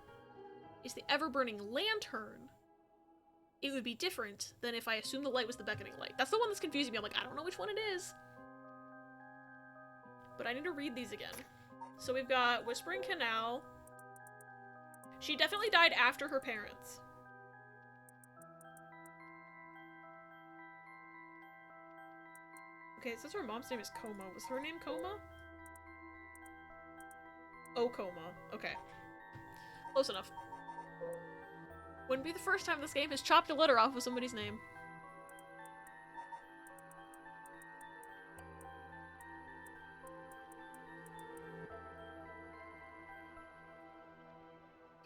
is the ever-burning lantern, it would be different than if I assume the light was the beckoning light. That's the one that's confusing me. I'm like, I don't know which one it is. But I need to read these again. So we've got Whispering Canal. She definitely died after her parents. Okay, it says her mom's name is Coma. Was her name Coma? Oh, Coma. Okay. Close enough. Wouldn't be the first time this game has chopped a letter off of somebody's name.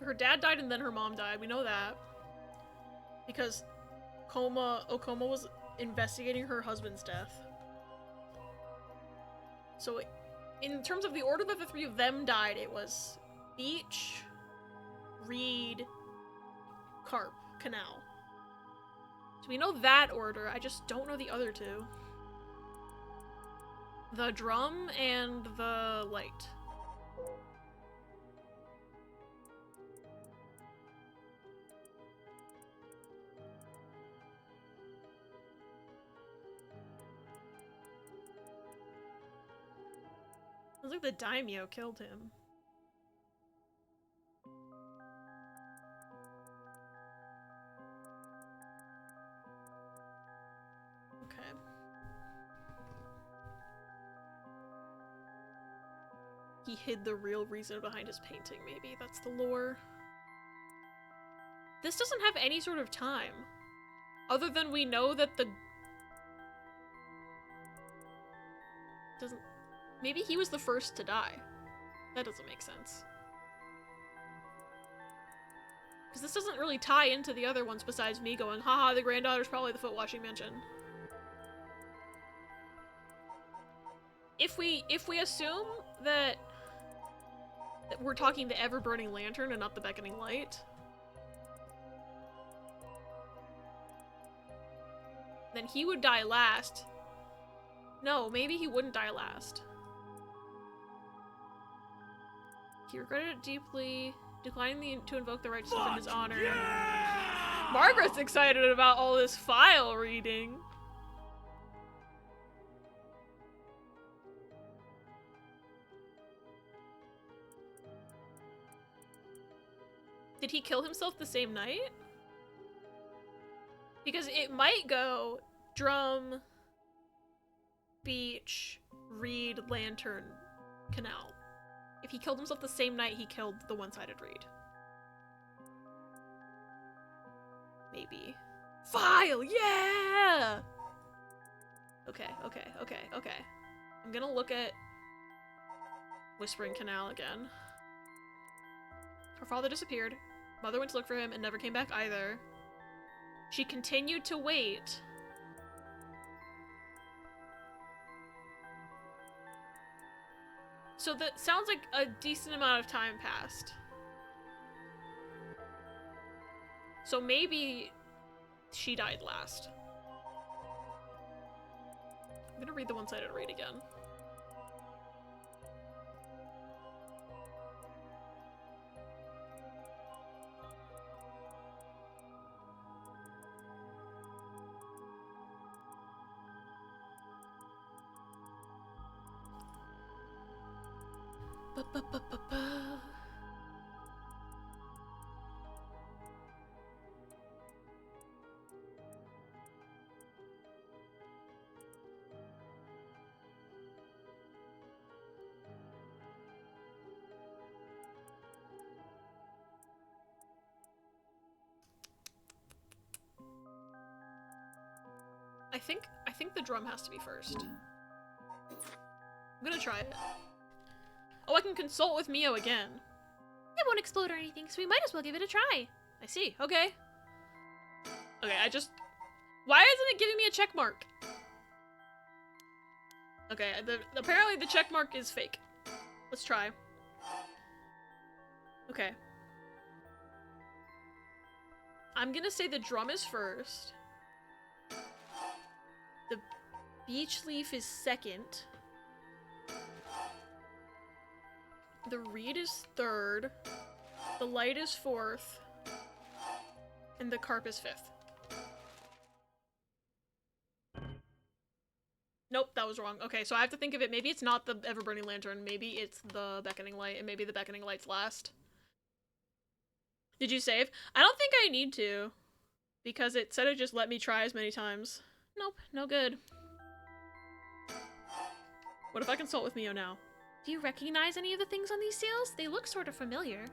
Her dad died and then her mom died. We know that. Because Okoma was investigating her husband's death. So in terms of the order that the 3 of them died, it was Beach, Reed, Carp, Canal. So we know that order, I just don't know the other 2. The drum and the light. Sounds like the daimyo killed him. Okay. He hid the real reason behind his painting, maybe. That's the lore. This doesn't have any sort of time. Other than we know that the... Doesn't... Maybe he was the first to die. That doesn't make sense. Because this doesn't really tie into the other ones besides me going, haha, the granddaughter's probably the foot-washing mansion. If we assume that we're talking the ever-burning lantern and not the beckoning light, then he would die last. No, maybe he wouldn't die last. He regretted it deeply, declining to invoke the right to defend his honor. Yeah! Margaret's excited about all this file reading. Did he kill himself the same night? Because it might go drum, beach, reed, lantern, canal. If he killed himself the same night he killed the one-sided reed. Maybe. File! Yeah! Okay. I'm gonna look at Whispering Canal again. Her father disappeared. Mother went to look for him and never came back either. She continued to wait. So that sounds like a decent amount of time passed. So maybe she died last. I'm gonna read the one-sided read again. Ba-ba-ba-ba-ba. I think the drum has to be first. I'm gonna try it. Oh, I can consult with Mio again. It won't explode or anything, so we might as well give it a try. I see. Okay. Okay, why isn't it giving me a check mark? Okay, apparently the check mark is fake. Let's try. Okay. I'm gonna say the drum is first. The beech leaf is second. The reed is third. The light is fourth. And the carp is fifth. Nope, that was wrong. Okay, so I have to think of it. Maybe it's not the ever-burning lantern. Maybe it's the beckoning light, and maybe the beckoning light's last. Did you save? I don't think I need to. Because it said it just let me try as many times. Nope, no good. What if I consult with Mio now? Do you recognize any of the things on these seals? They look sort of familiar.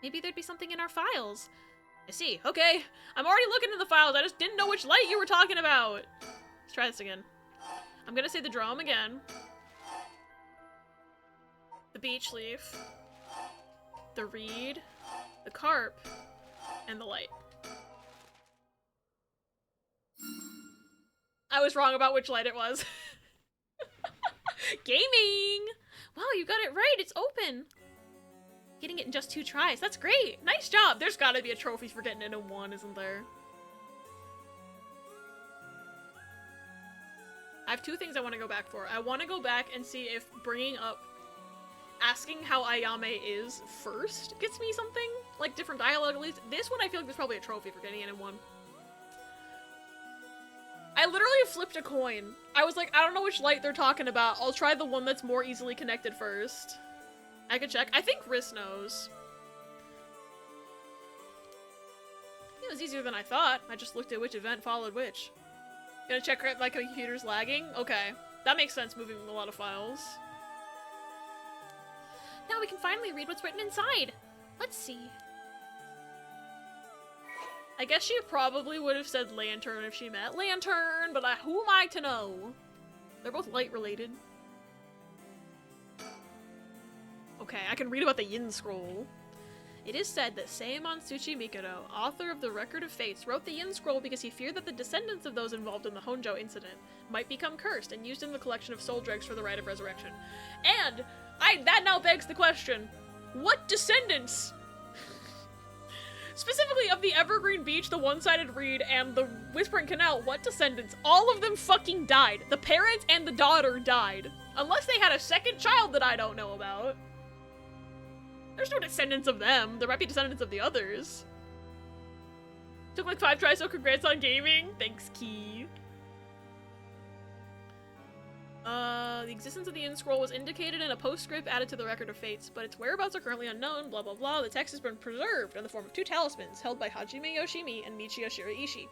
Maybe there'd be something in our files. I see. Okay. I'm already looking at the files. I just didn't know which light you were talking about. Let's try this again. I'm gonna say the drum again. The beech leaf. The reed. The carp. And the light. I was wrong about which light it was. Gaming! Wow, you got it right. It's open. Getting it in just 2 tries. That's great. Nice job! There's gotta be a trophy for getting it in 1, isn't there? I have 2 things I want to go back for. I want to go back and see if bringing up asking how Ayame is first gets me something. Like different dialogue at least. This one I feel like there's probably a trophy for getting it in 1. I literally flipped a coin. I was like, I don't know which light they're talking about. I'll try the one that's more easily connected first. I could check. I think Riss knows. It was easier than I thought. I just looked at which event followed which. Gonna check if my computer's lagging? Okay. That makes sense, moving a lot of files. Now we can finally read what's written inside. Let's see. I guess she probably would have said lantern if she met lantern, but who am I to know? They're both light related. Okay, I can read about the Yin Scroll. It is said that Seimon Tsuchimikado, author of the Record of Fates, wrote the Yin Scroll because he feared that the descendants of those involved in the Honjo incident might become cursed and used in the collection of soul dregs for the rite of resurrection. And that now begs the question, what descendants? Specifically of the Evergreen Beach, the One-Sided Reed, and the Whispering Canal, what descendants? All of them fucking died. The parents and the daughter died. Unless they had a second child that I don't know about. There's no descendants of them. There might be descendants of the others. Took like 5 tries, so congrats on gaming. Thanks, Key. The existence of the Yin Scroll was indicated in a postscript added to the Record of Fates, but its whereabouts are currently unknown, blah blah blah. The text has been preserved in the form of 2 talismans, held by Hajime Yoshimi and Michiyo Shiraishi.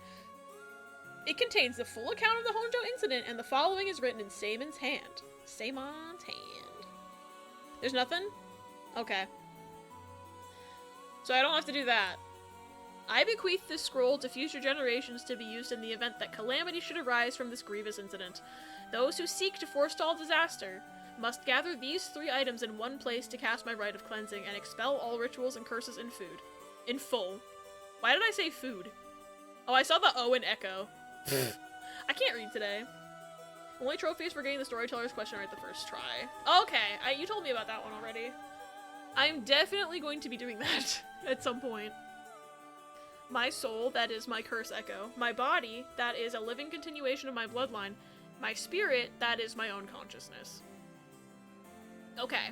It contains the full account of the Honjo incident, and the following is written in Seimon's hand. Seimon's hand. There's nothing? Okay. So I don't have to do that. I bequeath this scroll to future generations to be used in the event that calamity should arise from this grievous incident. Those who seek to forestall disaster must gather these 3 items in one place to cast my rite of cleansing and expel all rituals and curses in food. In full. Why did I say food? Oh, I saw the O in echo. I can't read today. Only trophies for getting the storyteller's question right the first try. Okay, you told me about that one already. I'm definitely going to be doing that at some point. My soul, that is my curse echo. My body, that is a living continuation of my bloodline. My spirit, that is my own consciousness. Okay.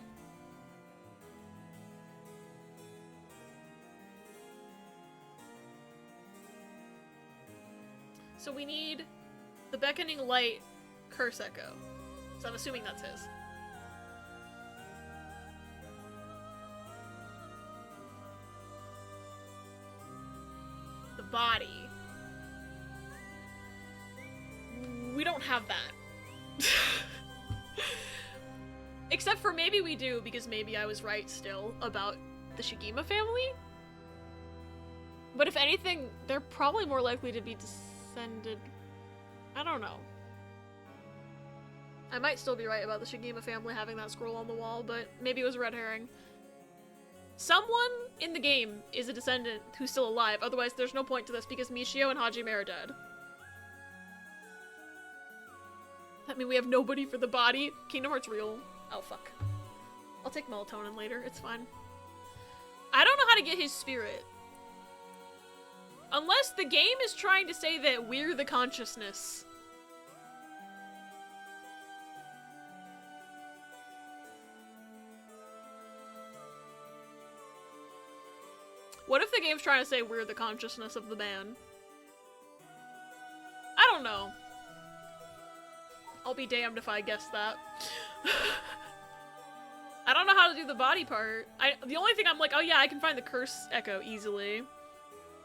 So we need the beckoning light curse echo. So I'm assuming that's his. The body. We don't have that. Except for maybe we do, because maybe I was right still about the Shigima family. But if anything, they're probably more likely to be descended. I don't know. I might still be right about the Shigima family having that scroll on the wall, but maybe it was a red herring. Someone in the game is a descendant who's still alive, otherwise there's no point to this because Michio and Hajime are dead. That means we have nobody for the body. Kingdom Hearts real. Oh fuck. I'll take melatonin later, it's fine. I don't know how to get his spirit. Unless the game is trying to say that we're the consciousness. What if the game's trying to say we're the consciousness of the man? I don't know. I'll be damned if I guess that. I don't know how to do the body part. The only thing I'm like, oh yeah, I can find the curse echo easily.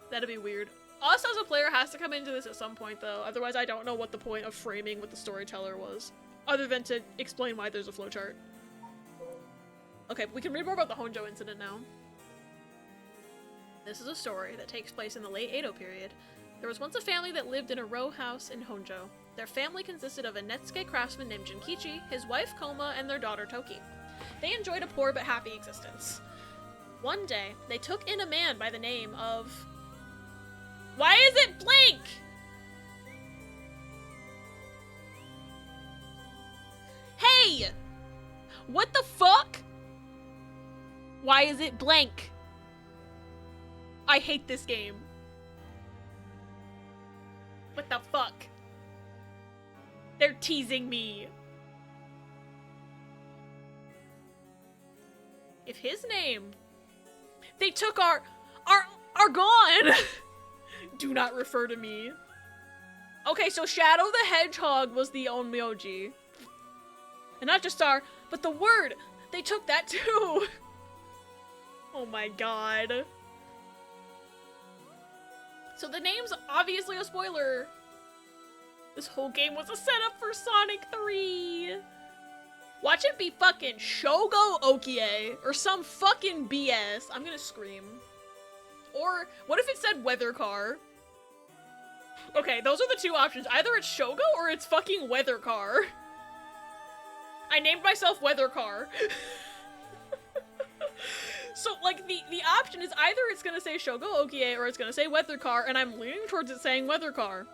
That'd be weird. Us as a player has to come into this at some point though, otherwise I don't know what the point of framing what the storyteller was. Other than to explain why there's a flowchart. Okay, we can read more about the Honjo incident now. This is a story that takes place in the late Edo period. There was once a family that lived in a row house in Honjo. Their family consisted of a Netsuke craftsman named Jinkichi, his wife Koma, and their daughter Toki. They enjoyed a poor but happy existence. One day, they took in a man by the name of... Why is it blank? Hey! What the fuck? Why is it blank? I hate this game. What the fuck? They're teasing me. If his name... They took our gone! Do not refer to me. Okay, so Shadow the Hedgehog was the Onmyoji. And not just our, but the word! They took that too! Oh my god. So the name's obviously a spoiler. This whole game was a setup for Sonic 3. Watch it be fucking Shogo Okie or some fucking BS. I'm gonna scream. Or what if it said Weather Car? Okay, those are the two options. Either it's Shogo or it's fucking Weather Car. I named myself Weather Car. So, like, the option is either it's gonna say Shogo Okie or it's gonna say Weather Car, and I'm leaning towards it saying Weather Car.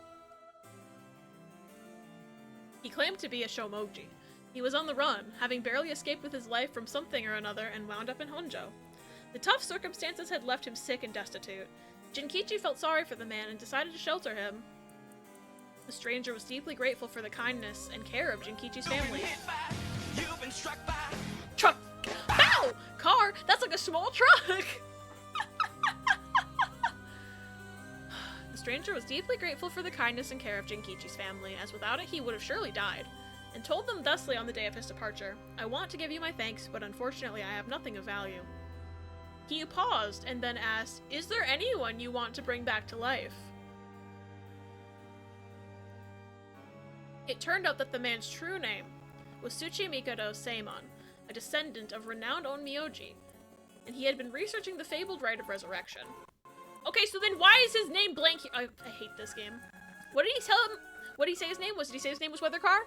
He claimed to be a Shomoji. He was on the run, having barely escaped with his life from something or another and wound up in Honjo. The tough circumstances had left him sick and destitute. Jinkichi felt sorry for the man and decided to shelter him. The stranger was deeply grateful for the kindness and care of Jinkichi's family. You've been struck by. Truck! Bow! Car? That's like a small truck! The stranger was deeply grateful for the kindness and care of Jinkichi's family, as without it he would have surely died, and told them thusly on the day of his departure, "I want to give you my thanks, but unfortunately I have nothing of value." He paused and then asked, "Is there anyone you want to bring back to life?" It turned out that the man's true name was Tsuchimikado Seimon, a descendant of renowned Onmyoji, and he had been researching the fabled rite of resurrection. Okay, so then why is his name blank here? I hate this game. What did he tell him? What did he say his name was? Did he say his name was Weathercar?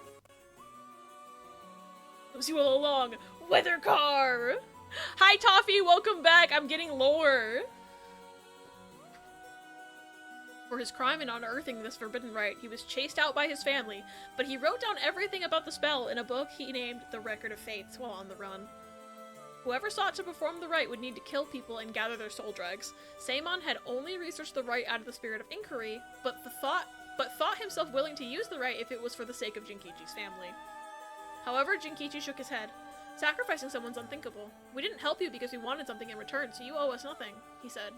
It was you all along. Weathercar! Hi, Toffee, welcome back. I'm getting lore. For his crime in unearthing this forbidden rite, he was chased out by his family, but he wrote down everything about the spell in a book he named The Record of Fates while on the run. Whoever sought to perform the rite would need to kill people and gather their soul dregs. Seimon had only researched the rite out of the spirit of inquiry, but thought himself willing to use the rite if it was for the sake of Jinkichi's family. However, Jinkichi shook his head. Sacrificing someone's unthinkable. We didn't help you because we wanted something in return, so you owe us nothing, he said,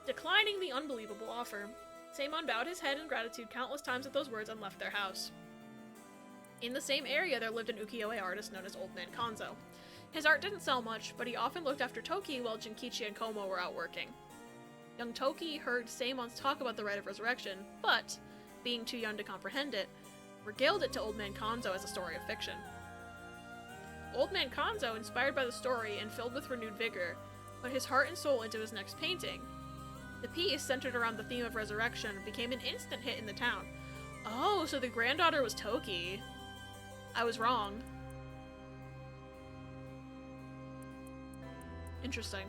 declining the unbelievable offer. Seimon bowed his head in gratitude countless times at those words and left their house. In the same area, there lived an ukiyo-e artist known as Old Man Konzo. His art didn't sell much, but he often looked after Toki while Jinkichi and Komo were out working. Young Toki heard Seimon's talk about the Rite of Resurrection, but, being too young to comprehend it, regaled it to Old Man Konzo as a story of fiction. Old Man Konzo, inspired by the story and filled with renewed vigor, put his heart and soul into his next painting. The piece, centered around the theme of resurrection, became an instant hit in the town. Oh, so the granddaughter was Toki. I was wrong. Interesting.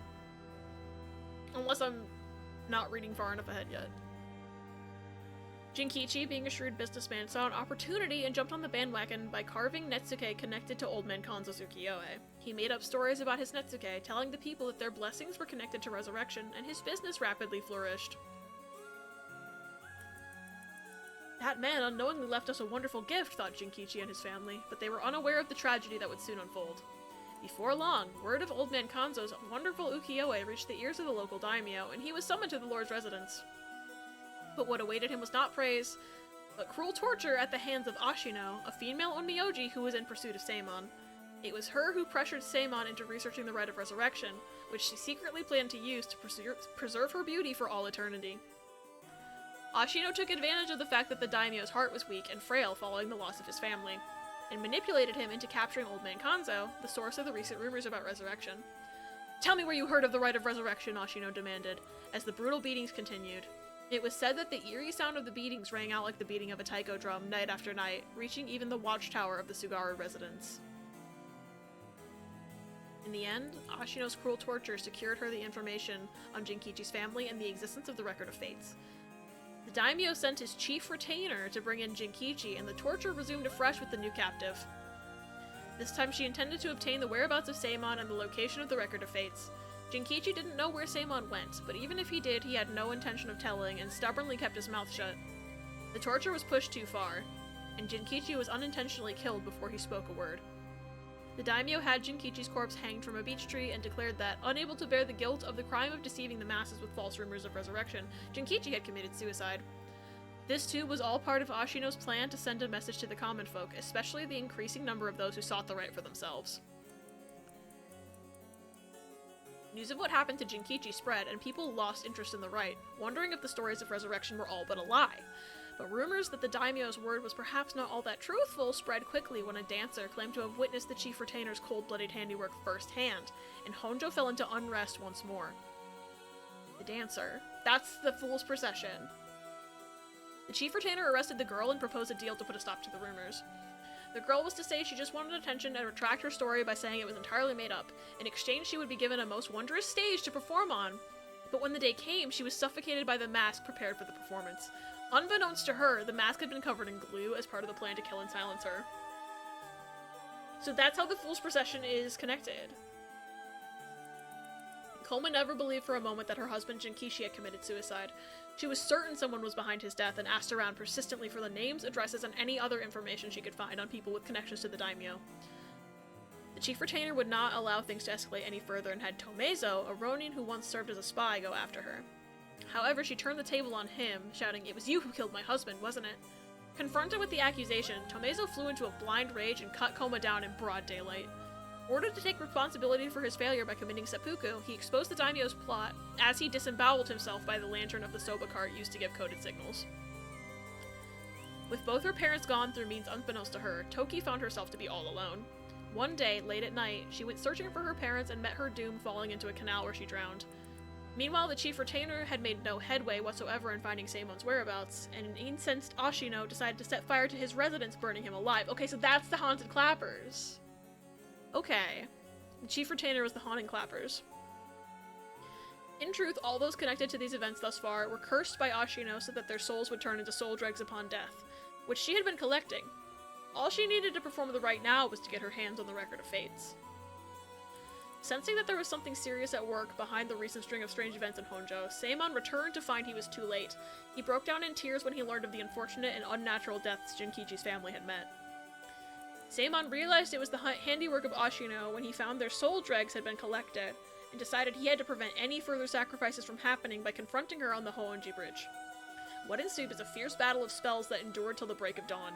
Unless I'm not reading far enough ahead yet. Jinkichi, being a shrewd businessman, saw an opportunity and jumped on the bandwagon by carving Netsuke connected to Old Man Konzo's ukiyo-e. He made up stories about his Netsuke, telling the people that their blessings were connected to resurrection, and his business rapidly flourished. That man unknowingly left us a wonderful gift, thought Jinkichi and his family, but they were unaware of the tragedy that would soon unfold. Before long, word of Old Man Konzo's wonderful ukiyo-e reached the ears of the local daimyo, and he was summoned to the lord's residence. But what awaited him was not praise, but cruel torture at the hands of Ashino, a female onmyoji who was in pursuit of Seimon. It was her who pressured Seimon into researching the Rite of Resurrection, which she secretly planned to use to preserve her beauty for all eternity. Ashino took advantage of the fact that the daimyo's heart was weak and frail following the loss of his family, and manipulated him into capturing Old Man Konzo, the source of the recent rumors about resurrection. Tell me where you heard of the Rite of Resurrection, Ashino demanded, as the brutal beatings continued. It was said that the eerie sound of the beatings rang out like the beating of a taiko drum night after night, reaching even the watchtower of the Sugaru residence. In the end, Ashino's cruel torture secured her the information on Jinkichi's family and the existence of the Record of Fates. The daimyo sent his chief retainer to bring in Jinkichi, and the torture resumed afresh with the new captive. This time she intended to obtain the whereabouts of Seimon and the location of the Record of Fates. Jinkichi didn't know where Seimon went, but even if he did, he had no intention of telling and stubbornly kept his mouth shut. The torture was pushed too far, and Jinkichi was unintentionally killed before he spoke a word. The daimyo had Jinkichi's corpse hanged from a beech tree and declared that, unable to bear the guilt of the crime of deceiving the masses with false rumors of resurrection, Jinkichi had committed suicide. This too was all part of Ashino's plan to send a message to the common folk, especially the increasing number of those who sought the right for themselves. News of what happened to Jinkichi spread, and people lost interest in the rite, wondering if the stories of resurrection were all but a lie. But rumors that the daimyo's word was perhaps not all that truthful spread quickly when a dancer claimed to have witnessed the chief retainer's cold-blooded handiwork firsthand, and Honjo fell into unrest once more. The dancer. That's the fool's procession. The chief retainer arrested the girl and proposed a deal to put a stop to the rumors. The girl was to say she just wanted attention and retract her story by saying it was entirely made up. In exchange, she would be given a most wondrous stage to perform on. But when the day came, she was suffocated by the mask prepared for the performance. Unbeknownst to her, the mask had been covered in glue as part of the plan to kill and silence her. So that's how the Fool's Procession is connected. Koma never believed for a moment that her husband Jinkichi had committed suicide. She was certain someone was behind his death and asked around persistently for the names, addresses, and any other information she could find on people with connections to the daimyo. The chief retainer would not allow things to escalate any further and had Tomezo, a Ronin who once served as a spy, go after her. However, she turned the table on him, shouting, "It was you who killed my husband, wasn't it?" Confronted with the accusation, Tomezo flew into a blind rage and cut Koma down in broad daylight. Ordered to take responsibility for his failure by committing seppuku, he exposed the daimyo's plot as he disemboweled himself by the lantern of the soba cart used to give coded signals. With both her parents gone through means unbeknownst to her, Toki found herself to be all alone. One day, late at night, she went searching for her parents and met her doom falling into a canal where she drowned. Meanwhile, the chief retainer had made no headway whatsoever in finding Seimon's whereabouts, and an incensed Ashino decided to set fire to his residence, burning him alive. Okay, so that's the haunted clappers. Okay. The chief retainer was the haunting clappers. In truth, all those connected to these events thus far were cursed by Ashino so that their souls would turn into soul dregs upon death, which she had been collecting. All she needed to perform the rite now was to get her hands on the Record of Fates. Sensing that there was something serious at work behind the recent string of strange events in Honjo, Seimon returned to find he was too late. He broke down in tears when he learned of the unfortunate and unnatural deaths Jinkichi's family had met. Seimon realized it was the handiwork of Ashino when he found their soul dregs had been collected, and decided he had to prevent any further sacrifices from happening by confronting her on the Hoenji Bridge. What ensued was a fierce battle of spells that endured till the break of dawn,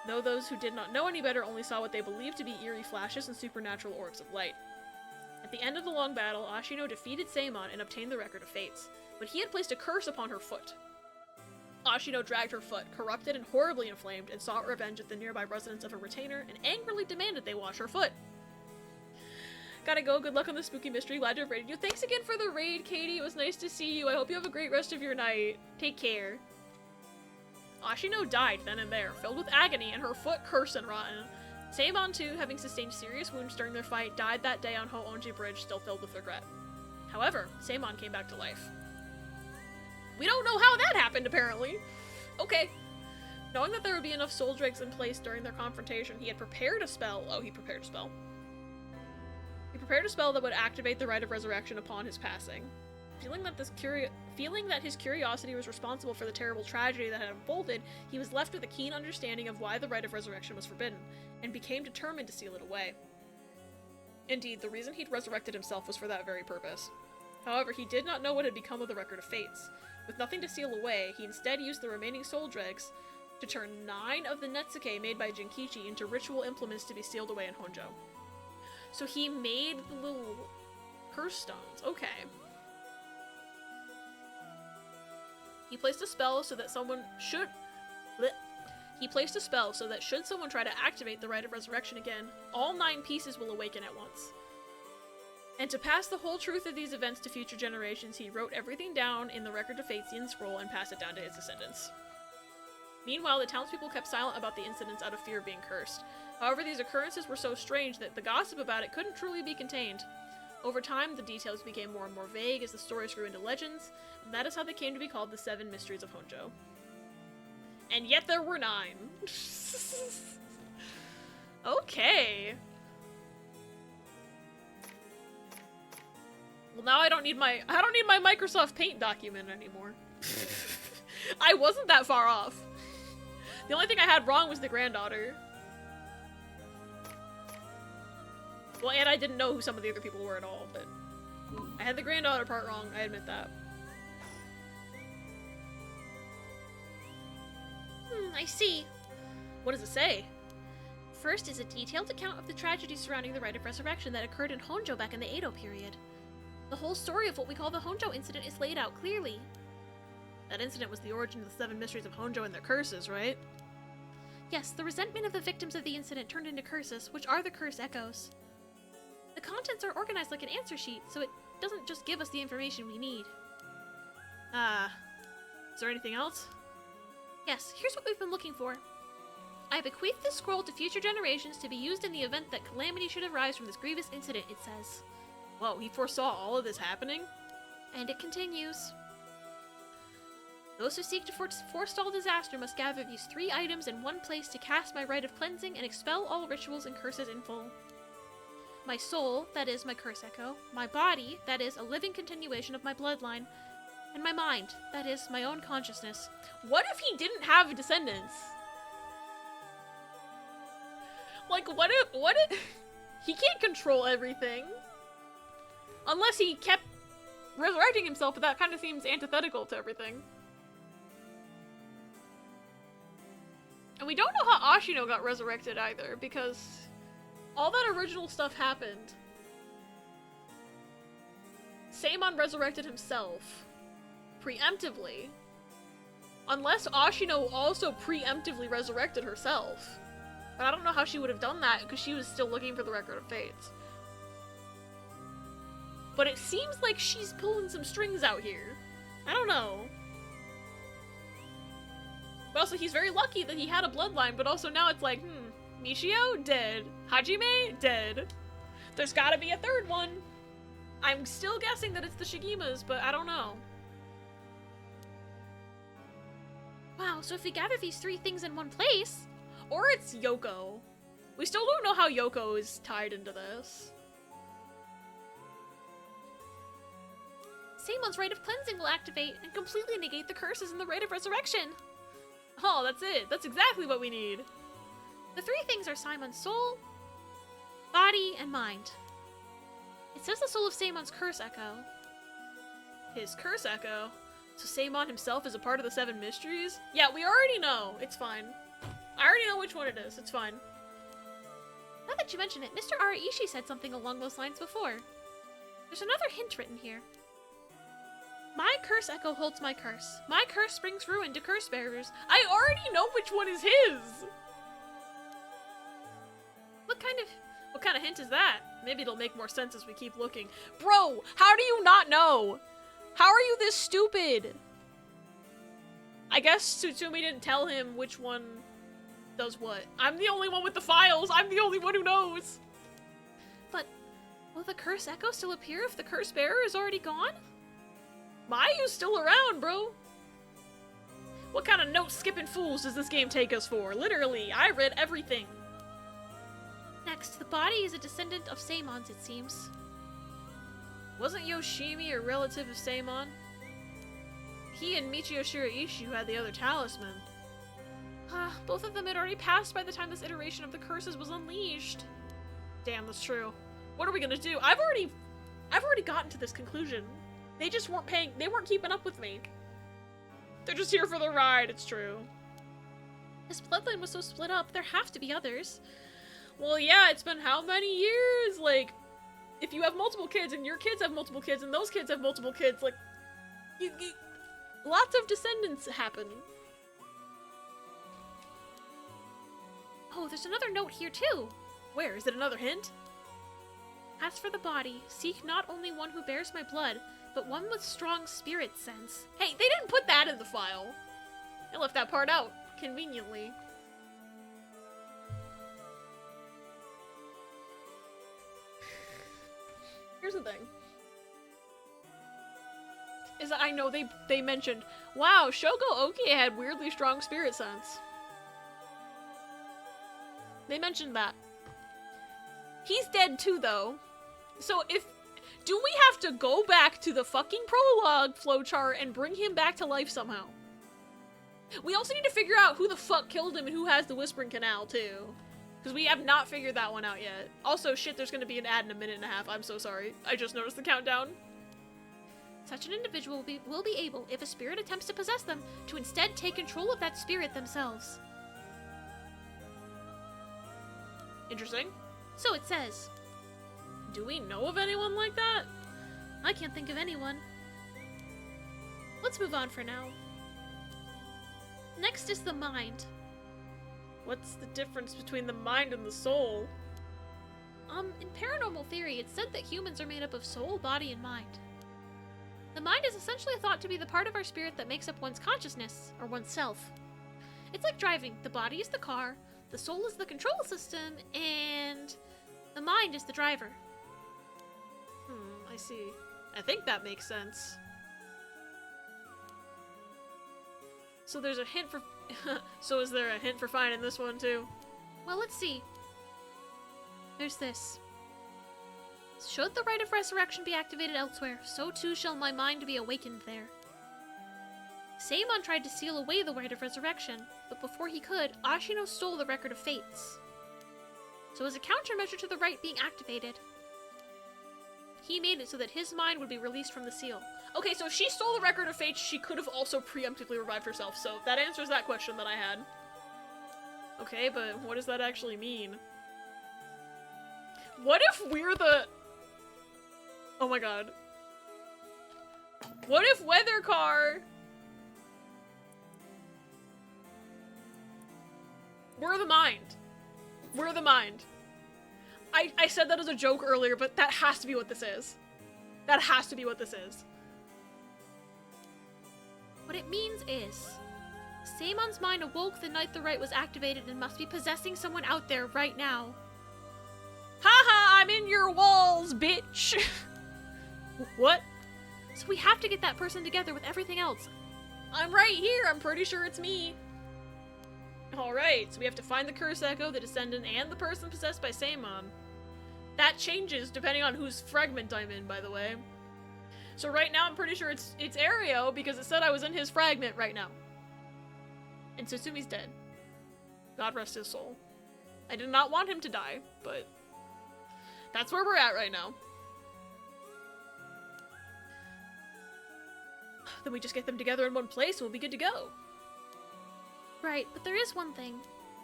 though those who did not know any better only saw what they believed to be eerie flashes and supernatural orbs of light. At the end of the long battle, Ashino defeated Seimon and obtained the Record of Fates, but he had placed a curse upon her foot. Ashino dragged her foot, corrupted and horribly inflamed, and sought revenge at the nearby residence of a retainer, and angrily demanded they wash her foot. Gotta go, good luck on the spooky mystery, glad to have raided you. Thanks again for the raid, Katie, it was nice to see you, I hope you have a great rest of your night. Take care. Ashino died then and there, filled with agony, and her foot cursed and rotten. Seimon, too, having sustained serious wounds during their fight, died that day on Hoenji Bridge, still filled with regret. However, Seimon came back to life. We don't know how that happened, apparently. Okay. Knowing that there would be enough soul dregs in place during their confrontation, he had prepared a spell. Oh, he prepared a spell. He prepared a spell that would activate the Rite of Resurrection upon his passing. Feeling that his curiosity was responsible for the terrible tragedy that had unfolded, he was left with a keen understanding of why the Rite of Resurrection was forbidden, and became determined to seal it away. Indeed, the reason he'd resurrected himself was for that very purpose. However, he did not know what had become of the Record of Fates. With nothing to seal away, he instead used the remaining soul dregs to turn 9 of the Netsuke made by Jinkichi into ritual implements to be sealed away in Honjo. So he made the little curse stones. Okay. He placed a spell so that should someone try to activate the Rite of Resurrection again, all 9 pieces will awaken at once. And to pass the whole truth of these events to future generations, he wrote everything down in the Record of Fates Yin scroll and passed it down to his descendants. Meanwhile, the townspeople kept silent about the incidents out of fear of being cursed. However, these occurrences were so strange that the gossip about it couldn't truly be contained. Over time, the details became more and more vague as the stories grew into legends, and that is how they came to be called the 7 Mysteries of Honjo. And yet there were 9. Okay. Well, now I don't need my Microsoft Paint document anymore. I wasn't that far off. The only thing I had wrong was the granddaughter. Well, and I didn't know who some of the other people were at all, but I had the granddaughter part wrong, I admit that. I see. What does it say? First is a detailed account of the tragedy surrounding the Rite of Resurrection that occurred in Honjo back in the Edo period. The whole story of what we call the Honjo incident is laid out clearly. That incident was the origin of the 7 Mysteries of Honjo and their curses, right? Yes, the resentment of the victims of the incident turned into curses, which are the curse echoes. The contents are organized like an answer sheet, so it doesn't just give us the information we need. Is there anything else? Yes, here's what we've been looking for. I bequeath this scroll to future generations to be used in the event that calamity should arise from this grievous incident, it says. Whoa, he foresaw all of this happening? And it continues. Those who seek to forestall disaster must gather these 3 items in one place to cast my rite of cleansing and expel all rituals and curses in full. My soul, that is my curse echo, my body, that is a living continuation of my bloodline, and my mind, that is my own consciousness. What if he didn't have descendants? Like, what if he can't control everything? Unless he kept resurrecting himself, but that kind of seems antithetical to everything. And we don't know how Ashino got resurrected either, because all that original stuff happened. Seimon resurrected himself. Preemptively. Unless Ashino also preemptively resurrected herself. But I don't know how she would have done that, because she was still looking for the Record of Fates. But it seems like she's pulling some strings out here. I don't know. But also, he's very lucky that he had a bloodline, but also now it's like, Michio? Dead. Hajime? Dead. There's gotta be a third one. I'm still guessing that it's the Shigimas, but I don't know. Wow, so if we gather these 3 things in one place... Or it's Yoko. We still don't know how Yoko is tied into this. Seimon's Rite of Cleansing will activate and completely negate the curses in the Rite of Resurrection. Oh, that's it. That's exactly what we need. The 3 things are Seimon's soul, body, and mind. It says the soul of Seimon's curse echo. His curse echo? So Seimon himself is a part of the 7 mysteries? Yeah, we already know. It's fine. I already know which one it is. It's fine. Now that you mention it, Mr. Araishi said something along those lines before. There's another hint written here. My curse echo holds my curse. My curse brings ruin to curse bearers. I already know which one is his! What kind of hint is that? Maybe it'll make more sense as we keep looking. Bro, how do you not know? How are you this stupid? I guess Tsutsumi didn't tell him which one does what. I'm the only one with the files. I'm the only one who knows. But will the curse echo still appear if the curse bearer is already gone? Mayu's still around, bro. What kind of note-skipping fools does this game take us for? Literally, I read everything. Next, the body is a descendant of Seimon's, it seems. Wasn't Yoshimi a relative of Seimon? He and Michio Shiraishi had the other talisman. Both of them had already passed by the time this iteration of the curses was unleashed. Damn, that's true. What are we gonna do? I've already gotten to this conclusion. They just they weren't keeping up with me. They're just here for the ride, it's true. This bloodline was so split up, there have to be others. Well, yeah, it's been how many years? Like, if you have multiple kids, and your kids have multiple kids, and those kids have multiple kids, like, lots of descendants happen. Oh, there's another note here too. Where? Is it another hint? As for the body, seek not only one who bears my blood, but one with strong spirit sense. Hey, they didn't put that in the file. They left that part out, conveniently. Here's the thing. Is that I know they mentioned, wow, Shogo Oki had weirdly strong spirit sense. They mentioned that. He's dead too, though. So do we have to go back to the fucking prologue flowchart and bring him back to life somehow? We also need to figure out who the fuck killed him and who has the Whispering Canal, too. Because we have not figured that one out yet. Also, shit, there's gonna be an ad in a minute and a half. I'm so sorry. I just noticed the countdown. Such an individual will be able, if a spirit attempts to possess them, to instead take control of that spirit themselves. Interesting. So it says. Do we know of anyone like that? I can't think of anyone. Let's move on for now. Next is the mind. What's the difference between the mind and the soul? In paranormal theory, it's said that humans are made up of soul, body, and mind. The mind is essentially thought to be the part of our spirit that makes up one's consciousness, or oneself. It's like driving. The body is the car, the soul is the control system, and the mind is the driver. I see. I think that makes sense. So there's a hint for... So is there a hint for finding this one, too? Well, let's see. There's this. Should the Rite of Resurrection be activated elsewhere, so too shall my mind be awakened there. Seimon tried to seal away the Rite of Resurrection, but before he could, Ashino stole the Record of Fates. So as a countermeasure to the rite being activated, he made it so that his mind would be released from the seal. Okay, so if she stole the Record of Fates, she could have also preemptively revived herself, so that answers that question that I had. Okay, but what does that actually mean? What if we're the... Oh my god. What if Weathercar... We're the mind. We're the mind. I said that as a joke earlier, but that has to be what this is. That has to be what this is. What it means is, Seimon's mind awoke the night the rite was activated and must be possessing someone out there right now. Haha, I'm in your walls, bitch! What? So we have to get that person together with everything else. I'm right here, I'm pretty sure it's me. Alright, so we have to find the curse echo, the descendant, and the person possessed by Seimon. That changes depending on whose fragment I'm in, by the way. So right now I'm pretty sure it's Aereo because it said I was in his fragment right now. And Susumi's dead. God rest his soul. I did not want him to die, but that's where we're at right now. Then we just get them together in one place and we'll be good to go. Right, but there is one thing.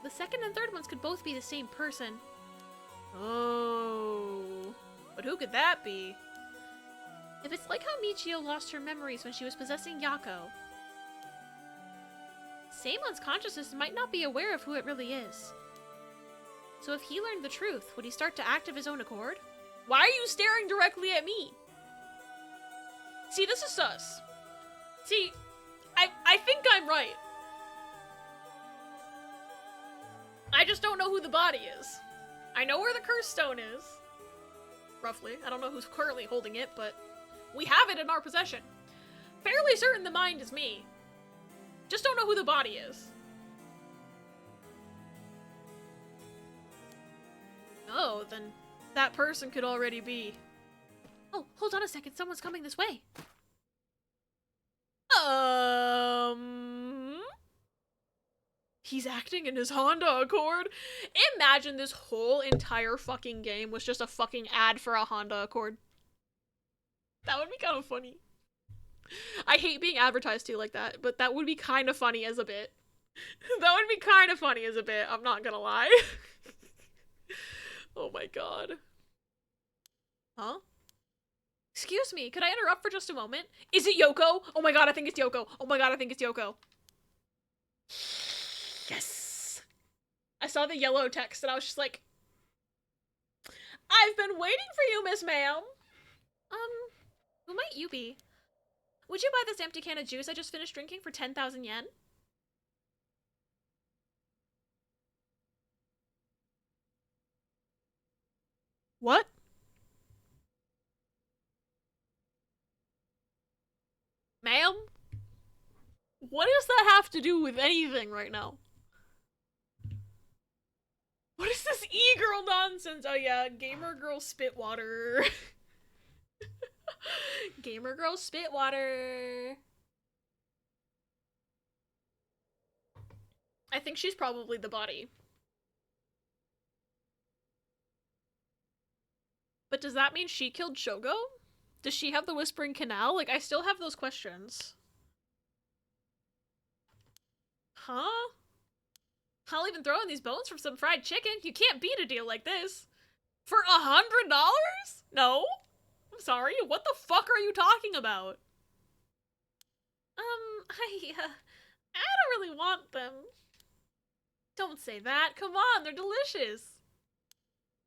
The second and third ones could both be the same person. Oh. But who could that be? If it's like how Michio lost her memories when she was possessing Yako, Seimon's consciousness might not be aware of who it really is. So if he learned the truth, would he start to act of his own accord? Why are you staring directly at me? See, this is sus. See, I think I'm right. I just don't know who the body is. I know where the curse stone is. Roughly. I don't know who's currently holding it, but we have it in our possession. Fairly certain the mind is me. Just don't know who the body is. Oh, then that person could already be... Oh, hold on a second. Someone's coming this way. He's acting in his Honda Accord. Imagine this whole entire fucking game was just a fucking ad for a Honda Accord. That would be kind of funny. I hate being advertised to like that, but that would be kind of funny as a bit. That would be kind of funny as a bit, I'm not gonna lie. Oh my god. Huh? Excuse me, could I interrupt for just a moment? Is it Yoko? Oh my god, I think it's Yoko. Oh my god, I think it's Yoko. Yes! I saw the yellow text and I was just like, I've been waiting for you, Miss Ma'am. Who might you be? Would you buy this empty can of juice I just finished drinking for 10,000 yen? What? Ma'am? What does that have to do with anything right now? What is this e-girl nonsense? Oh yeah, gamer girl spit water. Gamer girl spit water. I think she's probably the body. But does that mean she killed Shogo? Does she have the Whispering Canal? Like, I still have those questions. Huh? I'll even throw in these bones from some fried chicken. You can't beat a deal like this. For $100? No? I'm sorry, what the fuck are you talking about? I don't really want them. Don't say that. Come on, they're delicious.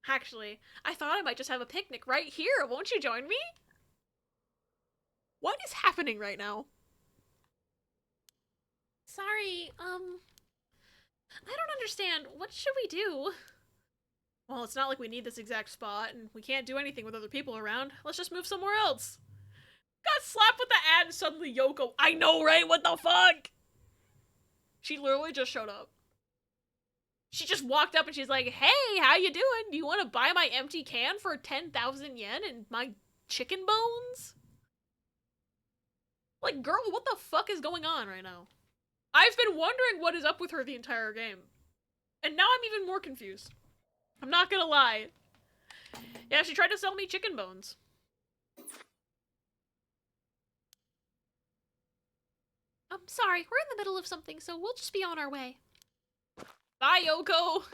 Actually, I thought I might just have a picnic right here. Won't you join me? What is happening right now? Sorry, I don't understand. What should we do? Well, it's not like we need this exact spot, and we can't do anything with other people around. Let's just move somewhere else. Got slapped with the ad and suddenly Yoko. I know, right? What the fuck? She literally just showed up. She just walked up and she's like, hey, how you doing? Do you want to buy my empty can for 10,000 yen and my chicken bones? Like, girl, what the fuck is going on right now? I've been wondering what is up with her the entire game. And now I'm even more confused. I'm not gonna lie. Yeah, she tried to sell me chicken bones. Sorry, we're in the middle of something, so we'll just be on our way. Bye, Yoko!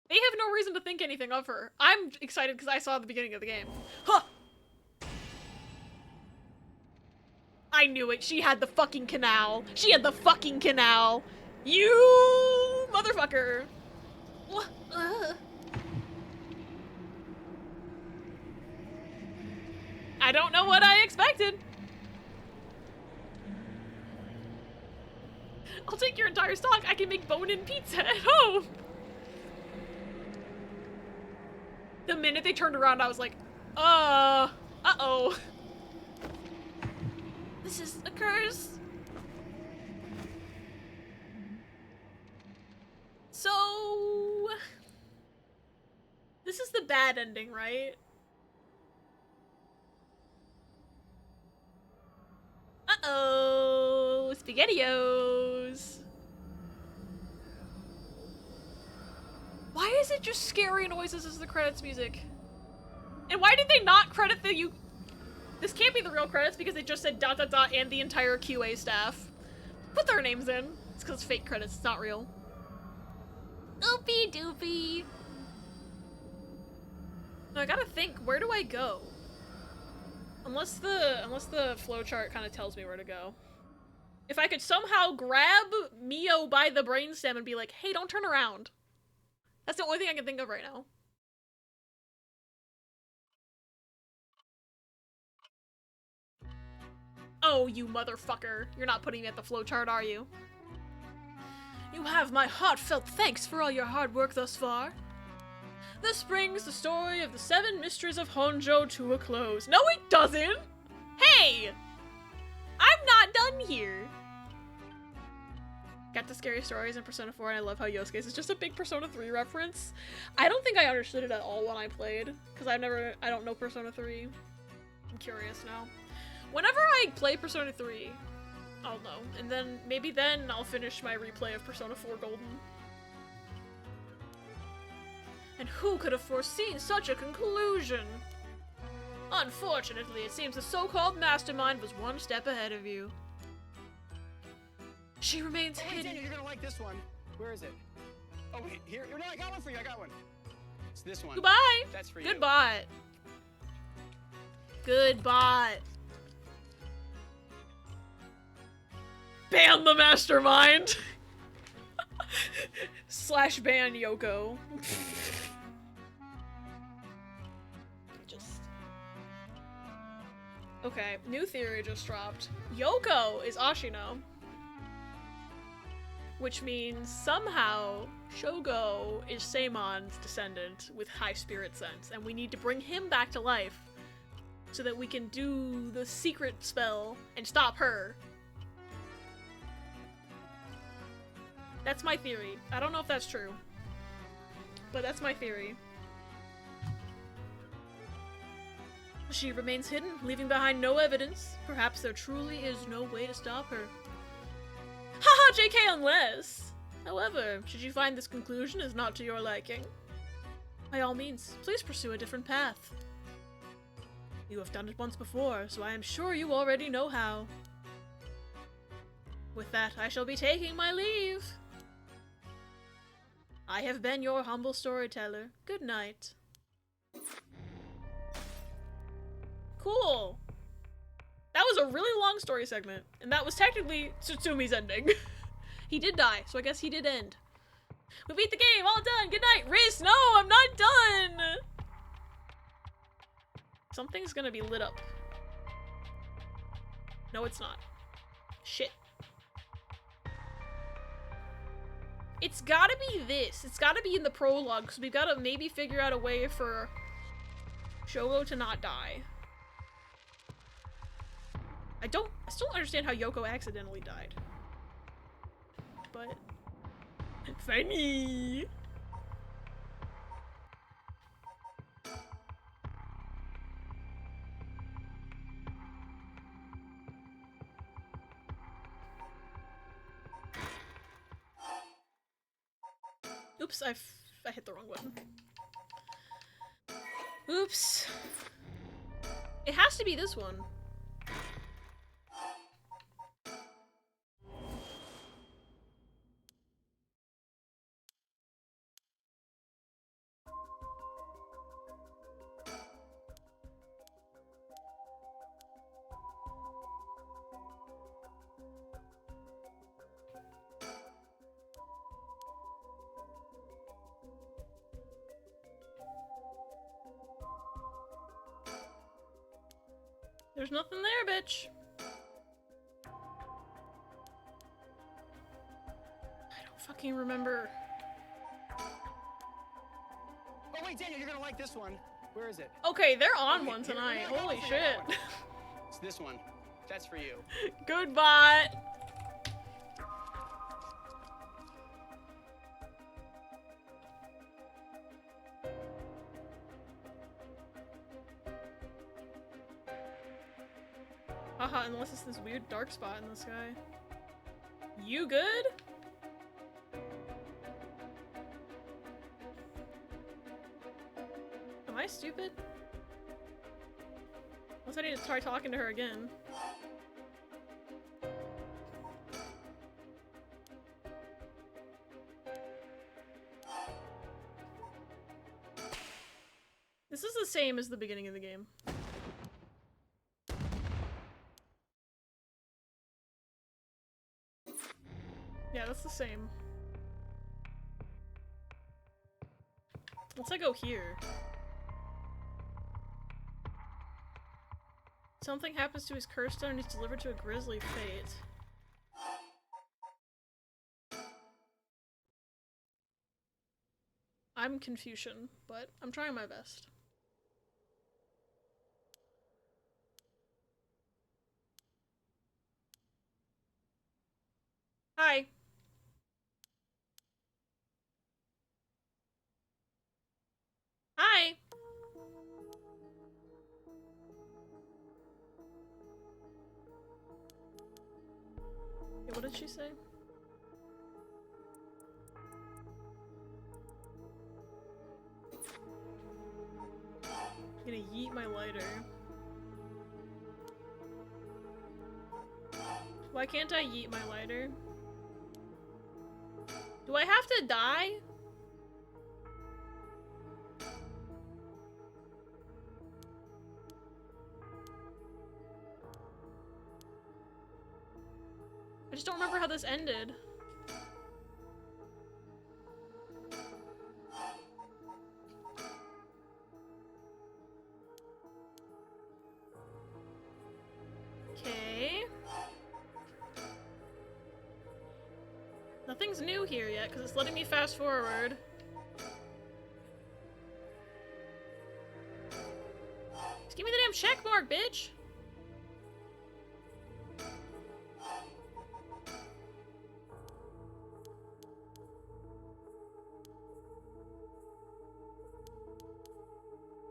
They have no reason to think anything of her. I'm excited because I saw the beginning of the game. Huh! I knew it. She had the fucking canal. She had the fucking canal. You motherfucker. I don't know what I expected. I'll take your entire stock. I can make bone-in pizza at home. The minute they turned around, I was like, uh-oh. This is a curse. So... This is the bad ending, right? Uh-oh. SpaghettiOs. Why is it just scary noises as the credits music? And why did they not credit the This can't be the real credits because they just said ... and the entire QA staff. Put their names in. It's because it's fake credits, it's not real. Oopie doopie. No, I gotta think, where do I go? Unless the flowchart kind of tells me where to go. If I could somehow grab Mio by the brainstem and be like, hey, don't turn around. That's the only thing I can think of right now. Oh, you motherfucker. You're not putting me at the flowchart, are you? You have my heartfelt thanks for all your hard work thus far. This brings the story of the 7 mysteries of Honjo to a close. No, it doesn't! Hey! I'm not done here! Got the scary stories in Persona 4, and I love how Yosuke's is just a big Persona 3 reference. I don't think I understood it at all when I played, because I don't know Persona 3. I'm curious now. Whenever I play Persona 3, I'll know, and then maybe then I'll finish my replay of Persona 4 Golden. And who could have foreseen such a conclusion? Unfortunately, it seems the so-called mastermind was one step ahead of you. She remains hidden. Daniel, you're gonna like this one. Where is it? Oh wait, here. No, I got one for you. I got one. It's this one. Goodbye. That's for you. Goodbye. Goodbye. Ban the mastermind. Slash ban Yoko. Okay, new theory just dropped. Yoko is Ashino. Which means somehow Shogo is Seimon's descendant with high spirit sense, and we need to bring him back to life so that we can do the secret spell and stop her. That's my theory. I don't know if that's true, but that's my theory. She remains hidden, leaving behind no evidence. Perhaps there truly is no way to stop her. Haha, JK, unless! However, should you find this conclusion is not to your liking, by all means, please pursue a different path. You have done it once before, so I am sure you already know how. With that, I shall be taking my leave. I have been your humble storyteller. Good night. Cool. That was a really long story segment, and that was technically Tsutsumi's ending. He did die, so I guess he did end. We beat the game, all done, good night! Riz, no, I'm not done! Something's gonna be lit up. No, it's not. Shit. It's gotta be this. It's gotta be in the prologue, because we've gotta maybe figure out a way for Shogo to not die. I still don't understand how Yoko accidentally died. But... funny! Oops, I hit the wrong button. Oops. It has to be this one. There's nothing there, bitch. I don't fucking remember. Oh wait, Daniel, you're gonna like this one. Where is it? Okay, they're on Okay, one here- tonight. here, I got Holy one for you, I shit. got one. It's this one. That's for you. Goodbye. Haha, unless it's this weird dark spot in the sky. You good? Am I stupid? Unless I need to try talking to her again. This is the same as the beginning of the game. Yeah, that's the same. Once I go here. Something happens to his curse stone and he's delivered to a grisly fate. I'm Confucian, but I'm trying my best. Hi. Hi. Yeah, what did she say? I'm gonna yeet my lighter. Why can't I yeet my lighter? Do I have to die? I just don't remember how this ended. Okay. Nothing's new here yet, because it's letting me fast forward. Just give me the damn check mark, bitch!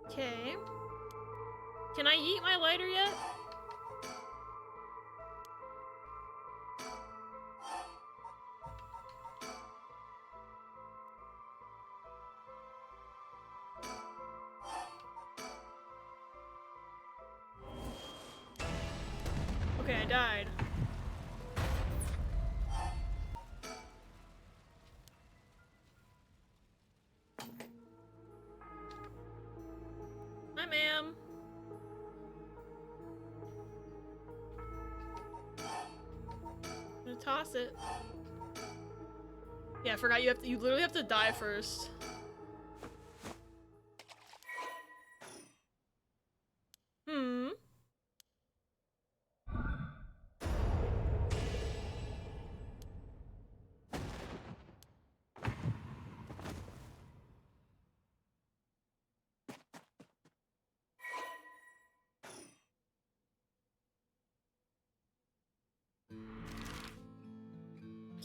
Okay. Can I yeet my lighter yet? Okay, I died. Hi, ma'am. I'm gonna toss it. Yeah, I forgot you literally have to die first. Hmm.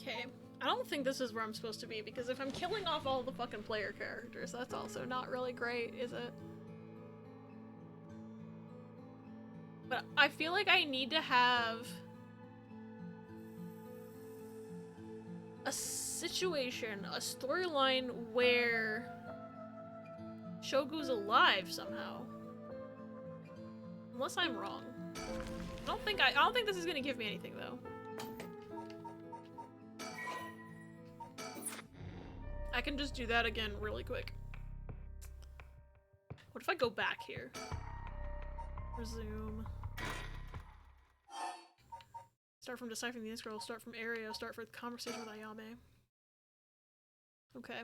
Okay. I don't think this is where I'm supposed to be, because if I'm killing off all the fucking player characters, that's also not really great, is it? But I feel like I need to have a situation, a storyline where Shogu's alive somehow. Unless I'm wrong. I don't think this is gonna give me anything though. I can just do that again really quick. What if I go back here? Resume. Start from deciphering the scroll, start from area, start for the conversation with Ayame. Okay.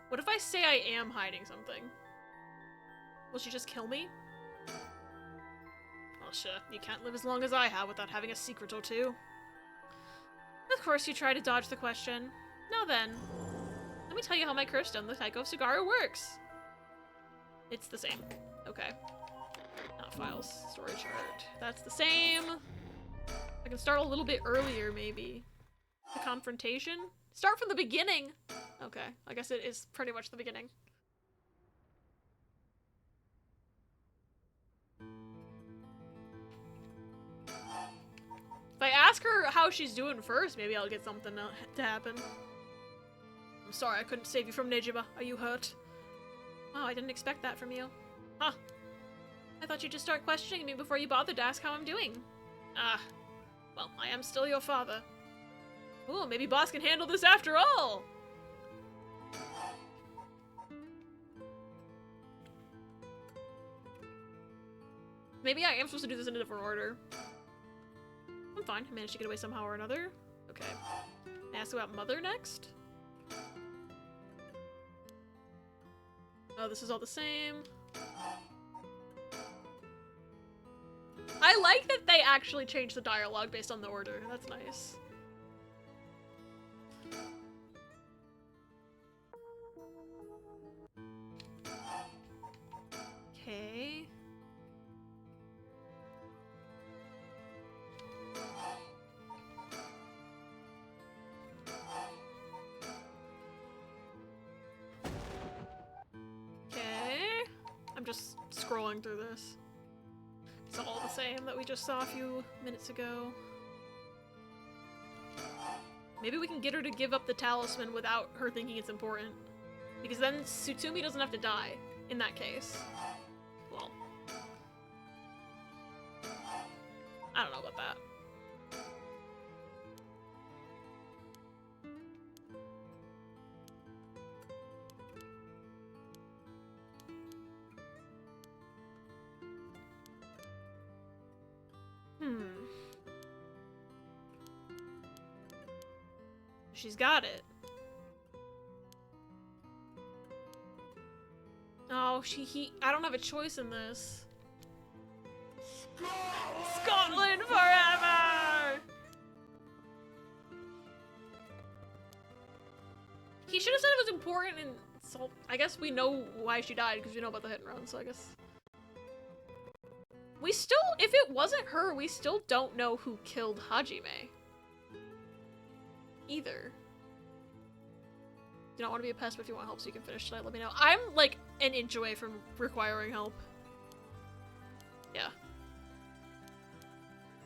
What if I say I am hiding something? Will she just kill me? Well, sure, you can't live as long as I have without having a secret or two. Of course, you try to dodge the question. Now then, let me tell you how my curse stone, the Taiko of Sagaru, works. It's the same. Okay. Not files. Storage art. That's the same. I can start a little bit earlier, maybe. The confrontation? Start from the beginning! Okay, I guess it is pretty much the beginning. If I ask her how she's doing first, maybe I'll get something to happen. I'm sorry I couldn't save you from Nejima. Are you hurt? Wow, I didn't expect that from you. Huh. I thought you'd just start questioning me before you bothered to ask how I'm doing. Ah. Well, I am still your father. Ooh, maybe boss can handle this after all! Maybe I am supposed to do this in a different order. I'm fine. I managed to get away somehow or another. Okay. Ask about Mother next? Oh, this is all the same. I like that they actually changed the dialogue based on the order. That's nice. Okay. Okay. I'm just scrolling through this. It's all the same that we just saw a few minutes ago. Maybe we can get her to give up the talisman without her thinking it's important. Because then Tsutsumi doesn't have to die in that case. Well. I don't know about that. She's got it. Oh, I don't have a choice in this. Scotland forever! He should have said it was important, and so I guess we know why she died because we know about the hit and run, so I guess. We still, if it wasn't her, we still don't know who killed Hajime. Either. Do not want to be a pest, but if you want help so you can finish tonight, let me know. I'm like an inch away from requiring help. Yeah.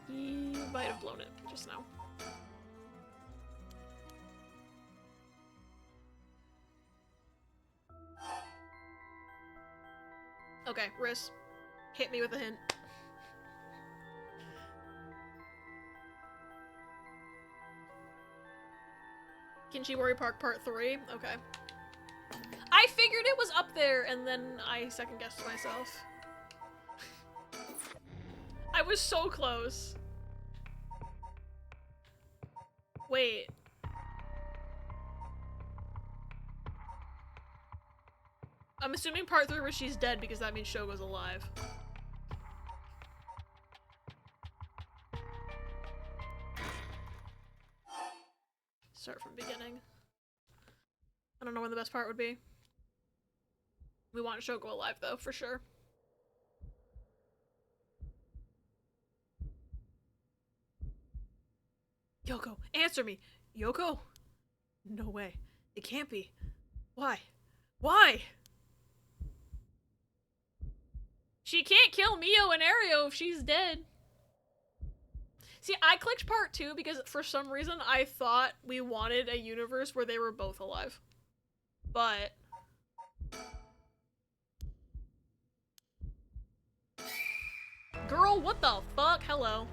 He might have blown it just now. Okay, Riz. Hit me with a hint. Kinchiwari Park Part 3? Okay. I figured it was up there, and then I second-guessed myself. I was so close. Wait. I'm assuming Part 3 where she's dead because that means Shogo's alive. Start from beginning. I don't know when the best part would be. We want Shogo alive though, for sure. Yoko, answer me! Yoko? No way. It can't be. Why? Why? She can't kill Mio and Ario if she's dead. See, I clicked part 2 because for some reason I thought we wanted a universe where they were both alive. But... Girl, what the fuck? Hello.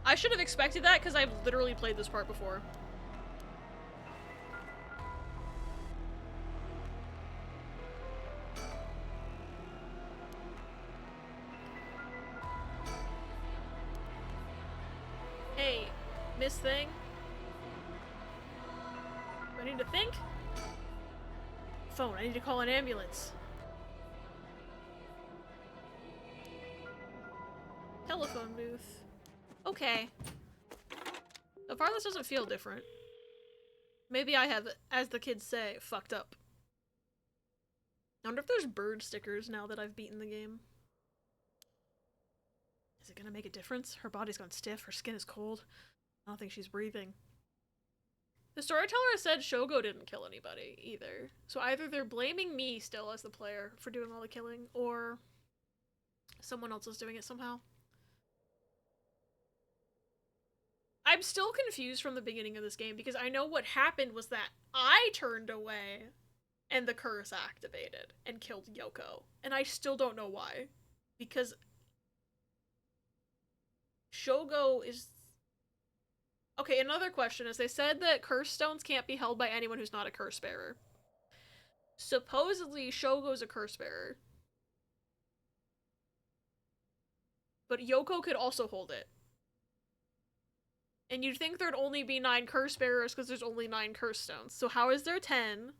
I should have expected that because I've literally played this part before. Hey, Miss Thing? Do I need to think? Phone, I need to call an ambulance. telephone booth. Okay. So far this doesn't feel different. Maybe I have, as the kids say, fucked up. I wonder if there's bird stickers now that I've beaten the game. Is it gonna make a difference? Her body's gone stiff, her skin is cold. I don't think she's breathing. The storyteller said Shogo didn't kill anybody either. So either they're blaming me still as the player for doing all the killing, or someone else is doing it somehow. I'm still confused from the beginning of this game because I know what happened was that I turned away and the curse activated and killed Yoko. And I still don't know why. Because Shogo is... Okay, another question is they said that curse stones can't be held by anyone who's not a curse bearer. Supposedly, Shogo's a curse bearer. But Yoko could also hold it. And you'd think there'd only be 9 curse bearers because there's only 9 curse stones. So how is there 10?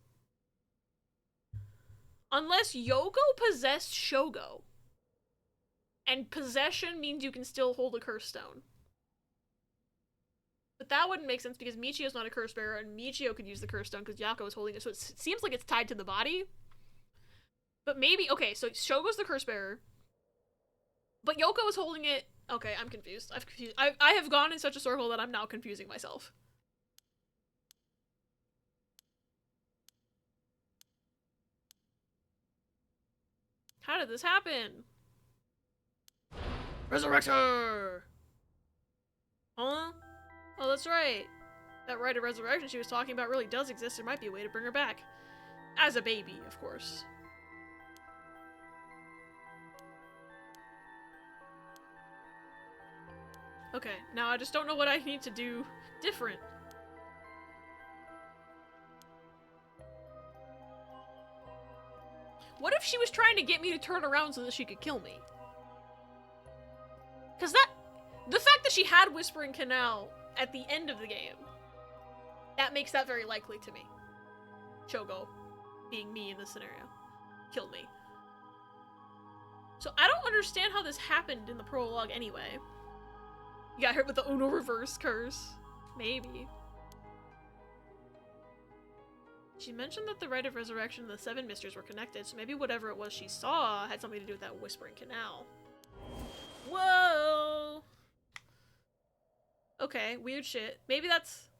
Unless Yoko possessed Shogo. And possession means you can still hold a curse stone. But that wouldn't make sense because Michio's not a curse bearer and Michio could use the curse stone because Yako is holding it. So it seems like it's tied to the body. But maybe, okay, so Shogo's the curse bearer. But Yoko is holding it. Okay, I'm confused. I have gone in such a circle that I'm now confusing myself. How did this happen? Resurrect her! Huh? Oh, that's right. That rite of resurrection she was talking about really does exist. There might be a way to bring her back. As a baby, of course. Okay, now I just don't know what I need to do different. What if she was trying to get me to turn around so that she could kill me? Because the fact that she had Whispering Canal at the end of the game, that makes that very likely to me. Shogo, being me in this scenario, killed me. So I don't understand how this happened in the prologue anyway. You got hit with the Uno reverse curse. Maybe. She mentioned that the Rite of Resurrection and the 7 Misters were connected, so maybe whatever it was she saw had something to do with that Whispering Canal. Whoa! Okay, weird shit. Maybe that's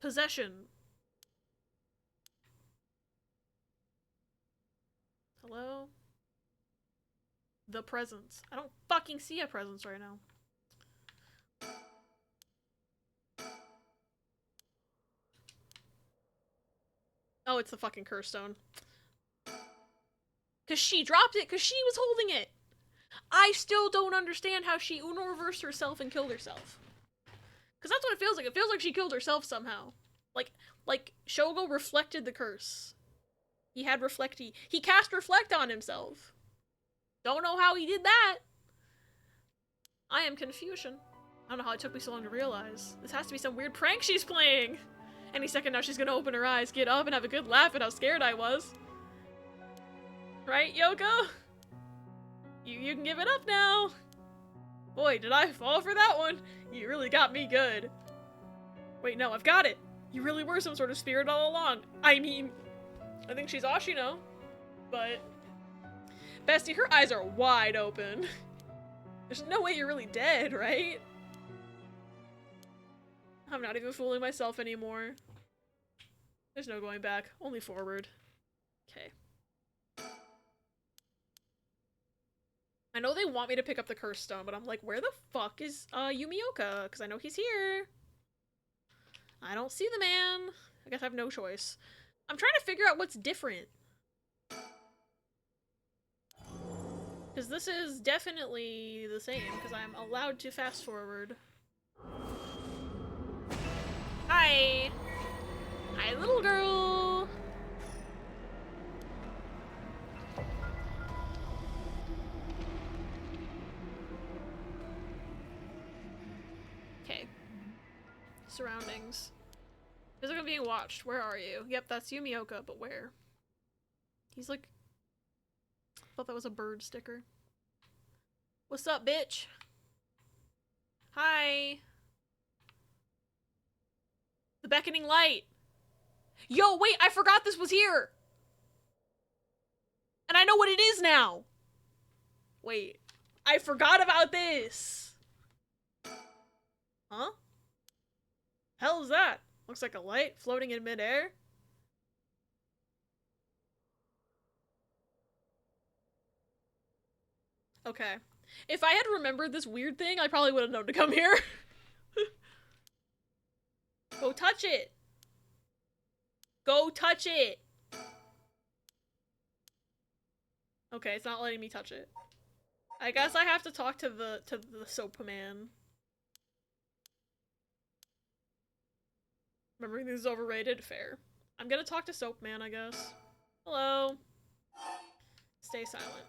possession. Hello? The presence. I don't fucking see a presence right now. Oh, it's the fucking curse stone. Cause she dropped it, cause she was holding it! I still don't understand how she Uno reversed herself and killed herself. Cause that's what it feels like. It feels like she killed herself somehow. Like Shogo reflected the curse. He had reflecty. He cast reflect on himself. Don't know how he did that. I am confusion. I don't know how it took me so long to realize. This has to be some weird prank she's playing. Any second now she's gonna open her eyes, get up, and have a good laugh at how scared I was. Right, Yoko? You can give it up now. Boy, did I fall for that one. You really got me good. Wait, no, I've got it. You really were some sort of spirit all along. I mean, I think she's Ashino, but... Bestie, her eyes are wide open. There's no way you're really dead, right? I'm not even fooling myself anymore. There's no going back, only forward. Okay. I know they want me to pick up the curse stone, but I'm like, where the fuck is Yumioka? Because I know he's here. I don't see the man. I guess I have no choice. I'm trying to figure out what's different. Because this is definitely the same, because I'm allowed to fast forward. Hi! Hi, little girl! Okay. Surroundings. Physical being watched. Where are you? Yep, that's Yumioka, but where? He's like... I thought that was a bird sticker. What's up, bitch? Hi. The beckoning light. Yo, wait, I forgot this was here. And I know what it is now. Wait, I forgot about this. Huh? Hell is that? Looks like a light floating in midair. Okay. If I had remembered this weird thing, I probably would have known to come here. Go touch it. Go touch it. Okay, it's not letting me touch it. I guess I have to talk to the soap man. Remembering this is overrated? Fair. I'm gonna talk to Soap Man, I guess. Hello. Stay silent.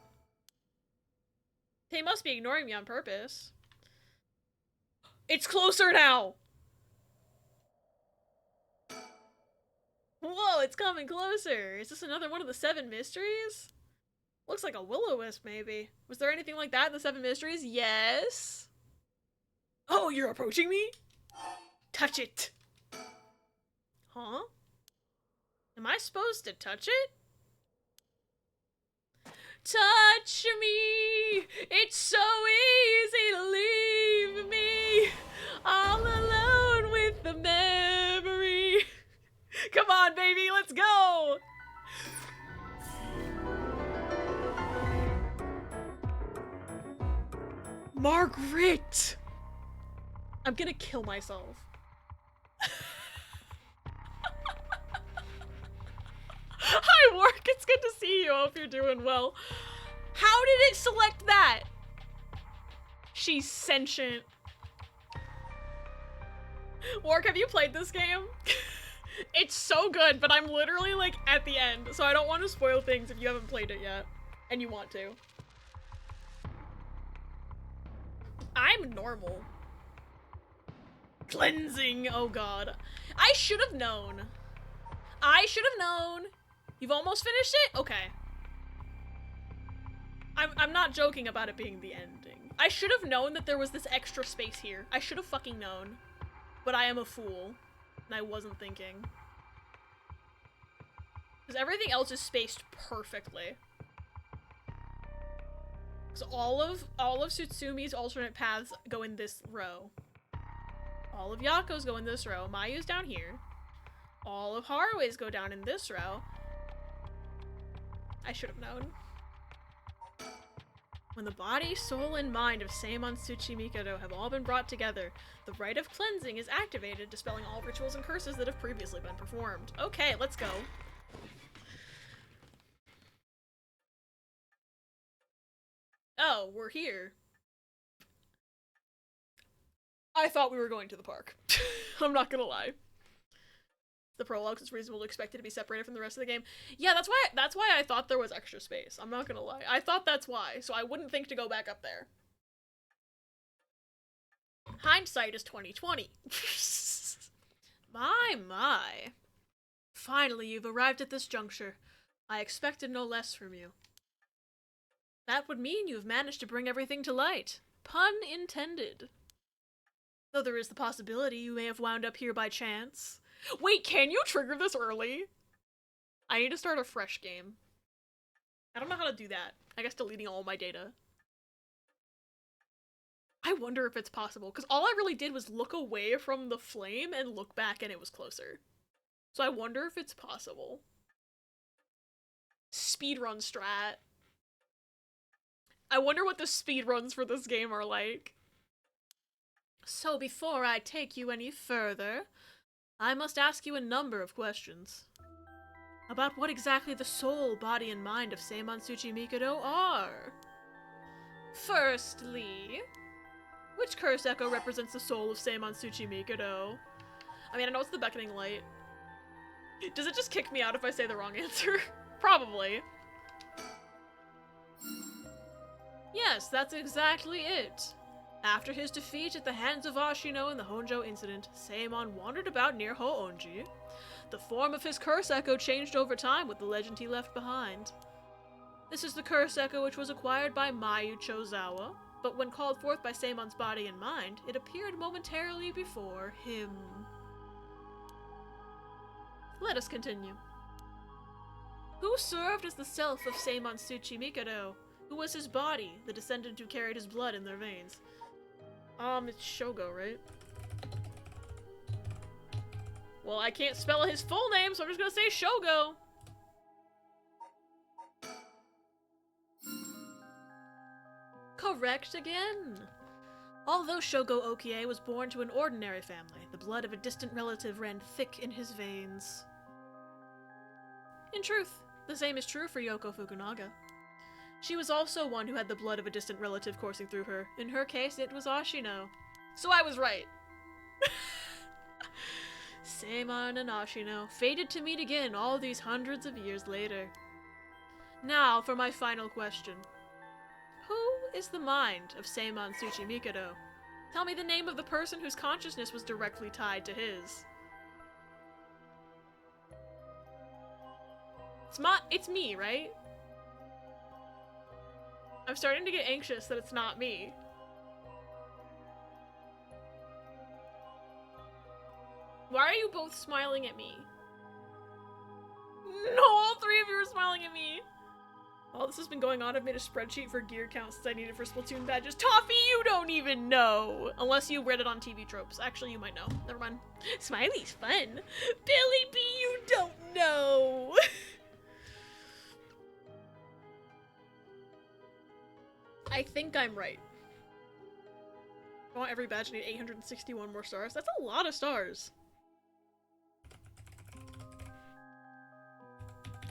They must be ignoring me on purpose. It's closer now! Whoa, it's coming closer! Is this another one of the 7 mysteries? Looks like a will-o-wisp, maybe. Was there anything like that in the 7 mysteries? Yes! Oh, you're approaching me? Touch it! Huh? Am I supposed to touch it? Touch me! It's so easy to leave me all alone with the memory. Come on, baby, let's go! Margaret! I'm gonna kill myself. Hi, Wark. It's good to see you. I hope you're doing well. How did it select that? She's sentient. Wark, have you played this game? It's so good, but I'm literally like at the end, so I don't want to spoil things if you haven't played it yet and you want to. I'm normal. Cleansing. Oh god. I should have known. I should have known. You've almost finished it? Okay. I'm not joking about it being the ending. I should have known that there was this extra space here. I should have fucking known. But I am a fool. And I wasn't thinking. Because everything else is spaced perfectly. So all of Tsutsumi's alternate paths go in this row. All of Yako's go in this row. Mayu's down here. All of Harue's go down in this row. I should have known. When the body, soul, and mind of Seimon Tsuchimikado have all been brought together, the rite of cleansing is activated, dispelling all rituals and curses that have previously been performed. Okay, let's go. Oh, we're here. I thought we were going to the park. I'm not gonna lie. The prologue, it's reasonable to expect it to be separated from the rest of the game. Yeah, that's why I thought there was extra space. I'm not gonna lie. I thought that's why, so I wouldn't think to go back up there. Hindsight is 20/20. My. Finally, you've arrived at this juncture. I expected no less from you. That would mean you've managed to bring everything to light. Pun intended. Though there is the possibility you may have wound up here by chance. Wait, can you trigger this early? I need to start a fresh game. I don't know how to do that. I guess deleting all my data. I wonder if it's possible, because all I really did was look away from the flame and look back and it was closer. So I wonder if it's possible. Speedrun strat. I wonder what the speedruns for this game are like. So before I take you any further, I must ask you a number of questions. About what exactly the soul, body, and mind of Seimon Tsuchimikado are. Firstly, which curse echo represents the soul of Seimon Tsuchimikado? I mean, I know it's the beckoning light. Does it just kick me out if I say the wrong answer? Probably. Yes, that's exactly it. After his defeat at the hands of Ashino in the Honjo incident, Seimon wandered about near Hoonji. The form of his curse echo changed over time with the legend he left behind. This is the curse echo which was acquired by Mayu Chozawa, but when called forth by Seimon's body and mind, it appeared momentarily before him. Let us continue. Who served as the self of Seimon Tsuchimikado? Who was his body, the descendant who carried his blood in their veins? It's Shogo, right? Well, I can't spell his full name, so I'm just gonna say Shogo. Correct again. Although Shogo Okie was born to an ordinary family, the blood of a distant relative ran thick in his veins. In truth, the same is true for Yoko Fukunaga. She was also one who had the blood of a distant relative coursing through her. In her case, it was Ashino. So I was right. Seimon and Ashino, fated to meet again all these hundreds of years later. Now for my final question. Who is the mind of Seimon Tsuchimikado? Tell me the name of the person whose consciousness was directly tied to his. It's me, right? I'm starting to get anxious that it's not me. Why are you both smiling at me? No, all three of you are smiling at me! While this has been going on, I've made a spreadsheet for gear count since I need it for Splatoon badges. Toffee, you don't even know! Unless you read it on TV tropes. Actually, you might know. Never mind. Smiley's fun. Billy B, you don't know! I think I'm right. I want every badge to need 861 more stars. That's a lot of stars.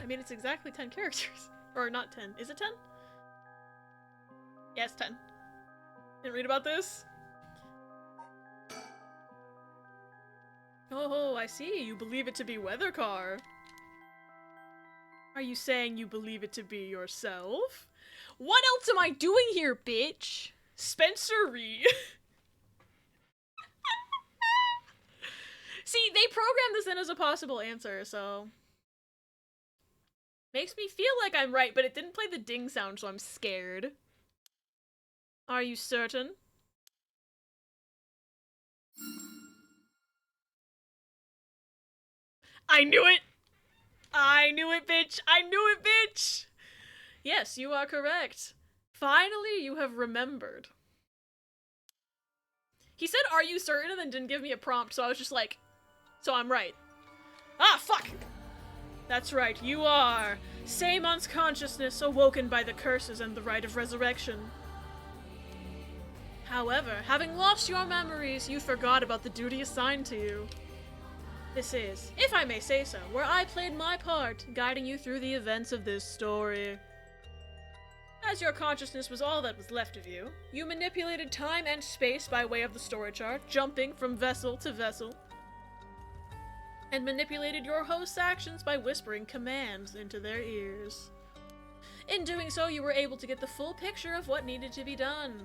I mean, it's exactly 10 characters. Or not 10. Is it 10? Yeah, it's 10. Didn't read about this? Oh, I see. You believe it to be Weathercar. Are you saying you believe it to be yourself? What else am I doing here, bitch? Spencery. See, they programmed this in as a possible answer, so... Makes me feel like I'm right, but it didn't play the ding sound, so I'm scared. Are you certain? I knew it! I knew it, bitch! I knew it, bitch! Yes, you are correct. Finally, you have remembered. He said, are you certain? And then didn't give me a prompt, so I was just like, so I'm right. Ah, fuck! That's right, you are. Seimon's consciousness awoken by the curses and the rite of resurrection. However, having lost your memories, you forgot about the duty assigned to you. This is, if I may say so, where I played my part, guiding you through the events of this story. As your consciousness was all that was left of you, you manipulated time and space by way of the story chart, jumping from vessel to vessel, and manipulated your host's actions by whispering commands into their ears. In doing so, you were able to get the full picture of what needed to be done.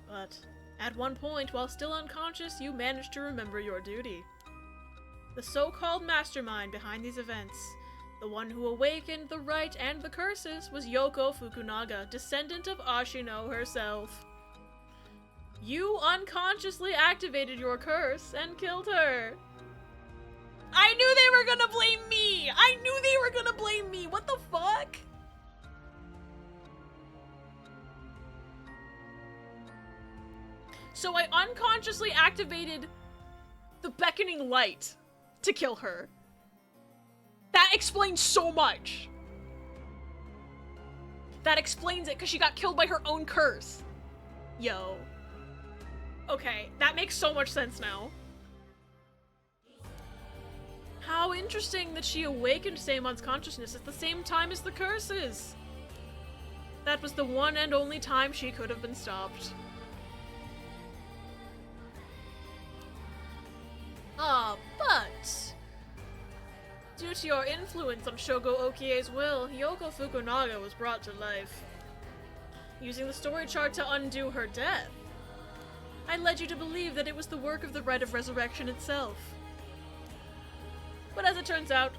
But, at one point, while still unconscious, you managed to remember your duty. The so-called mastermind behind these events, the one who awakened the rite and the curses, was Yoko Fukunaga, descendant of Ashino herself. You unconsciously activated your curse and killed her. I knew they were gonna blame me! I knew they were gonna blame me! What the fuck? So I unconsciously activated the beckoning light to kill her. That explains so much. That explains it, because she got killed by her own curse. Yo. Okay, that makes so much sense now. How interesting that she awakened Seimon's consciousness at the same time as the curses. That was the one and only time she could have been stopped. But... due to your influence on Shogo Okie's will, Yoko Fukunaga was brought to life. Using the story chart to undo her death, I led you to believe that it was the work of the Rite of Resurrection itself. But as it turns out,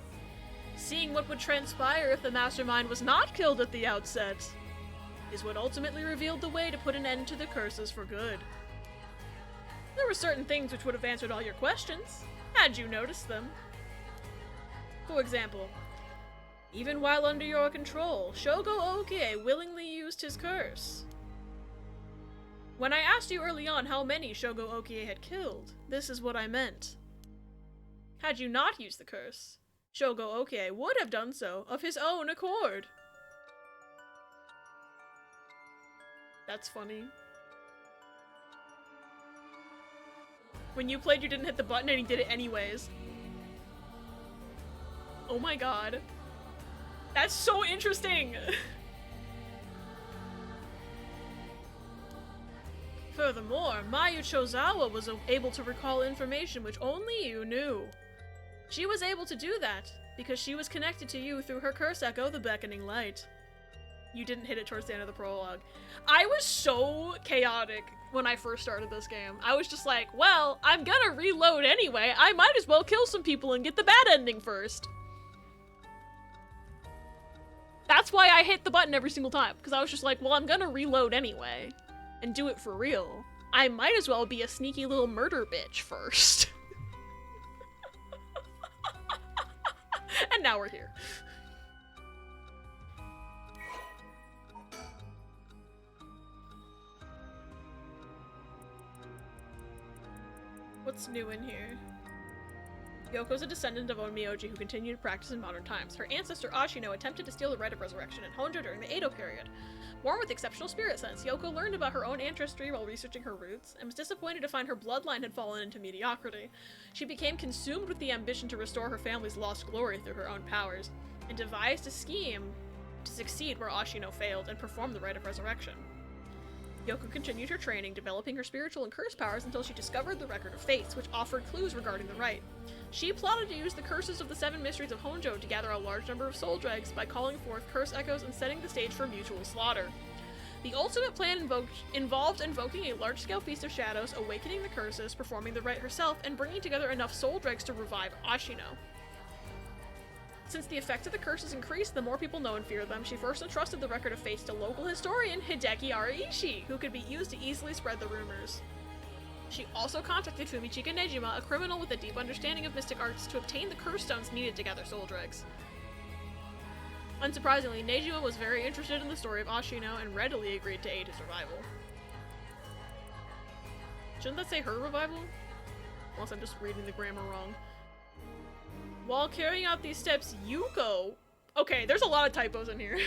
seeing what would transpire if the mastermind was not killed at the outset, is what ultimately revealed the way to put an end to the curses for good. There were certain things which would have answered all your questions, had you noticed them. For example, even while under your control, Shogo Okie willingly used his curse. When I asked you early on how many Shogo Okie had killed, this is what I meant. Had you not used the curse, Shogo Okie would have done so of his own accord. That's funny. When you played, you didn't hit the button and he did it anyways. Oh my god. That's so interesting! Furthermore, Mayu Chozawa was able to recall information which only you knew. She was able to do that because she was connected to you through her curse echo, the Beckoning Light. You didn't hit it towards the end of the prologue. I was so chaotic when I first started this game. I was just like, well, I'm gonna reload anyway. I might as well kill some people and get the bad ending first. That's why I hit the button every single time, because I was just like, well, I'm gonna reload anyway. And do it for real. I might as well be a sneaky little murder bitch first. And now we're here. What's new in here? Yoko's a descendant of Onmyoji who continued to practice in modern times. Her ancestor Ashino attempted to steal the rite of resurrection in Honjo during the Edo period. Born with exceptional spirit sense, Yoko learned about her own ancestry while researching her roots, and was disappointed to find her bloodline had fallen into mediocrity. She became consumed with the ambition to restore her family's lost glory through her own powers, and devised a scheme to succeed where Ashino failed and perform the rite of resurrection. Yoko continued her training, developing her spiritual and curse powers until she discovered the Record of Fates, which offered clues regarding the rite. She plotted to use the curses of the 7 mysteries of Honjo to gather a large number of soul dregs by calling forth curse echoes and setting the stage for mutual slaughter. The ultimate plan involved invoking a large-scale feast of shadows, awakening the curses, performing the rite herself, and bringing together enough soul dregs to revive Ashino. Since the effect of the curses increased, the more people know and fear them, she first entrusted the Record of Fates to local historian Hideki Araishi, who could be used to easily spread the rumors. She also contacted Fumichika Nejima, a criminal with a deep understanding of mystic arts, to obtain the curse stones needed to gather soul dregs. Unsurprisingly, Nejima was very interested in the story of Ashino and readily agreed to aid his revival. Shouldn't that say her revival? Unless I'm just reading the grammar wrong. While carrying out these steps, Yuko... Okay, there's a lot of typos in here.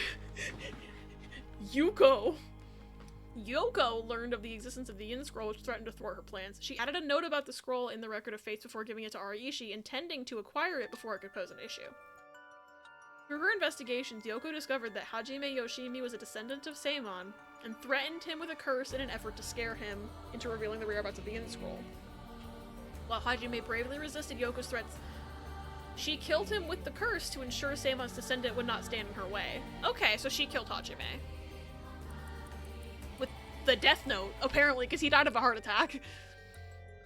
Yoko learned of the existence of the Yin Scroll, which threatened to thwart her plans. She added a note about the scroll in the Record of Fates before giving it to Araishi, intending to acquire it before it could pose an issue. Through her investigations, Yoko discovered that Hajime Yoshimi was a descendant of Seimon, and threatened him with a curse in an effort to scare him into revealing the whereabouts of the Yin Scroll. While Hajime bravely resisted Yoko's threats, she killed him with the curse to ensure Seimon's descendant would not stand in her way. Okay, so she killed Hajime. With the death note, apparently, because he died of a heart attack.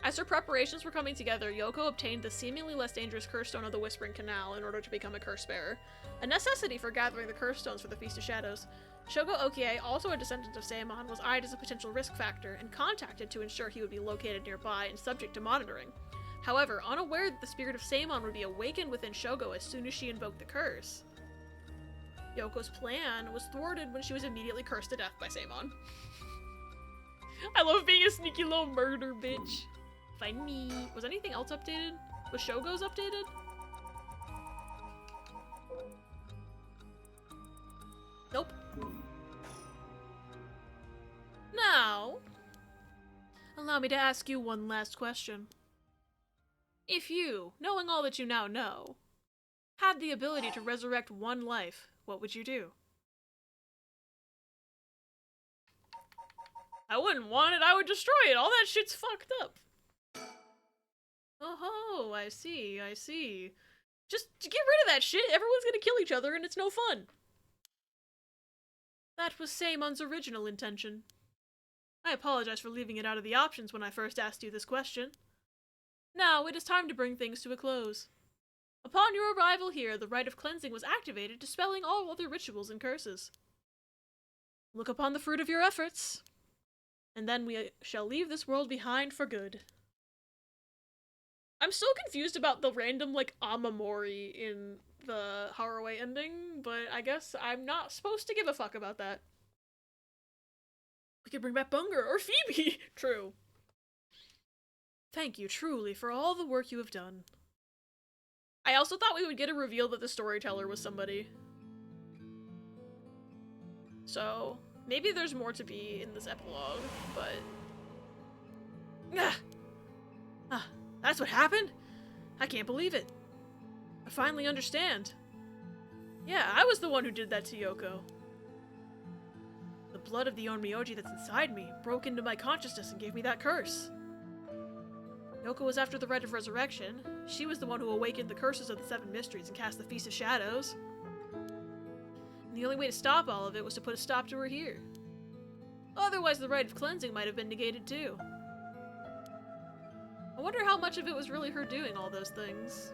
As her preparations were coming together, Yoko obtained the seemingly less dangerous curse stone of the Whispering Canal in order to become a curse bearer, a necessity for gathering the curse stones for the Feast of Shadows. Shogo Okie, also a descendant of Seimon, was eyed as a potential risk factor and contacted to ensure he would be located nearby and subject to monitoring. However, unaware that the spirit of Seimon would be awakened within Shogo as soon as she invoked the curse, Yoko's plan was thwarted when she was immediately cursed to death by Seimon. I love being a sneaky little murder bitch. Find me. Was anything else updated? Was Shogo's updated? Nope. Now, allow me to ask you one last question. If you, knowing all that you now know, had the ability to resurrect one life, what would you do? I wouldn't want it, I would destroy it. All that shit's fucked up. Oh, I see, I see. Just get rid of that shit. Everyone's gonna kill each other and it's no fun. That was Seimon's original intention. I apologize for leaving it out of the options when I first asked you this question. Now, it is time to bring things to a close. Upon your arrival here, the rite of cleansing was activated, dispelling all other rituals and curses. Look upon the fruit of your efforts, and then we shall leave this world behind for good. I'm still confused about the random, like, Amamori in the Haraway ending, but I guess I'm not supposed to give a fuck about that. We could bring back Bunger or Phoebe! True. Thank you, truly, for all the work you have done. I also thought we would get a reveal that the storyteller was somebody. So, maybe there's more to be in this epilogue, but... that's what happened? I can't believe it. I finally understand. Yeah, I was the one who did that to Yoko. The blood of the Onmyoji that's inside me broke into my consciousness and gave me that curse. Yoko was after the Rite of Resurrection. She was the one who awakened the curses of the Seven Mysteries and cast the Feast of Shadows. And the only way to stop all of it was to put a stop to her here. Otherwise, the Rite of Cleansing might have been negated too. I wonder how much of it was really her doing all those things.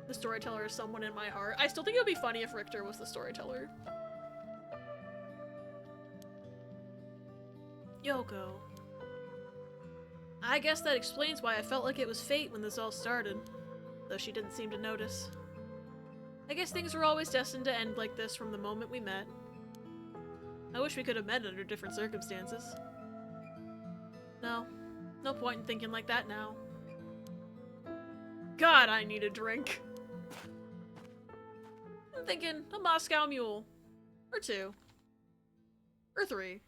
The storyteller is someone in my heart. I still think it would be funny if Richter was the storyteller. Yoko. I guess that explains why I felt like it was fate when this all started, though she didn't seem to notice. I guess things were always destined to end like this from the moment we met. I wish we could have met under different circumstances. No point in thinking like that now. God, I need a drink. I'm thinking a Moscow Mule. Or 2. Or 3.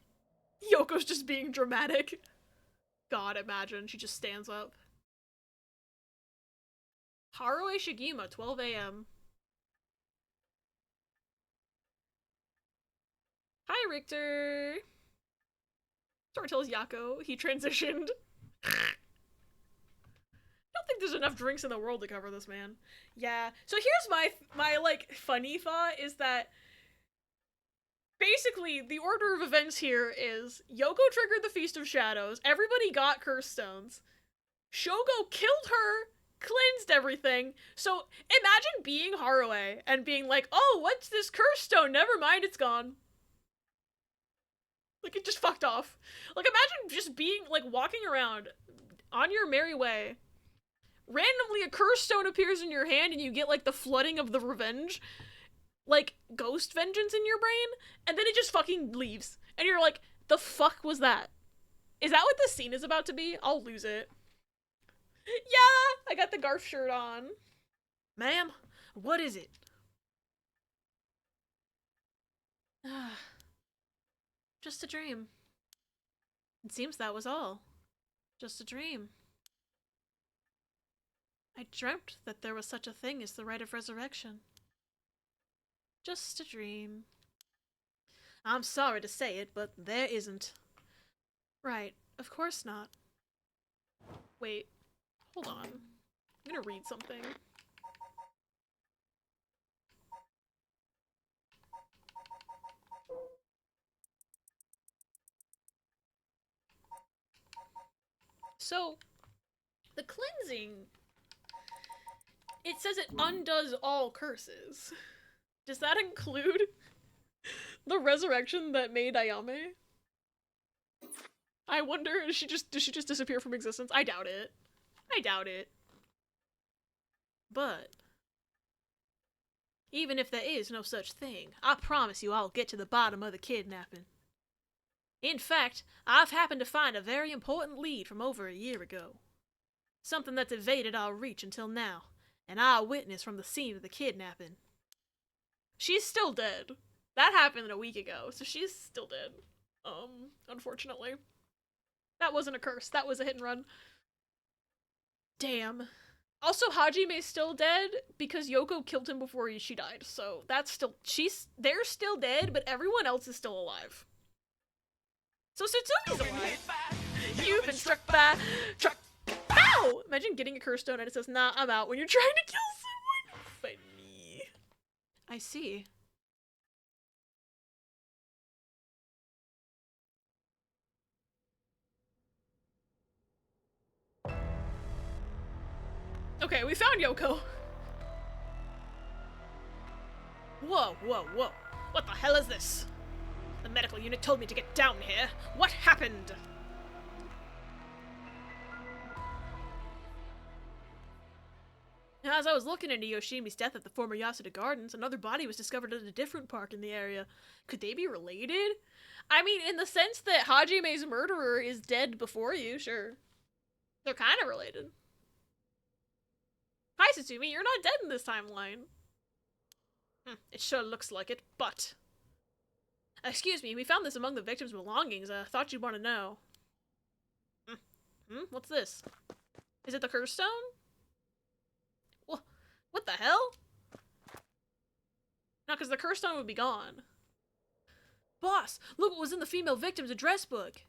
Yoko's just being dramatic. God, imagine. She just stands up. Haruo Shigima, 12 a.m. Hi, Richter. Storyteller's Yako. He transitioned. I don't think there's enough drinks in the world to cover this, man. Yeah. So here's my like, funny thought is that basically, the order of events here is Yoko triggered the Feast of Shadows, everybody got curse stones, Shogo killed her, cleansed everything, so imagine being Haruo and being like, oh, what's this curse stone? Never mind, it's gone. Like, it just fucked off. Like, imagine just being, like, walking around on your merry way, randomly a curse stone appears in your hand and you get, like, the flooding of the revenge, like, ghost vengeance in your brain, and then it just fucking leaves. And you're like, the fuck was that? Is that what this scene is about to be? I'll lose it. Yeah! I got the Garf shirt on. Ma'am, what is it? Just a dream. It seems that was all. Just a dream. I dreamt that there was such a thing as the Rite of Resurrection. Just a dream. I'm sorry to say it, but there isn't. Right, of course not. Wait, hold on. I'm gonna read something. So, the cleansing, it says it undoes all curses. Does that include the resurrection that made Ayame? I wonder, does she just disappear from existence? I doubt it. I doubt it. But even if there is no such thing, I promise you I'll get to the bottom of the kidnapping. In fact, I've happened to find a very important lead from over a year ago. Something that's evaded our reach until now, an eyewitness from the scene of the kidnapping. She's still dead. That happened a week ago, so she's still dead. Unfortunately. That wasn't a curse, that was a hit and run. Damn. Also, Hajime's still dead because Yoko killed him before she died, so that's still, they're still dead, but everyone else is still alive. So Satsumi's alive. You've been struck by Ow! Imagine getting a curse stone and it says, nah, I'm out when you're trying to kill someone. Funny. I see. Okay, we found Yoko. Whoa, whoa, whoa. What the hell is this? The medical unit told me to get down here. What happened? As I was looking into Yoshimi's death at the former Yasuda Gardens, another body was discovered at a different park in the area. Could they be related? I mean, in the sense that Hajime's murderer is dead before you, sure. They're kind of related. Hi, Satsumi, you're not dead in this timeline. It sure looks like it, but... Excuse me, we found this among the victim's belongings. I thought you'd want to know. What's this? Is it the curse stone? What the hell? No, because the curse stone would be gone. Boss, look what was in the female victim's address book.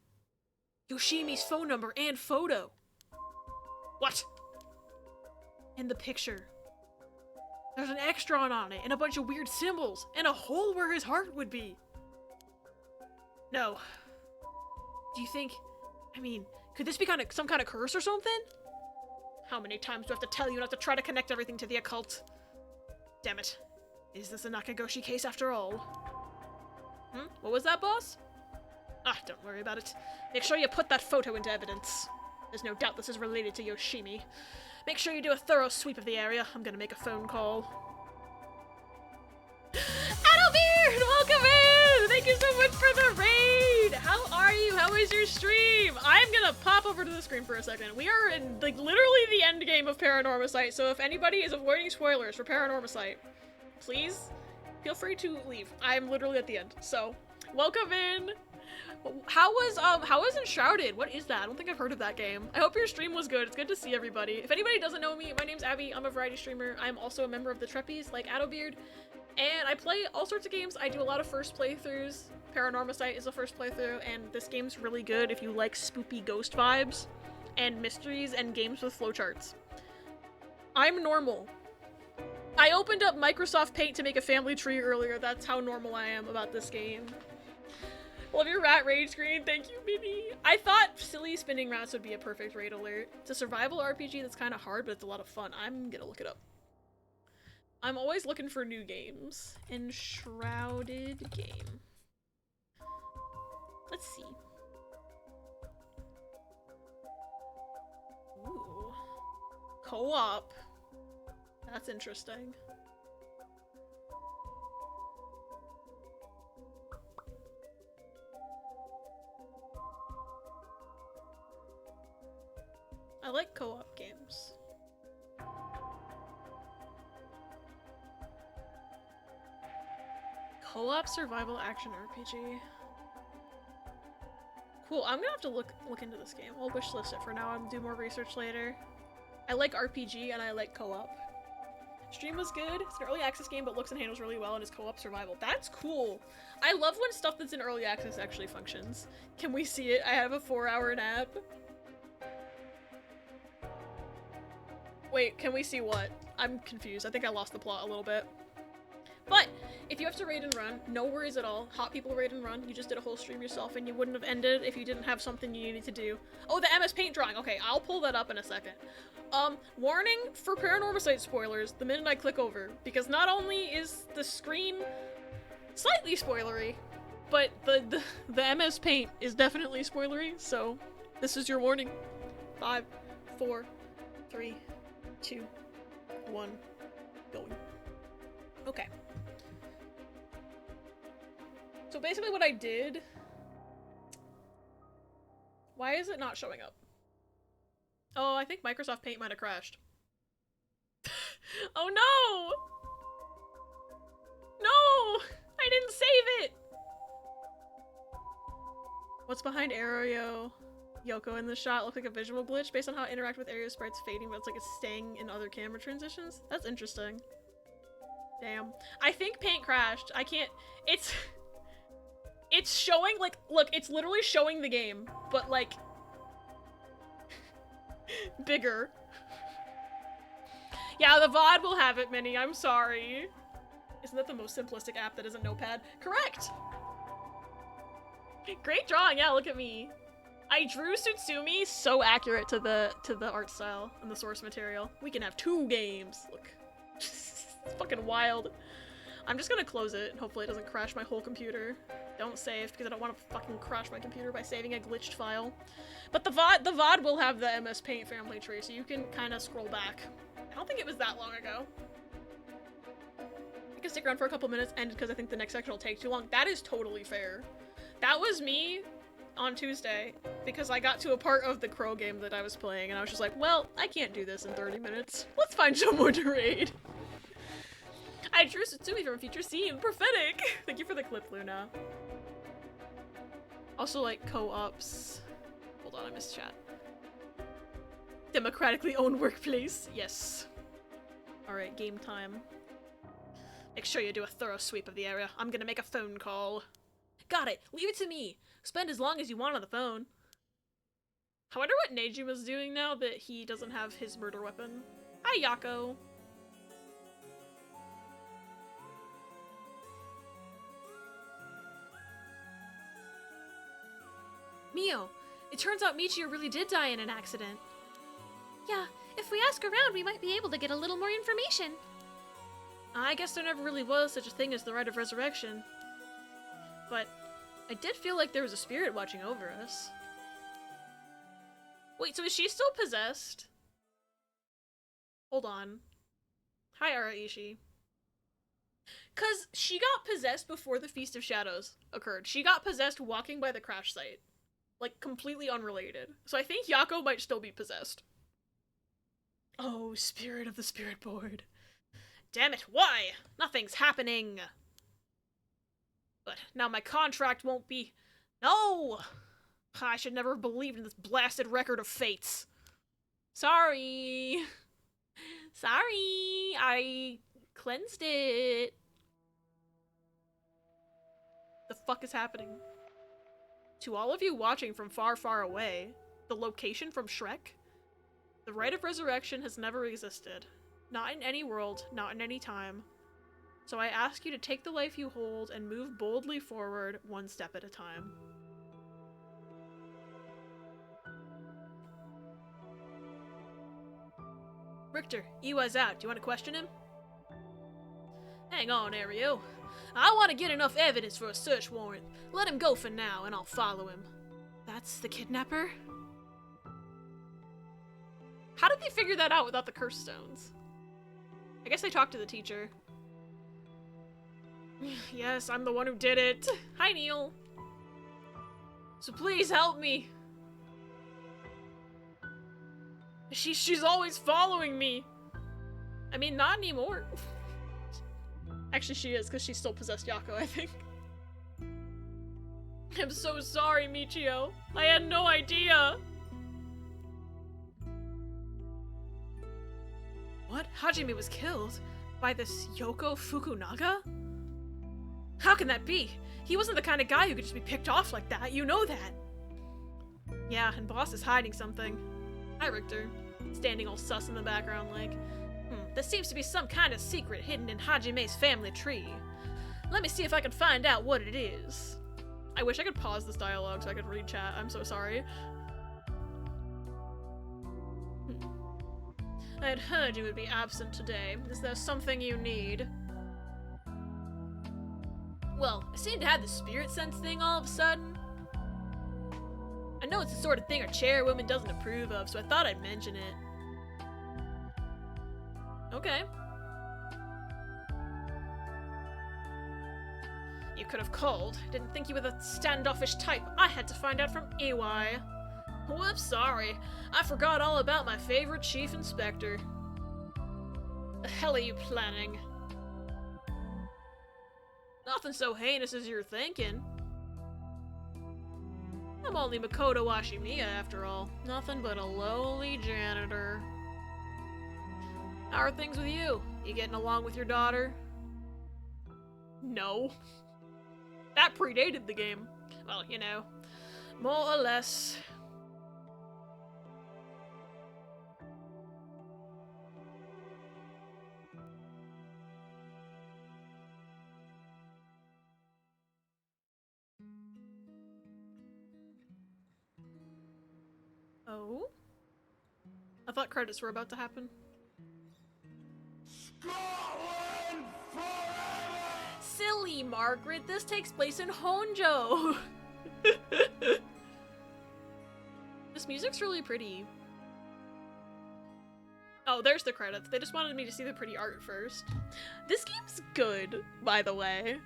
Yoshimi's phone number and photo. What? In the picture. There's an X drawn on it, and a bunch of weird symbols, and a hole where his heart would be. No. Do you think... I mean, could this be some kind of curse or something? How many times do I have to tell you not to try to connect everything to the occult? Damn it. Is this a Nakagoshi case after all? What was that, boss? Don't worry about it. Make sure you put that photo into evidence. There's no doubt this is related to Yoshimi. Make sure you do a thorough sweep of the area. I'm gonna make a phone call. Adelbeard! Welcome in! Thank you so much for the raid! How are you? How is your stream? I'm gonna pop over to the screen for a second. We are in, like, literally the end game of Paranormasight, so if anybody is avoiding spoilers for Paranormasight, please feel free to leave. I'm literally at the end, so welcome in. How was Enshrouded? What is that? I don't think I've heard of that game. I hope your stream was good. It's good to see everybody. If anybody doesn't know me, my name's Abby. I'm a variety streamer. I'm also a member of the Treppies, like Adelbeard. And I play all sorts of games. I do a lot of first playthroughs. Paranormasight is a first playthrough, and this game's really good if you like spoopy ghost vibes and mysteries and games with flowcharts. I'm normal. I opened up Microsoft Paint to make a family tree earlier. That's how normal I am about this game. Love your rat rage screen. Thank you, Minnie. I thought silly spinning rats would be a perfect raid alert. It's a survival RPG that's kind of hard, but it's a lot of fun. I'm gonna look it up. I'm always looking for new games. Enshrouded game. Let's see. Ooh. Co-op. That's interesting. I like co-op games. Co-op survival action RPG. Cool, I'm gonna have to look into this game. I'll wishlist it for now and do more research later. I like RPG and I like co-op. Stream was good. It's an early access game but looks and handles really well and is co-op survival. That's cool. I love when stuff that's in early access actually functions. Can we see it? I have a 4-hour nap. Wait, can we see what? I'm confused. I think I lost the plot a little bit. But if you have to raid and run, no worries at all. Hot people raid and run. You just did a whole stream yourself and you wouldn't have ended if you didn't have something you needed to do. Oh, the MS Paint drawing. Okay, I'll pull that up in a second. Warning for Paranormasight spoilers the minute I click over, because not only is the screen slightly spoilery, but the MS Paint is definitely spoilery, so this is your warning. 5, 4, 3, 2, 1, going. Okay. So basically what I did... Why is it not showing up? Oh, I think Microsoft Paint might have crashed. Oh no! No! I didn't save it! What's behind Aereo? Yoko in the shot looked like a visual glitch based on how it interacts with area sprites fading, but it's like it's staying in other camera transitions. That's interesting. Damn. I think Paint crashed. I can't... It's showing, like, look, it's literally showing the game, but, like, bigger. Yeah, the VOD will have it, Minnie. I'm sorry. Isn't that the most simplistic app that isn't Notepad? Correct! Great drawing, yeah, look at me. I drew Tsutsumi so accurate to the art style and the source material. We can have 2 games. Look. It's fucking wild. I'm just gonna close it. Hopefully it doesn't crash my whole computer. don't save because I don't want to fucking crash my computer by saving a glitched file. But the VOD will have the MS Paint family tree, so you can kind of scroll back. I don't think it was that long ago. I can stick around for a couple minutes, and because I think the next section will take too long. That is totally fair. That was me on Tuesday, because I got to a part of the Crow game that I was playing, and I was just like, well, I can't do this in 30 minutes. Let's find someone to raid. I drew Satsumi from Future Scene. Prophetic! Thank you for the clip, Luna. Also, like, co-ops. Hold on, I missed chat. Democratically owned workplace. Yes. Alright, game time. Make sure you do a thorough sweep of the area. I'm gonna make a phone call. Got it! Leave it to me! Spend as long as you want on the phone. I wonder what Nejima's doing now that he doesn't have his murder weapon. Hi, Yako! Mio, it turns out Michio really did die in an accident. Yeah, if we ask around, we might be able to get a little more information. I guess there never really was such a thing as the Rite of Resurrection. But I did feel like there was a spirit watching over us. Wait, so is she still possessed? Hold on. Hi, Araishi. 'Cause she got possessed before the Feast of Shadows occurred. She got possessed walking by the crash site. Like, completely unrelated. So I think Yako might still be possessed. Oh, spirit of the spirit board. Damn it, why? Nothing's happening! But now my contract won't be... No! I should never have believed in this blasted record of fates. Sorry. Sorry. I cleansed it. The fuck is happening? To all of you watching from far, far away, the location from Shrek, the Rite of Resurrection has never existed. Not in any world, not in any time. So I ask you to take the life you hold and move boldly forward, one step at a time. Richter, Iwa's out. Do you want to question him? Hang on, Ario. I want to get enough evidence for a search warrant. Let him go for now, and I'll follow him. That's the kidnapper? How did they figure that out without the curse stones? I guess they talked to the teacher. Yes, I'm the one who did it. Hi, Neil. So please help me. She's always following me. I mean, not anymore. Actually, she is, because she still possessed Yako, I think. I'm so sorry, Michio. I had no idea. What? Hajime was killed? By this Yoko Fukunaga? How can that be? He wasn't the kind of guy who could just be picked off like that, you know that. Yeah, and Boss is hiding something. Hi, Richter. Standing all sus in the background like, there seems to be some kind of secret hidden in Hajime's family tree. Let me see if I can find out what it is. I wish I could pause this dialogue so I could read chat. I'm so sorry. I had heard you would be absent today. Is there something you need? Well, I seem to have the spirit sense thing all of a sudden. I know it's the sort of thing our chairwoman doesn't approve of, so I thought I'd mention it. Okay. You could have called. Didn't think you were the standoffish type I had to find out from EY. Whoops, sorry. I forgot all about my favorite chief inspector. The hell are you planning? Nothing so heinous as you're thinking. I'm only Makoto Washimiya after all. Nothing but a lowly janitor. How are things with you? You getting along with your daughter? No. That predated the game. Well, you know, more or less. Oh? I thought credits were about to happen. Scotland forever! Silly funny, Margaret. This takes place in Honjo. This music's really pretty. Oh, there's the credits. They just wanted me to see the pretty art first. This game's good, by the way.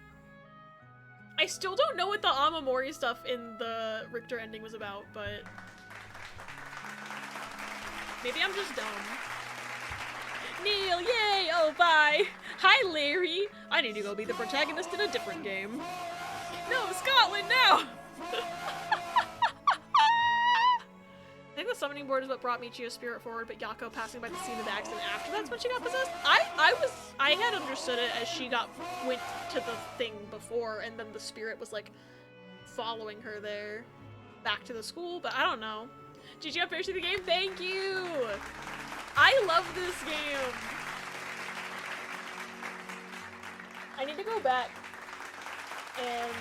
I still don't know what the Amamori stuff in the Richter ending was about, but maybe I'm just dumb. Neil, yay! Oh, bye! Hi, Larry! I need to go be the protagonist in a different game. No, Scotland now! I think the summoning board is what brought Michio's spirit forward, but Yako passing by the scene of the accident after that's when she got possessed? I had understood it as she went to the thing before, and then the spirit was, like, following her there, back to the school, but I don't know. GG on finishing the game, thank you! I love this game! I need to go back and,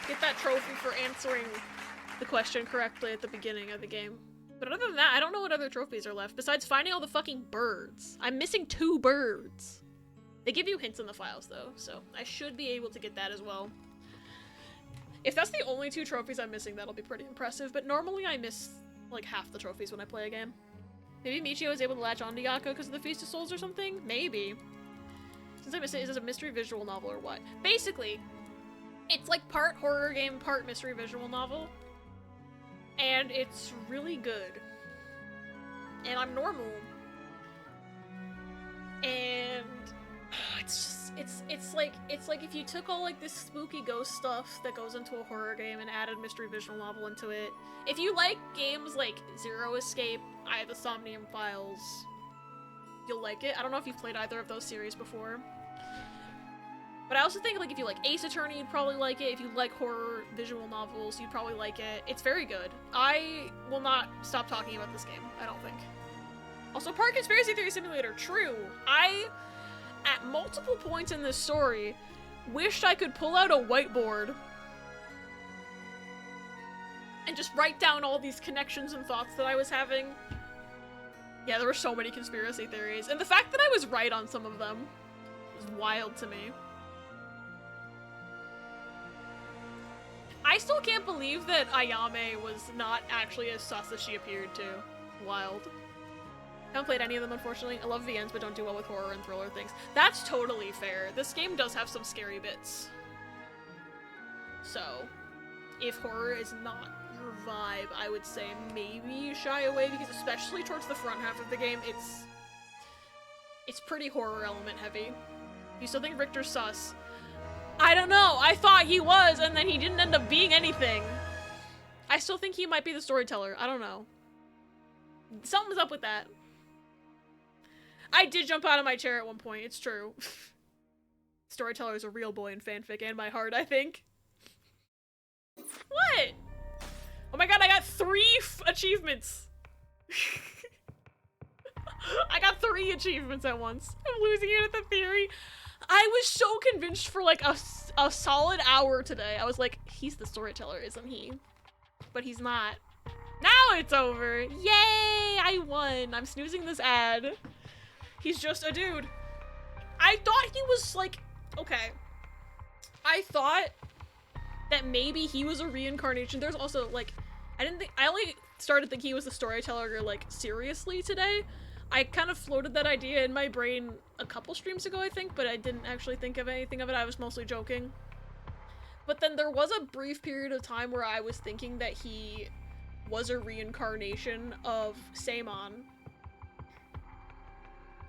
get that trophy for answering the question correctly at the beginning of the game. But other than that, I don't know what other trophies are left, besides finding all the fucking birds. I'm missing 2 birds. They give you hints in the files, though, so I should be able to get that as well. If that's the only 2 trophies I'm missing, that'll be pretty impressive, but normally I miss, like, half the trophies when I play a game. Maybe Michio is able to latch onto Yako because of the Feast of Souls or something? Maybe. Since I missed it, is this a mystery visual novel or what? Basically, it's like part horror game, part mystery visual novel. And it's really good. And I'm normal. And it's like if you took all like this spooky ghost stuff that goes into a horror game and added mystery visual novel into it. If you like games like Zero Escape, I have the Somnium Files, you'll like it. I don't know if you've played either of those series before. But I also think, like, if you like Ace Attorney, you'd probably like it. If you like horror visual novels, you'd probably like it. It's very good. I will not stop talking about this game, I don't think. Also, part Conspiracy Theory Simulator, true. I, at multiple points in this story, wished I could pull out a whiteboard and just write down all these connections and thoughts that I was having. Yeah, there were so many conspiracy theories. And the fact that I was right on some of them was wild to me. I still can't believe that Ayame was not actually as sus as she appeared to. Wild. Haven't played any of them, unfortunately. I love VNs, but don't do well with horror and thriller things. That's totally fair. This game does have some scary bits. So, if horror is not your vibe, I would say maybe shy away, because especially towards the front half of the game, it's pretty horror element heavy. You still think Richter's sus? I don't know. I thought he was, and then he didn't end up being anything. I still think he might be the storyteller. I don't know. Something's up with that. I did jump out of my chair at one point. It's true. Storyteller is a real boy in fanfic and my heart, I think. What? Oh my god, I got 3 achievements. I got 3 achievements at once. I'm losing it at the theory. I was so convinced for like a solid hour today. I was like, he's the storyteller, isn't he? But he's not. Now it's over. Yay! I won. I'm snoozing this ad. He's just a dude. I thought he was like, okay. I thought that maybe he was a reincarnation. There's also like, I only started thinking he was the storyteller like seriously today. I kind of floated that idea in my brain a couple streams ago, I think, but I didn't actually think of anything of it. I was mostly joking. But then there was a brief period of time where I was thinking that he was a reincarnation of Seimon.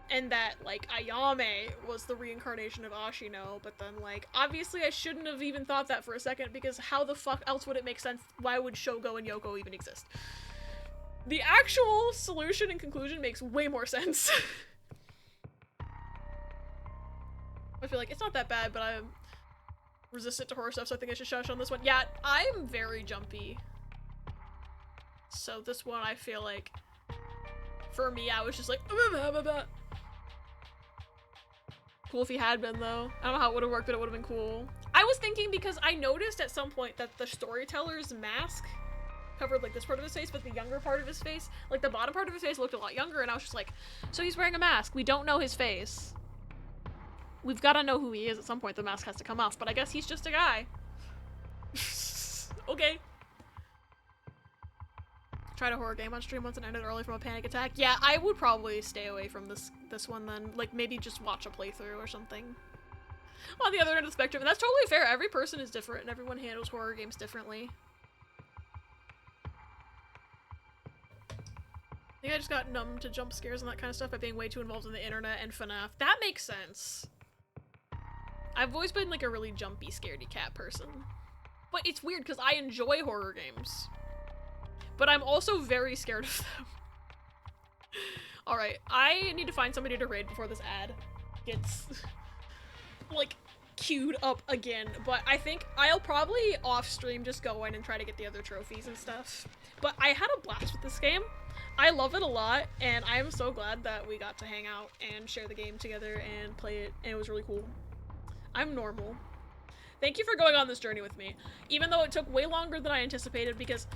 And that, like, Ayame was the reincarnation of Ashino, but then, like, obviously I shouldn't have even thought that for a second, because how the fuck else would it make sense? Why would Shogo and Yoko even exist? The actual solution and conclusion makes way more sense. I feel like it's not that bad, but I'm resistant to horror stuff, so I think I should shush on this one. Yeah, I'm very jumpy. So this one, I feel like, for me, I was just like, cool if he had been, though. I don't know how it would have worked, but it would have been cool. I was thinking, because I noticed at some point that the storyteller's mask covered like this part of his face, but the younger part of his face, like the bottom part of his face, looked a lot younger, and I was just like, so he's wearing a mask. We don't know his face. we've got to know who he is at some point. The mask has to come off, but I guess he's just a guy. Okay. Tried a horror game on stream once and ended early from a panic attack. Yeah, I would probably stay away from this one then. Like, maybe just watch a playthrough or something. On the other end of the spectrum, and that's totally fair. Every person is different, and everyone handles horror games differently. I think I just got numb to jump scares and that kind of stuff by being way too involved in the internet and FNAF. That makes sense. I've always been like a really jumpy, scaredy cat person. But it's weird because I enjoy horror games. But I'm also very scared of them. Alright, I need to find somebody to raid before this ad gets, like, queued up again. But I think I'll probably off-stream just go in and try to get the other trophies and stuff. But I had a blast with this game. I love it a lot, and I am so glad that we got to hang out and share the game together and play it, and it was really cool. I'm normal. Thank you for going on this journey with me, even though it took way longer than I anticipated, because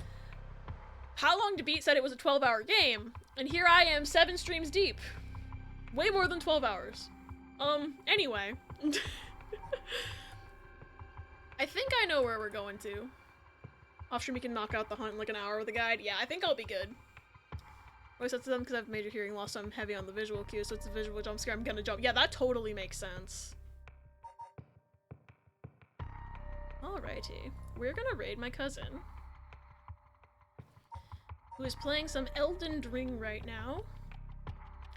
How Long to Beat said it was a 12-hour game, and here I am 7 streams deep. Way more than 12 hours. Anyway. I think I know where we're going to. Offstream we can knock out the hunt in like an hour with a guide. Yeah, I think I'll be good. I always said to them because I have major hearing loss, so I'm heavy on the visual cue, so it's a visual jump scare, I'm gonna jump. Yeah, that totally makes sense. Alrighty. We're gonna raid my cousin, who is playing some Elden Ring right now.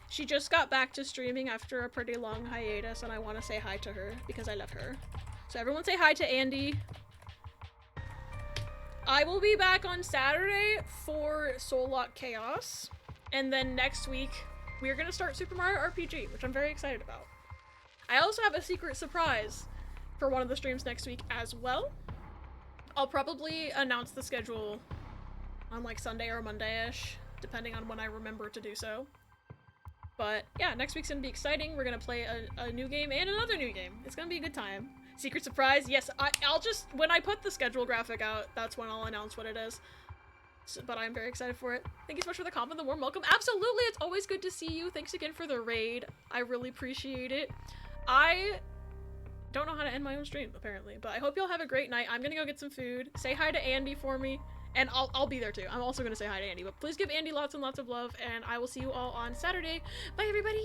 She just got back to streaming after a pretty long hiatus, and I want to say hi to her because I love her. So everyone say hi to Andy. I will be back on Saturday for Soul Lock Chaos, and then next week we're gonna start Super Mario RPG, which I'm very excited about. I also have a secret surprise for one of the streams next week as well. I'll probably announce the schedule on like Sunday or Monday-ish, depending on when I remember to do so. But yeah, next week's gonna be exciting. We're gonna play a new game and another new game. It's gonna be a good time. Secret surprise, yes, I'll just, when I put the schedule graphic out, that's when I'll announce what it is. So, but I'm very excited for it. Thank you so much for the comment, the warm welcome. Absolutely, it's always good to see you. Thanks again for the raid. I really appreciate it. I don't know how to end my own stream, apparently, but I hope y'all have a great night. I'm gonna go get some food. Say hi to Andy for me, and I'll be there too. I'm also gonna say hi to Andy, but please give Andy lots and lots of love, and I will see you all on Saturday. Bye, everybody!